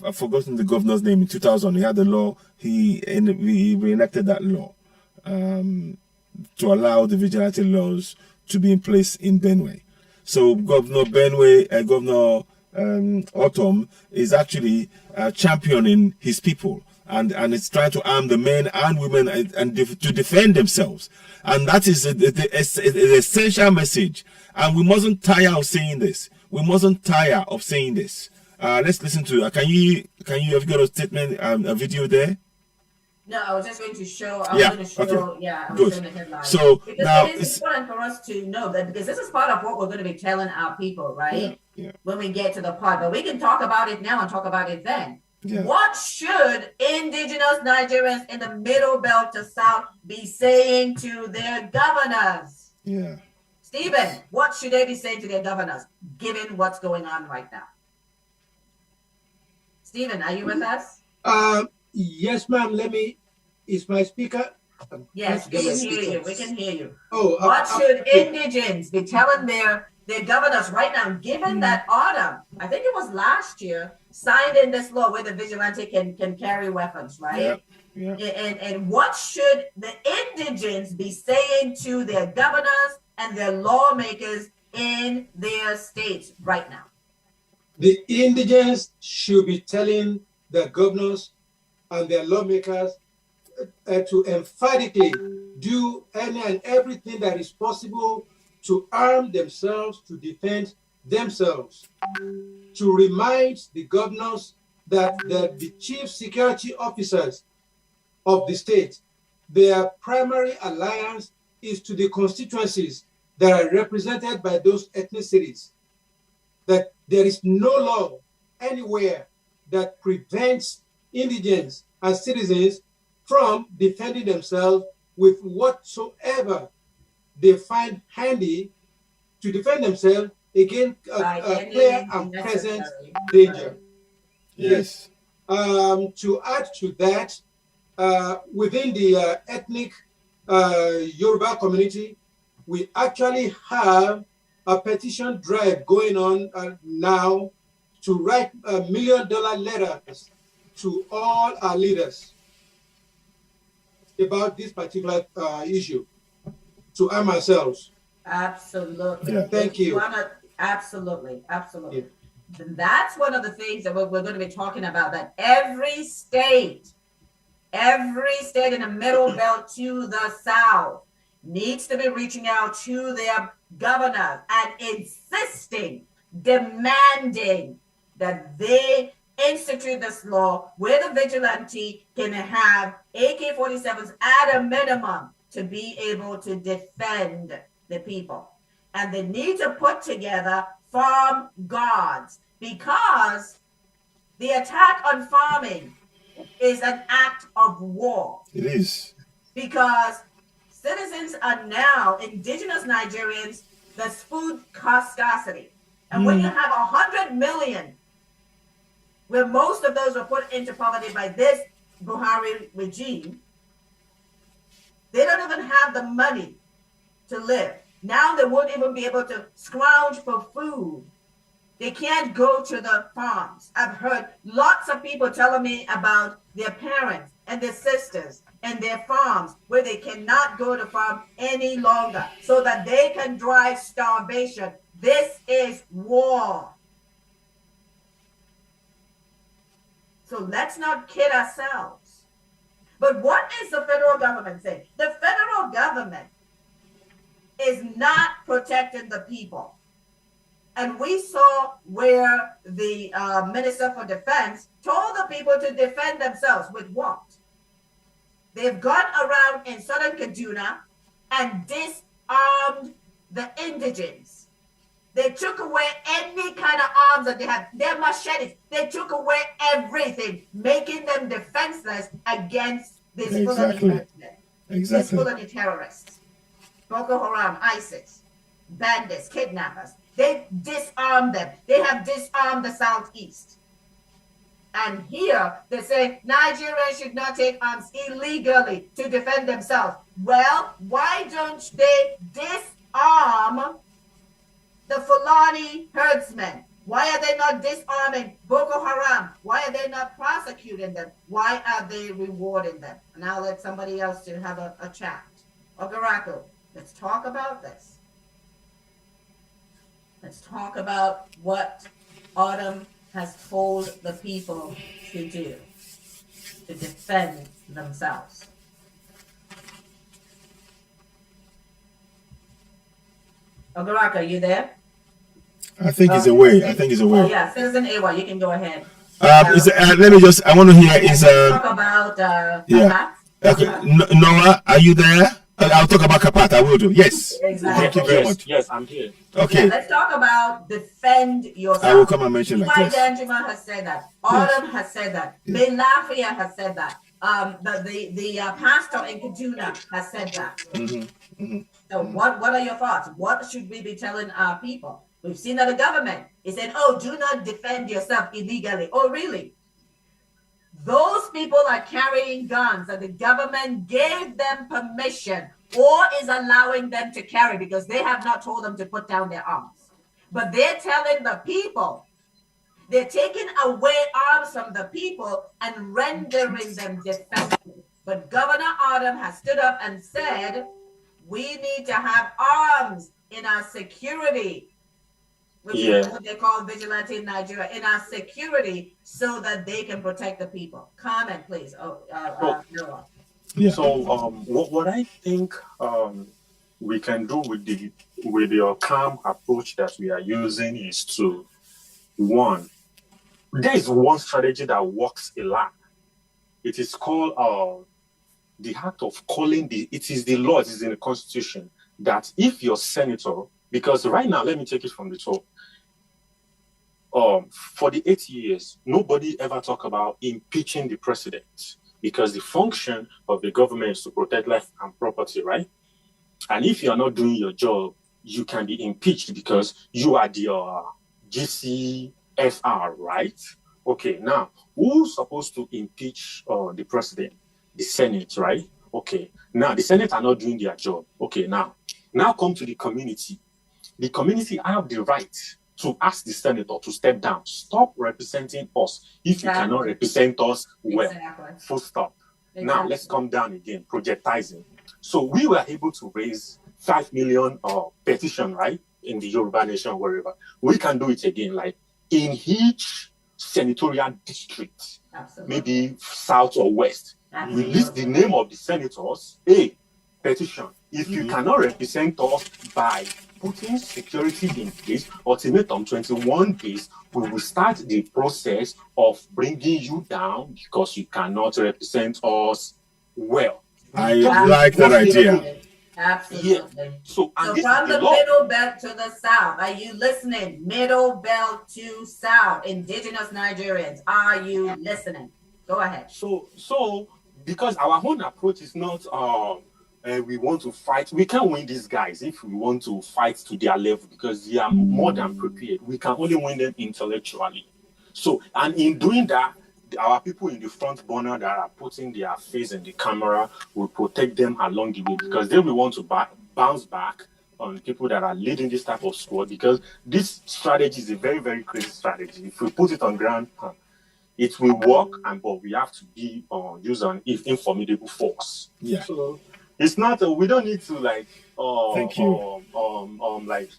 I've forgotten the governor's name. In 2000 he had the law, he reenacted that law to allow the vigilante laws to be in place in Benue. So Governor Autumn is actually championing his people and it's trying to arm the men and women and to defend themselves. And that is the essential message. And we mustn't tire of saying this. We mustn't tire of saying this. Let's listen to it. Have you got a statement, a video there? No, I was just going to show. I was going to show. Okay. Yeah, I was showing the headline. So because now it is important for us to know that, because this is part of what we're going to be telling our people, right? Yeah. When we get to the part, but we can talk about it now and talk about it then. Yeah. What should indigenous Nigerians in the middle belt to south be saying to their governors? Yeah. Stephen, what should they be saying to their governors, given what's going on right now? Stephen, are you with us? Yes, ma'am. Is my speaker? Yes, we can hear you. We can hear you. Oh, what should indigents be telling their governors right now, given that Autumn, I think it was last year, signed in this law where the vigilante can carry weapons, right? Yeah. And what should the indigents be saying to their governors and their lawmakers in their states right now? The indigents should be telling their governors and their lawmakers to emphatically do any and everything that is possible to arm themselves, to defend themselves, to remind the governors that the chief security officers of the state, their primary alliance is to the constituencies that are represented by those ethnicities, that there is no law anywhere that prevents indigents and citizens from defending themselves with whatsoever they find handy to defend themselves against clear and present danger. Yes. To add to that, within the ethnic Yoruba community, we actually have a petition drive going on now to write $1 million letters to all our leaders about this particular issue, to arm ourselves. Absolutely. Yeah. Thank you. Absolutely. That's one of the things that we're going to be talking about, that every state in the middle belt to the south needs to be reaching out to their governors and insisting, demanding that they institute this law where the vigilante can have AK-47s at a minimum to be able to defend the people. And they need to put together farm guards, because the attack on farming is an act of war. It is. Because citizens are now, indigenous Nigerians, there's food cost scarcity. And when you have 100 million, where most of those were put into poverty by this Buhari regime, they don't even have the money to live. Now they won't even be able to scrounge for food. They can't go to the farms. I've heard lots of people telling me about their parents and their sisters and their farms where they cannot go to farm any longer so that they can drive starvation. This is war. So let's not kid ourselves. But what is the federal government saying? The federal government is not protecting the people. And we saw where the Minister for Defense told the people to defend themselves with what? They've gone around in southern Kaduna and disarmed the indigents. They took away any kind of arms that they had. Their machetes. They took away everything, making them defenseless against this These Fulani terrorists. Boko Haram, ISIS, bandits, kidnappers. They disarmed them. They have disarmed the Southeast. And here they say Nigerians should not take arms illegally to defend themselves. Well, why don't they disarm the Fulani herdsmen? Why are they not disarming Boko Haram? Why are they not prosecuting them? Why are they rewarding them? And I'll let somebody else to have a chat. Ogaraku, let's talk about this. Let's talk about what Autumn has told the people to do to defend themselves. Ogaraku, are you there? I think he's away. Oh, yeah, Citizen AY, you can go ahead. Let me just, I want to hear is talk about yeah. Okay. Noah, are you there? I'll talk about Kapat. I will do. Yes. Exactly. Thank you very much. Yes, I'm here. Okay. Yeah, let's talk about defend yourself. I will come and mention that. Why Danjuma has said that. Autumn has said that. Belafia has said that. The pastor in Kaduna has said that. So what are your thoughts? What should we be telling our people? We've seen that the government is saying, oh, do not defend yourself illegally. Oh, really? Those people are carrying guns that the government gave them permission or is allowing them to carry because they have not told them to put down their arms. But they're telling the people, they're taking away arms from the people and rendering them defenseless. But Governor Autumn has stood up and said, we need to have arms in our security. which is what they call vigilante in Nigeria, in our security so that they can protect the people. Comment, please. Noah. Yeah. So what I think we can do with the calm approach that we are using is to, one, there is one strategy that works a lot. It is called the act of calling it is the law, it is in the constitution, that if your senator, because right now, let me take it from the top. For the 8 years, nobody ever talk about impeaching the president, because the function of the government is to protect life and property, right? And if you are not doing your job, you can be impeached because you are the GCFR, right? Okay, now, who's supposed to impeach the president? The Senate, right? Okay, now the Senate are not doing their job. Okay, now come to the community. The community have the right to ask the senator to step down. Stop representing us if you cannot represent us well. Full stop. Now, let's come down again, projectizing. So we were able to raise 5 million petition, right? In the Yoruba nation, wherever. We can do it again, like in each senatorial district, maybe south or west. We list the name of the senators, petition. If you cannot represent us by putting security in place, ultimatum 21 days, we will start the process of bringing you down because you cannot represent us well. I like that idea. Absolutely. Yeah. So from the middle belt to the south, are you listening? Middle belt to south, indigenous Nigerians, are you listening? Go ahead. So because our own approach is not we want to fight. We can't win these guys if we want to fight to their level because they are more than prepared. We can only win them intellectually. So, and in doing that, our people in the front burner that are putting their face in the camera will protect them along the way because they will want to bounce back on people that are leading this type of squad because this strategy is a very, very crazy strategy. If we put it on ground, it will work, but we have to be use an formidable force. Yeah. So it's not. We don't need to like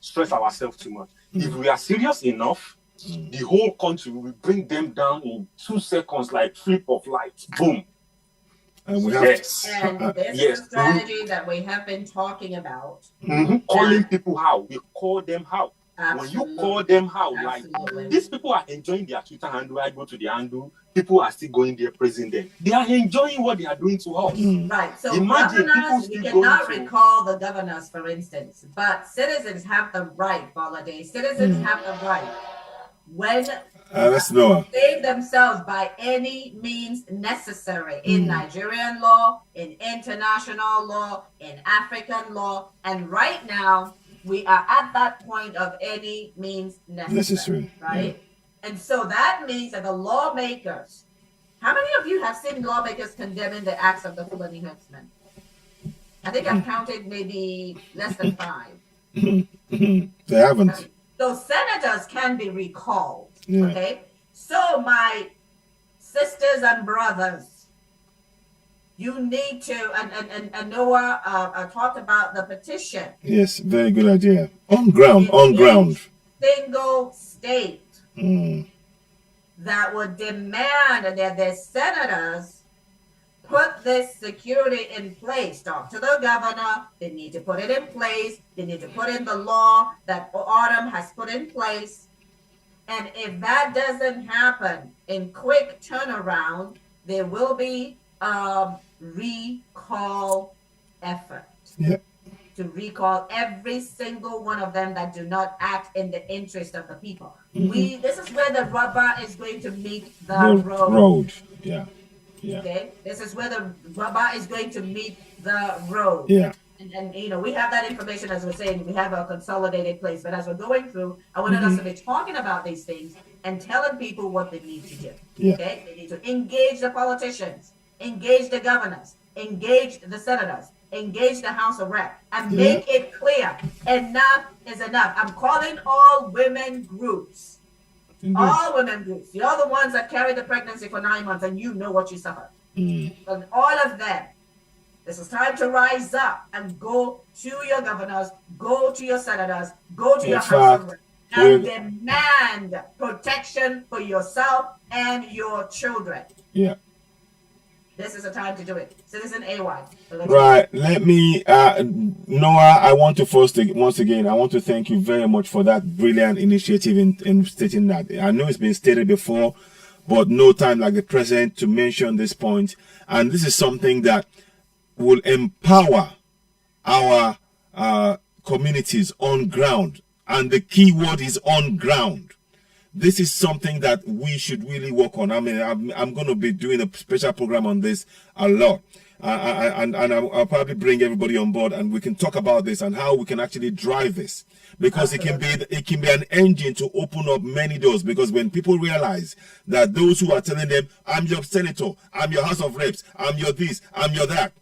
stress ourselves too much. If we are serious enough, the whole country will bring them down in 2 seconds, like flip of light, boom. And we have and this is a strategy that we have been talking about. Calling people out, we call them out. Absolutely. When you call them out, like these people are enjoying their Twitter handle, I go to the handle, people are still going there praising them. They are enjoying what they are doing to us. Right. So imagine governors, we cannot recall the governors, for instance, but citizens have the right, Boladay. Citizens have the right when let's know. save themselves by any means necessary in Nigerian law, in international law, in African law, and right now we are at that point of any means necessary. Right? And so that means that the lawmakers, how many of you have seen lawmakers condemning the acts of the Fulani herdsmen? I think I've counted maybe less than 5. They haven't. So senators can be recalled. Okay? So my sisters and brothers, you need to, and Noah talked about the petition. Yes, very good idea. On ground. Single state that would demand that their senators put this security in place. Talk to the governor. They need to put it in place. They need to put in the law that Autumn has put in place. And if that doesn't happen in quick turnaround, there will be recall effort. Yep. To recall every single one of them that do not act in the interest of the people. This is where the rubber is going to meet the road. Yeah. Okay. This is where the rubber is going to meet the road. Yeah. And we have that information, as we're saying, we have a consolidated place. But as we're going through, I wanted us to be talking about these things and telling people what they need to do. Yeah. Okay. They need to engage the politicians, engage the governors, engage the senators, engage the House of Rep, and make it clear enough is enough. I'm calling all women groups. All women groups. You're the ones that carried the pregnancy for 9 months and you know what you suffered. And all of them. This is time to rise up and go to your governors, go to your senators, go to your House of Rep. and demand protection for yourself and your children. Yeah. This is a time to do it. Citizen AY. Right. Let me, Noah, I want to once again, I want to thank you very much for that brilliant initiative in stating that. I know it's been stated before, but no time like the present to mention this point. And this is something that will empower our communities on ground. And the key word is on ground. This is something that we should really work on. I mean, I'm going to be doing a special program on this a lot. And I'll probably bring everybody on board and we can talk about this and how we can actually drive this. Because it can be an engine to open up many doors. Because when people realize that those who are telling them, I'm your senator, I'm your House of Reps, I'm your this, I'm your that,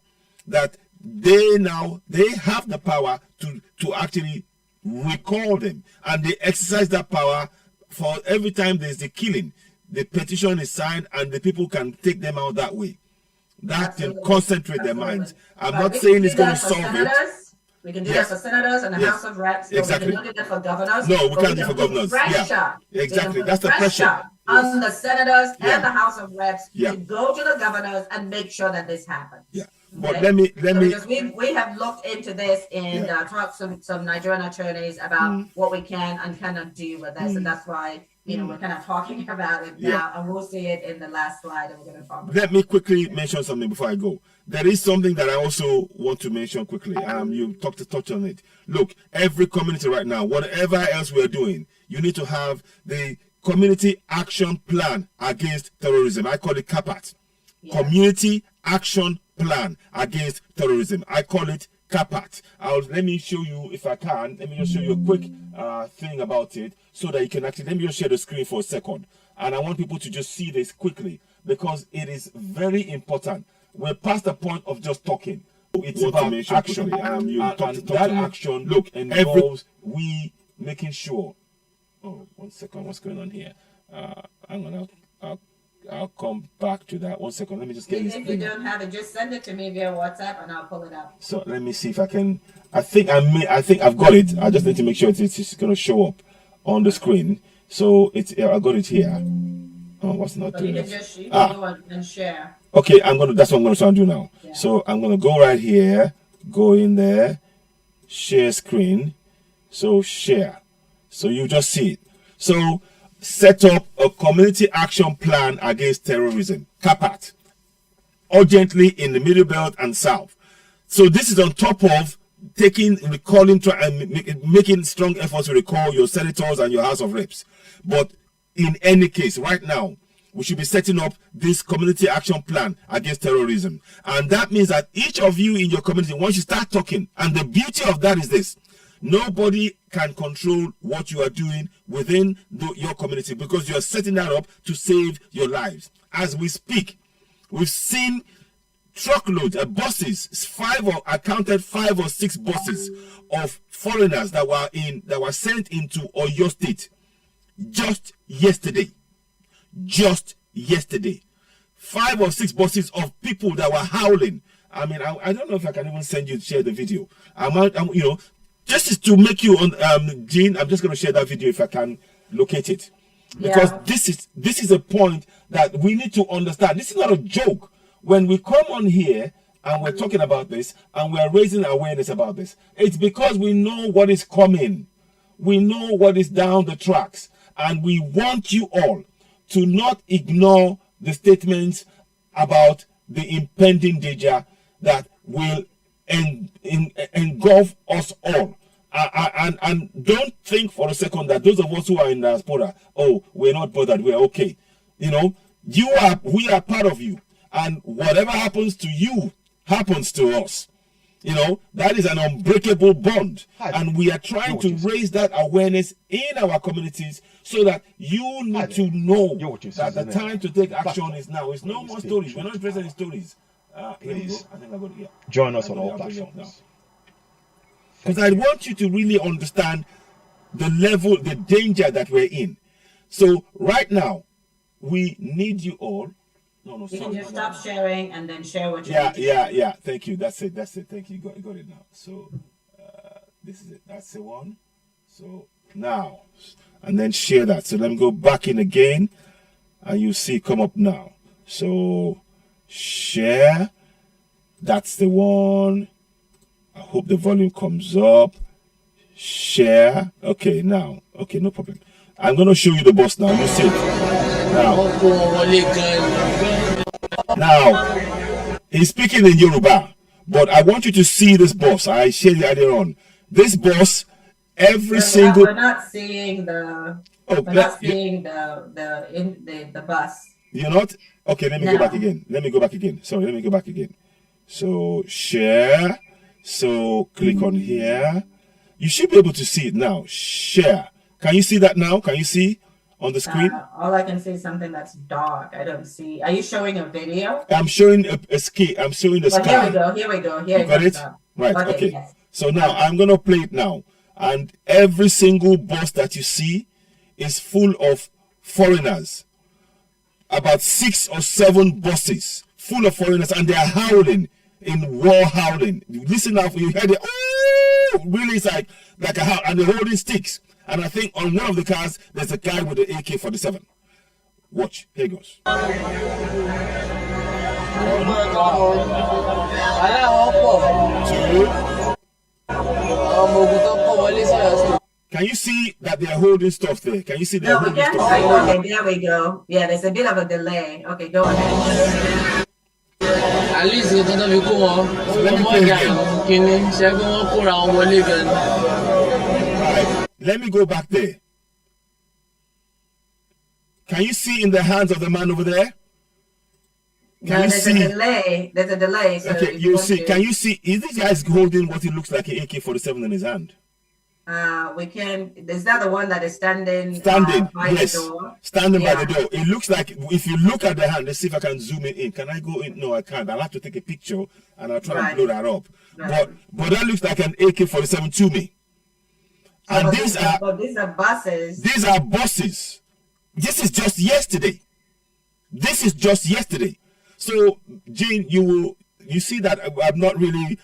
that they have the power to actually recall them. And they exercise that power. For every time there's a killing, the petition is signed and the people can take them out that way. That can concentrate their minds. I'm not saying it's going to solve it. We can do that for senators and the House of Reps. Exactly. We can do that for governors. No, we can't do it for governors. Pressure. Exactly. That's the pressure. On the senators and the House of Reps to go to the governors and make sure that this happens. Yeah. But let me because we have looked into this and talked to some Nigerian attorneys about what we can and cannot do with this, and that's why we're kind of talking about it now, and we'll see it in the last slide, and we're going to talk about Let me quickly mention something before I go. There is something that I also want to mention quickly. You touch on it. Look, every community right now, whatever else we're doing, you need to have the Community Action Plan Against Terrorism. I call it CAPAT. Community Action Plan Against Terrorism. I call it CAPAT. Let me show you, if I can, let me just show you a quick thing about it so that you can actually, let me just share the screen for a second. And I want people to just see this quickly because it is very important. We're past the point of just talking. It's about action. That action, look, involves we making sure. Oh, 1 second, what's going on here? I'll come back to that. 1 second. Let me just get this. If you don't have it, just send it to me via WhatsApp and I'll pull it up. So let me see if I can. I think I've got it. I just need to make sure it's going to show up on the screen. So I got it here. Oh, what's not doing it? You can go and share. Okay, that's what I'm going to try and do now. Yeah. So I'm going to go right here, go in there, share screen. So share. So you just see it. So set up a community action plan against terrorism, CAPAT, urgently in the Middle Belt and South. So this is on top of making strong efforts to recall your senators and your House of Reps. But in any case, right now, we should be setting up this community action plan against terrorism. And that means that each of you in your community, once you start talking, and the beauty of that is this, nobody can control what you are doing within your community because you are setting that up to save your lives. As we speak, we've seen truckloads of buses, I counted 5 or 6 buses of foreigners that were sent into Oyo State just yesterday. 5 or 6 buses of people that were howling. I mean, I don't know if I can even share the video. Just is to make you Jean, I'm just going to share that video if I can locate it. Because this is a point that we need to understand. This is not a joke. When we come on here and we're talking about this and we're raising awareness about this, it's because we know what is coming. We know what is down the tracks. And we want you all to not ignore the statements about the impending danger that will engulf us all. And don't think for a second that those of us who are in diaspora, we're not bothered, we're okay. We are part of you. And whatever happens to you happens to us. That is an unbreakable bond. And we are trying to raise that awareness in our communities so that you need to know that the time to take action is now. It's no more stories. We're not interested in stories. Please I think I got it, join us on all platforms. Because I want you to really understand the level, the danger that we're in. So right now, we need you all. You can just stop sharing and then share what you Yeah. Thank you. That's it. Thank you. Got it now. So this is it. That's the one. So now, and then share that. So let me go back in again, and you see come up now. So share, that's the one. I hope the volume comes up. Share. Okay, now. Okay, no problem. I'm going to show you the boss now. You see it. Now, he's speaking in Yoruba, but I want you to see this boss. I shared it earlier on. This boss, every single. We're not seeing the. Oh, we're not seeing the bus. You're not? Okay, let me go back again. Let me go back again. Sorry, let me go back again. So share. So click on here. You should be able to see it now. Share. Can you see that now? Can you see on the screen? All I can see is something that's dark. I don't see. Are you showing a video? I'm showing a ski. I'm showing the sky. Here we go. Here we go. Here you got it? Right. Okay. Yes. So now I'm going to play it now. And every single bus that you see is full of foreigners. About 6 or 7 buses full of foreigners, and they are howling in war howling. Listen now, you hear the oh, really, it's like a howl, and they're holding sticks. And I think on one of the cars there's a guy with the AK-47. Watch, here goes. Can you see that they are holding stuff there? Can you see they're holding stuff there? Okay, there we go. Yeah, there's a bit of a delay. Okay, go ahead. At least it's gonna be cool. Let me go back there. Can you see in the hands of the man over there? Can you see? A delay. There's a delay. So okay, you see. Can you see? Is this guy holding what it looks like an AK-47 in his hand? We can. Is that the one that is standing? By yes. The door? Standing by the door. It looks like if you look at the hand. Let's see if I can zoom it in. Can I go in? No, I can't. I'll have to take a picture and I'll try and blow that up. Right. But that looks like an AK-47 to me. And these are buses. These are buses. This is just yesterday. This is just yesterday. So, Jane, you see that I'm not really,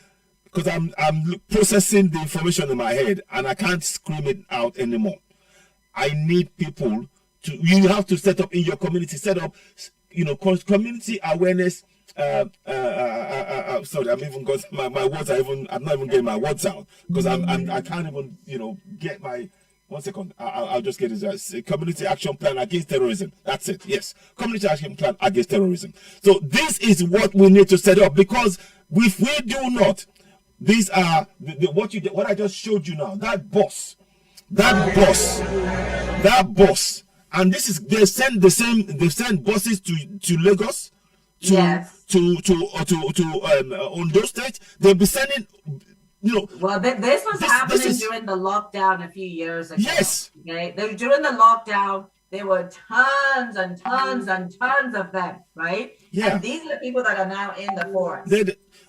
because I'm processing the information in my head and I can't scream it out anymore. I need people to. You have to set up in your community. Set up, community awareness. Sorry, I'm even got my words. I'm not even getting my words out because I can't even get my. 1 second. I'll just get this. Community action plan against terrorism. That's it. Yes, community action plan against terrorism. So this is what we need to set up, because if we do not, these are what I just showed you now. That boss, and this is they send buses to Lagos, to Ondo State. They'll be sending. Well, this was happening during the lockdown a few years ago. Yes. Okay. During the lockdown, there were tons and tons and tons of them, right? Yeah. And these are the people that are now in the forest.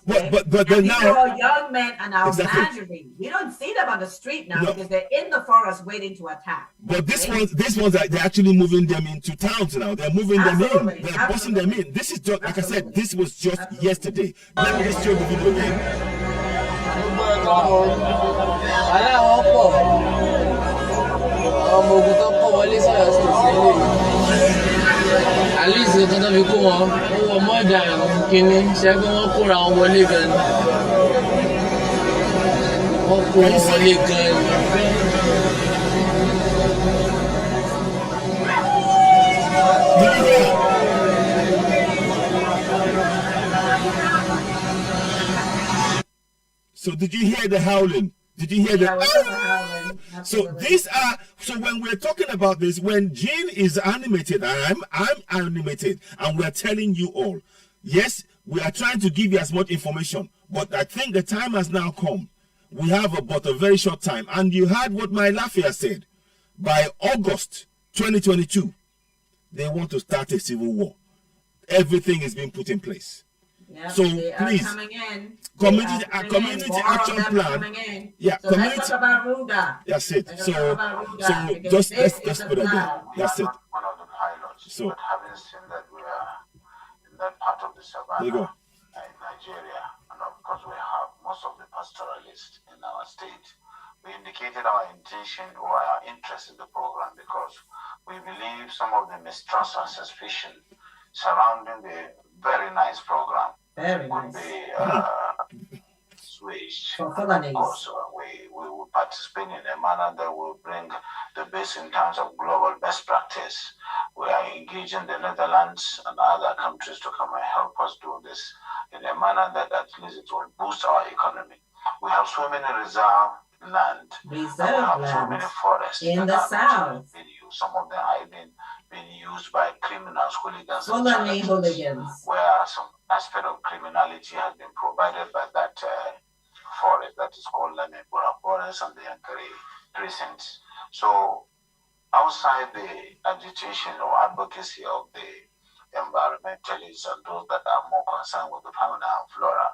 But these now are young men and our imagery. We don't see them on the street now because they're in the forest waiting to attack. But these ones, they're actually moving them into towns now. They're moving them in. They're busting them in. This is just, like I said, this was just yesterday. Let me just show the video again. At least it's gonna be cool. More than kini. Ṣé wọ́n kóra wọn wọlé gan ni? Wọ́n kó wọn wọlé gan So did you hear the howling? Did you hear the So these are, so when we're talking about this, when Jane is animated, I'm animated, and we're telling you all, yes, we are trying to give you as much information, but I think the time has now come. We have but a very short time, and you heard what my Lafayette said. By August 2022, they want to start a civil war. Everything is being put in place. Yep, so please, community action plan. Yeah, so community. Let's talk about Ruga. That's it. So just let's put it there. That's it. One of the pilots. So, but having seen that we are in that part of the savannah in Nigeria, and of course we have most of the pastoralists in our state, we indicated our intention or our interest in the program because we believe some of the mistrust and suspicion surrounding the very nice program would be switched. Of course, we will participate in a manner that will bring the best in terms of global best practice. We are engaging the Netherlands and other countries to come and help us do this in a manner that at least it will boost our economy. We have so many reserve land. We have so many forests in the south. Some of them are even being used by criminals, hooligans, hooligans, where some aspect of criminality has been provided by that forest that is called Lemebura Forest and the Yankari precincts. So outside the agitation or advocacy of the environmentalists and those that are more concerned with the fauna and flora,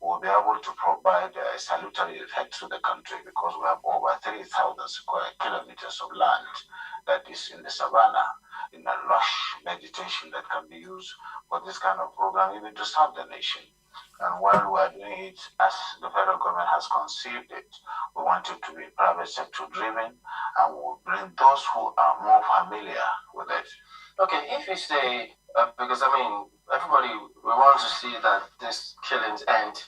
we'll be able to provide a salutary effect to the country because we have over 3,000 square kilometers of land that is in the savannah, in a lush vegetation that can be used for this kind of program, even to serve the nation. And while we are doing it as the federal government has conceived it, we want it to be private sector driven, and we'll bring those who are more familiar with it. Okay, if you say, because I mean, everybody, we want to see that these killings end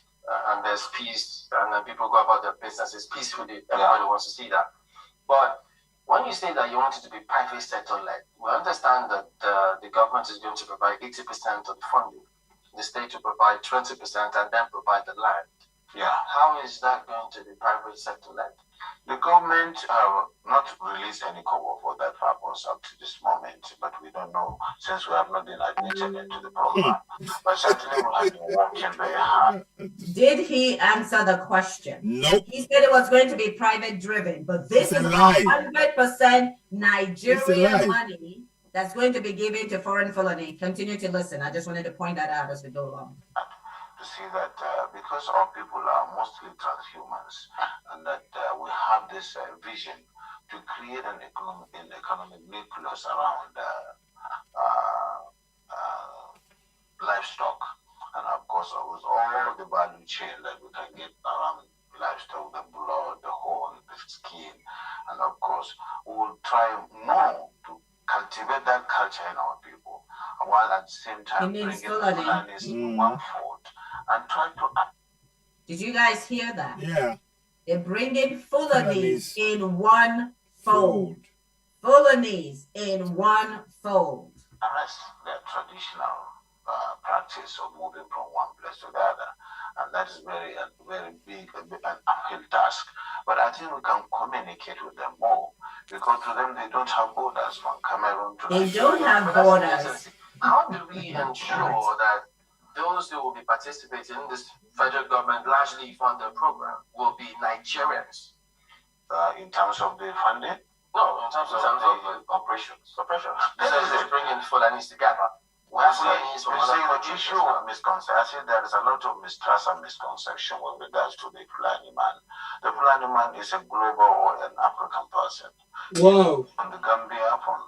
and there's peace and then people go about their businesses peacefully. Everybody wants to see that. But when you say that you want it to be private sector led, we understand that the government is going to provide 80% of the funding, the state to provide 20% and then provide the land. Yeah. How is that going to be private sector led? The government have not released any cover for that purpose up to this moment, but we don't know since we have not been admitted into the program. But certainly we have been working very hard. Did he answer the question? Nope. He said it was going to be private driven, but this is 100% Nigerian money that's going to be given to foreign felony. Continue to listen. I just wanted to point that out as we go along. To see that because our people are mostly transhumans and that we have this vision to create an economic nucleus around livestock, and of course with all the value chain that we can get around livestock, the blood, the horn, the skin, and of course we will try more to cultivate that culture in our people, while at the same time bringing the Fulanis in one fold and try to. Did you guys hear that? Yeah. They're bringing Fulanis in one fold. Fulanis in one fold. Arrest their traditional practice of moving from one place to the other, and that is very big, an uphill task. But I think we can communicate with them more because to them they don't have borders from Cameroon to. They don't have borders. How do we ensure that those who will be participating in this federal government largely funded program will be Nigerians? In terms of the funding? No, in terms of the operations. This is bringing Fulanis together. Well, the issue of misconception, I think there is a lot of mistrust and misconception with regards to the Fulani man. The Fulani man is a global or an African person. Wow. From the Gambia, from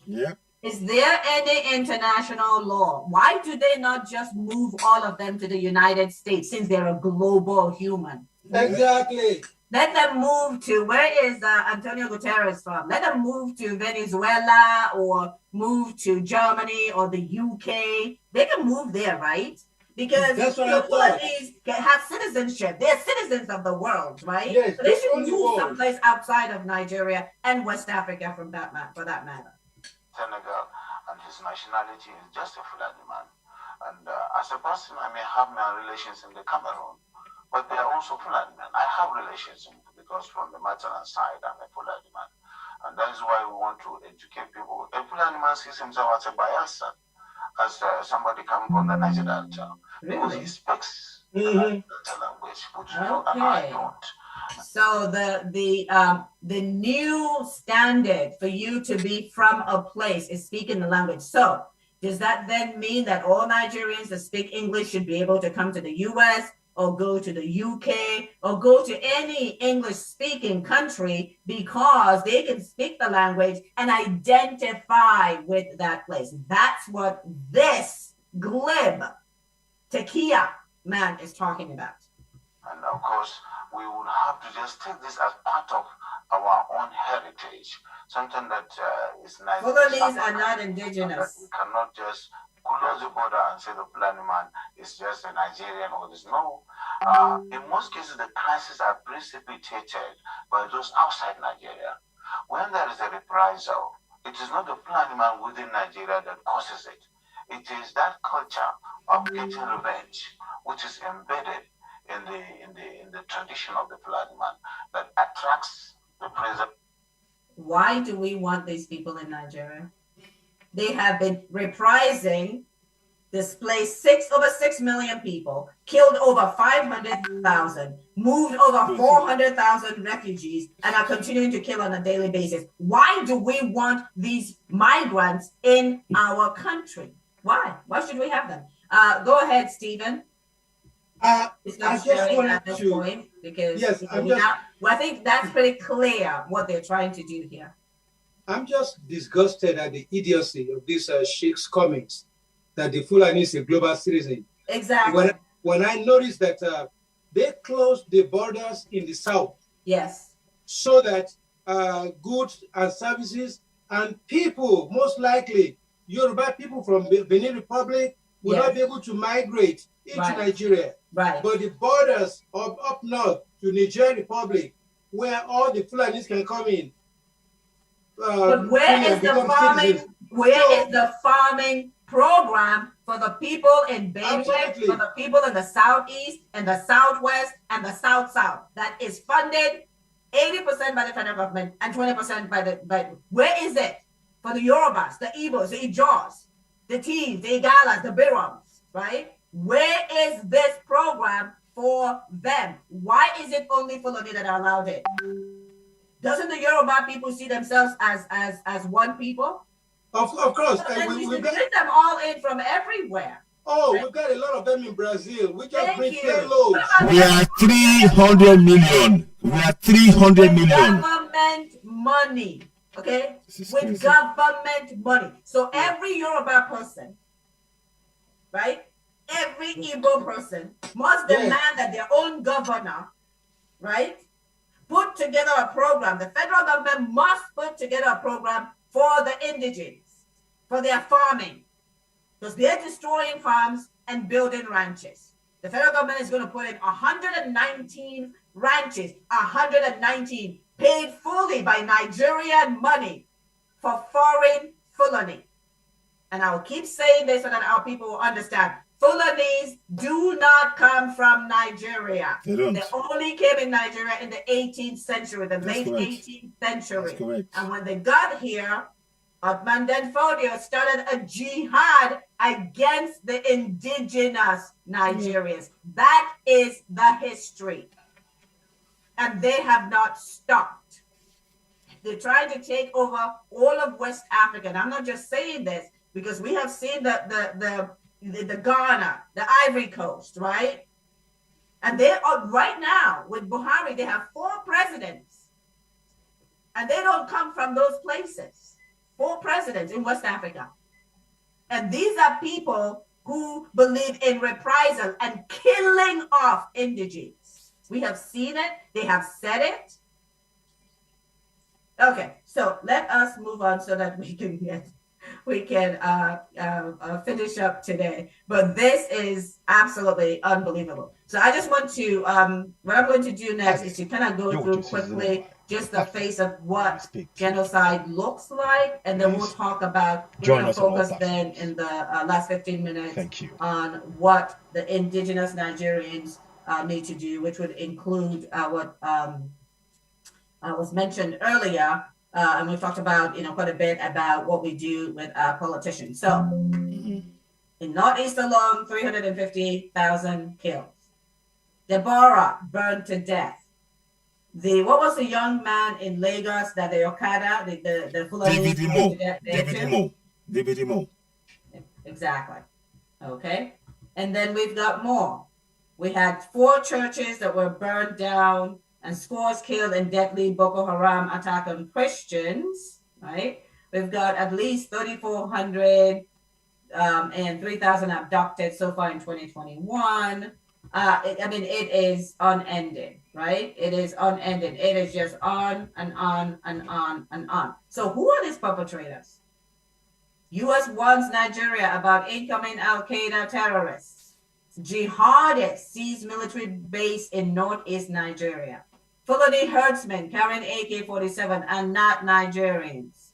Yep. Is there any international law? Why do they not just move all of them to the United States since they're a global human? Exactly. Let them move to, where is Antonio Guterres from? Let them move to Venezuela or move to Germany or the UK. They can move there, right? Because the Fulani have citizenship. They're citizens of the world, right? Yes, so they should move someplace outside of Nigeria and West Africa for that matter. Senegal, and his nationality is just a Fulani man. And as a person, I may have my relations in the Cameroon, but they are also Fulani men. I have relations because from the maternal side, I'm a Fulani man. And that is why we want to educate people. A Fulani man sees himself as a Bayelsa, as somebody coming from the Niger Delta, because he speaks the language, which you and I don't. So the new standard for you to be from a place is speaking the language. So does that then mean that all Nigerians that speak English should be able to come to the US or go to the UK or go to any English-speaking country because they can speak the language and identify with that place? That's what this glib Takia man is talking about. And of course, we would have to just take this as part of our own heritage, something that is nice. Fulanese are not indigenous. We cannot just close the border and say the Fulani man is just a Nigerian or this. No. In most cases, the crises are precipitated by those outside Nigeria. When there is a reprisal, it is not the Fulani man within Nigeria that causes it. It is that culture of getting revenge, which is embedded in the tradition of the Fulani man, that attracts the present. Why do we want these people in Nigeria? They have been reprising, displaced over 6 million people, killed over 500,000, moved over 400,000 refugees, and are continuing to kill on a daily basis. Why do we want these migrants in our country? Why? Why should we have them? Go ahead, Stephen. I just wanted to, point because yes, I think that's pretty clear what they're trying to do here. I'm just disgusted at the idiocy of these sheikh's comments that the Fulani is a global citizen. Exactly. When I noticed that they closed the borders in the south, yes, so that goods and services and people, most likely Yoruba people from Benin Republic, will not be able to migrate into Nigeria. Right. But the borders of up north to Niger Republic, where all the Fulanis can come in. But where is the farming? Where is the farming program for the people in Benue, for the people in the southeast and the southwest and the south that is funded 80% by the federal government and 20% by where is it for the Yorubas, the Igbos, the Ijaws, the Tees, the Igalas, the Birams, right? Where is this program for them? Why is it only Fulani that are allowed it? Doesn't the Yoruba people see themselves as one people? Of course. And we should bring them all in from everywhere. Oh, right? We've got a lot of them in Brazil. We just bring 10 loads. We are 300 million. We are 300 million. Government money, okay? With government money. So every Yoruba person, right? Every Igbo person must demand that their own governor, right, put together a program. The federal government must put together a program for the indigenes, for their farming, because they're destroying farms and building ranches. The federal government is going to put in 119 ranches, 119 paid fully by Nigerian money for foreign Fulani. And I'll keep saying this so that our people will understand. Fulanis do not come from Nigeria. They only came in Nigeria in the 18th century, the late 18th century. And when they got here, Otman Den Fodio started a jihad against the indigenous Nigerians. That is the history. And they have not stopped. They're trying to take over all of West Africa. And I'm not just saying this because we have seen the Ghana, the Ivory Coast, right? And they are right now with Buhari, they have 4 presidents. And they don't come from those places. 4 presidents in West Africa. And these are people who believe in reprisal and killing off indigenes. We have seen it. They have said it. Okay, so let us move on so that we can finish up today. But this is absolutely unbelievable. So I just want to, what I'm going to do next is to kind of go through quickly just the face of what genocide looks like, and then we'll talk about, we're going to focus then in the last 15 minutes on what the indigenous Nigerians need to do, which would include what was mentioned earlier, and we talked about, quite a bit about what we do with politicians. So in Northeast alone, 350,000 killed. Deborah burned to death. What was the young man in Lagos that the Okada, the Fulani David Imo. Exactly. Okay. And then we've got more. We had 4 churches that were burned down and scores killed in deadly Boko Haram attack on Christians, right? We've got at least 3,400 and 3,000 abducted so far in 2021. It is unending, right? It is unending. It is just on and on and on and on. So who are these perpetrators? U.S. warns Nigeria about incoming Al-Qaeda terrorists. Jihadists seize military base in northeast Nigeria. Fulani herdsmen carrying AK-47 and not Nigerians.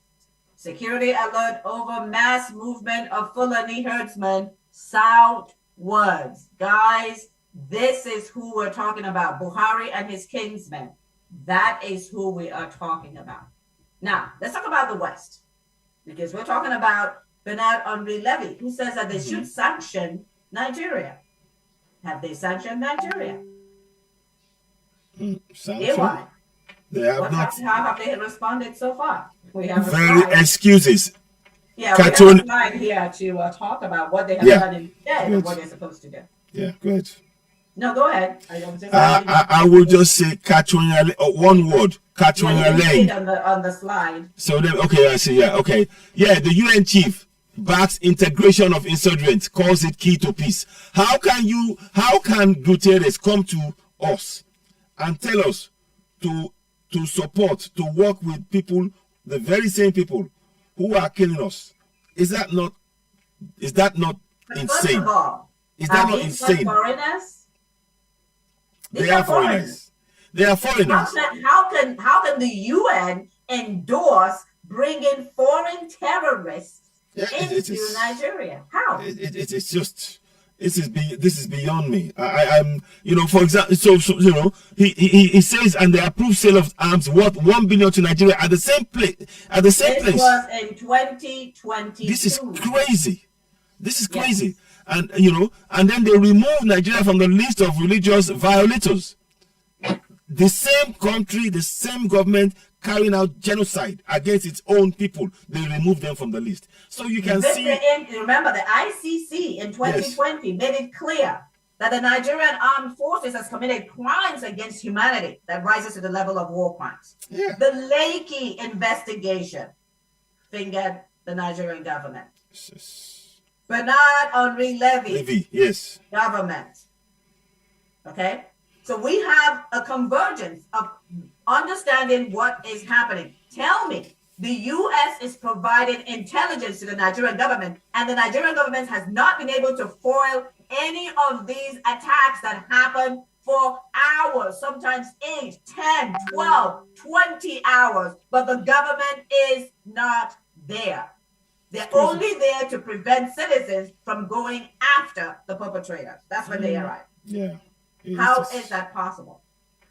Security alert over mass movement of Fulani herdsmen southwards. Guys, this is who we're talking about. Buhari and his kinsmen. That is who we are talking about. Now, let's talk about the West. Because we're talking about Bernard Henri Levy, who says that they should sanction Nigeria. Have they sanctioned Nigeria? Sanction? They have not. How have they responded so far? We have Very excuses. Yeah, we have a slide here to talk about what they have done instead of what they're supposed to do. Yeah, good. No, go ahead. I will just say one word. On the slide. So then, okay, I see. Yeah, okay. Yeah, the UN chief backs integration of insurgents, calls it key to peace. How can Guterres come to us and tell us to support, to work with people, the very same people who are killing us? Is that not insane? First of all, is that not insane? Foreigners? They are foreigners. They are foreigners. How can the UN endorse bringing foreign terrorists into Nigeria? How? It's just this is beyond me. I'm for example, so he says, and they approve sale of arms worth 1 billion to Nigeria at the same place. This was in 2020. This is crazy. This is crazy. Yes. And and then they remove Nigeria from the list of religious violators. The same country, the same government carrying out genocide against its own people, they remove them from the list. So you can see. Remember, the ICC in 2020 made it clear that the Nigerian armed forces has committed crimes against humanity that rises to the level of war crimes. Yeah. The Lakey investigation fingered the Nigerian government. Bernard Henri Levy, yes, government. Okay, so we have a convergence of understanding what is happening. Tell me, the U.S. is providing intelligence to the Nigerian government, and the Nigerian government has not been able to foil any of these attacks that happen for hours, sometimes 8, 10, 12, 20 hours, but the government is not there. They're only there to prevent citizens from going after the perpetrators. That's when they arrive. Yeah. How is that possible?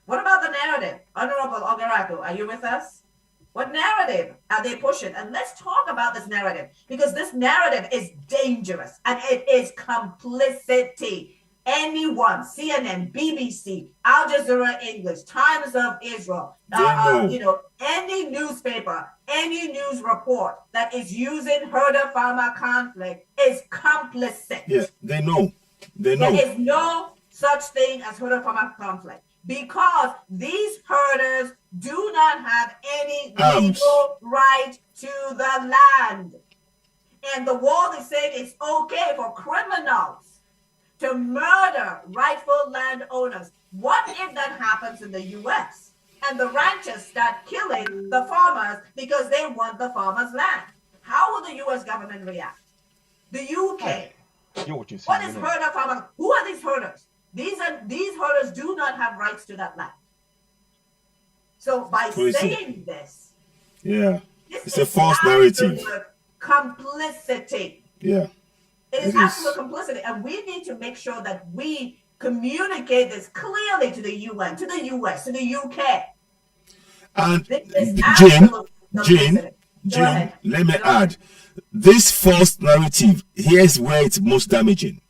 What about the narrative? Honorable Ogaraku, are you with us? What narrative are they pushing? And let's talk about this narrative, because this narrative is dangerous and it is complicity. Anyone, CNN, BBC, Al Jazeera English, Times of Israel, any newspaper, any news report that is using herder-farmer conflict is complicit. Yeah, they know. They know. There is no such thing as herder-farmer conflict because these herders do not have any legal right to the land. And the world is saying it's okay for criminals to murder rightful landowners. What if that happens in the U.S. and the ranchers start killing the farmers because they want the farmers' land? How will the U.S. government react? The U.K. What is herder farmer? Who are these herders? These herders do not have rights to that land. So by saying this, it's a false narrative. Complicity. Yeah. It is absolute complicity, and we need to make sure that we communicate this clearly to the UN, to the US, to the UK. And Jane, let me add, this false narrative, here's where it's most damaging.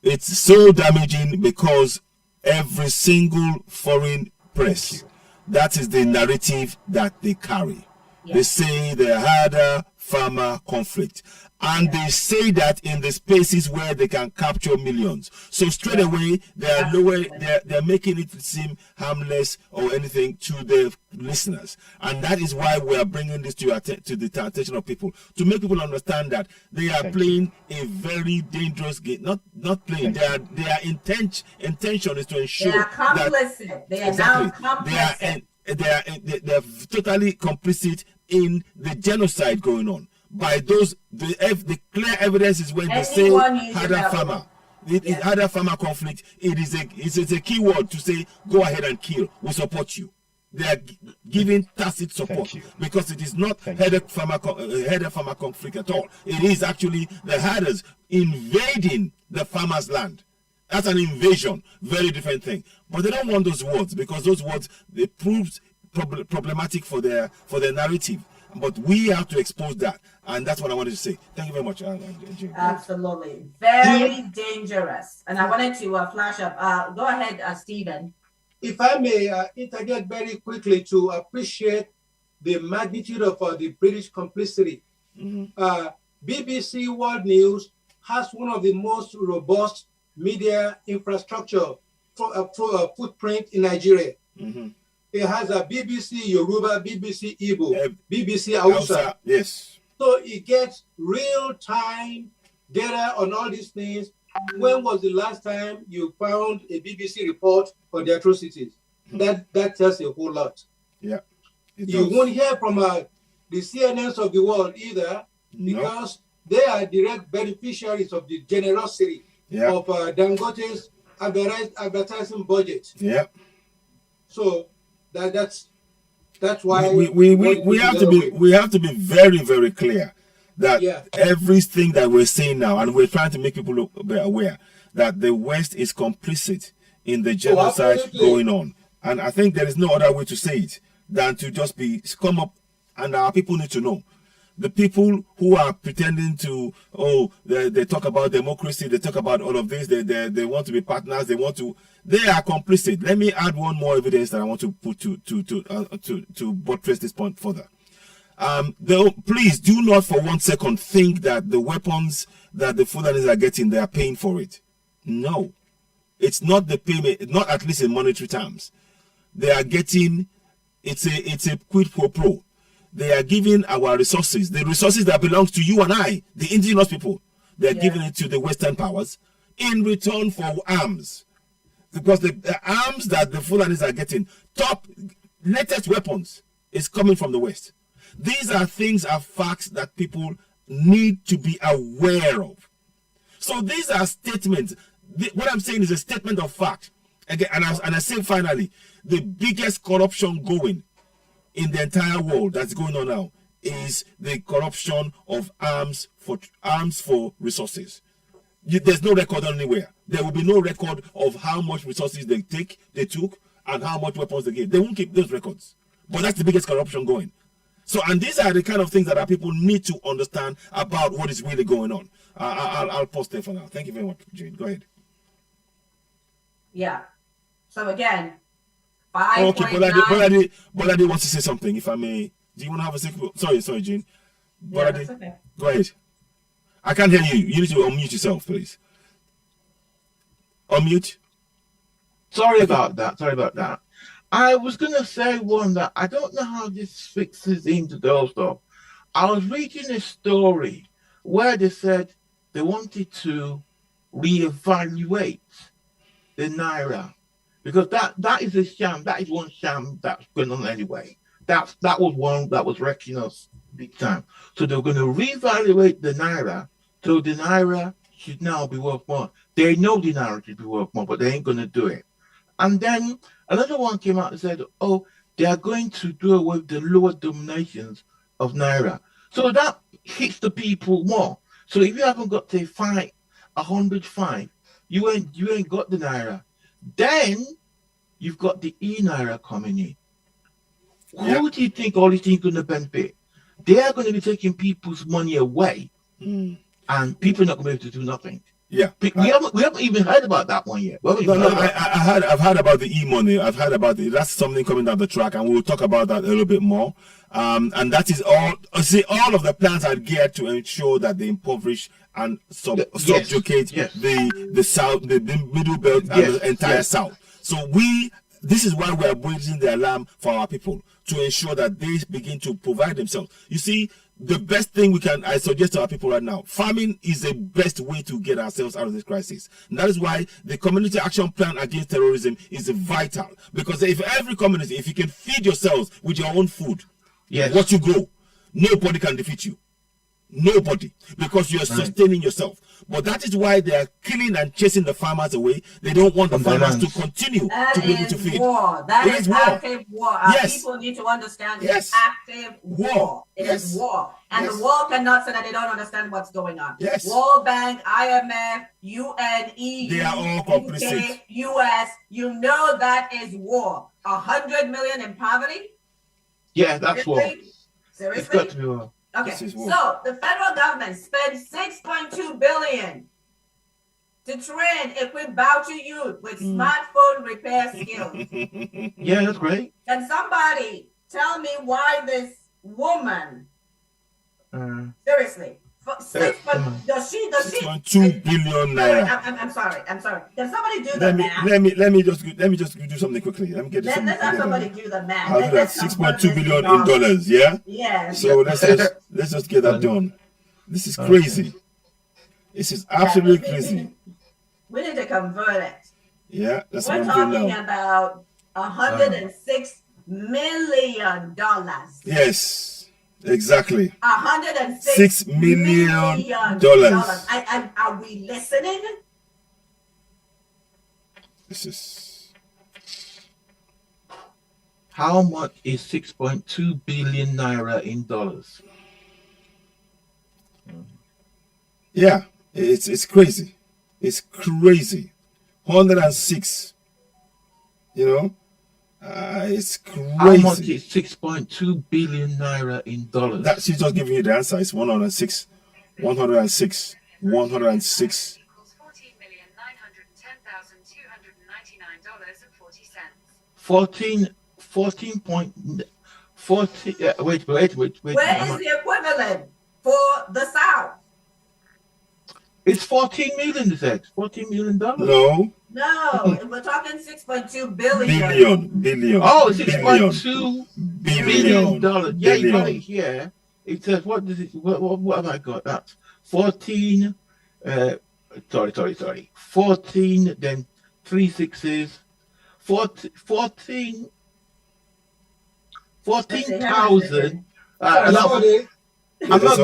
It's so damaging because every single foreign press, that is the narrative that they carry. Yes. They say they're harder, farmer conflict, and they say that in the spaces where they can capture millions. So straight away they're making it seem harmless or anything to the listeners, and that is why we are bringing this to the attention of people, to make people understand that they are playing a very dangerous game. Not playing. Their intention is to ensure they are complicit. They are now complicit. They are totally complicit in the genocide going on by those. The clear evidence is when they say harder farmer. Harder farmer conflict. It's a key word to say go ahead and kill. We support you. They are giving tacit support because it is not header farmer conflict at all. It is actually the herders invading the farmer's land. That's an invasion, very different thing. But they don't want those words because those words they prove problematic for their narrative. But we have to expose that, and that's what I wanted to say. Thank you very much, Jane. Absolutely, very dangerous. And I wanted to flash up. Go ahead, Stephen. If I may interject very quickly to appreciate the magnitude of the British complicity. BBC World News has one of the most robust media infrastructure footprint in Nigeria. It has a BBC Yoruba, BBC Igbo, BBC Hausa. Yes. So it gets real-time data on all these things. When was the last time you found a BBC report on the atrocities? That tells a whole lot. Yeah. You won't hear from the CNNs of the world either, because they are direct beneficiaries of the generosity of Dangote's advertising budget. Yeah. So that's why we have to be very, very clear that everything that we're saying now, and we're trying to make people be aware that the West is complicit in the genocide going on. And I think there is no other way to say it than to just come up, and our people need to know. The people who are pretending to, they talk about democracy, they talk about all of this, they want to be partners, they are complicit. Let me add one more evidence that I want to put to buttress this point further. Please do not for 1 second think that the weapons that the Fulanis are getting, they are paying for it. No, it's not the payment, not at least in monetary terms. They are getting, it's a quid pro quo. They are giving our resources, the resources that belongs to you and I, the indigenous people. They are giving it to the Western powers in return for arms. Because the arms that the Fulanis are getting, latest weapons, is coming from the West. These are facts that people need to be aware of. So these are statements. What I'm saying is a statement of fact. Again, and I say finally, the biggest corruption going in the entire world that's going on now is the corruption of arms for resources. There's no record anywhere. There will be no record of how much resources they took, and how much weapons they gave. They won't keep those records. But that's the biggest corruption going. So, and these are the kind of things that our people need to understand about what is really going on. I'll pause there for now. Thank you very much, Jane. Go ahead. Yeah. So again, 5.9. Okay, Bolade wants to say something, if I may. Do you want to have a second? Sorry, Jane. Bolade, okay. Go ahead. I can't hear you. You need to unmute yourself, please. Unmute. Sorry about that. I was going to say one that I don't know how this fixes into those stuff. I was reading a story where they said they wanted to reevaluate the Naira, because that is a sham. That is one sham that's going on anyway. That was one that was wrecking us big time. So they're going to reevaluate the Naira, so the Naira should now be worth more. They know the Naira should be worth more, but they ain't going to do it. And then another one came out and said, they are going to do away with the lower denominations of Naira. So that hits the people more. So if you haven't got to 105, you ain't got the Naira. Then you've got the e-Naira coming in. Who do you think all these things are going to benefit? They are going to be taking people's money away, and people are not going to be able to do nothing. Yeah, we haven't even heard about that one yet. I've heard about the e-money. I've heard about it. That's something coming down the track, and we'll talk about that a little bit more. And that is all. See, all of the plans are geared to ensure that they impoverish and subjugate the South, the Middle Belt, and the entire South. So this is why we are raising the alarm for our people, to ensure that they begin to provide themselves. You see, the best thing I suggest to our people right now, farming is the best way to get ourselves out of this crisis. And that is why the community action plan against terrorism is vital. Because if every community, if you can feed yourselves with your own food, what you grow, nobody can defeat you. Nobody, because you're sustaining yourself. But that is why they are killing and chasing the farmers away. They don't want the farmers to continue to be able to feed. War. That is active war. Our people need to understand it's active war. It is war. And the world cannot say that they don't understand what's going on. World Bank, IMF, UN, EU, they are all complicit. UK, US, you know that is war. 100 million in poverty? Yeah, that's war. Seriously? It's got to be war. Okay, so the federal government spent $6.2 billion to train, equip Bauchi youth with smartphone repair skills. Yeah, that's great. Can somebody tell me why this woman, seriously, does she? 6.2 billion naira. I'm sorry. Can somebody do let the me, math? Let me just do something quickly. Let's have somebody do the math. How that 6.2 billion in dollars? Yeah. Yeah. So let's just get that done. This is crazy. This is absolutely crazy. We need to convert it. Yeah, that's We're what I'm doing talking now. about $106 million. Yes. Exactly. $106 million. Are we listening? This is. How much is 6.2 billion naira in dollars? Yeah, it's crazy. It's crazy. 106. You know. It's crazy. How much is 6.2 billion naira in dollars? That she's just giving you the answer. It's 106. 106. 106. Wait. Where is the equivalent for the South? It's 14 million, you said. $14 million. No, we're talking 6.2 billion. Billion. Oh, 6.2 billion dollars. Yeah, you got it here. It says, what does it? What have I got? That's 14. Sorry. 14. Then 3 6s. 14,000. I'm not going to Let's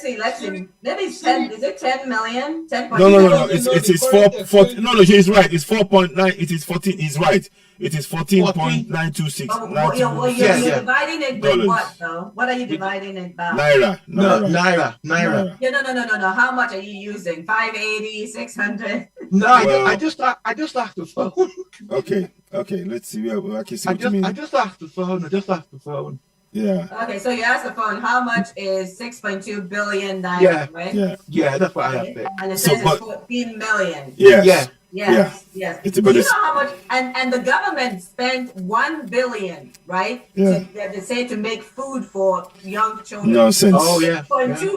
see. Maybe it's 10. Is it 10 million? 10. No. It's 4. No. She's right. It's 4.9. It is 14. He's right. It is 14.926. You're dividing it with what though? What are you dividing it by? Naira. Naira. No. How much are you using? 580, 600? No, I just asked the phone. Okay. Let's see. I can see what you mean. I just asked the phone. Yeah. Okay, so you asked the phone, how much is 6.2 billion naira, right? Yeah, that's what I have there. And it says it's 14 million. Yes. Do you know how much? And the government spent 1 billion, right? Yeah. They say to make food for young children. Nonsense. Oh yeah. 2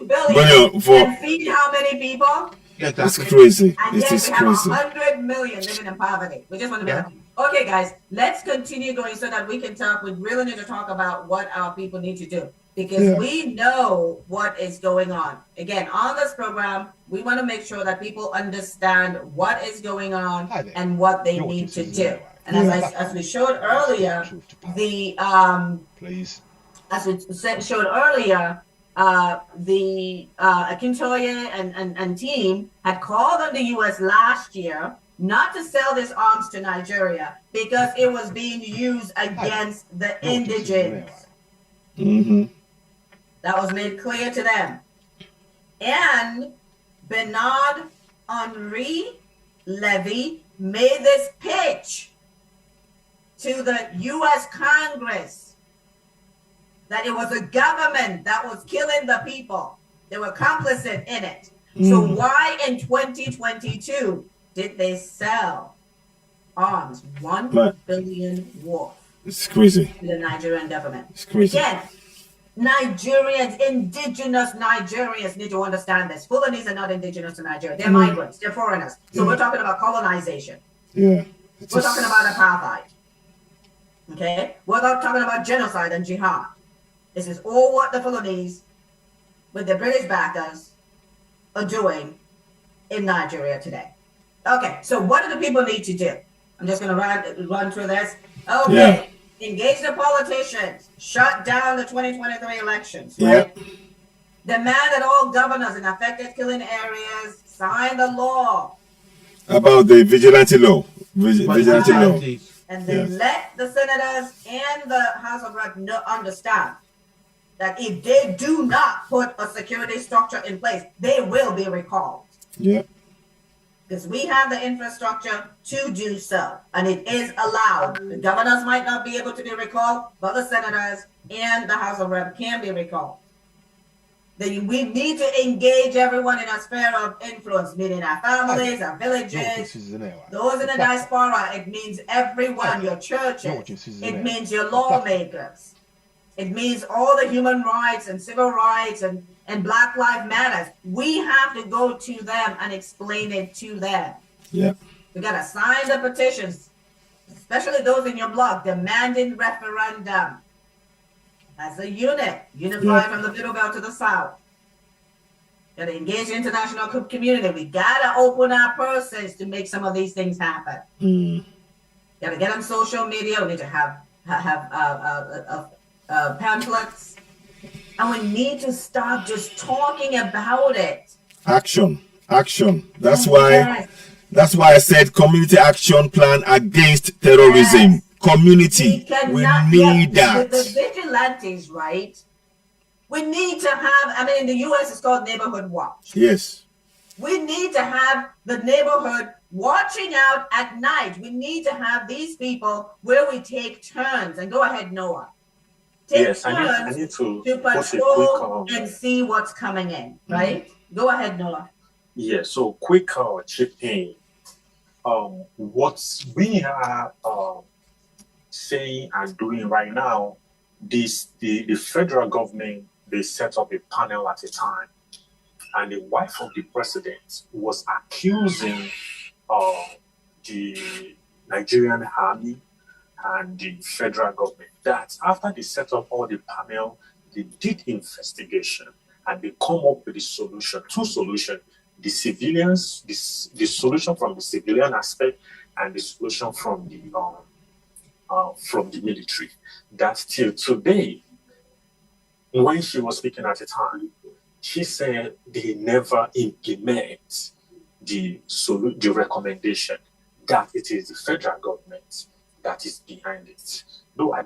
billion and feed how many people? Yeah, that's crazy. And yet we have 100 million living in poverty. We just want to be okay, guys. Let's continue going so that we can talk. We really need to talk about what our people need to do because we know what is going on. Again, on this program, we want to make sure that people understand what is going on and what they need to do. And as we showed earlier, the Akintoye and team had called on the U.S. last year not to sell these arms to Nigeria because it was being used against the indigents. That was made clear to them. And Bernard Henri Levy made this pitch to the U.S. Congress that it was a government that was killing the people. They were complicit in it. So why in 2022 did they sell arms 1 billion worth? It's crazy. To the Nigerian government. It's crazy. Again, Nigerians, indigenous Nigerians need to understand this. Fulanis are not indigenous to Nigeria. They're migrants. They're foreigners. So we're talking about colonization. Yeah. We're talking about apartheid. Okay? We're not talking about genocide and jihad. This is all what the Fulanese, with the British backers, are doing in Nigeria today. Okay, so what do the people need to do? I'm just going to run through this. Okay. Yeah. Engage the politicians. Shut down the 2023 elections. Right? Yeah. Demand that all governors in affected killing areas sign the law. About the vigilante law. Vigilante law. And then let the senators and the House of Reps understand that if they do not put a security structure in place, they will be recalled. Yeah. Because we have the infrastructure to do so, and it is allowed. The governors might not be able to be recalled, but the senators and the House of Reps can be recalled. Then we need to engage everyone in a sphere of influence, meaning our families, our villages, those in the diaspora. It means everyone, your churches. It means your lawmakers. It means all the human rights and civil rights and Black Lives Matters. We have to go to them and explain it to them. Yeah. We got to sign the petitions, especially those in your blog, demanding referendum. As a unit, unified from the middle belt to the south. Got to engage the international community. We got to open our purses to make some of these things happen. Got to get on social media. We need to have pamphlets, and we need to stop just talking about it. Action. That's why I said community action plan against terrorism. Yes. Community. We need that. The vigilantes, right? We need to have, in the US it's called neighborhood watch. Yes. We need to have the neighborhood watching out at night. We need to have these people where we take turns. And go ahead, Noah. Take turns I need to patrol and see what's coming in, right? Go ahead, Noah. Yeah, so quick chip in. What we are saying and doing right now, the federal government, they set up a panel at a time, and the wife of the president was accusing the Nigerian army and the federal government that after they set up all the panel, they did investigation and they come up with two solutions. The civilians, the solution from the civilian aspect and the solution from the military. That till today, when she was speaking at the time, she said they never implement the recommendation, that it is the federal government that is behind it. No, I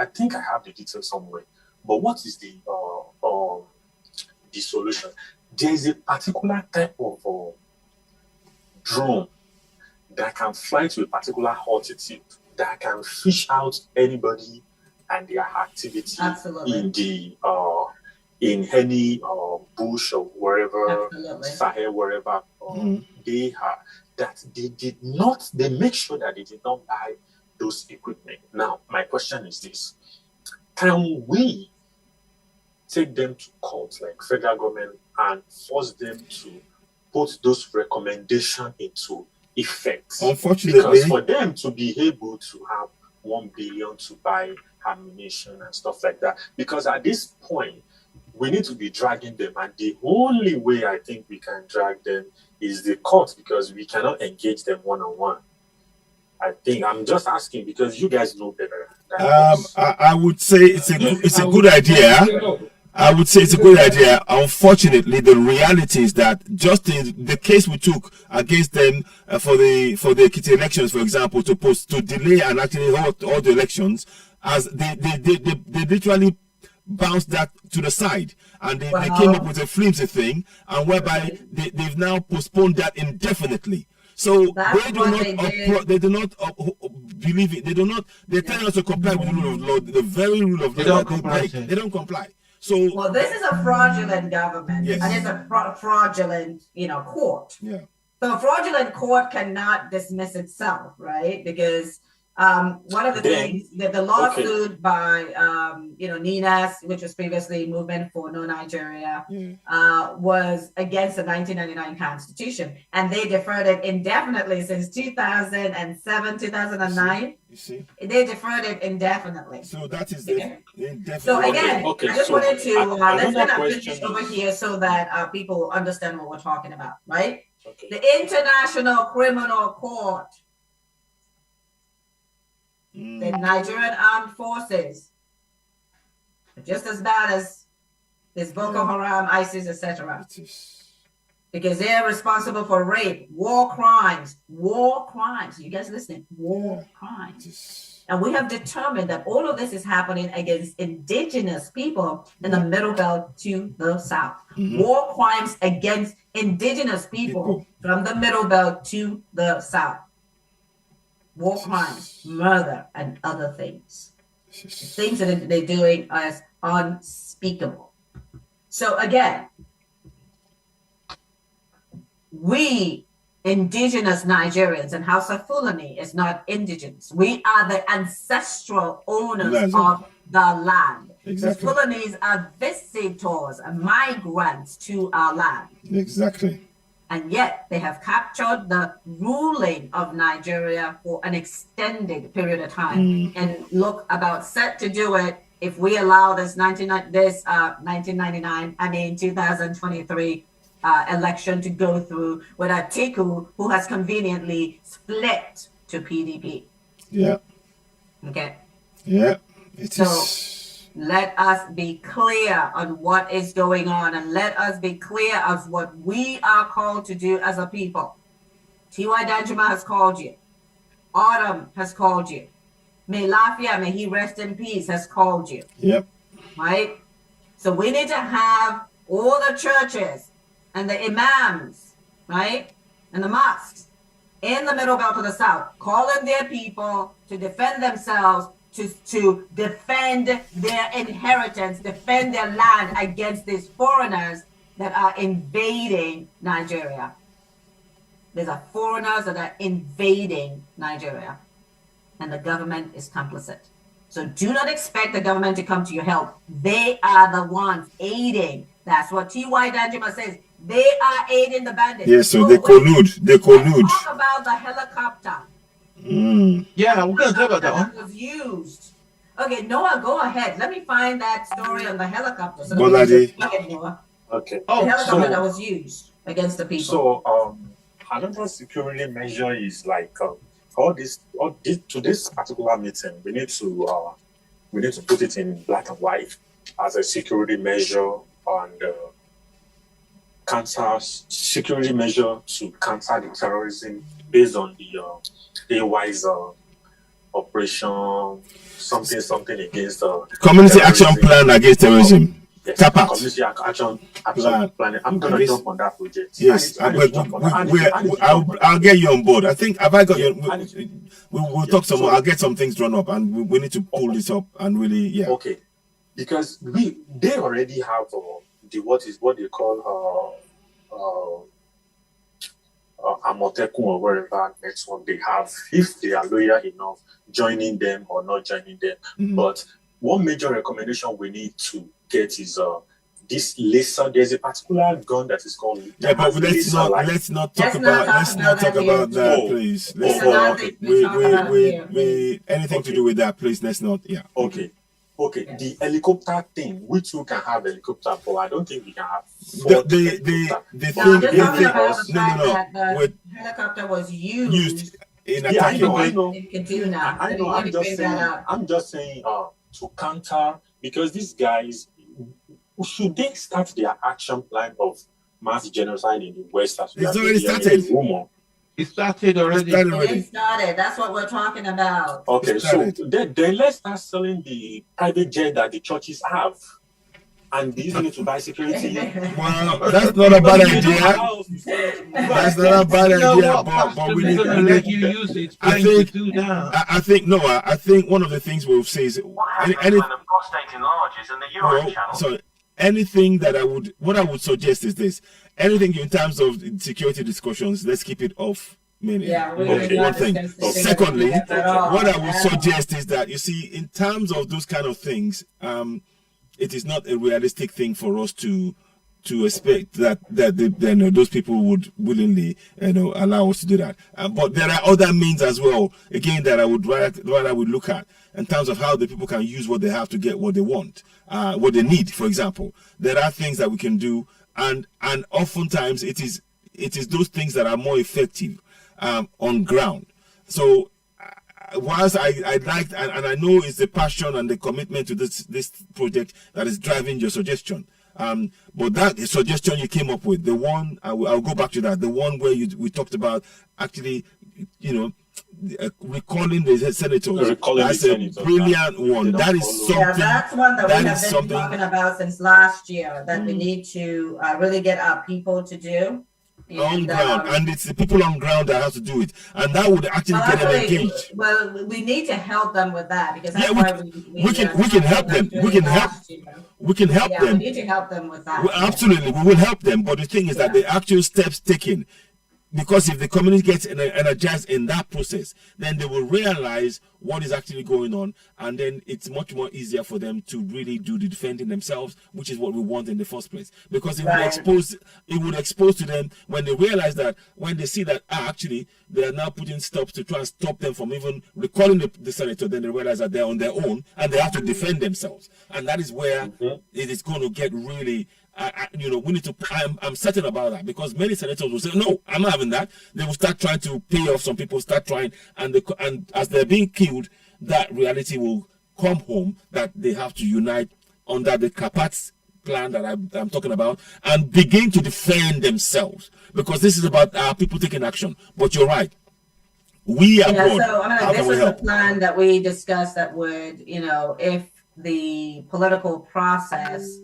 think I have the details somewhere. But what is the solution? There is a particular type of drone that can fly to a particular altitude, that can fish out anybody and their activity in any bush or wherever, Sahel, wherever they are. That they make sure that they did not buy those equipment. Now, my question is this: can we take them to court, like federal government, and force them to put those recommendations into effect? Unfortunately, because for them to be able to have 1 billion to buy ammunition and stuff like that, because at this point we need to be dragging them, and the only way I think we can drag them is the court, because we cannot engage them one-on-one. I think I'm just asking because you guys know better. I would say it's a good idea. I would say it's a good idea. Unfortunately, the reality is that just in the case we took against them for the Ekiti elections, for example, to delay and actually hold all the elections, as they literally bounced that to the side, and they came up with a flimsy thing, and whereby they've now postponed that indefinitely. So they do not believe it. They're telling us to comply with the rule of law, the very rule of law. They don't comply. So well, this is a fraudulent government, Yes. and it's a fraudulent, court. Yeah. So a fraudulent court cannot dismiss itself, right? Because one of the things that the lawsuit by NINAS, which was previously Movement for No Nigeria, was against the 1999 Constitution, and they deferred it indefinitely since 2007, 2009. You see, they deferred it indefinitely. So that is indefinitely. So again, Okay, I just so wanted to let's another get a question finish over here so that people understand what we're talking about, right? Okay. The International Criminal Court, the Nigerian Armed Forces, are just as bad as this Boko Haram, ISIS, etc. Because they're responsible for rape, war crimes. You guys listening? War crimes. And we have determined that all of this is happening against indigenous people in the Middle Belt to the south. War crimes against indigenous people from the Middle Belt to the south. War crimes, murder, and other things. The things that they're doing are unspeakable. So again, we indigenous Nigerians, and House of Fulani is not indigenous. We are the ancestral owners of the land. Exactly. The Fulanis are visitors and migrants to our land. Exactly. And yet they have captured the ruling of Nigeria for an extended period of time. And look, about set to do it if we allow this 2023 election to go through with Atiku, who has conveniently split to PDP. Yeah. Okay. Yeah. Let us be clear on what is going on, and let us be clear of what we are called to do as a people. T.Y. Danjuma has called you. Autumn has called you. May Lafia, may he rest in peace, has called you. Yep. Right? So we need to have all the churches and the imams, right? And the mosques in the Middle Belt of the South, calling their people to defend themselves, to defend their inheritance, defend their land against these foreigners that are invading Nigeria. These are foreigners that are invading Nigeria, and the government is complicit. So do not expect the government to come to your help. They are the ones aiding. That's what T.Y. Danjuma says. They are aiding the bandits. Yes, so they collude. They collude. Let's talk about the helicopter. Yeah, we're going to talk about that one. Was used. Okay, Noah, go ahead. Let me find that story on the helicopter. So Okay. The helicopter that was used against the people. So, another security measure is like to this particular meeting, we need to put it in black and white as a security measure and security measure to counter the terrorism based on the AY's operation something against Community Action Plan Against Terrorism. Yes, CAPAT. Community Action Plan. I'm going to jump on that project. Yes, I'll get you on board. I think have I got you? We'll talk some more. I'll get some things drawn up, and we need to pull this up and really, Okay, because they already have what they call Amotekun or wherever next one they have, if they are loyal enough, joining them or not joining them. But one major recommendation we need to get is this laser. There's a particular gun that is called. But let's not talk about that, please. Anything to do with that, please. Let's not. Yeah. Okay. The helicopter thing, we too can have helicopter, but I don't think we can have. The helicopter was used in attacking. I know. I'm just saying to counter, because these guys, should they start their action plan of mass genocide in the West? It's already started. It started already. It started. That's what we're talking about. Okay, so then let's start selling the private jet that the churches have and using it to buy security. Well, that's not a bad idea. That's not a bad idea, but we need to let you use it. I think one of the things we'll say is what happened when the prostate enlarges in the urine channel? So anything that what I would suggest is this: anything in terms of security discussions, let's keep it off. Yeah, one thing. Secondly, what I would suggest is that, you see, in terms of those kind of things, it is not a realistic thing for us to expect that those people would willingly allow us to do that. But there are other means as well, again, that I would rather look at in terms of how the people can use what they have to get what they want, what they need. For example, there are things that we can do, and oftentimes it is those things that are more effective on ground. So whilst I liked, and I know it's the passion and the commitment to this project that is driving your suggestion. But that suggestion you came up with, the one I'll go back to that, the one where we talked about actually, recalling the senators. That's a brilliant one. That is something. Yeah, that's one that we have been talking about since last year. That we need to really get our people to do. On ground, and it's the people on ground that have to do it, and that would actually get them engaged. Well, we need to help them with that, because that's why we can help them. We can help them. We need to help them with that. Absolutely, we will help them. But the thing is that the actual steps taken, because if the community gets energized in that process, then they will realize what is actually going on, and then it's much more easier for them to really do the defending themselves, which is what we want in the first place. Because it would expose to them, when they realize that, when they see that actually they are now putting stops to try and stop them from even recalling the senator, then they realize that they're on their own and they have to defend themselves, and that is where it is going to get really. We need to. I'm certain about that, because many senators will say, "No, I'm not having that." They will start trying to pay off some people, start trying, and as they're being killed, that reality will come home that they have to unite under the Kapat's plan that I'm talking about and begin to defend themselves, because this is about our people taking action. But you're right. We are So this is the plan that we discussed that would, if the political process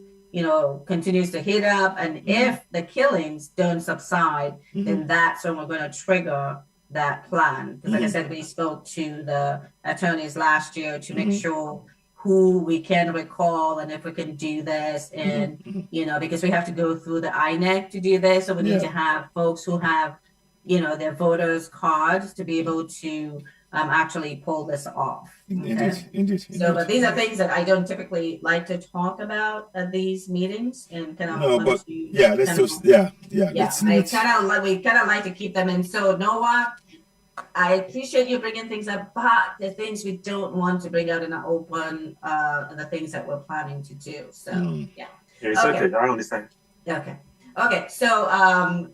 continues to heat up, and if the killings don't subside, then that's when we're going to trigger that plan. Because like I said, we spoke to the attorneys last year to make sure who we can recall and if we can do this, and because we have to go through the INEC to do this, so we need to have folks who have their voters cards to be able to actually pull this off. Indeed. So, but these are things that I don't typically like to talk about at these meetings, and kind of we kind of like to keep them in. So, Noah, I appreciate you bringing things up, but the things we don't want to bring out in the open, the things that we're planning to do. So, it's okay. I understand. Okay, so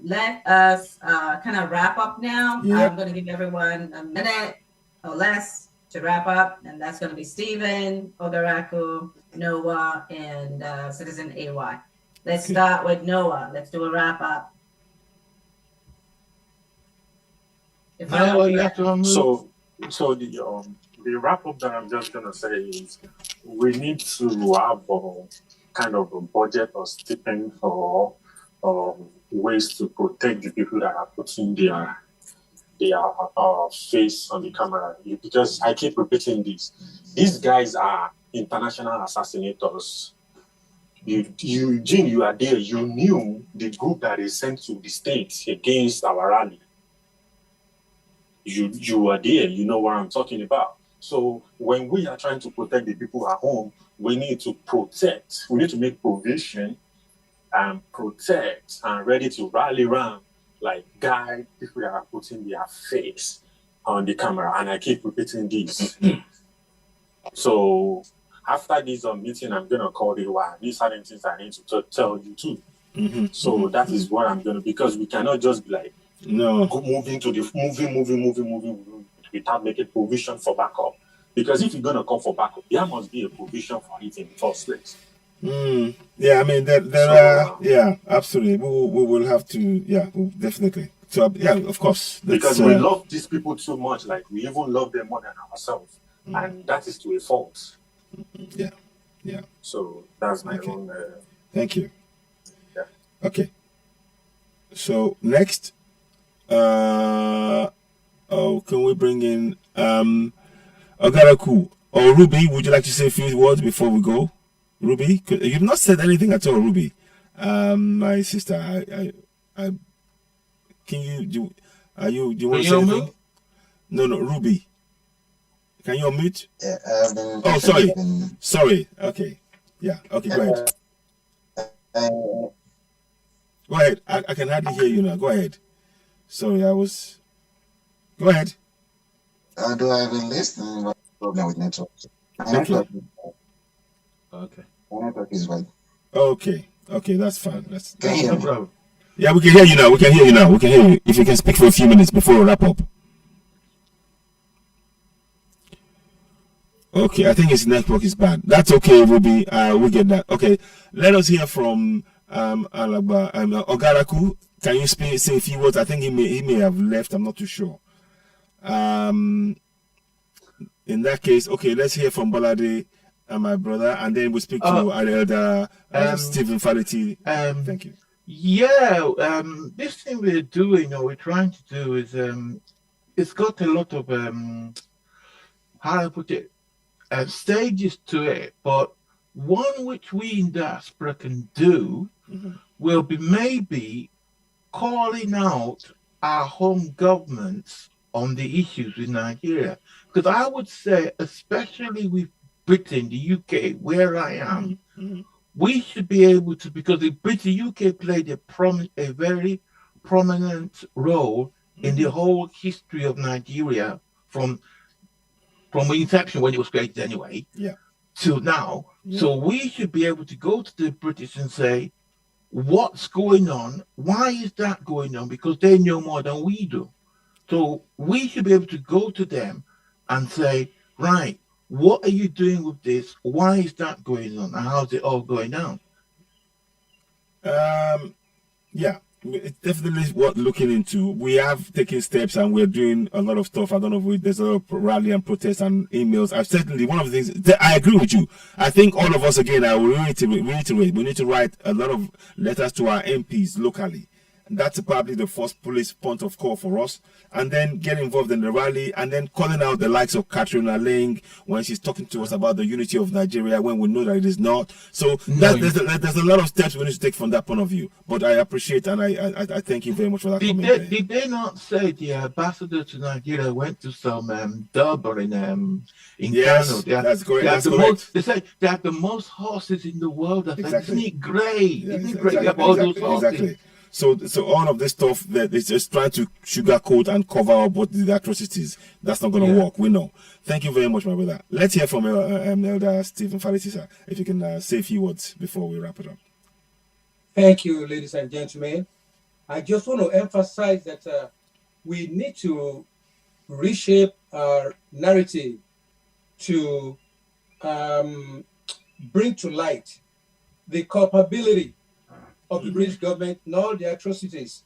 let us kind of wrap up now. I'm going to give everyone a minute or less to wrap up, and that's going to be Stephen, Ogaraku, Noah, and Citizen AY. Let's start with Noah. Let's do a wrap up. So the wrap up that I'm just going to say is, we need to have kind of a budget or stipend for ways to protect the people that are putting their face on the camera. Because I keep repeating this. These guys are international assassinators. Eugene, you are there. You knew the group that is sent to the States against our rally. You are there. You know what I'm talking about. So when we are trying to protect the people at home, we need to protect. We need to make provision and protect and ready to rally around, like guide people that are putting their face on the camera. And I keep repeating this. So after this meeting, I'm going to call you. These are the things I need to tell you too. So that is what I'm going to, because we cannot just be like, moving without making provision for backup. Because if you're going to come for backup, there must be a provision for it in the first place. Yeah, I mean, there are, absolutely. We will have to, definitely. So, of course. Because we love these people too much, like we even love them more than ourselves. And that is to a fault. Yeah. So that's my own. Thank you. Yeah. Okay. So next, can we bring in Ogaraku or Ruby? Would you like to say a few words before we go? Ruby, you've not said anything at all, Ruby. My sister, I can you do? Do you want to say anything? No, Ruby. Can you unmute? Yeah, oh, sorry. Okay. Yeah. Okay. Go ahead. Go ahead. I can hardly hear you now. Go ahead. Sorry, I was. Go ahead. Do I have a listening problem with network? Okay. My network is right. Okay, that's fine. Can you hear me? Problem. Yeah, we can hear you now. We can hear you. If you can speak for a few minutes before we wrap up. Okay, I think his network is bad. That's okay, Ruby. We get that. Okay, let us hear from Ogaraku. Can you say a few words? I think he may have left. I'm not too sure. In that case, okay, let's hear from Bolade and my brother, and then we speak to our elder Stephen Fality. Thank you. Yeah, this thing we're doing or we're trying to do is it's got a lot of how do I put it, stages to it, but one which we in diaspora can do will be maybe calling out our home governments on the issues in Nigeria. Because I would say, especially with Britain, the UK, where I am, we should be able to, because the UK played a very prominent role in the whole history of Nigeria from inception, when it was created anyway, till now. So we should be able to go to the British and say, what's going on? Why is that going on? Because they know more than we do. So we should be able to go to them and say, right, what are you doing with this? Why is that going on? And how's it all going down? Yeah, it's definitely worth looking into. We have taken steps and we're doing a lot of stuff. I don't know if there's a lot of rally and protest and emails. I've certainly, one of the things that I agree with you. I think all of us, again, I will reiterate, we need to write a lot of letters to our MPs locally. That's probably the first police point of call for us, and then get involved in the rally, and then calling out the likes of Katrina Ling when she's talking to us about the unity of Nigeria when we know that it is not. So there's a lot of steps we need to take from that point of view. But I appreciate and I thank you very much for that comment. Did they not say the ambassador to Nigeria went to some Durban in yes, Kano? That's correct. They say they have the most horses in the world. Exactly. Isn't it great? Yeah, Isn't it great? You have all those horses. Exactly. So all of this stuff that is just trying to sugarcoat and cover up what the atrocities, that's not going to work. We know. Thank you very much, my brother. Let's hear from Elder Stephen Fality, sir. If you can say a few words before we wrap it up. Thank you, ladies and gentlemen. I just want to emphasize that we need to reshape our narrative to bring to light the culpability of the British government and all the atrocities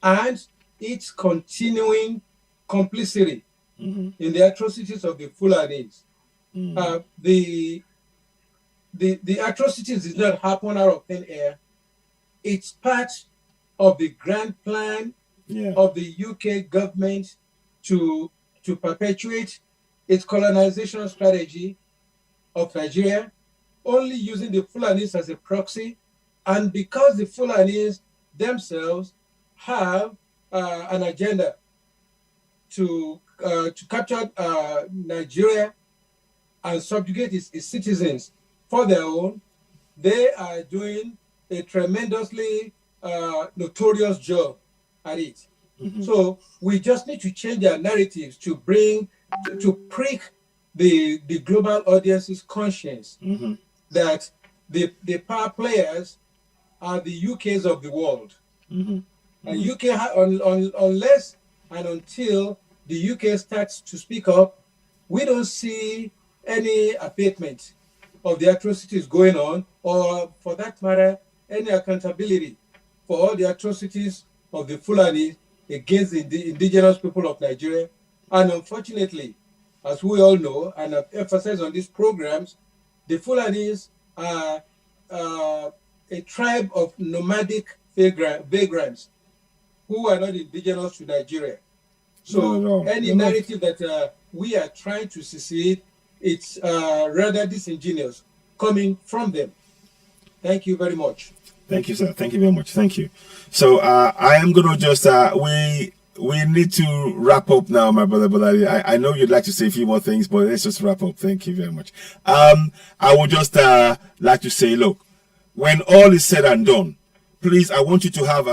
and its continuing complicity in the atrocities of the Fulanis. The atrocities did not happen out of thin air. It's part of the grand plan of the UK government to perpetuate its colonization strategy of Nigeria, only using the Fulanis as a proxy. And because the Fulanis themselves have an agenda to capture Nigeria and subjugate its citizens for their own, they are doing a tremendously notorious job at it. So we just need to change our narratives to prick the global audience's conscience that the power players are the UKs of the world. And UK, unless and until the UK starts to speak up, we don't see any abatement of the atrocities going on, or for that matter, any accountability for all the atrocities of the Fulani against the indigenous people of Nigeria. And unfortunately, as we all know, and I've emphasized on these programs, the Fulanis are a tribe of nomadic vagrants who are not indigenous to Nigeria. So any narrative that we are trying to secede, it's rather disingenuous. coming from them. Thank you very much. Thank you, sir. Thank you very much. Thank you. So I am going to just we need to wrap up now, my brother. But I know you'd like to say a few more things, but let's just wrap up. Thank you very much. I would just like to say, look, when all is said and done, please, I want you to have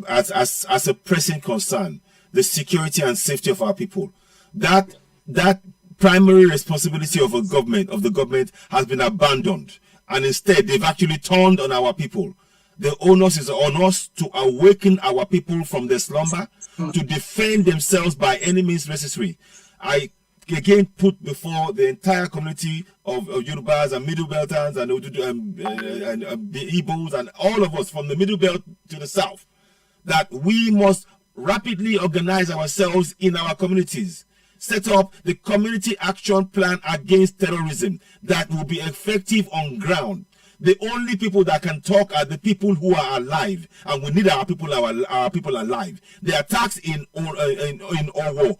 as a pressing concern the security and safety of our people. That primary responsibility of the government has been abandoned, and instead they've actually turned on our people. The onus is on us to awaken our people from their slumber, to defend themselves by any means necessary. I again put before the entire community of Yorubas and Middle Belters and the Igbos and all of us from the Middle Belt to the South, that we must rapidly organize ourselves in our communities, set up the community action plan against terrorism that will be effective on ground. The only people that can talk are the people who are alive, and we need our people alive. The attacks in Owo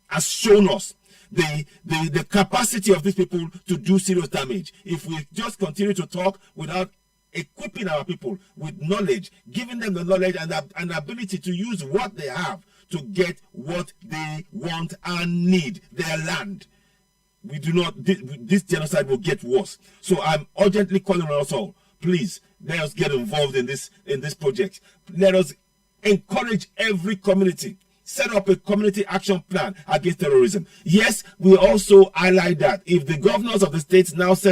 has shown us the capacity of these people to do serious damage. If we just continue to talk without equipping our people with knowledge, giving them the knowledge and ability to use what they have to get what they want and need, their land, we do not, this genocide will get worse. So I'm urgently calling on us all, please, let us get involved in this project. Let us encourage every community, set up a community action plan against terrorism. Yes, we also highlight that if the governors of the states now pass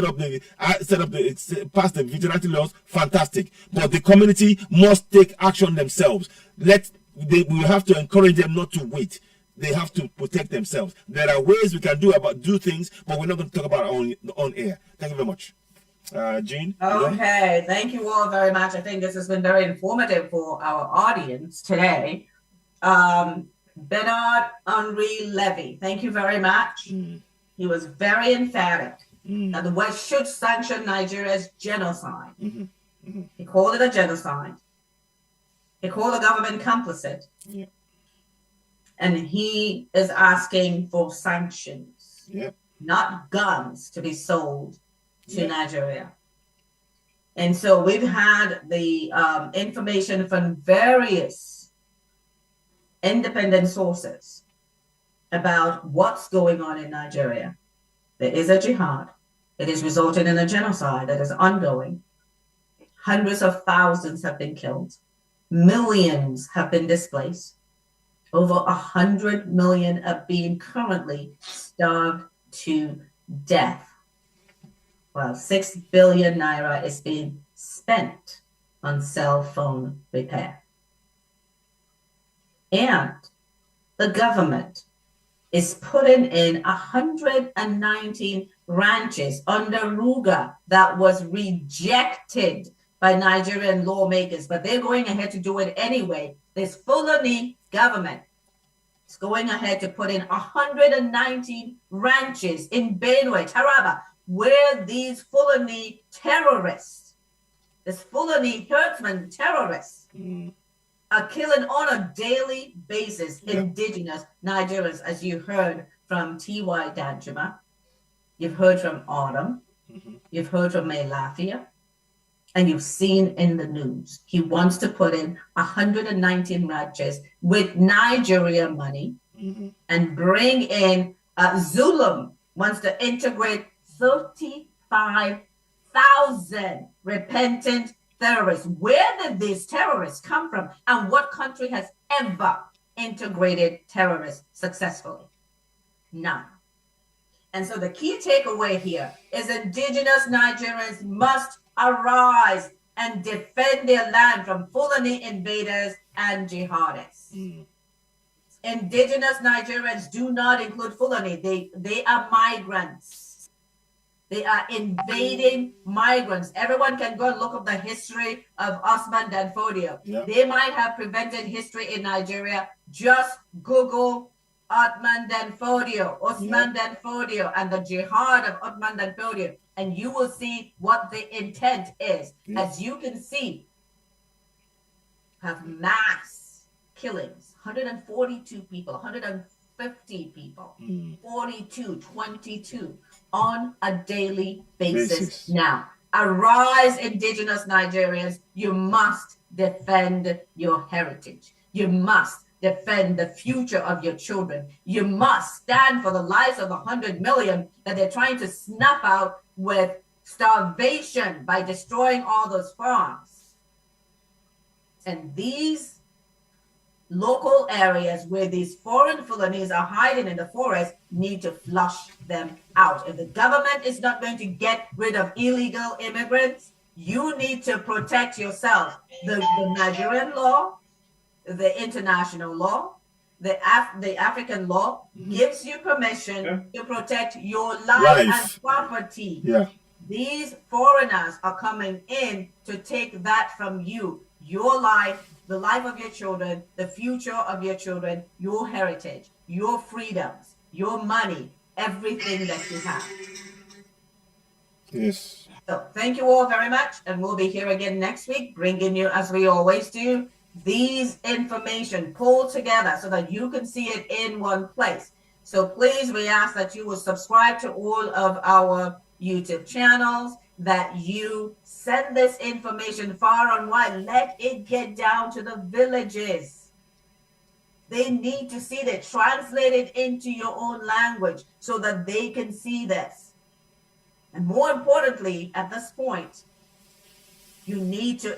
the vigilante laws, fantastic. But the community must take action themselves. We have to encourage them not to wait. They have to protect themselves. There are ways we can do things, but we're not going to talk about it on air. Thank you very much. Jean? Okay, thank you all very much. I think this has been very informative for our audience today. Bernard Henri Levy, thank you very much. He was very emphatic that the West should sanction Nigeria's genocide. He called it a genocide. He called the government complicit. Yeah. And he is asking for sanctions, not guns to be sold to Nigeria. And so we've had the information from various independent sources about what's going on in Nigeria. There is a jihad. It is resulting in a genocide that is ongoing. Hundreds of thousands have been killed. Millions have been displaced. Over 100 million are being currently starved to death. While 6 billion naira is being spent on cell phone repair. And the government is putting in 119 ranches under Ruga that was rejected by Nigerian lawmakers, but they're going ahead to do it anyway. This Fulani government is going ahead to put in 119 ranches in Benue, Taraba, where these Fulani terrorists, this Fulani herdsman terrorists, are killing on a daily basis indigenous Nigerians, as you heard from T.Y. Danjuma, you've heard from Autumn, you've heard from May Lafia, and you've seen in the news. He wants to put in 119 ranches with Nigeria money and bring in Zulum wants to integrate 35,000 repentant terrorists. Where did these terrorists come from? And what country has ever integrated terrorists successfully? None. And so the key takeaway here is indigenous Nigerians must arise and defend their land from Fulani invaders and jihadists. Indigenous Nigerians do not include Fulani. They are migrants. They are invading migrants. Everyone can go and look up the history of Osman Danfodio. They might have prevented history in Nigeria. Just Google Osman Danfodio, Danfodio, and the jihad of Osman Danfodio, and you will see what the intent is. As you can see, have mass killings, 142 people, 150 people, 42, 22. on a daily basis now. Arise, indigenous Nigerians. You must defend your heritage. You must defend the future of your children. You must stand for the lives of 100 million that they're trying to snuff out with starvation by destroying all those farms. And these local areas where these foreign Fulanis are hiding in the forest need to flush them out. If the government is not going to get rid of illegal immigrants, you need to protect yourself. The Nigerian law, the international law, the African law gives you permission to protect your life and property. These foreigners are coming in to take that from you, your life, the life of your children, the future of your children, your heritage, your freedoms, your money, everything that you have. Yes. So thank you all very much, and we'll be here again next week, bringing you, as we always do, these information pulled together so that you can see it in one place. So please, we ask that you will subscribe to all of our YouTube channels, that you send this information far and wide. Let it get down to the villages. They need to see it translated into your own language so that they can see this. And more importantly, at this point, you need to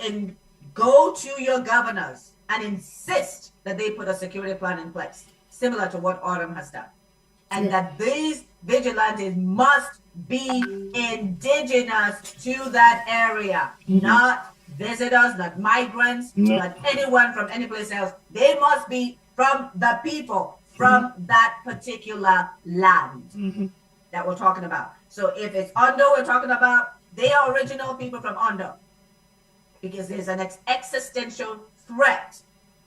go to your governors and insist that they put a security plan in place, similar to what Autumn has done. And that these vigilantes must be indigenous to that area, not visitors, not migrants, not anyone from any place else. They must be from the people, from that particular land that we're talking about. So if it's Ondo, we're talking about, they are original people from Ondo, because there's an existential threat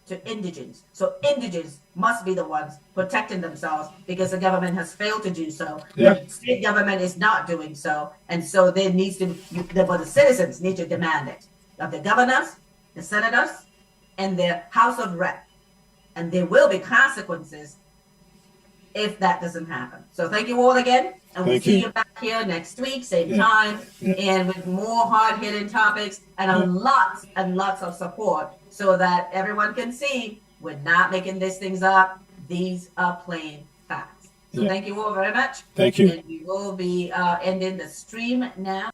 to indigents. So indigents must be the ones protecting themselves, because the government has failed to do so. The state government is not doing so. And so there needs to, but the citizens need to demand it of the governors, the senators, and the House of Rep. And there will be consequences if that doesn't happen. So thank you all again. And we'll see you back here next week, same time, and with more hard-hitting topics and lots and lots of support, so that everyone can see we're not making these things up. These are plain facts. So thank you all very much. Thank you. And we will be ending the stream now.